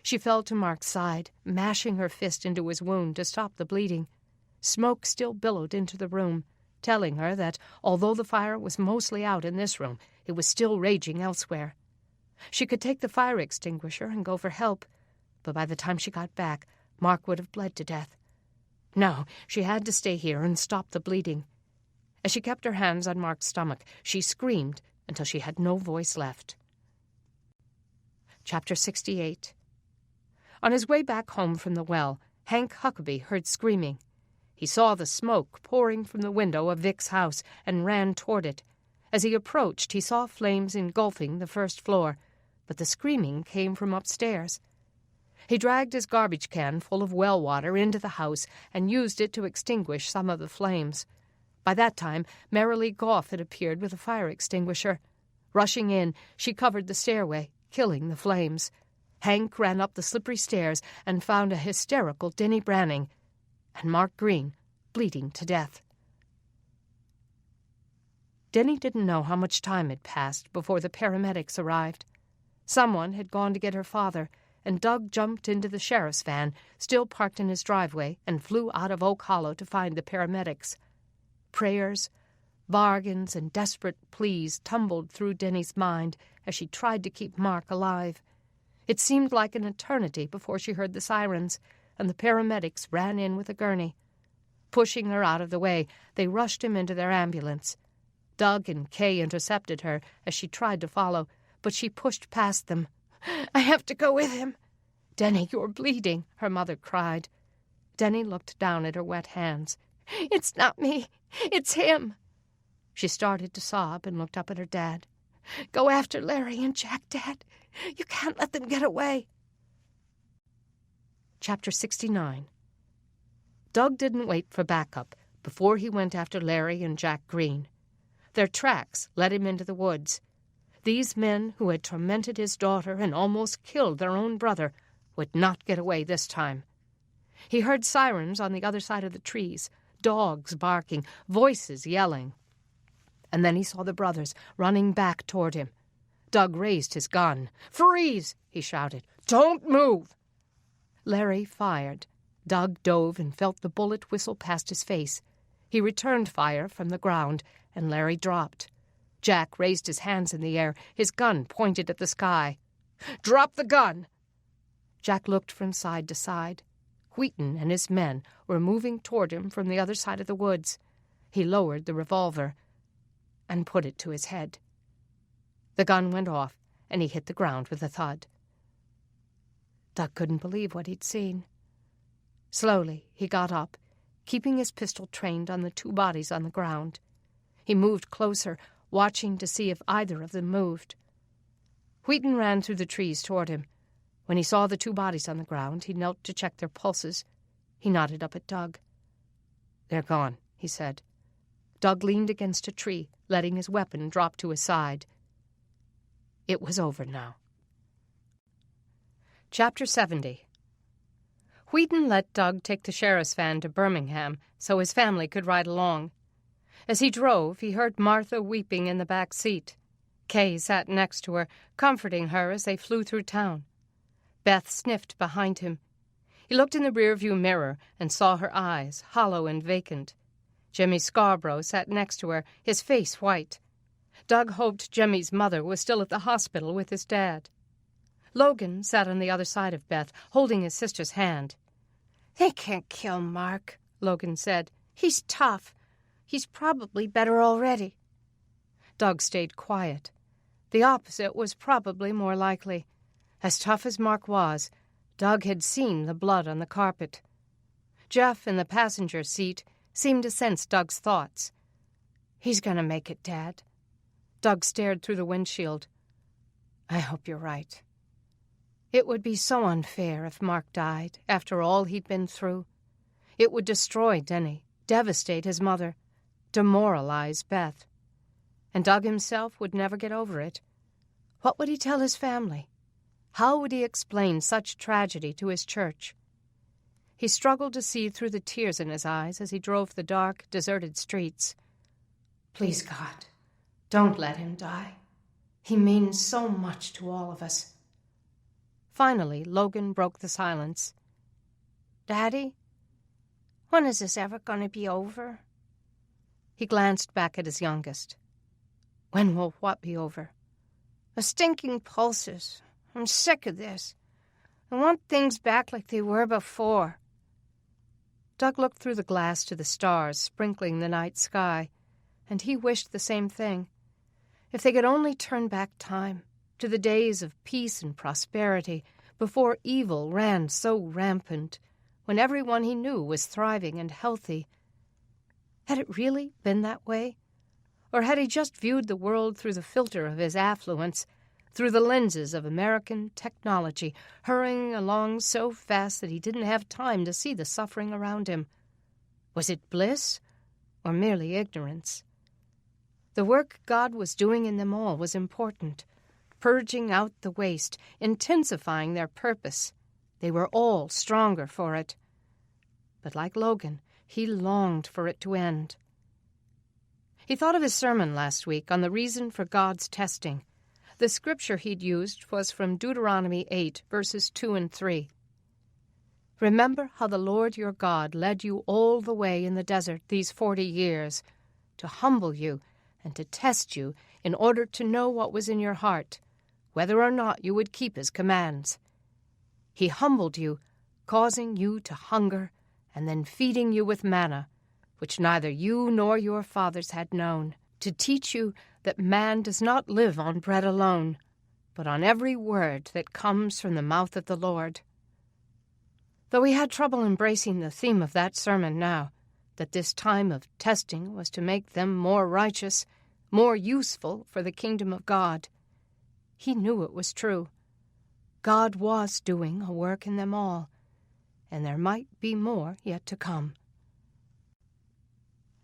She fell to Mark's side, mashing her fist into his wound to stop the bleeding. Smoke still billowed into the room, telling her that, although the fire was mostly out in this room, it was still raging elsewhere. She could take the fire extinguisher and go for help, but by the time she got back, Mark would have bled to death. No, she had to stay here and stop the bleeding. As she kept her hands on Mark's stomach, she screamed until she had no voice left. Chapter 68. On his way back home from the well, Hank Huckabee heard screaming. He saw the smoke pouring from the window of Vic's house and ran toward it. As he approached, he saw flames engulfing the first floor, but the screaming came from upstairs. He dragged his garbage can full of well water into the house and used it to extinguish some of the flames. By that time, Marilee Goff had appeared with a fire extinguisher. Rushing in, she covered the stairway, killing the flames. Hank ran up the slippery stairs and found a hysterical Deni Branning and Mark Green bleeding to death. Deni didn't know how much time had passed before the paramedics arrived. Someone had gone to get her father, and Doug jumped into the sheriff's van, still parked in his driveway, and flew out of Oak Hollow to find the paramedics. Prayers, bargains, and desperate pleas tumbled through Deni's mind as she tried to keep Mark alive. It seemed like an eternity before she heard the sirens, and the paramedics ran in with a gurney. Pushing her out of the way, they rushed him into their ambulance. Doug and Kay intercepted her as she tried to follow, but she pushed past them. "I have to go with him." "Deni, you're bleeding," her mother cried. Deni looked down at her wet hands. "It's not me. It's him." She started to sob and looked up at her dad. "Go after Larry and Jack, Dad. You can't let them get away." Chapter 69. Doug didn't wait for backup before he went after Larry and Jack Green. Their tracks led him into the woods. These men who had tormented his daughter and almost killed their own brother would not get away this time. He heard sirens on the other side of the trees, dogs barking, voices yelling, and then he saw the brothers running back toward him. Doug raised his gun. "Freeze!" he shouted. "Don't move!" Larry fired. Doug dove and felt the bullet whistle past his face. He returned fire from the ground, and Larry dropped. Jack raised his hands in the air, his gun pointed at the sky. "Drop the gun!" Jack looked from side to side. Wheaton and his men were moving toward him from the other side of the woods. He lowered the revolver and put it to his head. The gun went off, and he hit the ground with a thud. Doug couldn't believe what he'd seen. Slowly, he got up, keeping his pistol trained on the two bodies on the ground. He moved closer, watching to see if either of them moved. Wheaton ran through the trees toward him. When he saw the two bodies on the ground, he knelt to check their pulses. He nodded up at Doug. "They're gone," he said. Doug leaned against a tree, letting his weapon drop to his side. It was over now. Chapter 70. Wheaton let Doug take the sheriff's van to Birmingham so his family could ride along. As he drove, he heard Martha weeping in the back seat. Kay sat next to her, comforting her as they flew through town. Beth sniffed behind him. He looked in the rearview mirror and saw her eyes, hollow and vacant. Jimmy Scarborough sat next to her, his face white. Doug hoped Jimmy's mother was still at the hospital with his dad. Logan sat on the other side of Beth, holding his sister's hand. "They can't kill Mark," Logan said. "He's tough. He's probably better already." Doug stayed quiet. The opposite was probably more likely. As tough as Mark was, Doug had seen the blood on the carpet. Jeff, in the passenger seat, seemed to sense Doug's thoughts. "He's going to make it, Dad." Doug stared through the windshield. "I hope you're right." It would be so unfair if Mark died, after all he'd been through. It would destroy Deni, devastate his mother, demoralize Beth. And Doug himself would never get over it. What would he tell his family? How would he explain such tragedy to his church? He struggled to see through the tears in his eyes as he drove the dark, deserted streets. "Please, God, don't let him die. He means so much to all of us." Finally, Logan broke the silence. "Daddy, when is this ever going to be over?" He glanced back at his youngest. "When will what be over?" "The stinking pulses. I'm sick of this. I want things back like they were before." Doug looked through the glass to the stars sprinkling the night sky, and he wished the same thing. If they could only turn back time to the days of peace and prosperity, before evil ran so rampant, when everyone he knew was thriving and healthy. Had it really been that way? Or had he just viewed the world through the filter of his affluence, through the lenses of American technology, hurrying along so fast that he didn't have time to see the suffering around him? Was it bliss, or merely ignorance? The work God was doing in them all was important, purging out the waste, intensifying their purpose. They were all stronger for it. But like Logan, he longed for it to end. He thought of his sermon last week on the reason for God's testing. The scripture he'd used was from Deuteronomy 8, verses 2 and 3. "Remember how the Lord your God led you all the way in the desert these 40 years, to humble you and to test you in order to know what was in your heart, whether or not you would keep his commands. He humbled you, causing you to hunger, and then feeding you with manna, which neither you nor your fathers had known, to teach you that man does not live on bread alone, but on every word that comes from the mouth of the Lord." Though he had trouble embracing the theme of that sermon now, that this time of testing was to make them more righteous, more useful for the kingdom of God, he knew it was true. God was doing a work in them all, and there might be more yet to come.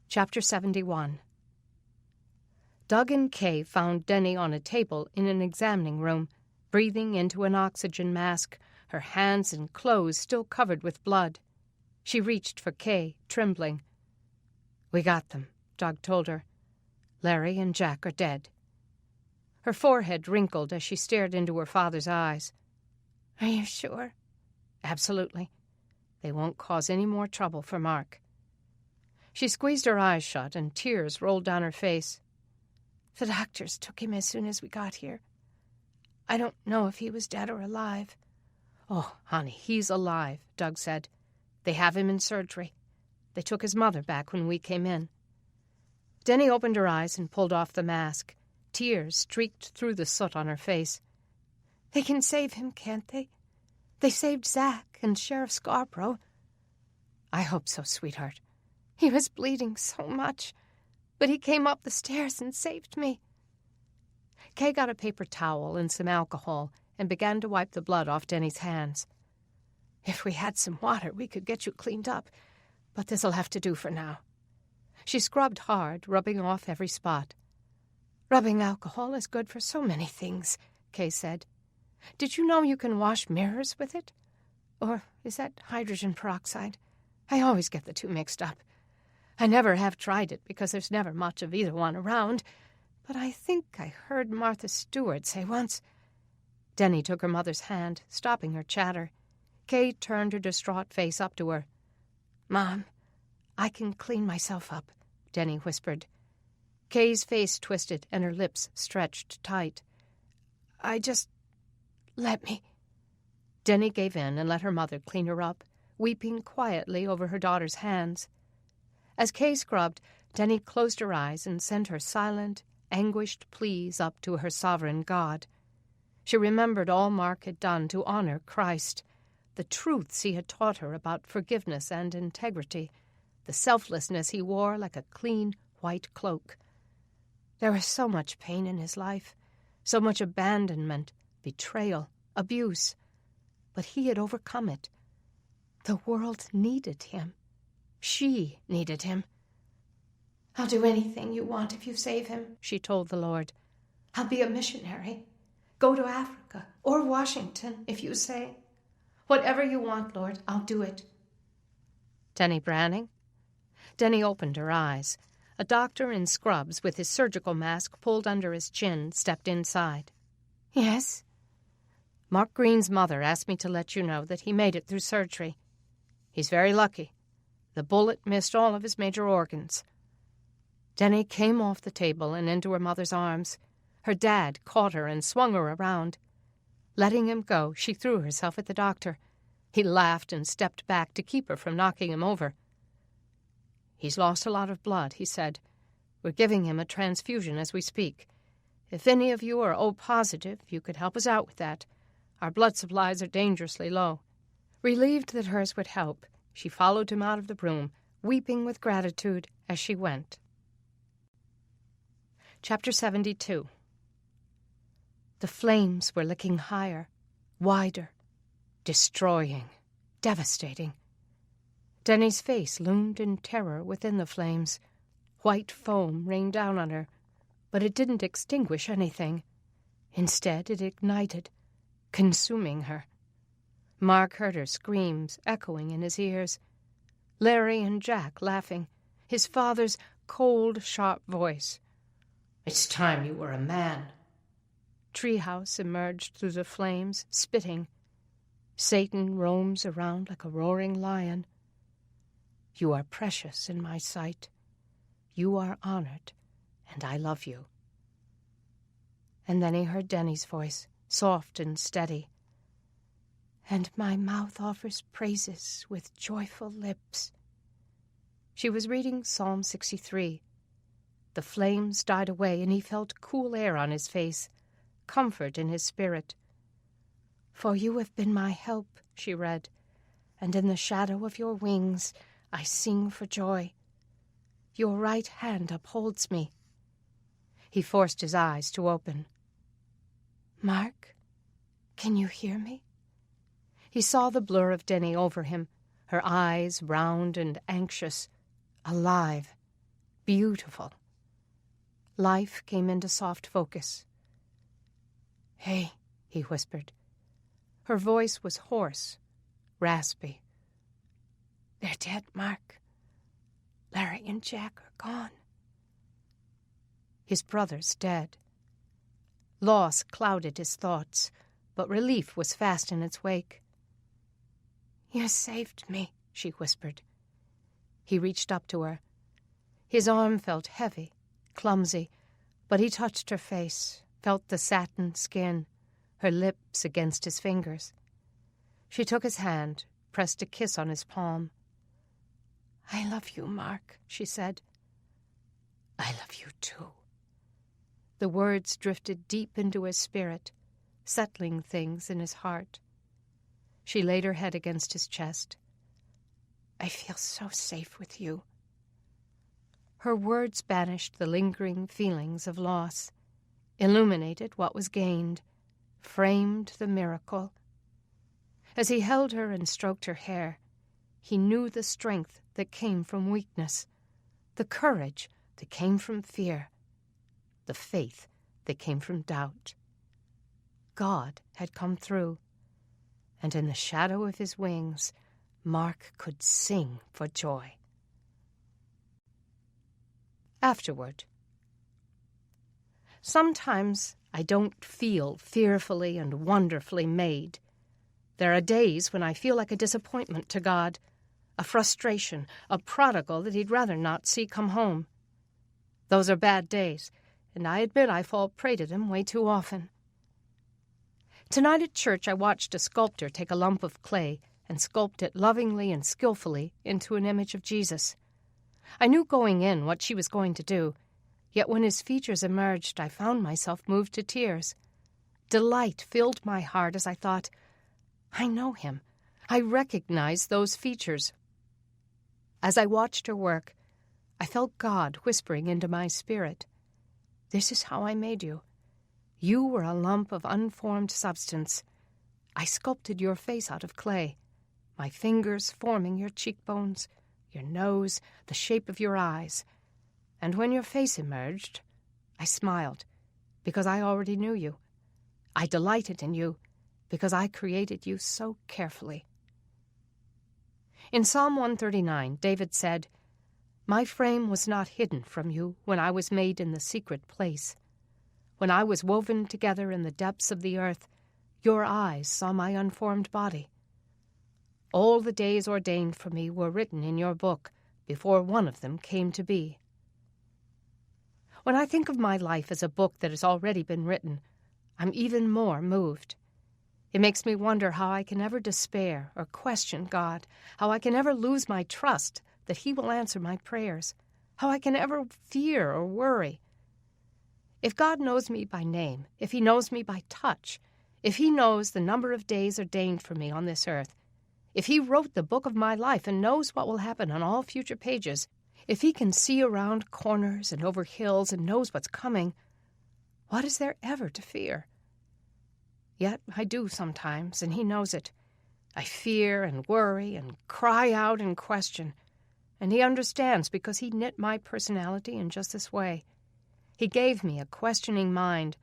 Chapter 71. Doug and Kay found Deni on a table in an examining room, breathing into an oxygen mask, her hands and clothes still covered with blood. She reached for Kay, trembling. "We got them," Doug told her. Larry and Jack are dead. Her forehead wrinkled as she stared into her father's eyes. Are you sure? Absolutely. They won't cause any more trouble for Mark. She squeezed her eyes shut, and tears rolled down her face. The doctors took him as soon as we got here. I don't know if he was dead or alive. Oh, honey, he's alive, Doug said. They have him in surgery. They took his mother back when we came in. Deni opened her eyes and pulled off the mask. Tears streaked through the soot on her face. They can save him, can't they? They saved Zach and Sheriff Scarborough. I hope so, sweetheart. He was bleeding so much, but he came up the stairs and saved me. Kay got a paper towel and some alcohol and began to wipe the blood off Deni's hands. If we had some water, we could get you cleaned up, but this'll have to do for now. She scrubbed hard, rubbing off every spot. Rubbing alcohol is good for so many things, Kay said. Did you know you can wash mirrors with it? Or is that hydrogen peroxide? I always get the two mixed up. I never have tried it because there's never much of either one around, but I think I heard Martha Stewart say once. Deni took her mother's hand, stopping her chatter. Kay turned her distraught face up to her. Mom, I can clean myself up, Deni whispered. Kay's face twisted and her lips stretched tight. Let me. Deni gave in and let her mother clean her up, weeping quietly over her daughter's hands. As Kay scrubbed, Deni closed her eyes and sent her silent, anguished pleas up to her sovereign God. She remembered all Mark had done to honor Christ, the truths he had taught her about forgiveness and integrity, the selflessness he wore like a clean, white cloak. There was so much pain in his life, so much abandonment, betrayal, abuse, but he had overcome it. The world needed him. She needed him. I'll do anything you want if you save him, she told the Lord. I'll be a missionary. Go to Africa or Washington, if you say. Whatever you want, Lord, I'll do it. Deni Branning? Deni opened her eyes. A doctor in scrubs with his surgical mask pulled under his chin stepped inside. Yes? Mark Green's mother asked me to let you know that he made it through surgery. He's very lucky. The bullet missed all of his major organs. Deni came off the table and into her mother's arms. Her dad caught her and swung her around. Letting him go, she threw herself at the doctor. He laughed and stepped back to keep her from knocking him over. He's lost a lot of blood, he said. We're giving him a transfusion as we speak. If any of you are O positive, you could help us out with that. Our blood supplies are dangerously low. Relieved that hers would help, she followed him out of the room, weeping with gratitude as she went. Chapter 72. The flames were licking higher, wider, destroying, devastating. Deni's face loomed in terror within the flames. White foam rained down on her, but it didn't extinguish anything. Instead, it ignited, consuming her. Mark heard her screams echoing in his ears. Larry and Jack laughing, his father's cold, sharp voice. It's time you were a man. Treehouse emerged through the flames, spitting. Satan roams around like a roaring lion. You are precious in my sight. You are honored, and I love you. And then he heard Deni's voice, soft and steady. And my mouth offers praises with joyful lips. She was reading Psalm 63. The flames died away, and he felt cool air on his face, comfort in his spirit. For you have been my help, she read, and in the shadow of your wings I sing for joy. Your right hand upholds me. He forced his eyes to open. Mark, can you hear me? He saw the blur of Deni over him, her eyes round and anxious, alive, beautiful. Life came into soft focus. Hey, he whispered. Her voice was hoarse, raspy. They're dead, Mark. Larry and Jack are gone. His brothers dead. Loss clouded his thoughts, but relief was fast in its wake. "You saved me," she whispered. He reached up to her. His arm felt heavy, clumsy, but he touched her face, felt the satin skin, her lips against his fingers. She took his hand, pressed a kiss on his palm. "I love you, Mark," she said. "I love you too." The words drifted deep into his spirit, settling things in his heart. She laid her head against his chest. "I feel so safe with you." Her words banished the lingering feelings of loss, illuminated what was gained, framed the miracle. As he held her and stroked her hair, he knew the strength that came from weakness, the courage that came from fear, the faith that came from doubt. God had come through, and in the shadow of his wings, Mark could sing for joy. Afterward. Sometimes I don't feel fearfully and wonderfully made. There are days when I feel like a disappointment to God, a frustration, a prodigal that he'd rather not see come home. Those are bad days, and I admit I fall prey to them way too often. Tonight at church I watched a sculptor take a lump of clay and sculpt it lovingly and skillfully into an image of Jesus. I knew going in what she was going to do, yet when his features emerged I found myself moved to tears. Delight filled my heart as I thought, I know him. I recognize those features. As I watched her work, I felt God whispering into my spirit, "This is how I made you. You were a lump of unformed substance. I sculpted your face out of clay, my fingers forming your cheekbones, your nose, the shape of your eyes. And when your face emerged, I smiled, because I already knew you. I delighted in you, because I created you so carefully." In Psalm 139, David said, "My frame was not hidden from you when I was made in the secret place. When I was woven together in the depths of the earth, your eyes saw my unformed body. All the days ordained for me were written in your book before one of them came to be." When I think of my life as a book that has already been written, I'm even more moved. It makes me wonder how I can ever despair or question God, how I can ever lose my trust that He will answer my prayers, how I can ever fear or worry. If God knows me by name, if He knows me by touch, if He knows the number of days ordained for me on this earth, if He wrote the book of my life and knows what will happen on all future pages, if He can see around corners and over hills and knows what's coming, what is there ever to fear? Yet I do sometimes, and He knows it. I fear and worry and cry out and question, and He understands because He knit my personality in just this way. He gave me a questioning mind,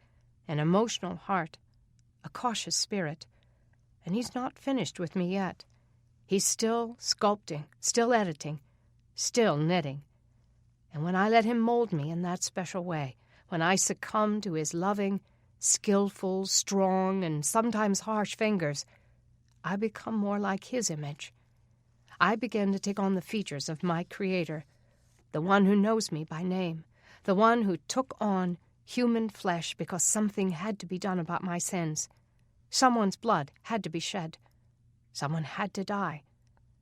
an emotional heart, a cautious spirit, and He's not finished with me yet. He's still sculpting, still editing, still knitting. And when I let Him mold me in that special way, when I succumb to His loving, skillful, strong, and sometimes harsh fingers, I become more like His image. I begin to take on the features of my Creator, the one who knows me by name, the one who took on human flesh because something had to be done about my sins. Someone's blood had to be shed. Someone had to die.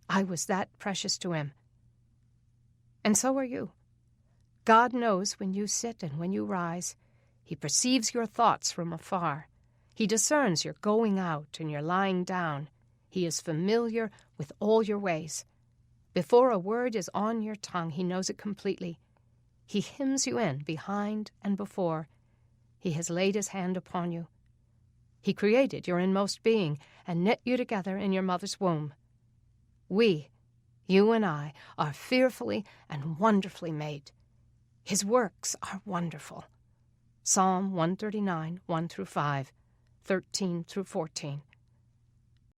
I was that precious to Him. And so are you. God knows when you sit and when you rise. He perceives your thoughts from afar. He discerns your going out and your lying down. He is familiar with all your ways. Before a word is on your tongue, He knows it completely. He hems you in behind and before. He has laid His hand upon you. He created your inmost being and knit you together in your mother's womb. We, you and I, are fearfully and wonderfully made. His works are wonderful. Psalm 139, 1-5, 13-14.